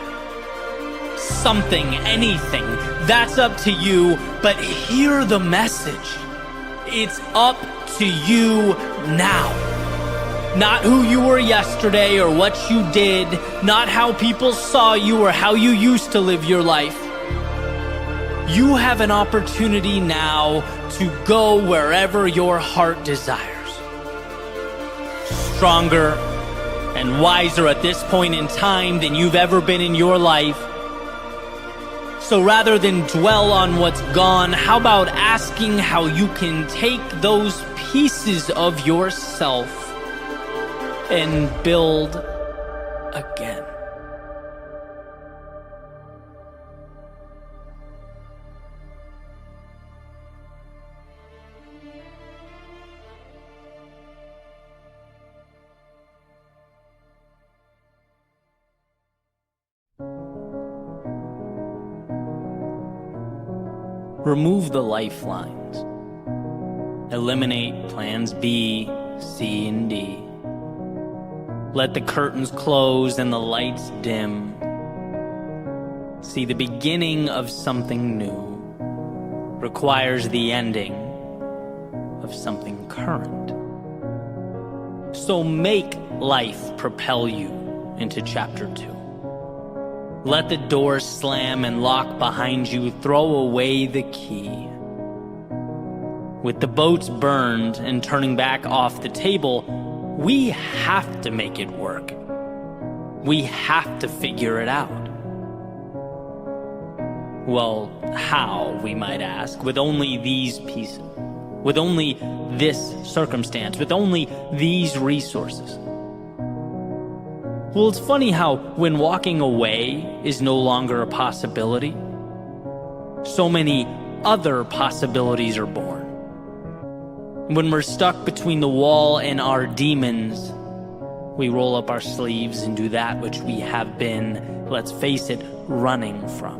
Something, anything, that's up to you, but hear the message. It's up to you now. Not who you were yesterday or what you did, not how people saw you or how you used to live your life. You have an opportunity now to go wherever your heart desires. Stronger and wiser at this point in time than you've ever been in your life. So rather than dwell on what's gone, how about asking how you can take those pieces of yourself and build again. Remove the lifelines. Eliminate plans B, C, and D. Let the curtains close and the lights dim. See, the beginning of something new requires the ending of something current. So make life propel you into chapter 2. Let the door slam and lock behind you. Throw away the key. With the boats burned and turning back off the table, we have to make it work. We have to figure it out. Well, how, we might ask, with only these pieces, with only this circumstance, with only these resources? Well, it's funny how when walking away is no longer a possibility, so many other possibilities are born. When we're stuck between the wall and our demons, we roll up our sleeves and do that which we have been, let's face it, running from.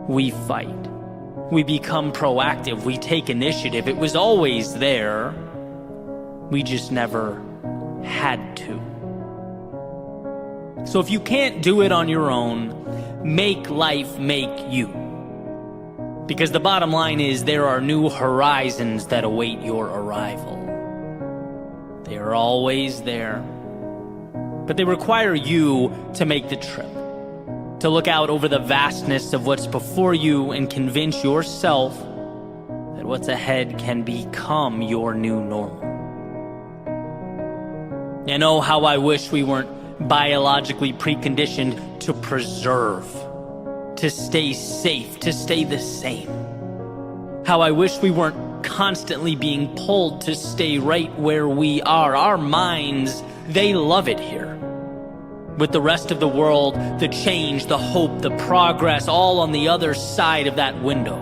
We fight. We become proactive. We take initiative. It was always there. We just never had to. So if you can't do it on your own, make life make you. Because the bottom line is there are new horizons that await your arrival. They are always there. But they require you to make the trip. To look out over the vastness of what's before you and convince yourself that what's ahead can become your new normal. And oh, how I wish we weren't biologically preconditioned to preserve, to stay safe, to stay the same. How I wish we weren't constantly being pulled to stay right where we are. Our minds, they love it here. With the rest of the world, the change, the hope, the progress, all on the other side of that window.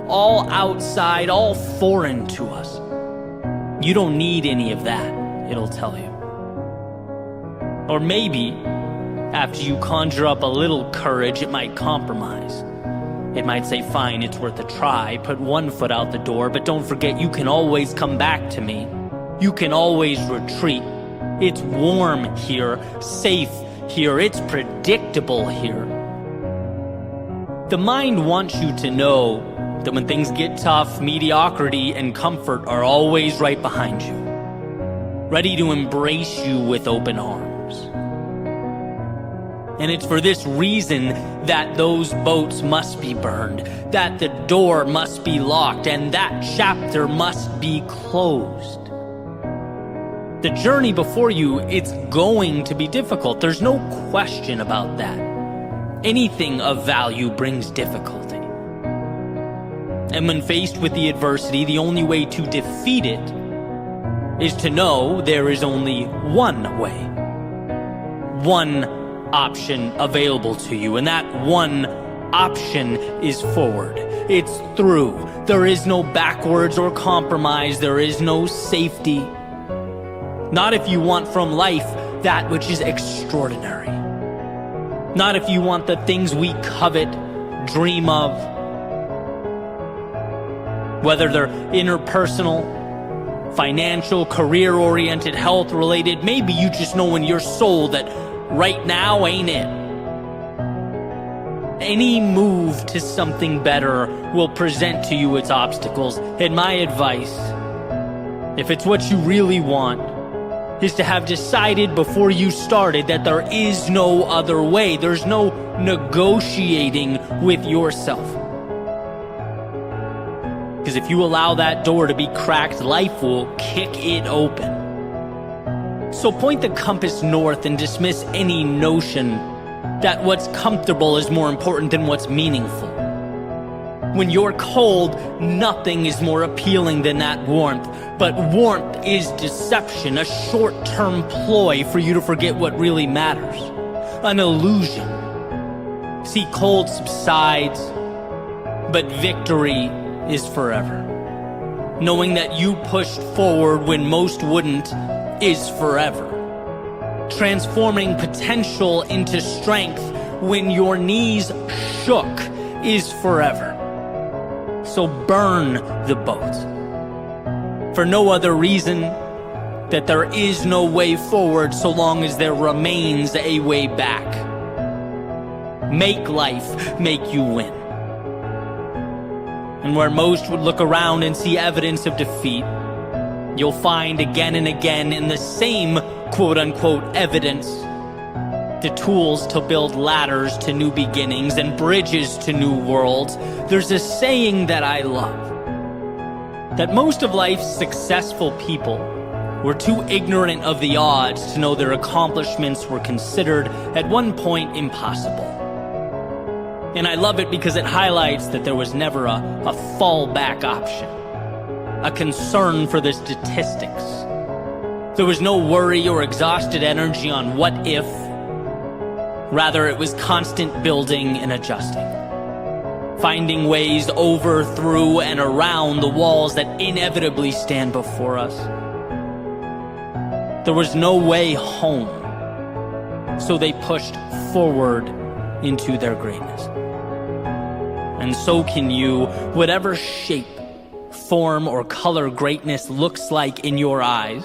All outside, all foreign to us. You don't need any of that, it'll tell you. Or maybe, after you conjure up a little courage, it might compromise. It might say, fine, it's worth a try, put one foot out the door, but don't forget you can always come back to me. You can always retreat. It's warm here, safe here, it's predictable here. The mind wants you to know that when things get tough, mediocrity and comfort are always right behind you, ready to embrace you with open arms. And it's for this reason that those boats must be burned, that the door must be locked, and that chapter must be closed. The journey before you, it's going to be difficult. There's no question about that. Anything of value brings difficulty. And when faced with the adversity, the only way to defeat it is to know there is only one way. One option available to you, and that one option is forward. It's through. There is no backwards or compromise. There is no safety. Not if you want from life that which is extraordinary. Not if you want the things we covet, dream of. Whether they're interpersonal, financial, career-oriented, health-related, maybe you just know in your soul that right now ain't it. Any move to something better will present to you its obstacles. And my advice, if it's what you really want, is to have decided before you started that there is no other way. There's no negotiating with yourself. Because if you allow that door to be cracked, life will kick it open. So point the compass north and dismiss any notion that what's comfortable is more important than what's meaningful. When you're cold, nothing is more appealing than that warmth. But warmth is deception, a short-term ploy for you to forget what really matters. An illusion. See, cold subsides, but victory is forever. Knowing that you pushed forward when most wouldn't is forever. Transforming potential into strength when your knees shook is forever. So burn the boat. For no other reason that there is no way forward so long as there remains a way back. Make life make you win. And where most would look around and see evidence of defeat, you'll find again and again in the same quote-unquote evidence the tools to build ladders to new beginnings and bridges to new worlds. There's a saying that I love, that most of life's successful people were too ignorant of the odds to know their accomplishments were considered at one point impossible. And I love it because it highlights that there was never a fallback option, a concern for the statistics. There was no worry or exhausted energy on what if. Rather, it was constant building and adjusting, finding ways over, through, and around the walls that inevitably stand before us. There was no way home, so they pushed forward into their greatness. And so can you, whatever shape, form, or color greatness looks like in your eyes,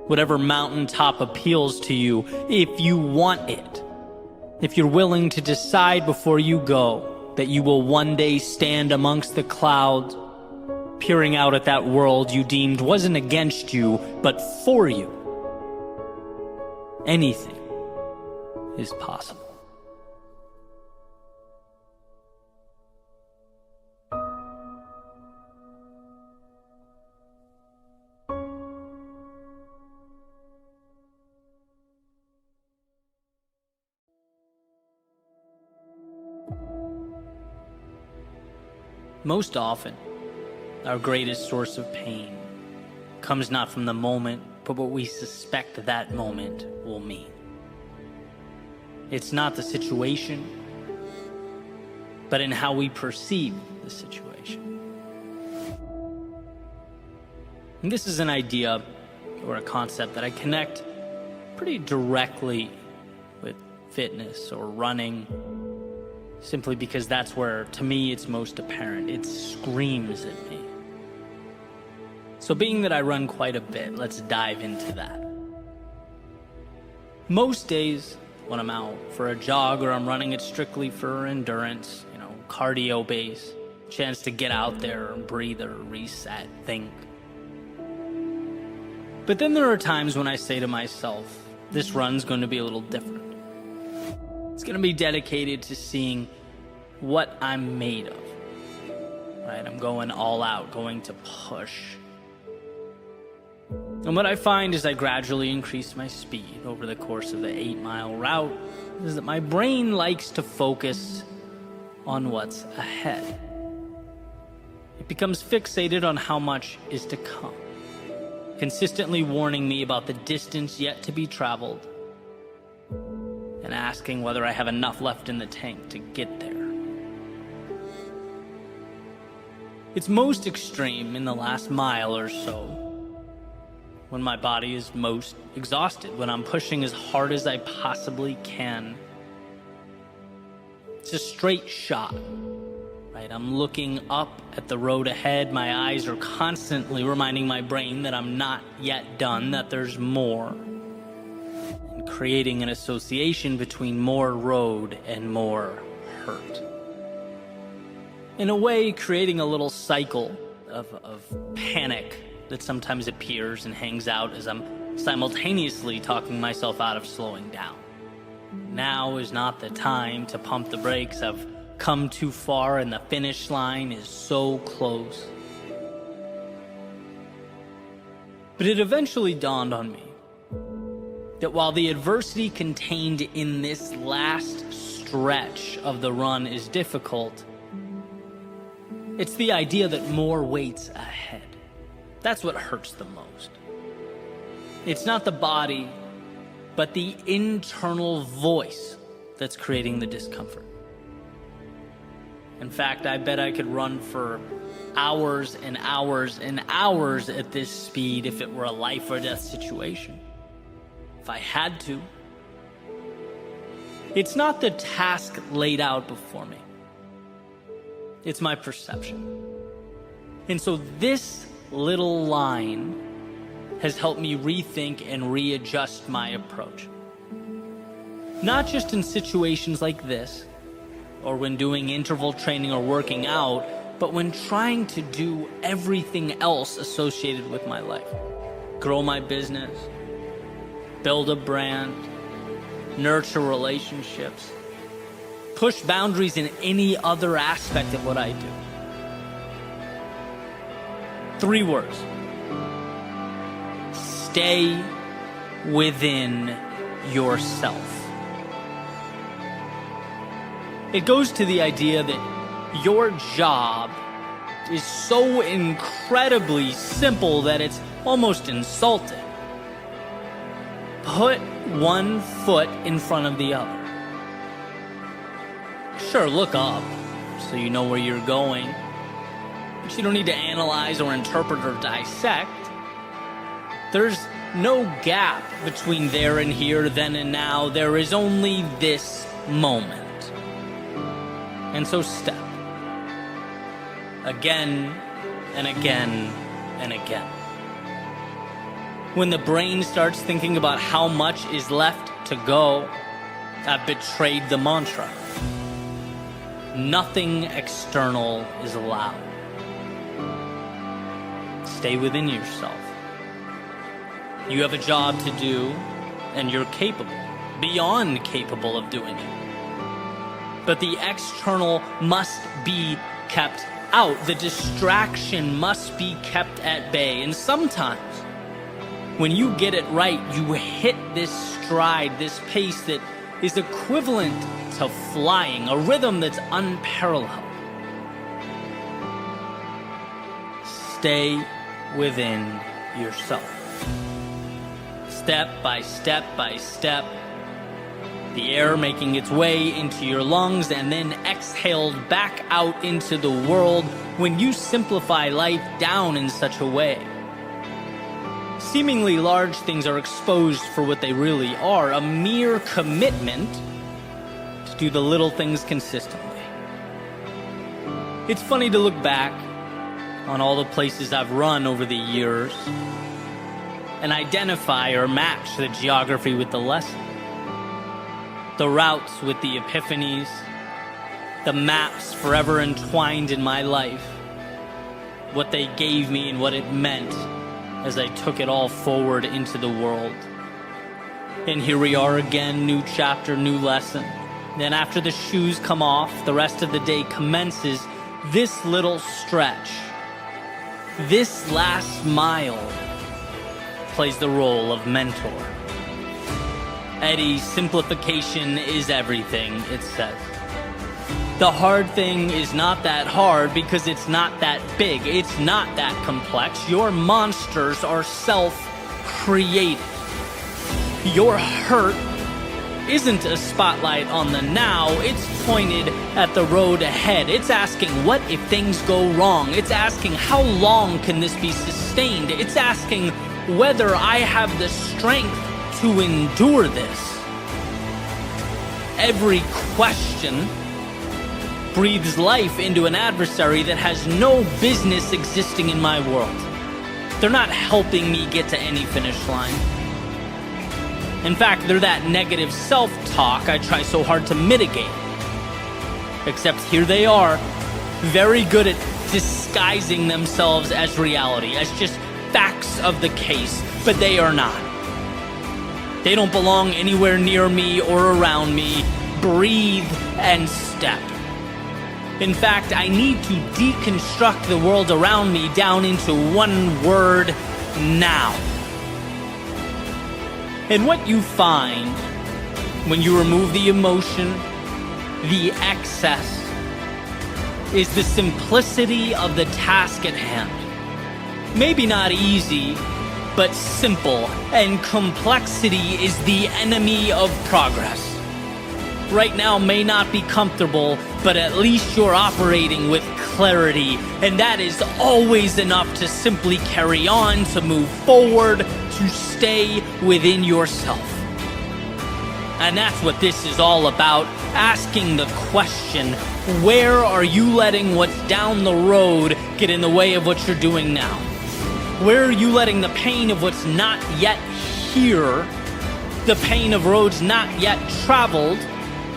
whatever mountaintop appeals to you, if you want it, if you're willing to decide before you go that you will one day stand amongst the clouds, peering out at that world you deemed wasn't against you, but for you, anything is possible. Most often, our greatest source of pain comes not from the moment, but what we suspect that moment will mean. It's not the situation, but in how we perceive the situation. And this is an idea or a concept that I connect pretty directly with fitness or running, simply because that's where, to me, it's most apparent. It screams at me. So being that I run quite a bit, let's dive into that. Most days when I'm out for a jog or I'm running it strictly for endurance, cardio base, chance to get out there and breathe or reset, think. But then there are times when I say to myself, this run's going to be a little different. It's going to be dedicated to seeing what I'm made of, right? I'm going all out, going to push. And what I find as I gradually increase my speed over the course of the 8-mile route is that my brain likes to focus on what's ahead. It becomes fixated on how much is to come, consistently warning me about the distance yet to be traveled and asking whether I have enough left in the tank to get there. It's most extreme in the last mile or so, when my body is most exhausted, when I'm pushing as hard as I possibly can. It's a straight shot, right? I'm looking up at the road ahead. My eyes are constantly reminding my brain that I'm not yet done, that there's more, and creating an association between more road and more hurt. In a way, creating a little cycle of panic that sometimes appears and hangs out as I'm simultaneously talking myself out of slowing down. Now is not the time to pump the brakes. I've come too far and the finish line is so close. But it eventually dawned on me that while the adversity contained in this last stretch of the run is difficult, it's the idea that more waits ahead. That's what hurts the most. It's not the body, but the internal voice that's creating the discomfort. In fact, I bet I could run for hours and hours and hours at this speed if it were a life or death situation. If I had to. It's not the task laid out before me. It's my perception. And so this little line has helped me rethink and readjust my approach. Not just in situations like this, or when doing interval training or working out, but when trying to do everything else associated with my life. Grow my business, build a brand, nurture relationships, push boundaries in any other aspect of what I do. 3 words. Stay within yourself. It goes to the idea that your job is so incredibly simple that it's almost insulting. Put one foot in front of the other. Sure, look up so you know where you're going, but you don't need to analyze or interpret or dissect. There's no gap between there and here, then and now. There is only this moment. And so step. Again and again and again. When the brain starts thinking about how much is left to go, I've betrayed the mantra. Nothing external is allowed. Stay within yourself. You have a job to do, and you're capable, beyond capable of doing it. But the external must be kept out. The distraction must be kept at bay. And sometimes, when you get it right, you hit this stride, this pace that is equivalent to flying, a rhythm that's unparalleled. Stay within yourself. Step by step by step, the air making its way into your lungs and then exhaled back out into the world when you simplify life down in such a way. Seemingly large things are exposed for what they really are, a mere commitment to do the little things consistently. It's funny to look back on all the places I've run over the years and identify or match the geography with the lesson. The routes with the epiphanies, the maps forever entwined in my life, what they gave me and what it meant as I took it all forward into the world. And here we are again, new chapter, new lesson. Then after the shoes come off, the rest of the day commences. This little stretch, this last mile, plays the role of mentor. Eddie, simplification is everything, it says. The hard thing is not that hard because it's not that big. It's not that complex. Your monsters are self-created. Your hurt isn't a spotlight on the now. It's pointed at the road ahead. It's asking, what if things go wrong? It's asking, how long can this be sustained? It's asking whether I have the strength to endure this. Every question breathes life into an adversary that has no business existing in my world. They're not helping me get to any finish line. In fact, they're that negative self-talk I try so hard to mitigate. Except here they are, very good at disguising themselves as reality, as just facts of the case, but they are not. They don't belong anywhere near me or around me. Breathe and step. In fact, I need to deconstruct the world around me down into one word: now. And what you find when you remove the emotion, the excess, is the simplicity of the task at hand. Maybe not easy, but simple, and complexity is the enemy of progress. Right now may not be comfortable, but at least you're operating with clarity, and that is always enough to simply carry on, to move forward, to stay within yourself. And that's what this is all about, asking the question, where are you letting what's down the road get in the way of what you're doing now? Where are you letting the pain of what's not yet here, the pain of roads not yet traveled,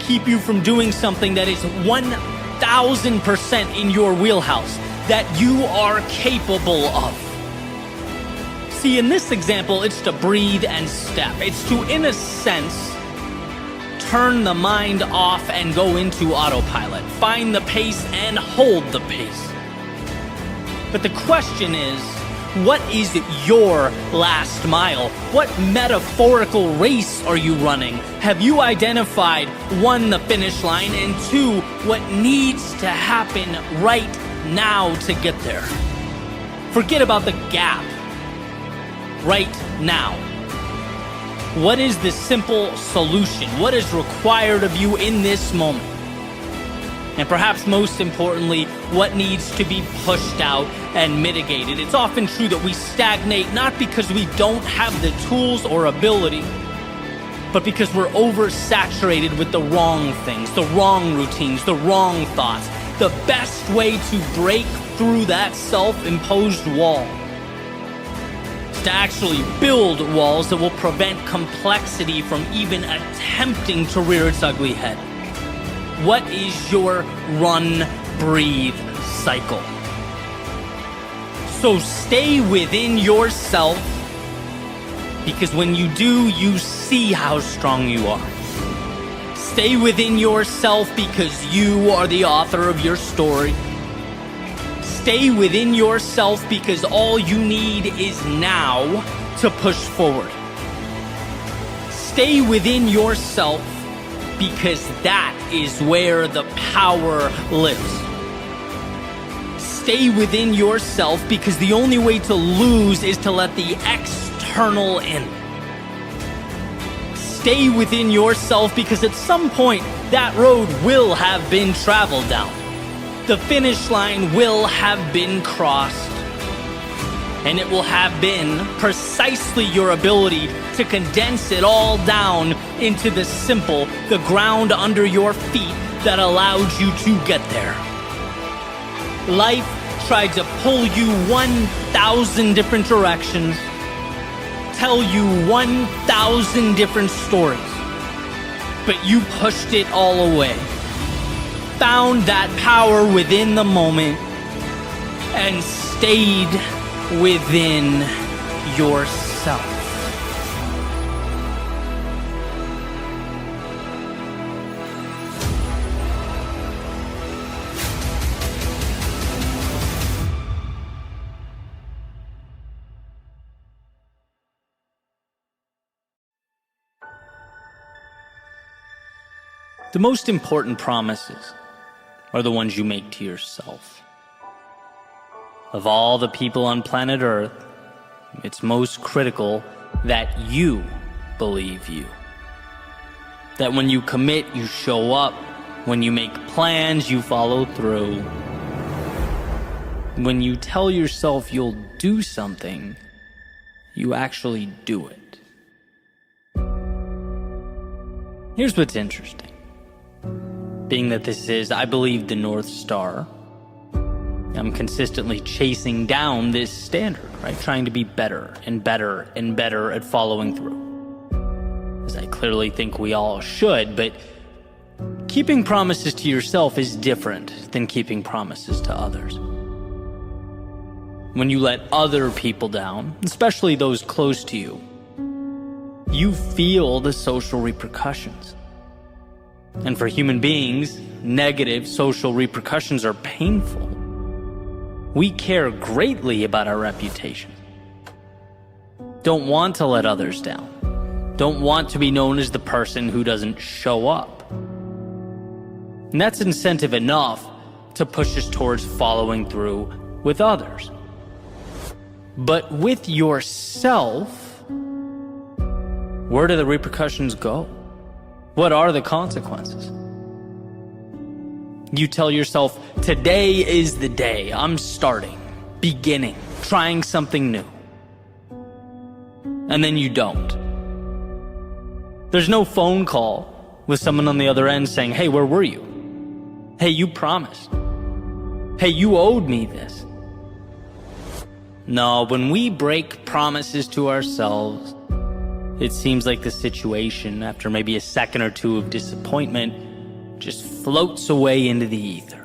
keep you from doing something that is 1,000% in your wheelhouse, that you are capable of? See, in this example, it's to breathe and step. It's to, in a sense, turn the mind off and go into autopilot. Find the pace and hold the pace. But the question is, what is your last mile? What metaphorical race are you running? Have you identified, one, the finish line, and two, what needs to happen right now to get there? Forget about the gap. Right now. What is the simple solution? What is required of you in this moment? And perhaps most importantly, what needs to be pushed out and mitigated? It's often true that we stagnate not because we don't have the tools or ability, but because we're oversaturated with the wrong things, the wrong routines, the wrong thoughts. The best way to break through that self-imposed wall is to actually build walls that will prevent complexity from even attempting to rear its ugly head. What is your run, breathe cycle? So stay within yourself, because when you do, you see how strong you are. Stay within yourself because you are the author of your story. Stay within yourself because all you need is now to push forward. Stay within yourself because that is where the power lives. Stay within yourself because the only way to lose is to let the external in. Stay within yourself because at some point that road will have been traveled down. The finish line will have been crossed. And it will have been precisely your ability to condense it all down into the simple, the ground under your feet that allowed you to get there. Life tried to pull you 1,000 different directions, tell you 1,000 different stories, but you pushed it all away. Found that power within the moment and stayed within yourself. The most important promises are the ones you make to yourself. Of all the people on planet Earth, it's most critical that you believe you. That when you commit, you show up. When you make plans, you follow through. When you tell yourself you'll do something, you actually do it. Here's what's interesting. Being that this is, I believe, the North Star, I'm consistently chasing down this standard, right? Trying to be better and better and better at following through. As I clearly think we all should, but keeping promises to yourself is different than keeping promises to others. When you let other people down, especially those close to you, you feel the social repercussions. And for human beings, negative social repercussions are painful. We care greatly about our reputation. Don't want to let others down. Don't want to be known as the person who doesn't show up. And that's incentive enough to push us towards following through with others. But with yourself, where do the repercussions go? What are the consequences? You tell yourself, today is the day. I'm starting, beginning, trying something new. And then you don't. There's no phone call with someone on the other end saying, hey, where were you? Hey, you promised. Hey, you owed me this. No, when we break promises to ourselves, it seems like the situation, after maybe a second or two of disappointment, just floats away into the ether.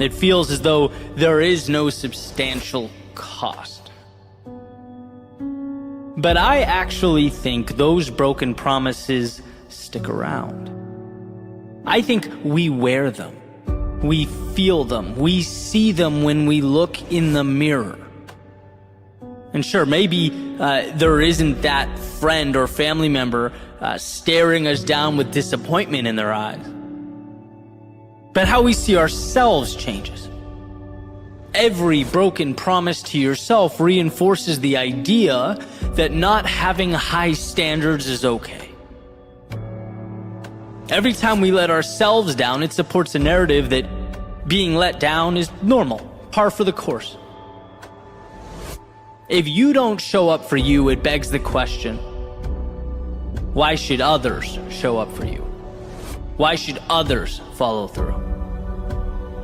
It feels as though there is no substantial cost. But I actually think those broken promises stick around. I think we wear them. We feel them. We see them when we look in the mirror. And sure, maybe there isn't that friend or family member staring us down with disappointment in their eyes. But how we see ourselves changes. Every broken promise to yourself reinforces the idea that not having high standards is okay. Every time we let ourselves down, it supports a narrative that being let down is normal, par for the course. If you don't show up for you, it begs the question, why should others show up for you? Why should others follow through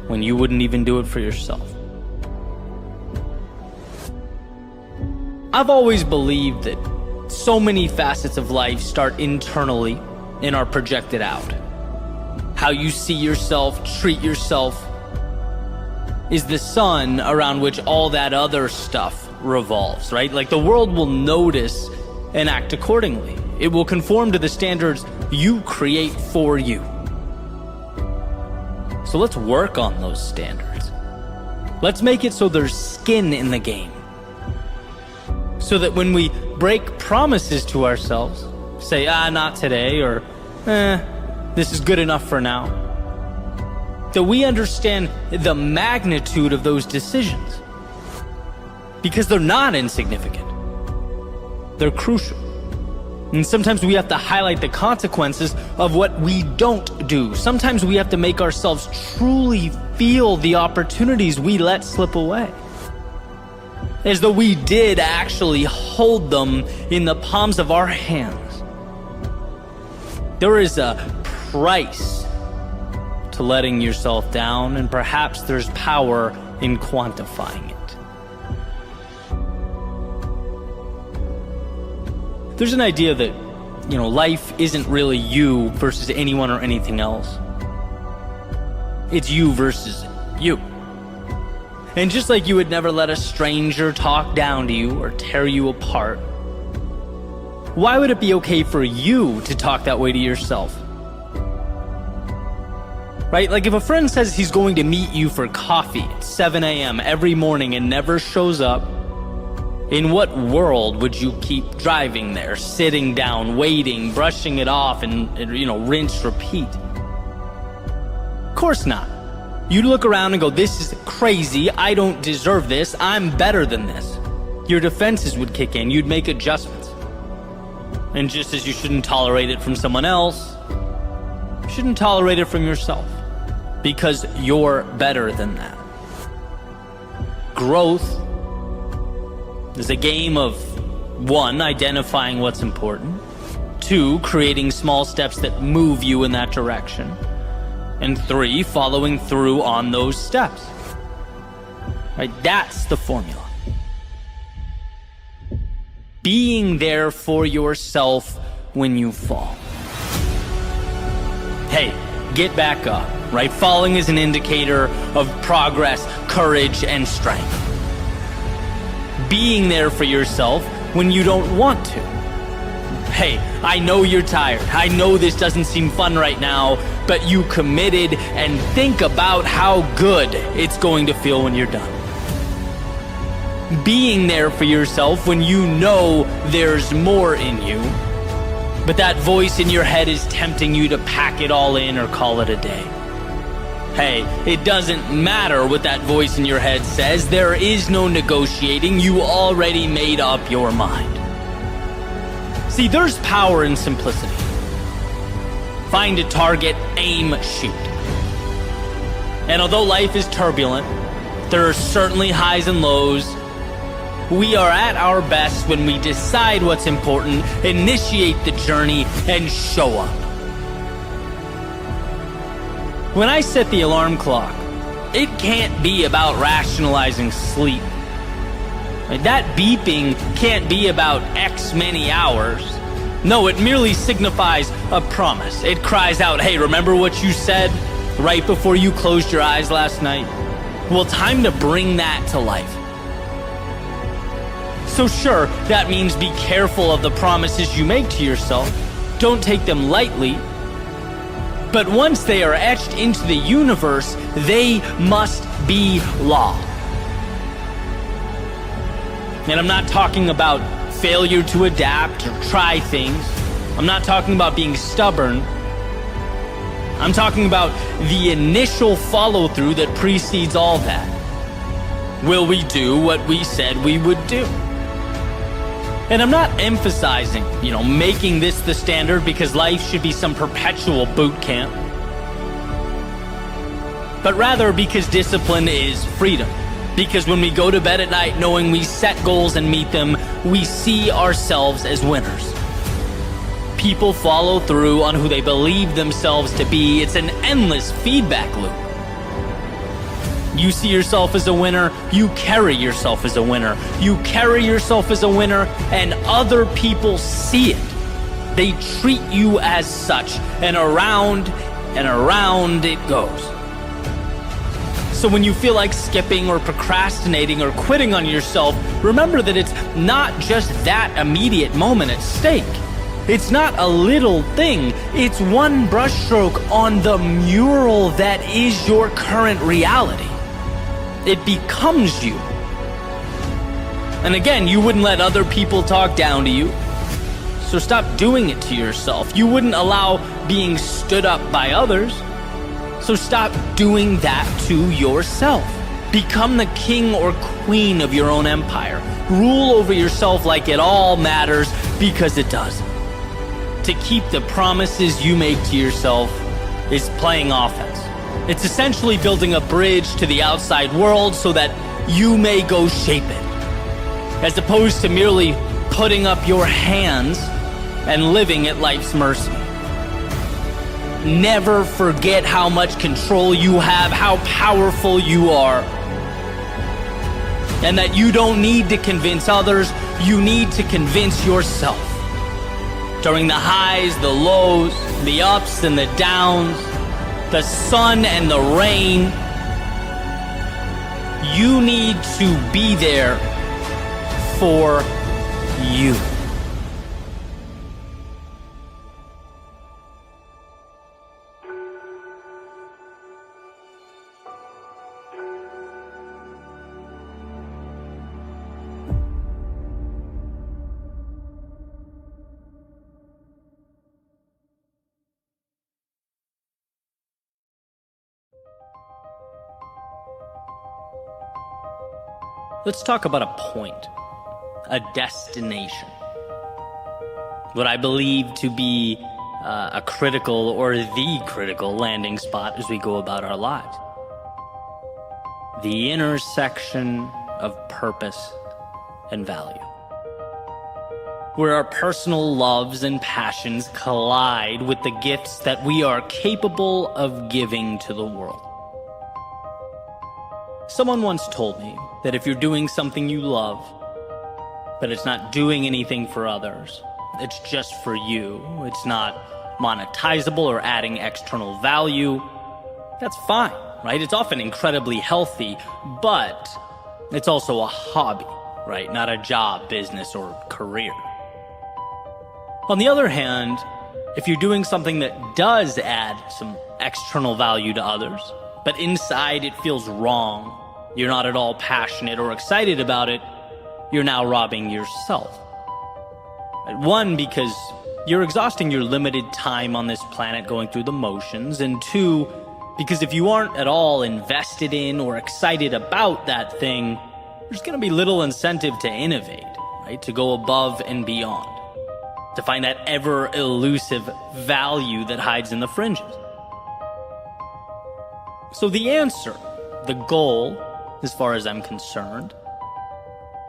when you wouldn't even do it for yourself? I've always believed that so many facets of life start internally and are projected out. How you see yourself, treat yourself, is the sun around which all that other stuff revolves, right? Like the world will notice and act accordingly. It will conform to the standards you create for you. So let's work on those standards. Let's make it so there's skin in the game. So that when we break promises to ourselves, say, not today, or this is good enough for now, that we understand the magnitude of those decisions. Because they're not insignificant. They're crucial. And sometimes we have to highlight the consequences of what we don't do. Sometimes we have to make ourselves truly feel the opportunities we let slip away. As though we did actually hold them in the palms of our hands. There is a price to letting yourself down, and perhaps there's power in quantifying it. There's an idea that, life isn't really you versus anyone or anything else. It's you versus you. And just like you would never let a stranger talk down to you or tear you apart, why would it be okay for you to talk that way to yourself? Right? Like if a friend says he's going to meet you for coffee at 7 a.m. every morning and never shows up, in what world would you keep driving there, sitting down, waiting, brushing it off, and rinse, repeat? Of course not. You'd look around and go, this is crazy, I don't deserve this, I'm better than this. Your defenses would kick in, you'd make adjustments. And just as you shouldn't tolerate it from someone else, you shouldn't tolerate it from yourself. Because you're better than that. Growth is a game of 1, identifying what's important, 2, creating small steps that move you in that direction, and 3, following through on those steps. Right? That's the formula. Being there for yourself when you fall. Hey, get back up, right? Falling is an indicator of progress, courage, and strength. Being there for yourself when you don't want to. Hey, I know you're tired. I know this doesn't seem fun right now, but you committed, and think about how good it's going to feel when you're done. Being there for yourself when you know there's more in you, but that voice in your head is tempting you to pack it all in or call it a day. Hey, it doesn't matter what that voice in your head says. There is no negotiating. You already made up your mind. See, there's power in simplicity. Find a target, aim, shoot. And although life is turbulent, there are certainly highs and lows. We are at our best when we decide what's important, initiate the journey, and show up. When I set the alarm clock, it can't be about rationalizing sleep. That beeping can't be about X many hours. No, it merely signifies a promise. It cries out, hey, remember what you said right before you closed your eyes last night? Well, time to bring that to life. So sure, that means be careful of the promises you make to yourself. Don't take them lightly. But once they are etched into the universe, they must be law. And I'm not talking about failure to adapt or try things. I'm not talking about being stubborn. I'm talking about the initial follow-through that precedes all that. Will we do what we said we would do? And I'm not emphasizing, making this the standard because life should be some perpetual boot camp. But rather because discipline is freedom. Because when we go to bed at night knowing we set goals and meet them, we see ourselves as winners. People follow through on who they believe themselves to be. It's an endless feedback loop. You see yourself as a winner, you carry yourself as a winner. You carry yourself as a winner, and other people see it. They treat you as such, and around it goes. So when you feel like skipping or procrastinating or quitting on yourself, remember that it's not just that immediate moment at stake. It's not a little thing. It's one brushstroke on the mural that is your current reality. It becomes you. And again, you wouldn't let other people talk down to you. So stop doing it to yourself. You wouldn't allow being stood up by others. So stop doing that to yourself. Become the king or queen of your own empire. Rule over yourself like it all matters, because it does. To keep the promises you make to yourself is playing offense. It's essentially building a bridge to the outside world so that you may go shape it, as opposed to merely putting up your hands and living at life's mercy. Never forget how much control you have, how powerful you are, and that you don't need to convince others, you need to convince yourself. During the highs, the lows, the ups and the downs, the sun and the rain, you need to be there for you. Let's talk about a point, a destination. What I believe to be a critical or the critical landing spot as we go about our lives. The intersection of purpose and value. Where our personal loves and passions collide with the gifts that we are capable of giving to the world. Someone once told me that if you're doing something you love, but it's not doing anything for others, it's just for you, it's not monetizable or adding external value, that's fine, right? It's often incredibly healthy, but it's also a hobby, right? Not a job, business, or career. On the other hand, if you're doing something that does add some external value to others, but inside it feels wrong, you're not at all passionate or excited about it, you're now robbing yourself. One, because you're exhausting your limited time on this planet going through the motions, and two, because if you aren't at all invested in or excited about that thing, there's going to be little incentive to innovate, right? To go above and beyond, to find that ever elusive value that hides in the fringes. So the answer, the goal, as far as I'm concerned,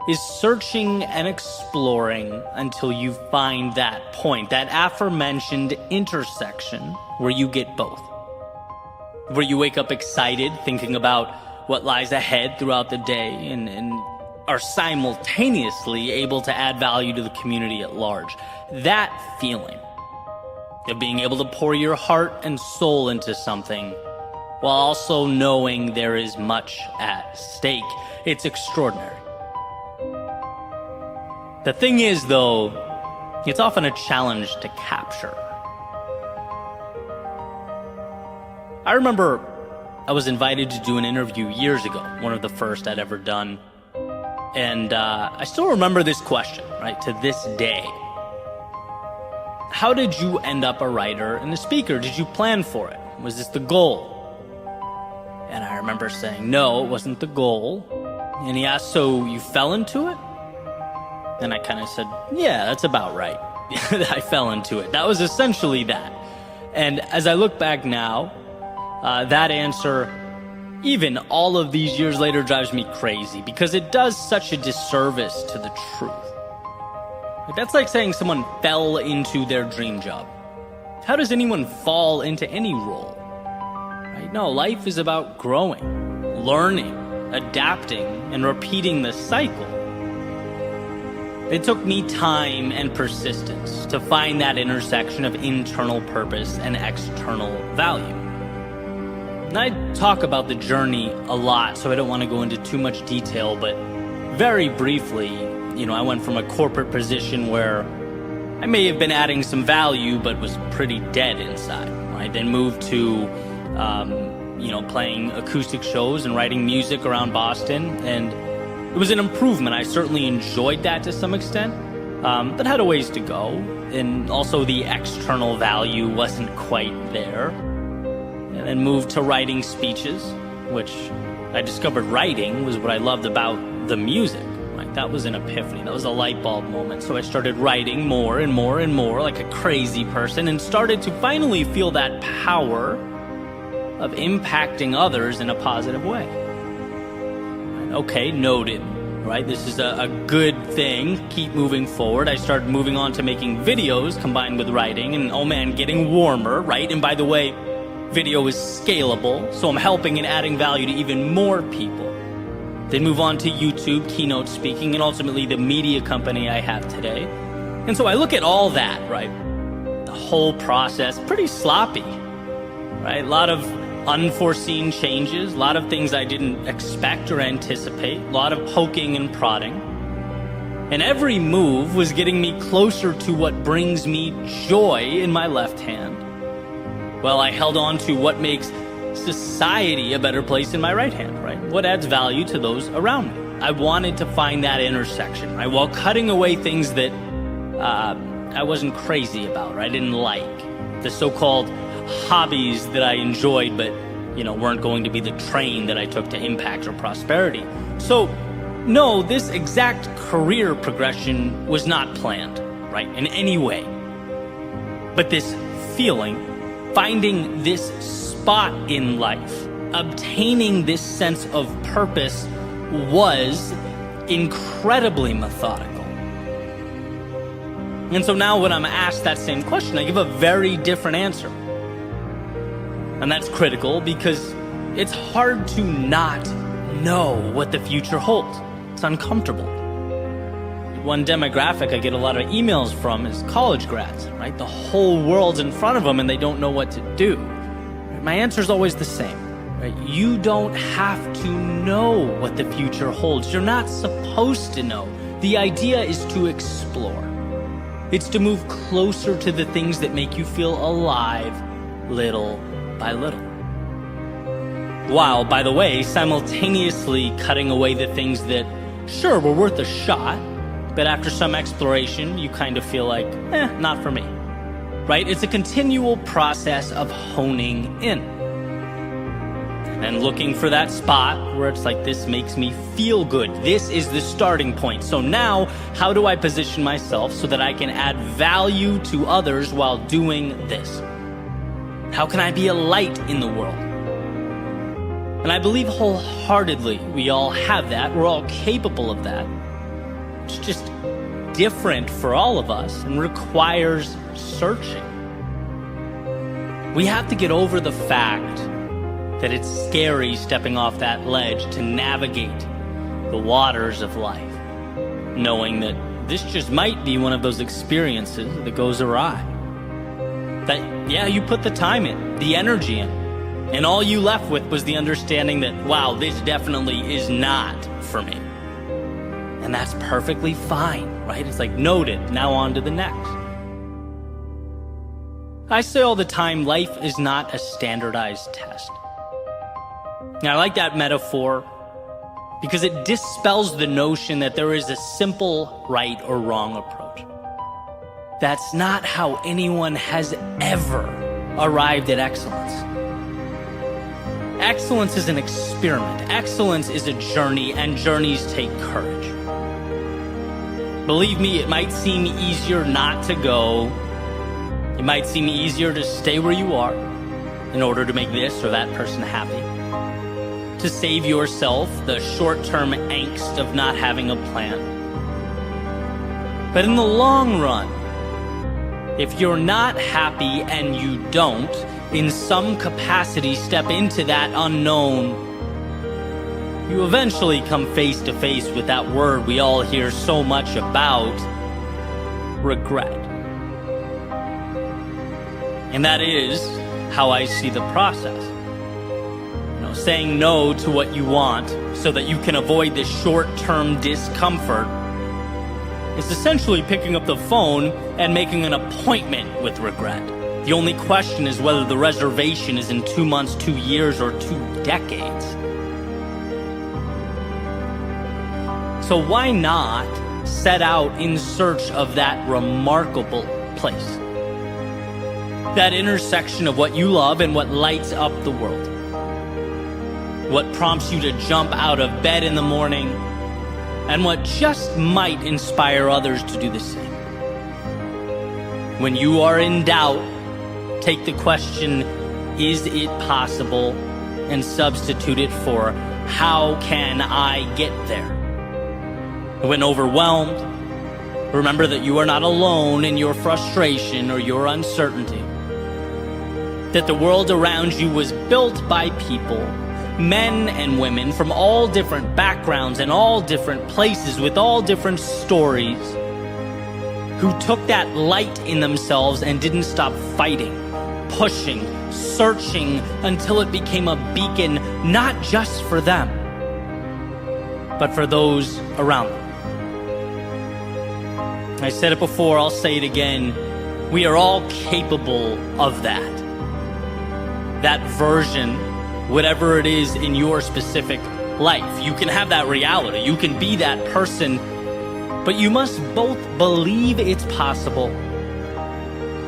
is searching and exploring until you find that point, that aforementioned intersection where you get both. Where you wake up excited, thinking about what lies ahead throughout the day, and are simultaneously able to add value to the community at large. That feeling of being able to pour your heart and soul into something while also knowing there is much at stake, it's extraordinary. The thing is, though, it's often a challenge to capture. I remember I was invited to do an interview years ago, one of the first I'd ever done. And I still remember this question, right, to this day. How did you end up a writer and a speaker? Did you plan for it? Was this the goal? And I remember saying, no, it wasn't the goal. And he asked, so you fell into it? And I kind of said, yeah, that's about right. I fell into it. That was essentially that. And as I look back now, that answer, even all of these years later, drives me crazy because it does such a disservice to the truth. That's like saying someone fell into their dream job. How does anyone fall into any role? Right? No, life is about growing, learning, adapting, and repeating the cycle. It took me time and persistence to find that intersection of internal purpose and external value. And I talk about the journey a lot, so I don't want to go into too much detail, but very briefly, I went from a corporate position where I may have been adding some value, but was pretty dead inside. I then moved to, playing acoustic shows and writing music around Boston, and it was an improvement. I certainly enjoyed that to some extent, but had a ways to go, and also the external value wasn't quite there. And then moved to writing speeches, which I discovered writing was what I loved about the music. That was an epiphany. That was a light bulb moment. So I started writing more and more and more like a crazy person and started to finally feel that power of impacting others in a positive way. Okay, noted, right? This is a good thing. Keep moving forward. I started moving on to making videos combined with writing and, oh man, getting warmer, right? And by the way, video is scalable, so I'm helping and adding value to even more people. Then move on to YouTube, keynote speaking, and ultimately the media company I have today. And so I look at all that, right? The whole process, pretty sloppy, right? A lot of unforeseen changes, a lot of things I didn't expect or anticipate, a lot of poking and prodding. And every move was getting me closer to what brings me joy in my left hand, while I held on to what makes society a better place in my right hand, right? What adds value to those around me? I wanted to find that intersection, right? While cutting away things that I wasn't crazy about, right? I didn't like. The so-called hobbies that I enjoyed, but, weren't going to be the train that I took to impact or prosperity. So, no, this exact career progression was not planned, right? In any way. But this feeling, finding this spot in life, obtaining this sense of purpose was incredibly methodical. And so now when I'm asked that same question, I give a very different answer. And that's critical because it's hard to not know what the future holds. It's uncomfortable. One demographic I get a lot of emails from is college grads, right? The whole world's in front of them and they don't know what to do. My answer is always the same, right? You don't have to know what the future holds. You're not supposed to know. The idea is to explore. It's to move closer to the things that make you feel alive little by little. While, by the way, simultaneously cutting away the things that, sure, were worth a shot, but after some exploration, you kind of feel like, not for me. Right? It's a continual process of honing in and looking for that spot where it's like, this makes me feel good. This is the starting point. So now, how do I position myself so that I can add value to others while doing this? How can I be a light in the world? And I believe wholeheartedly we all have that. We're all capable of that. It's just different for all of us and requires searching. We have to get over the fact that it's scary stepping off that ledge to navigate the waters of life, knowing that this just might be one of those experiences that goes awry. That, yeah, you put the time in, the energy in, and all you left with was the understanding that, wow, this definitely is not for me. And that's perfectly fine, right? It's like, noted, now on to the next. I say all the time, life is not a standardized test. Now, I like that metaphor because it dispels the notion that there is a simple right or wrong approach. That's not how anyone has ever arrived at excellence. Excellence is an experiment. Excellence is a journey, and journeys take courage. Believe me, it might seem easier not to go. It might seem easier to stay where you are in order to make this or that person happy. To save yourself the short-term angst of not having a plan. But in the long run, if you're not happy and you don't, in some capacity, step into that unknown, you eventually come face to face with that word we all hear so much about, regret. And that is how I see the process. Saying no to what you want so that you can avoid this short-term discomfort is essentially picking up the phone and making an appointment with regret. The only question is whether the reservation is in 2 months, 2 years, or 2 decades. So why not set out in search of that remarkable place? That intersection of what you love and what lights up the world. What prompts you to jump out of bed in the morning, and what just might inspire others to do the same. When you are in doubt, take the question, is it possible, and substitute it for, how can I get there? When overwhelmed, remember that you are not alone in your frustration or your uncertainty. That the world around you was built by people, men and women from all different backgrounds and all different places with all different stories, who took that light in themselves and didn't stop fighting, pushing, searching until it became a beacon not just for them, but for those around them. I said it before, I'll say it again. We are all capable of that. That version, whatever it is in your specific life. You can have that reality. You can be that person. But you must both believe it's possible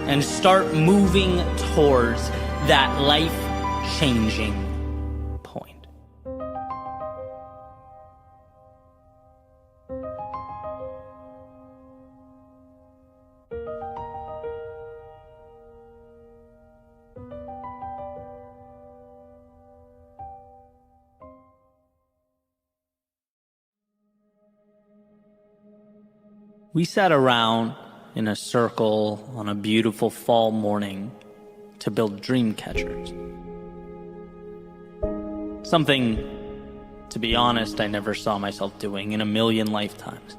and start moving towards that life-changing point. We sat around in a circle on a beautiful fall morning to build dream catchers. Something, to be honest, I never saw myself doing in a million lifetimes.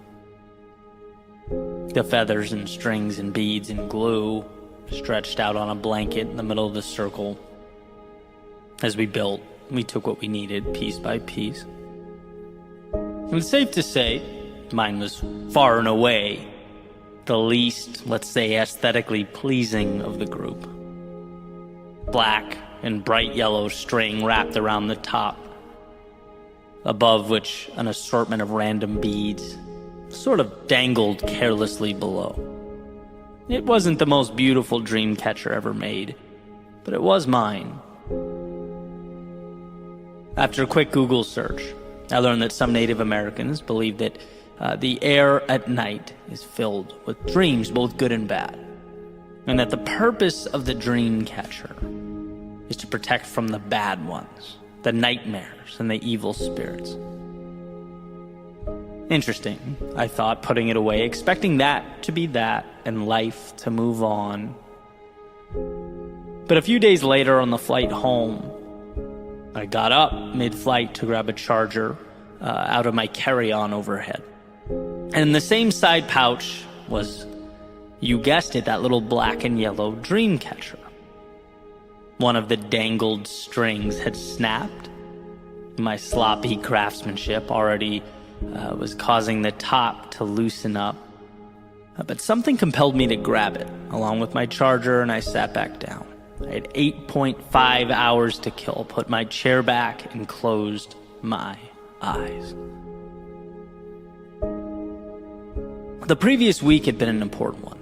The feathers and strings and beads and glue stretched out on a blanket in the middle of the circle. As we built, we took what we needed piece by piece. And it's safe to say, mine was far and away the least, let's say, aesthetically pleasing of the group. Black and bright yellow string wrapped around the top, above which an assortment of random beads sort of dangled carelessly below. It wasn't the most beautiful dream catcher ever made, but it was mine. After a quick Google search, I learned that some Native Americans believe that the air at night is filled with dreams, both good and bad, and that the purpose of the dream catcher is to protect from the bad ones, the nightmares and the evil spirits. Interesting, I thought, putting it away, expecting that to be that and life to move on. But a few days later on the flight home, I got up mid-flight to grab a charger out of my carry-on overhead. And in the same side pouch was, you guessed it, that little black and yellow dream catcher. One of the dangled strings had snapped. My sloppy craftsmanship already was causing the top to loosen up. But something compelled me to grab it, along with my charger, and I sat back down. I had 8.5 hours to kill, put my chair back, and closed my eyes. The previous week had been an important one.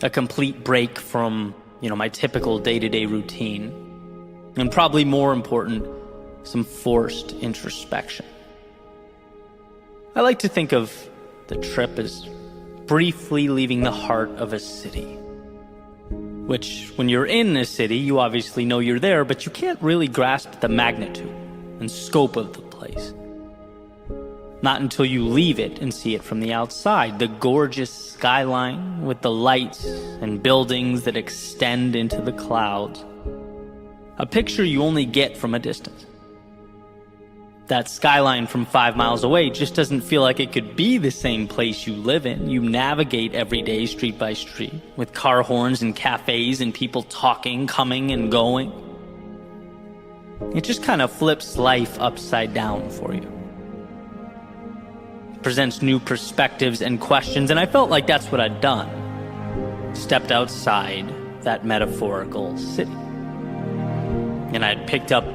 A complete break from, my typical day-to-day routine. And probably more important, some forced introspection. I like to think of the trip as briefly leaving the heart of a city. Which, when you're in a city, you obviously know you're there, but you can't really grasp the magnitude and scope of the place. Not until you leave it and see it from the outside. The gorgeous skyline with the lights and buildings that extend into the clouds. A picture you only get from a distance. That skyline from 5 miles away just doesn't feel like it could be the same place you live in. You navigate every day street by street with car horns and cafes and people talking, coming and going. It just kind of flips life upside down for you. Presents new perspectives and questions, and I felt like that's what I'd done. Stepped outside that metaphorical city. And I'd picked up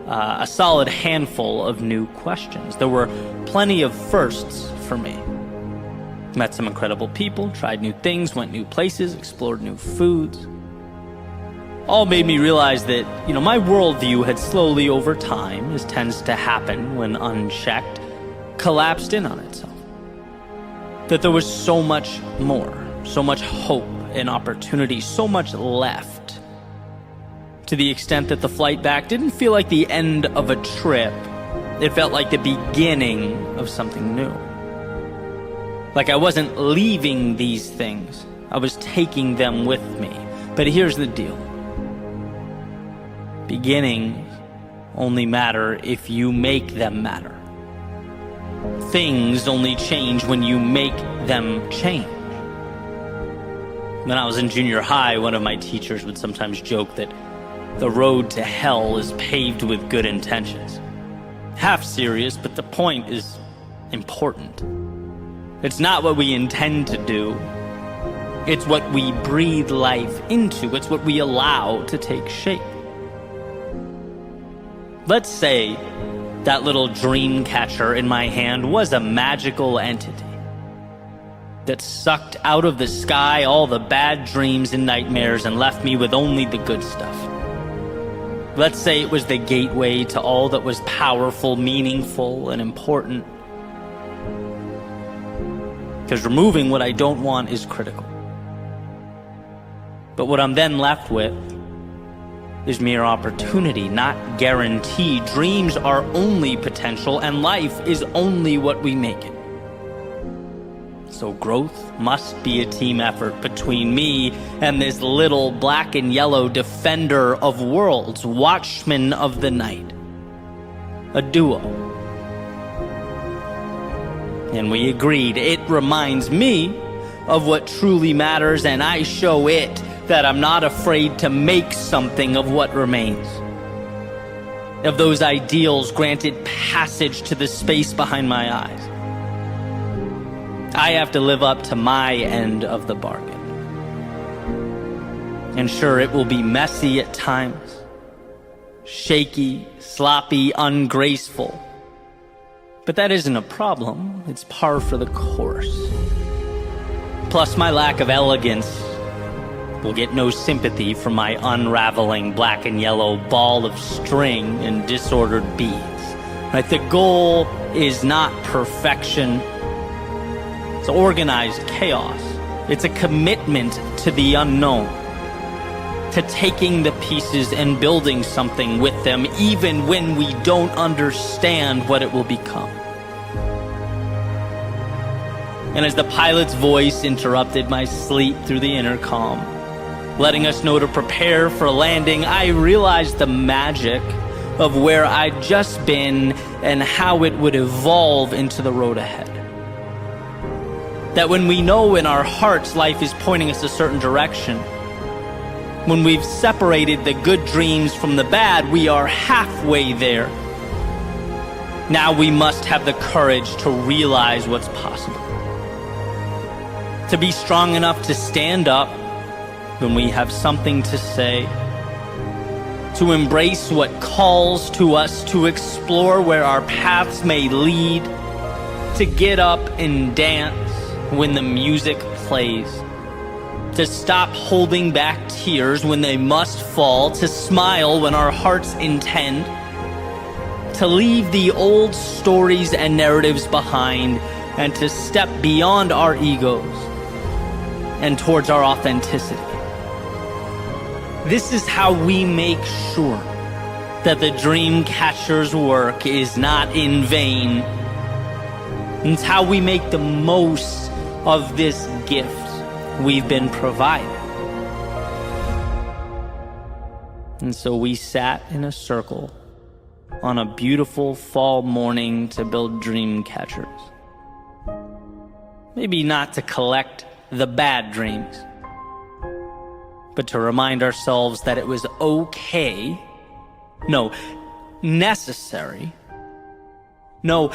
a solid handful of new questions. There were plenty of firsts for me. Met some incredible people, tried new things, went new places, explored new foods. All made me realize that, my worldview had slowly over time, as tends to happen when unchecked, collapsed in on itself. That there was so much more, so much hope and opportunity, so much left. To the extent that the flight back didn't feel like the end of a trip. It felt like the beginning of something new. Like I wasn't leaving these things. I was taking them with me. But here's the deal. Beginnings only matter if you make them matter. Things only change when you make them change. When I was in junior high, one of my teachers would sometimes joke that the road to hell is paved with good intentions. Half serious, but the point is important. It's not what we intend to do. It's what we breathe life into. It's what we allow to take shape. Let's say that little dream catcher in my hand was a magical entity that sucked out of the sky all the bad dreams and nightmares and left me with only the good stuff. Let's say it was the gateway to all that was powerful, meaningful, and important. Because removing what I don't want is critical. But what I'm then left with is mere opportunity, not guarantee. Dreams are only potential, and life is only what we make it. So growth must be a team effort between me and this little black and yellow defender of worlds, watchman of the night. A duo. And we agreed. It reminds me of what truly matters, and I show it that I'm not afraid to make something of what remains. Of those ideals granted passage to the space behind my eyes. I have to live up to my end of the bargain. And sure, it will be messy at times, shaky, sloppy, ungraceful. But that isn't a problem. It's par for the course. Plus, my lack of elegance will get no sympathy from my unraveling black and yellow ball of string and disordered beads. Right? The goal is not perfection. It's organized chaos. It's a commitment to the unknown, to taking the pieces and building something with them, even when we don't understand what it will become. And as the pilot's voice interrupted my sleep through the intercom, letting us know to prepare for landing, I realized the magic of where I'd just been and how it would evolve into the road ahead. That when we know in our hearts life is pointing us a certain direction, when we've separated the good dreams from the bad, we are halfway there. Now we must have the courage to realize what's possible. To be strong enough to stand up when we have something to say. To embrace what calls to us, to explore where our paths may lead. To get up and dance when the music plays. To stop holding back tears when they must fall. To smile when our hearts intend. To leave the old stories and narratives behind, and to step beyond our egos and towards our authenticity. This is how we make sure that the dream catcher's work is not in vain. It's how we make the most of this gift we've been provided. And so we sat in a circle on a beautiful fall morning to build dream catchers. Maybe not to collect the bad dreams, but to remind ourselves that it was okay, no, necessary, no,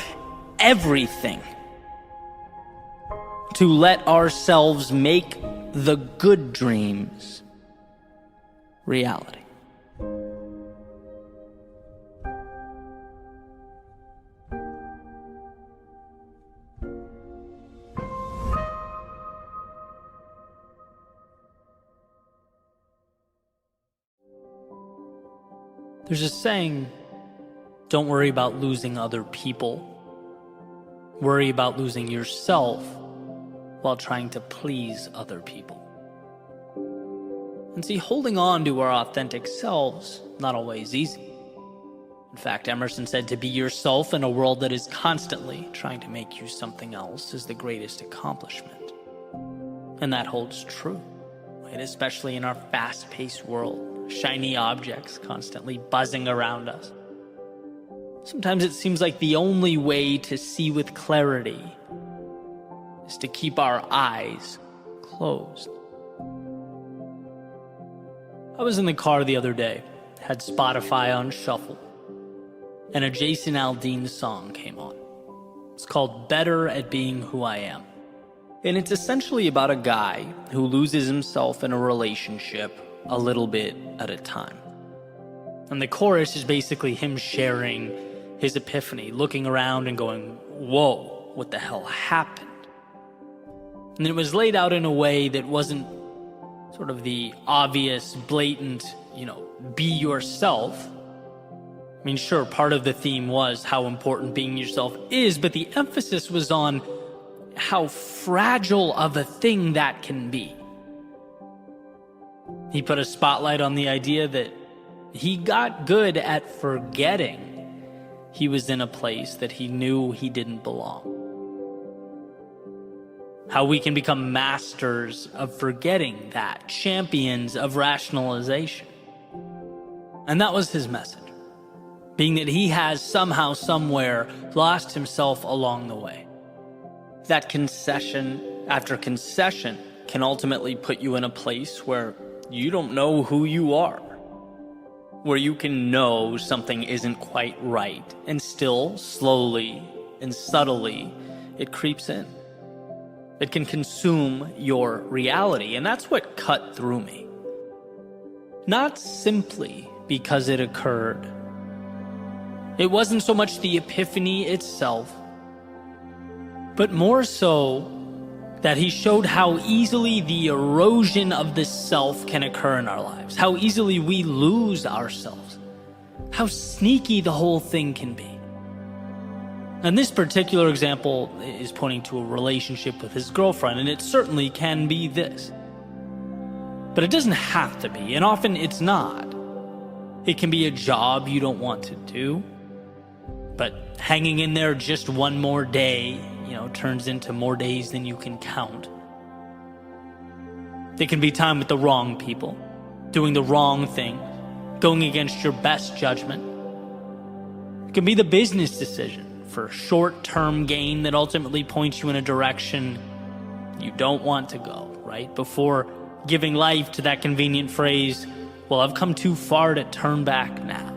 everything, to let ourselves make the good dreams reality. There's a saying, don't worry about losing other people. Worry about losing yourself while trying to please other people. And see, holding on to our authentic selves, not always easy. In fact, Emerson said to be yourself in a world that is constantly trying to make you something else is the greatest accomplishment. And that holds true, right? Especially in our fast-paced world. Shiny objects constantly buzzing around us. Sometimes it seems like the only way to see with clarity is to keep our eyes closed. I was in the car the other day, had Spotify on shuffle, and a Jason Aldean song came on. It's called Better at Being Who I Am. And it's essentially about a guy who loses himself in a relationship a little bit at a time. And the chorus is basically him sharing his epiphany, looking around and going, whoa, what the hell happened? And it was laid out in a way that wasn't sort of the obvious, blatant, be yourself. I mean, sure, part of the theme was how important being yourself is, but the emphasis was on how fragile of a thing that can be. He put a spotlight on the idea that he got good at forgetting he was in a place that he knew he didn't belong. How we can become masters of forgetting that, champions of rationalization. And that was his message, being that he has somehow, somewhere lost himself along the way. That concession after concession can ultimately put you in a place where you don't know who you are, where you can know something isn't quite right, and still, slowly and subtly, it creeps in. It can consume your reality, and that's what cut through me. Not simply because it occurred. It wasn't so much the epiphany itself, but more so that he showed how easily the erosion of the self can occur in our lives, how easily we lose ourselves, how sneaky the whole thing can be. And this particular example is pointing to a relationship with his girlfriend, and it certainly can be this. But it doesn't have to be, and often it's not. It can be a job you don't want to do, but hanging in there just one more day turns into more days than you can count. It can be time with the wrong people, doing the wrong thing, going against your best judgment. It can be the business decision for short-term gain that ultimately points you in a direction you don't want to go, right? Before giving life to that convenient phrase, well, I've come too far to turn back now.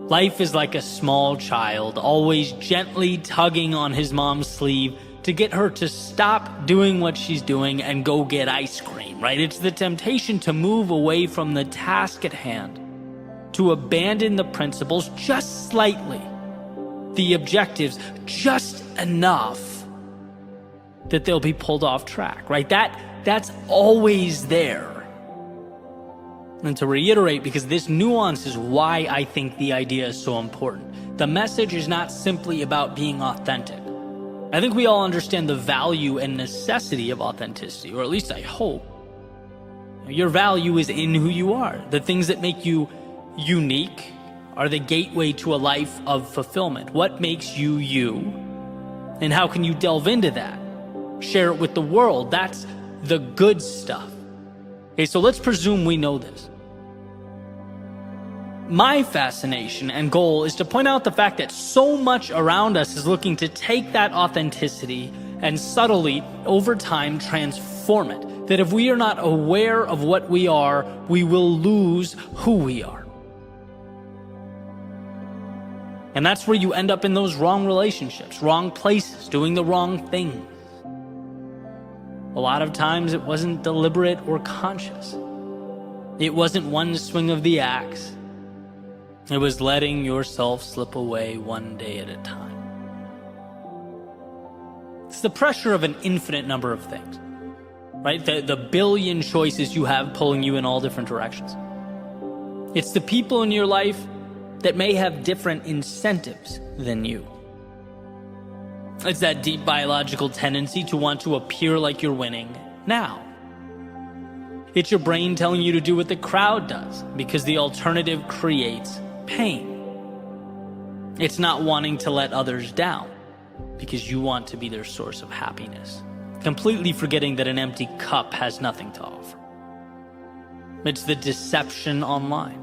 Life is like a small child, always gently tugging on his mom's sleeve to get her to stop doing what she's doing and go get ice cream, right? It's the temptation to move away from the task at hand, to abandon the principles just slightly, the objectives just enough that they'll be pulled off track, right? That's always there. And to reiterate, because this nuance is why I think the idea is so important, the message is not simply about being authentic. I think we all understand the value and necessity of authenticity, or at least I hope. Your value is in who you are. The things that make you unique are the gateway to a life of fulfillment. What makes you you? And how can you delve into that? Share it with the world. That's the good stuff. Okay, so let's presume we know this. My fascination and goal is to point out the fact that so much around us is looking to take that authenticity and subtly, over time, transform it. That if we are not aware of what we are, we will lose who we are. And that's where you end up in those wrong relationships, wrong places, doing the wrong things. A lot of times it wasn't deliberate or conscious. It wasn't one swing of the axe. It was letting yourself slip away one day at a time. It's the pressure of an infinite number of things, right? The billion choices you have pulling you in all different directions. It's the people in your life that may have different incentives than you. It's that deep biological tendency to want to appear like you're winning now. It's your brain telling you to do what the crowd does because the alternative creates pain. It's not wanting to let others down because you want to be their source of happiness, completely forgetting that an empty cup has nothing to offer. It's the deception online,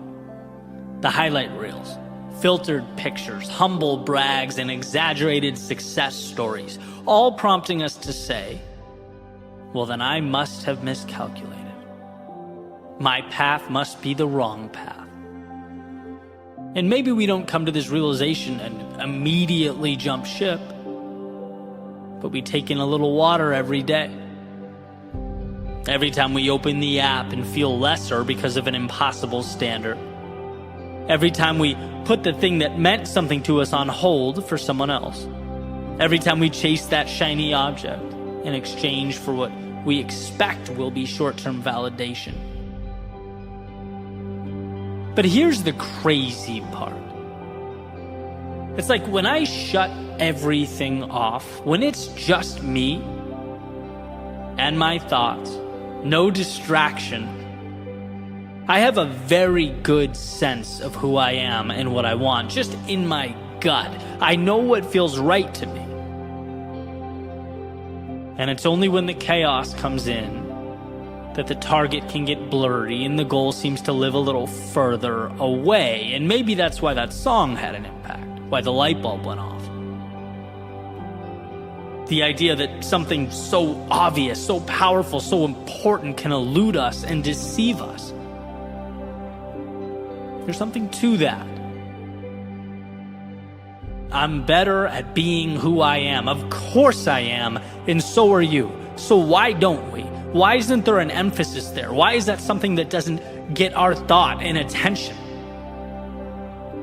the highlight reels, filtered pictures, humble brags, and exaggerated success stories, all prompting us to say, well, then I must have miscalculated. My path must be the wrong path. And maybe we don't come to this realization and immediately jump ship, but we take in a little water every day. Every time we open the app and feel lesser because of an impossible standard. Every time we put the thing that meant something to us on hold for someone else. Every time we chase that shiny object in exchange for what we expect will be short-term validation. But here's the crazy part. It's like when I shut everything off, when it's just me and my thoughts, no distraction, I have a very good sense of who I am and what I want, just in my gut. I know what feels right to me. And it's only when the chaos comes in that the target can get blurry and the goal seems to live a little further away. And maybe that's why that song had an impact, why the light bulb went off. The idea that something so obvious, so powerful, so important can elude us and deceive us. There's something to that. I'm better at being who I am. Of course I am, and so are you. So why don't we? Why isn't there an emphasis there? Why is that something that doesn't get our thought and attention?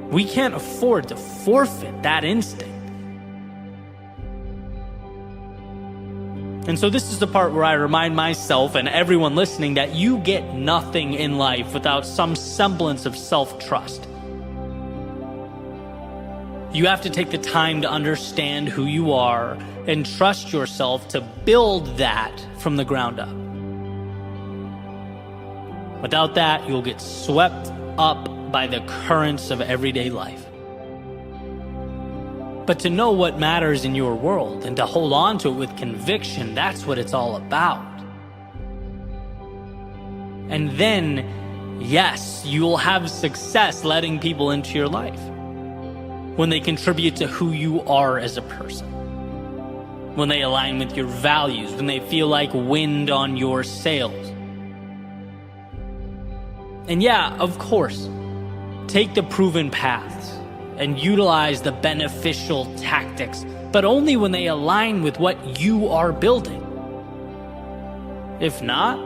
We can't afford to forfeit that instinct. And so this is the part where I remind myself and everyone listening that you get nothing in life without some semblance of self-trust. You have to take the time to understand who you are and trust yourself to build that from the ground up. Without that, you'll get swept up by the currents of everyday life. But to know what matters in your world and to hold on to it with conviction, that's what it's all about. And then yes, you'll have success letting people into your life when they contribute to who you are as a person, when they align with your values, when they feel like wind on your sails. And yeah, of course, take the proven paths and utilize the beneficial tactics, but only when they align with what you are building. If not,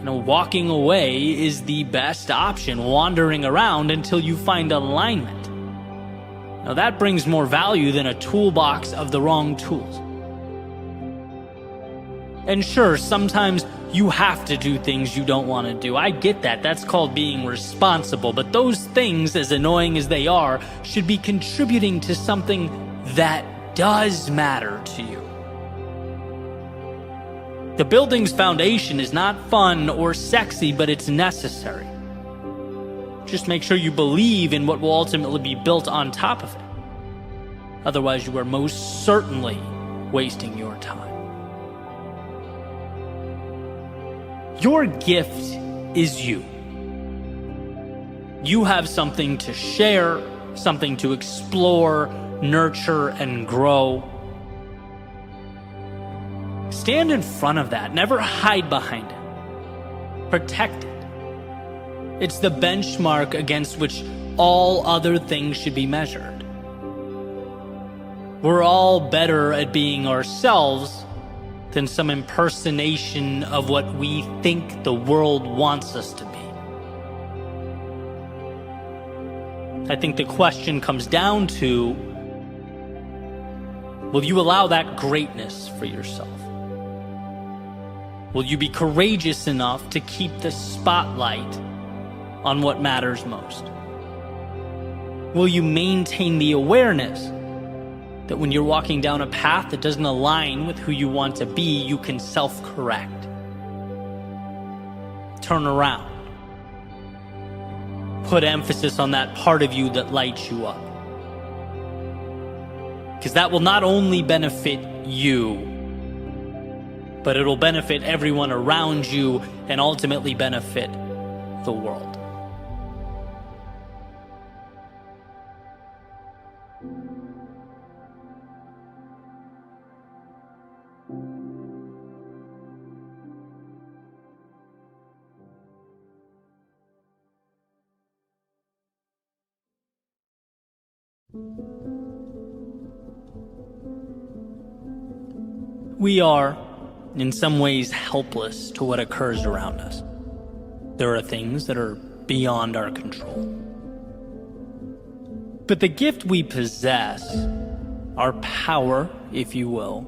walking away is the best option, wandering around until you find alignment. Now that brings more value than a toolbox of the wrong tools. And sure, sometimes you have to do things you don't want to do. I get that. That's called being responsible. But those things, as annoying as they are, should be contributing to something that does matter to you. The building's foundation is not fun or sexy, but it's necessary. Just make sure you believe in what will ultimately be built on top of it. Otherwise, you are most certainly wasting your time. Your gift is you. You have something to share, something to explore, nurture, and grow. Stand in front of that. Never hide behind it. Protect it. It's the benchmark against which all other things should be measured. We're all better at being ourselves than some impersonation of what we think the world wants us to be. I think the question comes down to, will you allow that greatness for yourself? Will you be courageous enough to keep the spotlight on what matters most? Will you maintain the awareness that when you're walking down a path that doesn't align with who you want to be, you can self-correct? Turn around. Put emphasis on that part of you that lights you up. Because that will not only benefit you, but it'll benefit everyone around you and ultimately benefit the world. We are, in some ways, helpless to what occurs around us. There are things that are beyond our control. But the gift we possess, our power, if you will,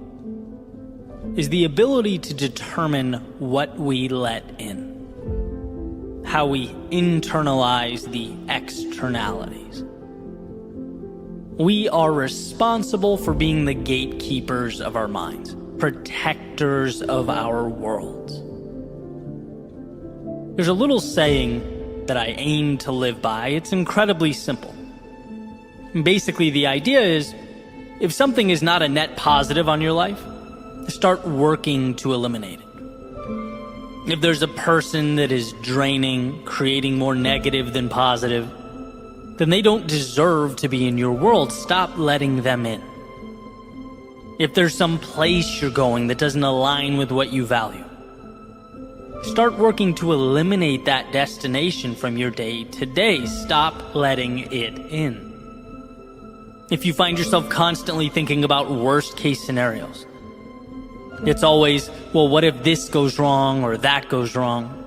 is the ability to determine what we let in, how we internalize the externalities. We are responsible for being the gatekeepers of our minds, protectors of our worlds. There's a little saying that I aim to live by. It's incredibly simple. Basically, the idea is, if something is not a net positive on your life, start working to eliminate it. If there's a person that is draining, creating more negative than positive, then they don't deserve to be in your world. Stop letting them in. If there's some place you're going that doesn't align with what you value, start working to eliminate that destination from your day to day. Stop letting it in. If you find yourself constantly thinking about worst case scenarios, it's always, well, what if this goes wrong or that goes wrong?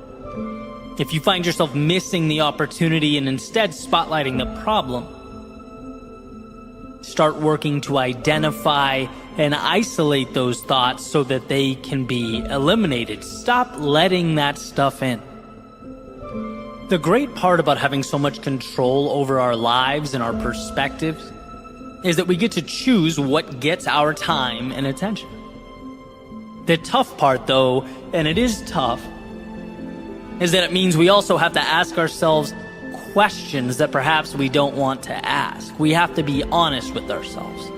If you find yourself missing the opportunity and instead spotlighting the problem, start working to identify and isolate those thoughts so that they can be eliminated. Stop letting that stuff in. The great part about having so much control over our lives and our perspectives is that we get to choose what gets our time and attention. The tough part, though, and it is tough, is that it means we also have to ask ourselves questions that perhaps we don't want to ask. We have to be honest with ourselves,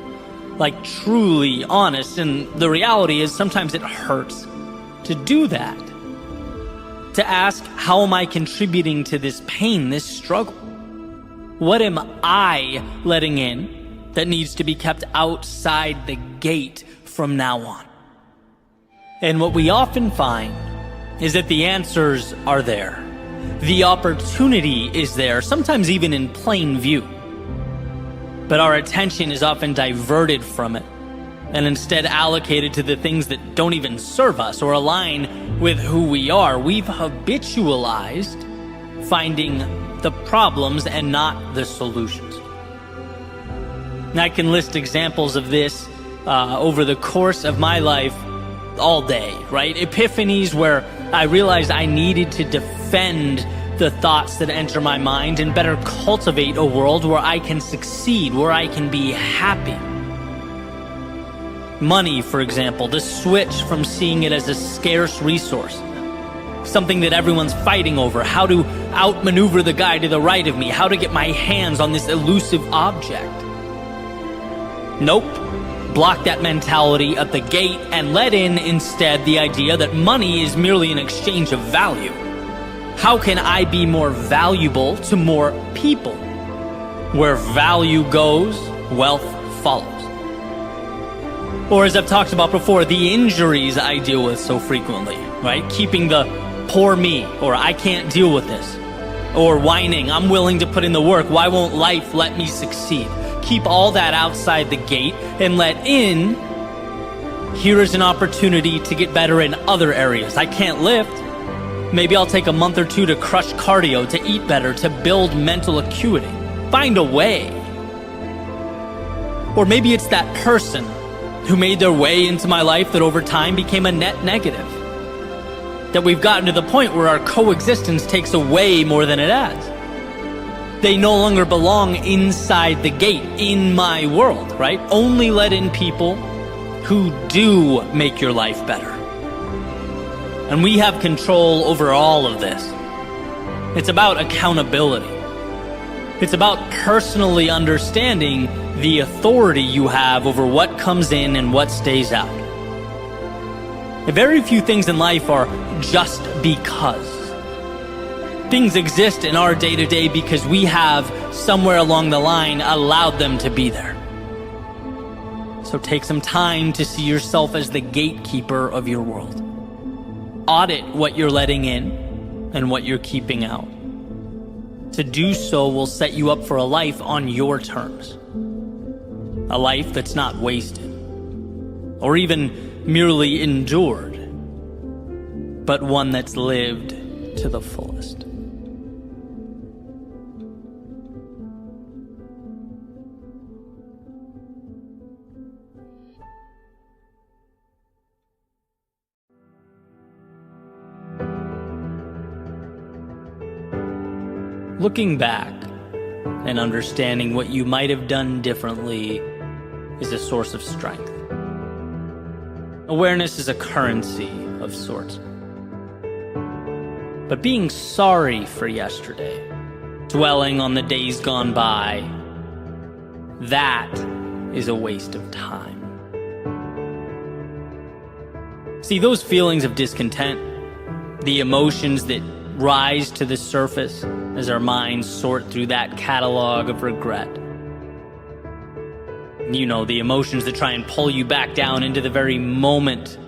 like truly honest. And the reality is sometimes it hurts to do that. To ask, how am I contributing to this pain, this struggle? What am I letting in that needs to be kept outside the gate from now on? And what we often find is that the answers are there. The opportunity is there, sometimes even in plain view. But our attention is often diverted from it and instead allocated to the things that don't even serve us or align with who we are. We've habitualized finding the problems and not the solutions. And I can list examples of this over the course of my life all day, right? Epiphanies where I realized I needed to defend the thoughts that enter my mind and better cultivate a world where I can succeed, where I can be happy. Money, for example, the switch from seeing it as a scarce resource, something that everyone's fighting over, how to outmaneuver the guy to the right of me, how to get my hands on this elusive object. Nope. Block that mentality at the gate and let in instead the idea that money is merely an exchange of value. How can I be more valuable to more people? Where value goes, wealth follows. Or as I've talked about before, the injuries I deal with so frequently, right? Keeping the poor me, or I can't deal with this, or whining, I'm willing to put in the work, why won't life let me succeed? Keep all that outside the gate and let in, here is an opportunity to get better in other areas. I can't lift. Maybe I'll take a month or two to crush cardio, to eat better, to build mental acuity. Find a way. Or maybe it's that person who made their way into my life that over time became a net negative. That we've gotten to the point where our coexistence takes away more than it adds. They no longer belong inside the gate, in my world, right? Only let in people who do make your life better. And we have control over all of this. It's about accountability. It's about personally understanding the authority you have over what comes in and what stays out. Very few things in life are just because. Things exist in our day-to-day because we have, somewhere along the line, allowed them to be there. So take some time to see yourself as the gatekeeper of your world. Audit what you're letting in and what you're keeping out. To do so will set you up for a life on your terms. A life that's not wasted, or even merely endured, but one that's lived to the fullest. Looking back and understanding what you might have done differently is a source of strength. Awareness is a currency of sorts. But being sorry for yesterday, dwelling on the days gone by, that is a waste of time. See, those feelings of discontent, the emotions that rise to the surface as our minds sort through that catalog of regret. You know, the emotions that try and pull you back down into the very moment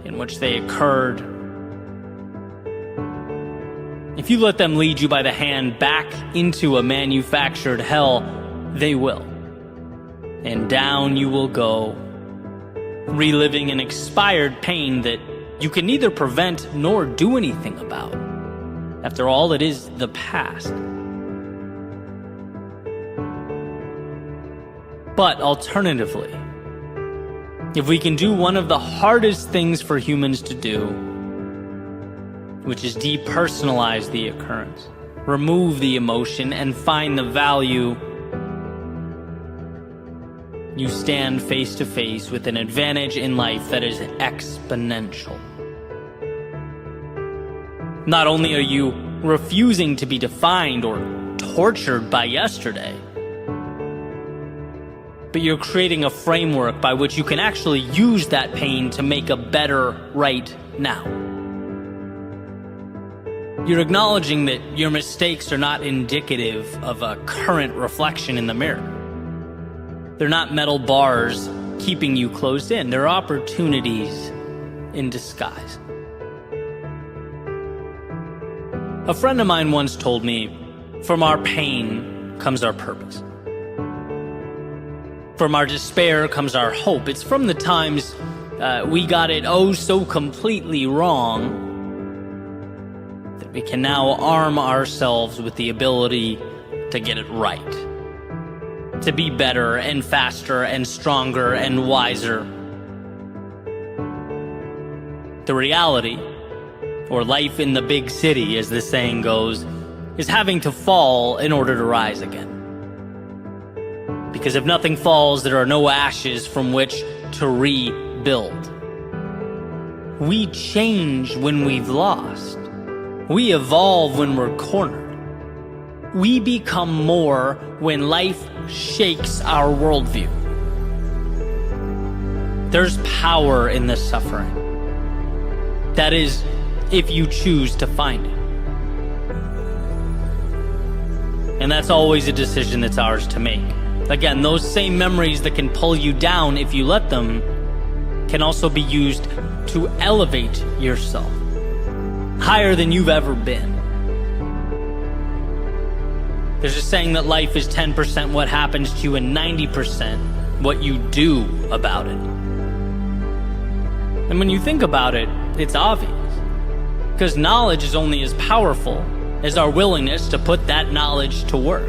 in which they occurred. If you let them lead you by the hand back into a manufactured hell, they will. And down you will go, reliving an expired pain that you can neither prevent nor do anything about. After all, it is the past. But alternatively, if we can do one of the hardest things for humans to do, which is depersonalize the occurrence, remove the emotion, and find the value, you stand face to face with an advantage in life that is exponential. Not only are you refusing to be defined or tortured by yesterday, but you're creating a framework by which you can actually use that pain to make a better right now. You're acknowledging that your mistakes are not indicative of a current reflection in the mirror. They're not metal bars keeping you closed in. They're opportunities in disguise. A friend of mine once told me, from our pain comes our purpose. From our despair comes our hope. It's from the times we got it oh so completely wrong that we can now arm ourselves with the ability to get it right. To be better and faster and stronger and wiser. The reality, or life in the big city as the saying goes, is having to fall in order to rise again. Because if nothing falls, there are no ashes from which to rebuild. We change when we've lost. We evolve when we're cornered. We become more when life shakes our worldview. There's power in the suffering. That is, if you choose to find it. And that's always a decision that's ours to make. Again, those same memories that can pull you down if you let them can also be used to elevate yourself higher than you've ever been. There's a saying that life is 10% what happens to you and 90% what you do about it. And when you think about it, it's obvious. Because knowledge is only as powerful as our willingness to put that knowledge to work.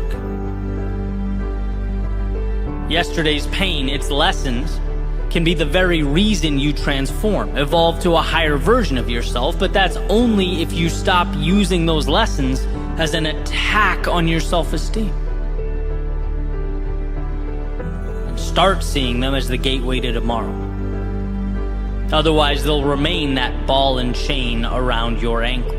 Yesterday's pain, its lessons, can be the very reason you transform, evolve to a higher version of yourself, but that's only if you stop using those lessons as an attack on your self-esteem. And start seeing them as the gateway to tomorrow. Otherwise, they'll remain that ball and chain around your ankle.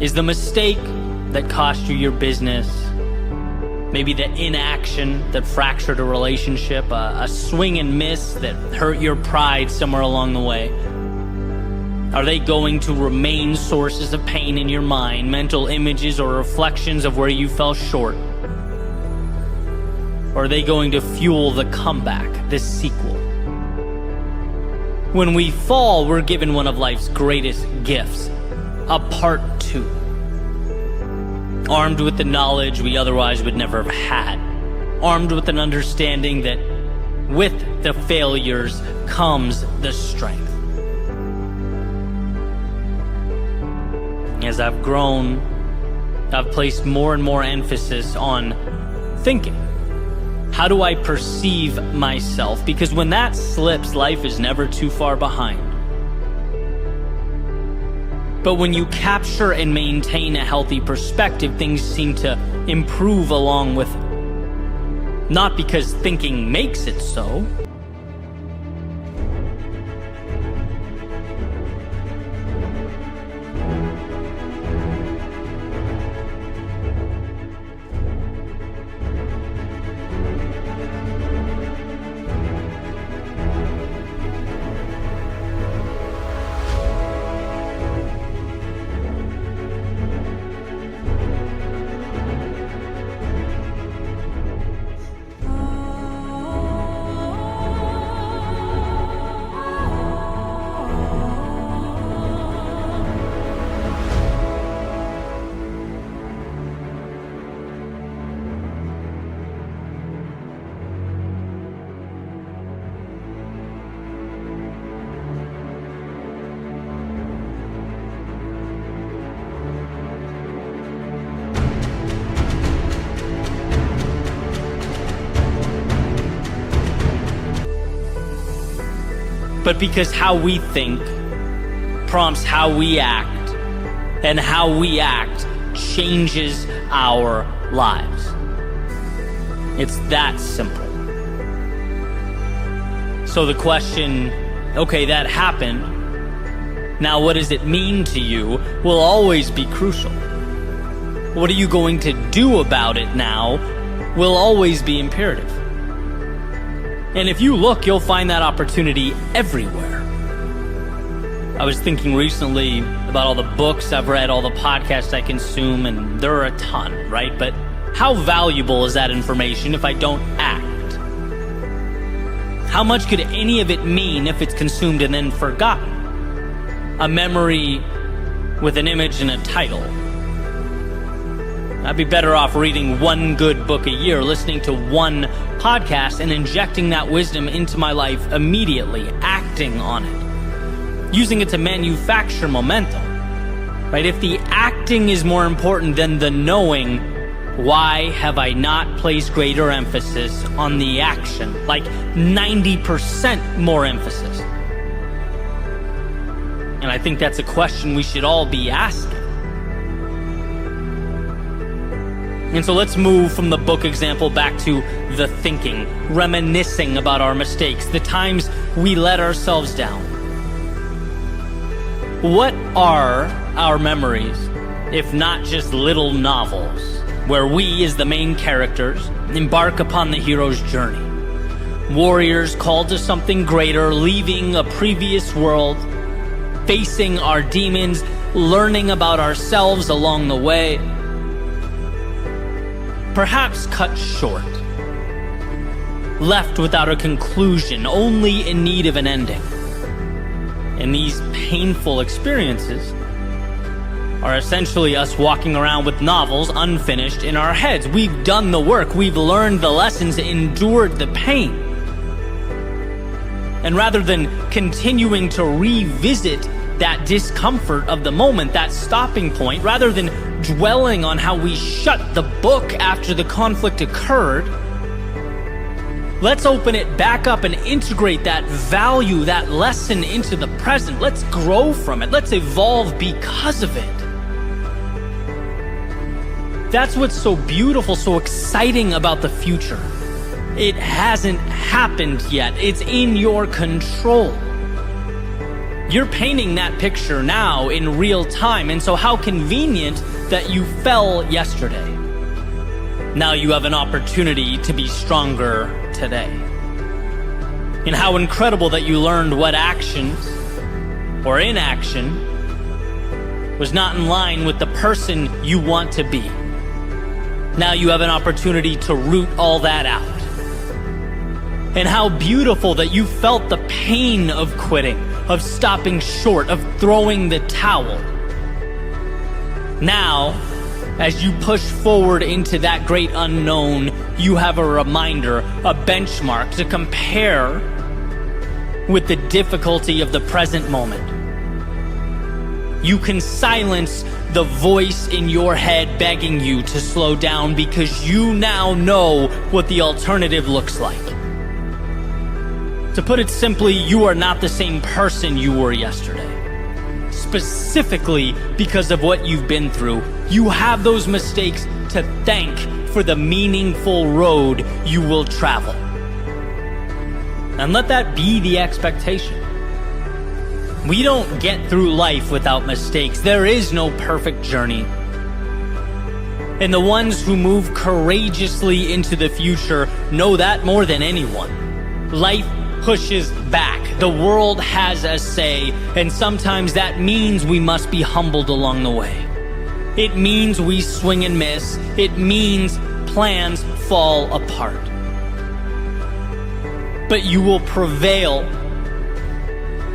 Is the mistake that cost you your business, maybe the inaction that fractured a relationship, a swing and miss that hurt your pride somewhere along the way, are they going to remain sources of pain in your mind, mental images or reflections of where you fell short? Or are they going to fuel the comeback, the sequel? When we fall, we're given one of life's greatest gifts, a part 2. Armed with the knowledge we otherwise would never have had. Armed with an understanding that with the failures comes the strength. As I've grown, I've placed more and more emphasis on thinking. How do I perceive myself? Because when that slips, life is never too far behind. But when you capture and maintain a healthy perspective, things seem to improve along with it. Not because thinking makes it so. But because how we think prompts how we act, and how we act changes our lives. It's that simple. So the question, okay, that happened, now what does it mean to you, will always be crucial. What are you going to do about it now will always be imperative. And if you look, you'll find that opportunity everywhere. I was thinking recently about all the books I've read, all the podcasts I consume, and there are a ton, right? But how valuable is that information if I don't act? How much could any of it mean if it's consumed and then forgotten? A memory with an image and a title. I'd be better off reading one good book a year, listening to one podcast, and injecting that wisdom into my life immediately, acting on it, using it to manufacture momentum. Right? If the acting is more important than the knowing, why have I not placed greater emphasis on the action? Like 90% more emphasis. And I think that's a question we should all be asking. And so let's move from the book example back to the thinking, reminiscing about our mistakes, the times we let ourselves down. What are our memories, if not just little novels, where we, as the main characters, embark upon the hero's journey? Warriors called to something greater, leaving a previous world, facing our demons, learning about ourselves along the way. Perhaps cut short, left without a conclusion, only in need of an ending. And these painful experiences are essentially us walking around with novels unfinished in our heads. We've done the work, we've learned the lessons, endured the pain. And rather than continuing to revisit that discomfort of the moment, that stopping point, rather than dwelling on how we shut the book after the conflict occurred, let's open it back up and integrate that value, that lesson into the present. Let's grow from it. Let's evolve because of it. That's what's so beautiful, so exciting about the future. It hasn't happened yet. It's in your control. You're painting that picture now in real time, and so how convenient that you fell yesterday. Now you have an opportunity to be stronger today. And how incredible that you learned what actions or inaction was not in line with the person you want to be. Now you have an opportunity to root all that out. And how beautiful that you felt the pain of quitting, of stopping short, of throwing the towel. Now, as you push forward into that great unknown, you have a reminder, a benchmark to compare with the difficulty of the present moment. You can silence the voice in your head begging you to slow down because you now know what the alternative looks like. To put it simply, you are not the same person you were yesterday. Specifically because of what you've been through, you have those mistakes to thank for the meaningful road you will travel. And let that be the expectation. We don't get through life without mistakes. There is no perfect journey. And the ones who move courageously into the future know that more than anyone. Life pushes back. The world has a say, and sometimes that means we must be humbled along the way. It means we swing and miss. It means plans fall apart. But you will prevail.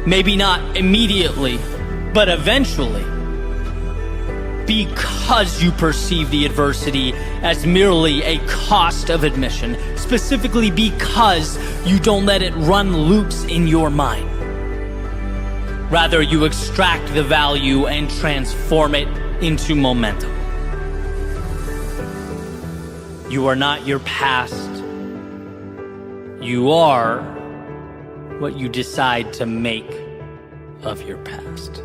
Maybe not immediately, but eventually. Because you perceive the adversity as merely a cost of admission, specifically because you don't let it run loose in your mind. Rather, you extract the value and transform it into momentum. You are not your past. You are what you decide to make of your past.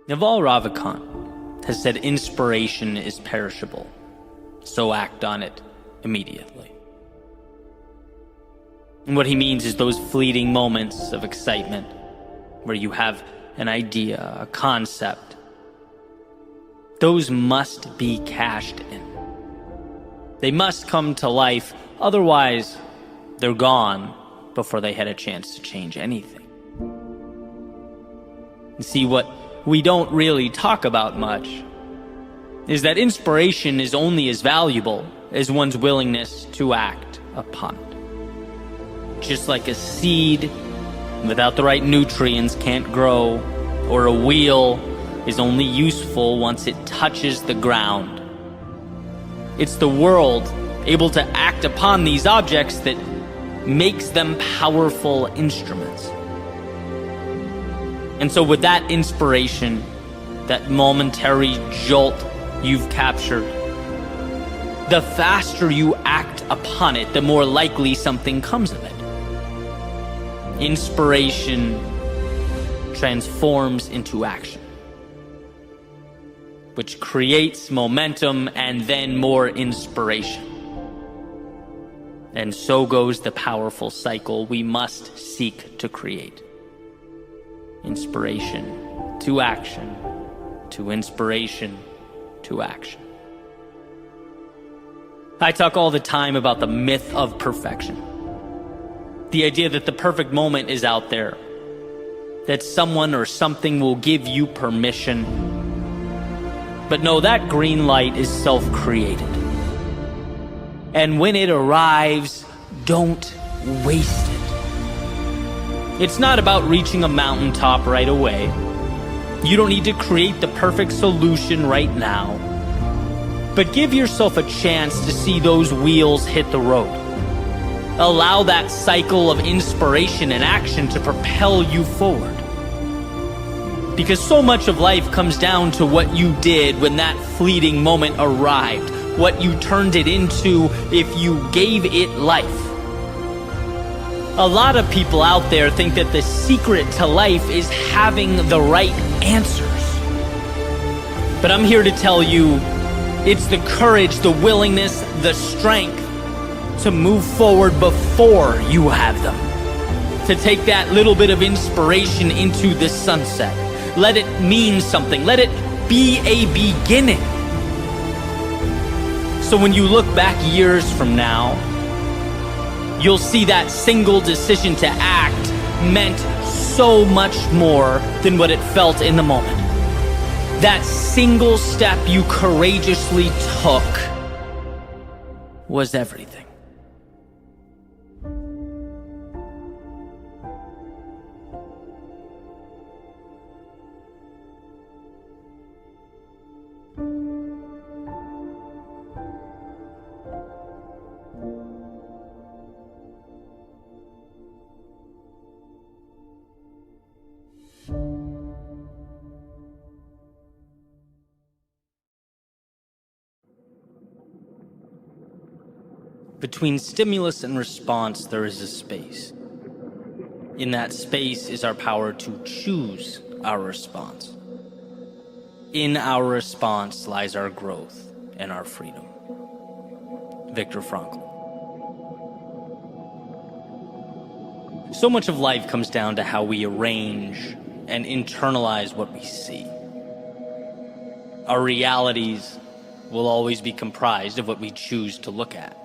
Naval Ravikant has said inspiration is perishable, so act on it immediately. And what he means is those fleeting moments of excitement where you have an idea, a concept. Those must be cashed in. They must come to life, otherwise they're gone before they had a chance to change anything. You see, what we don't really talk about much is that inspiration is only as valuable as one's willingness to act upon it. Just like a seed without the right nutrients can't grow, or a wheel is only useful once it touches the ground. It's the world able to act upon these objects that makes them powerful instruments. And so with that inspiration, that momentary jolt you've captured, the faster you act upon it, the more likely something comes of it. Inspiration transforms into action, which creates momentum and then more inspiration. And so goes the powerful cycle we must seek to create. Inspiration to action, to inspiration to action. I talk all the time about the myth of perfection. The idea that the perfect moment is out there, that someone or something will give you permission. But no, that green light is self-created. And when it arrives, don't waste it. It's not about reaching a mountaintop right away. You don't need to create the perfect solution right now. But give yourself a chance to see those wheels hit the road. Allow that cycle of inspiration and action to propel you forward. Because so much of life comes down to what you did when that fleeting moment arrived, what you turned it into if you gave it life. A lot of people out there think that the secret to life is having the right answers. But I'm here to tell you, it's the courage, the willingness, the strength to move forward before you have them. To take that little bit of inspiration into the sunset. Let it mean something. Let it be a beginning. So when you look back years from now, you'll see that single decision to act meant so much more than what it felt in the moment. That single step you courageously took was everything. Between stimulus and response, there is a space. In that space is our power to choose our response. In our response lies our growth and our freedom. Viktor Frankl. So much of life comes down to how we arrange and internalize what we see. Our realities will always be comprised of what we choose to look at.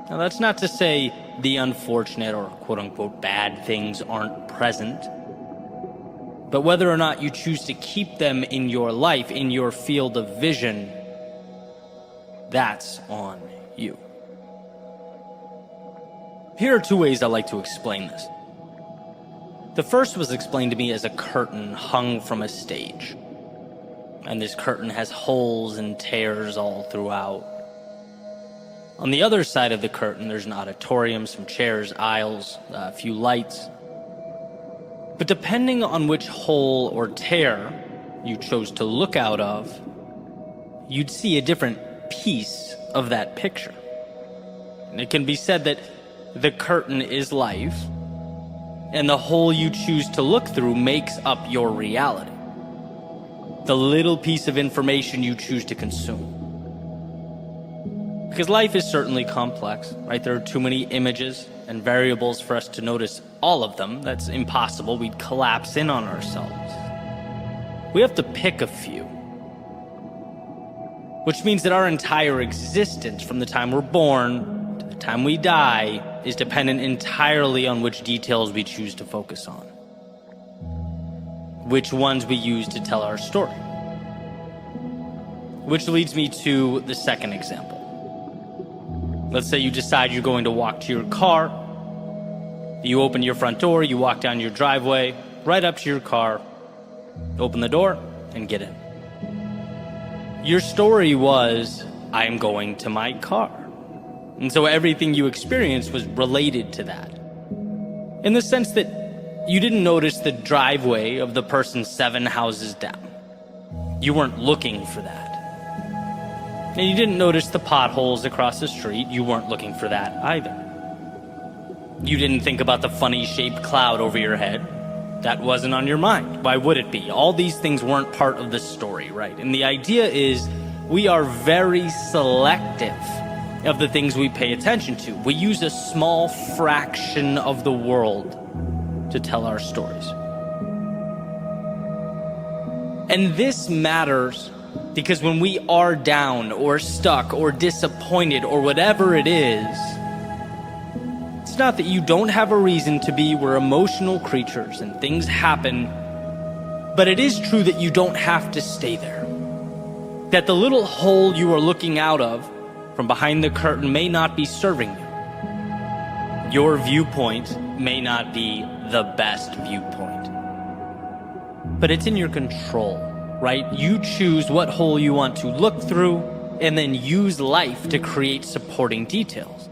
Now, that's not to say the unfortunate or quote-unquote bad things aren't present, but whether or not you choose to keep them in your life, in your field of vision, that's on you. Here are two ways I like to explain this. The first was explained to me as a curtain hung from a stage. And this curtain has holes and tears all throughout. On the other side of the curtain, there's an auditorium, some chairs, aisles, a few lights. But depending on which hole or tear you chose to look out of, you'd see a different piece of that picture. And it can be said that the curtain is life, and the hole you choose to look through makes up your reality. The little piece of information you choose to consume. Because life is certainly complex, right? There are too many images and variables for us to notice all of them. That's impossible. We'd collapse in on ourselves. We have to pick a few. Which means that our entire existence, from the time we're born to the time we die, is dependent entirely on which details we choose to focus on. Which ones we use to tell our story. Which leads me to the second example. Let's say you decide you're going to walk to your car. You open your front door, you walk down your driveway, right up to your car, open the door, and get in. Your story was, I'm going to my car. And so everything you experienced was related to that. In the sense that you didn't notice the driveway of the person 7 houses down. You weren't looking for that. And you didn't notice the potholes across the street. You weren't looking for that either. You didn't think about the funny shaped cloud over your head. That wasn't on your mind. Why would it be? All these things weren't part of the story, right? And the idea is we are very selective of the things we pay attention to. We use a small fraction of the world to tell our stories. And this matters because when we are down or stuck or disappointed or whatever it is, it's not that you don't have a reason to be. We're emotional creatures and things happen, but it is true that you don't have to stay there. That the little hole you are looking out of from behind the curtain may not be serving you. Your viewpoint may not be the best viewpoint, but it's in your control, right? You choose what hole you want to look through and then use life to create supporting details.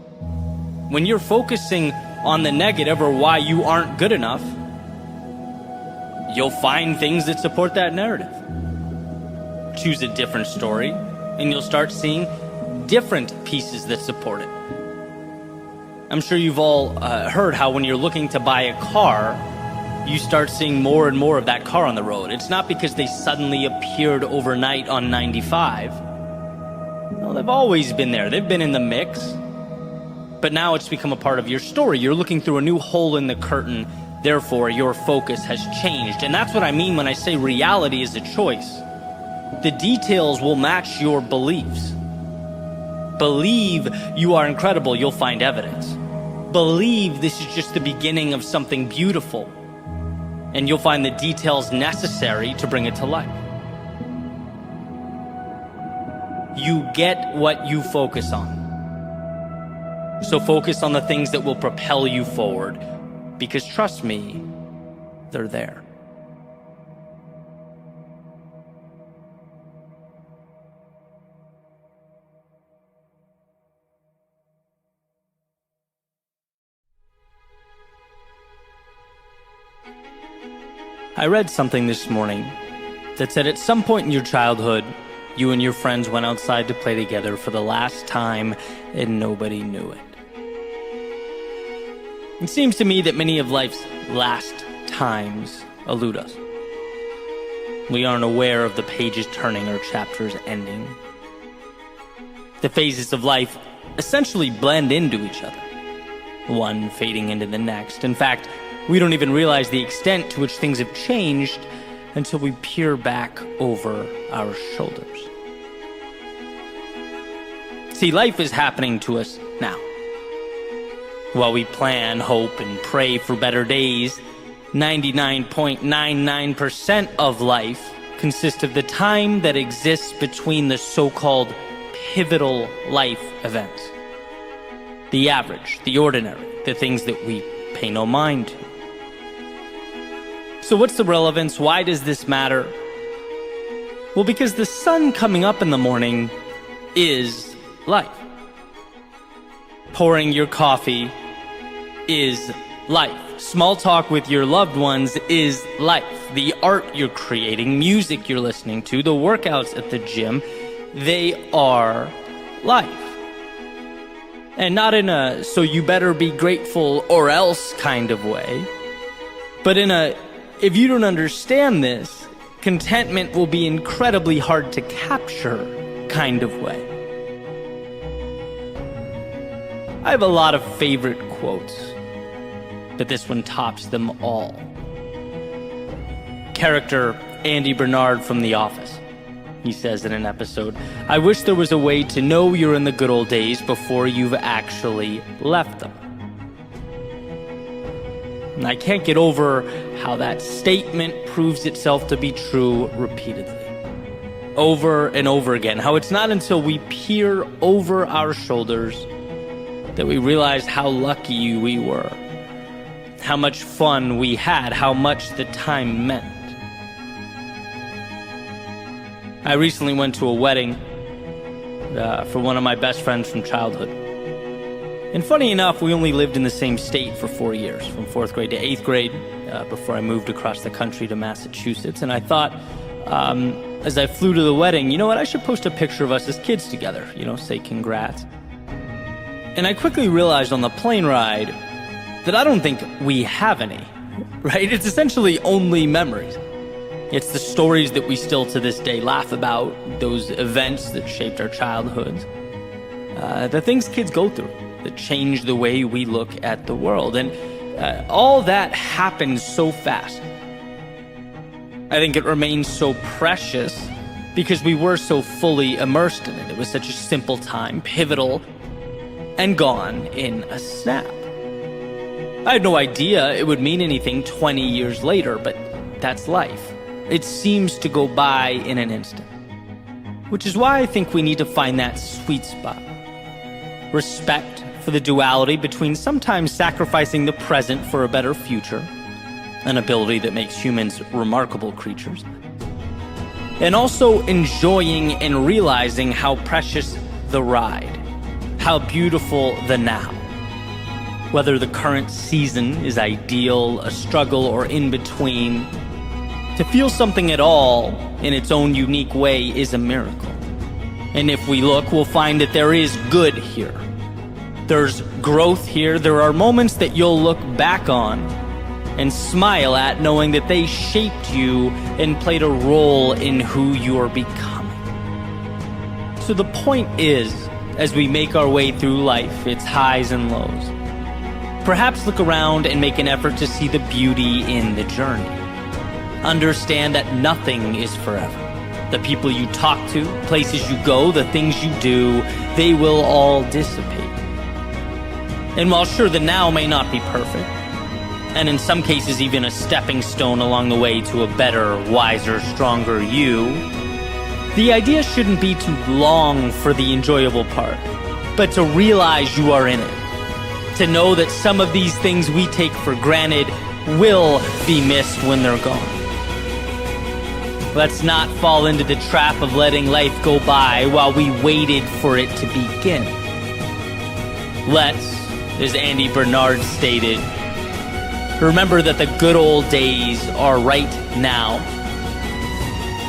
When you're focusing on the negative or why you aren't good enough, you'll find things that support that narrative. Choose a different story and you'll start seeing different pieces that support it. I'm sure you've all heard how when you're looking to buy a car, you start seeing more and more of that car on the road. It's not because they suddenly appeared overnight on 95. No, they've always been there. They've been in the mix. But now it's become a part of your story. You're looking through a new hole in the curtain. Therefore, your focus has changed. And that's what I mean when I say reality is a choice. The details will match your beliefs. Believe you are incredible, you'll find evidence. Believe this is just the beginning of something beautiful, and you'll find the details necessary to bring it to life. You get what you focus on. So focus on the things that will propel you forward, because trust me, they're there. I read something this morning that said at some point in your childhood, you and your friends went outside to play together for the last time and nobody knew it. It seems to me that many of life's last times elude us. We aren't aware of the pages turning or chapters ending. The phases of life essentially blend into each other, one fading into the next. In fact, we don't even realize the extent to which things have changed until we peer back over our shoulders. See, life is happening to us now. While we plan, hope, and pray for better days, 99.99% of life consists of the time that exists between the so-called pivotal life events. The average, the ordinary, the things that we pay no mind to. So what's the relevance? Why does this matter? Well, because the sun coming up in the morning is life. Pouring your coffee is life. Small talk with your loved ones is life. The art you're creating, music you're listening to, the workouts at the gym, they are life. And not in a so you better be grateful or else kind of way, but in a if you don't understand this, contentment will be incredibly hard to capture kind of way. I have a lot of favorite quotes, but this one tops them all. Character Andy Bernard from The Office. He says in an episode, "I wish there was a way to know you're in the good old days before you've actually left them." And I can't get over how that statement proves itself to be true repeatedly. Over and over again. How it's not until we peer over our shoulders that we realize how lucky we were, how much fun we had, how much the time meant. I recently went to a wedding for one of my best friends from childhood. And funny enough, we only lived in the same state for 4 years, from 4th grade to 8th grade, before I moved across the country to Massachusetts. And I thought, as I flew to the wedding, you know what, I should post a picture of us as kids together, say congrats. And I quickly realized on the plane ride that I don't think we have any, right? It's essentially only memories. It's the stories that we still to this day laugh about, those events that shaped our childhoods, the things kids go through that change the way we look at the world. And all that happens so fast. I think it remains so precious because we were so fully immersed in it. It was such a simple time, pivotal, and gone in a snap. I had no idea it would mean anything 20 years later, but that's life. It seems to go by in an instant. Which is why I think we need to find that sweet spot. Respect for the duality between sometimes sacrificing the present for a better future, an ability that makes humans remarkable creatures, and also enjoying and realizing how precious the ride, how beautiful the now. Whether the current season is ideal, a struggle, or in between, to feel something at all in its own unique way is a miracle. And if we look, we'll find that there is good here. There's growth here. There are moments that you'll look back on and smile at, knowing that they shaped you and played a role in who you're becoming. So the point is, as we make our way through life, its highs and lows, perhaps look around and make an effort to see the beauty in the journey. Understand that nothing is forever. The people you talk to, places you go, the things you do, they will all dissipate. And while sure, the now may not be perfect, and in some cases even a stepping stone along the way to a better, wiser, stronger you, the idea shouldn't be to long for the enjoyable part, but to realize you are in it. To know that some of these things we take for granted will be missed when they're gone. Let's not fall into the trap of letting life go by while we waited for it to begin. Let's, as Andy Bernard stated, remember that the good old days are right now,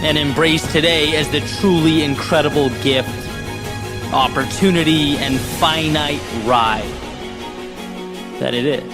and embrace today as the truly incredible gift, opportunity, and finite ride that it is.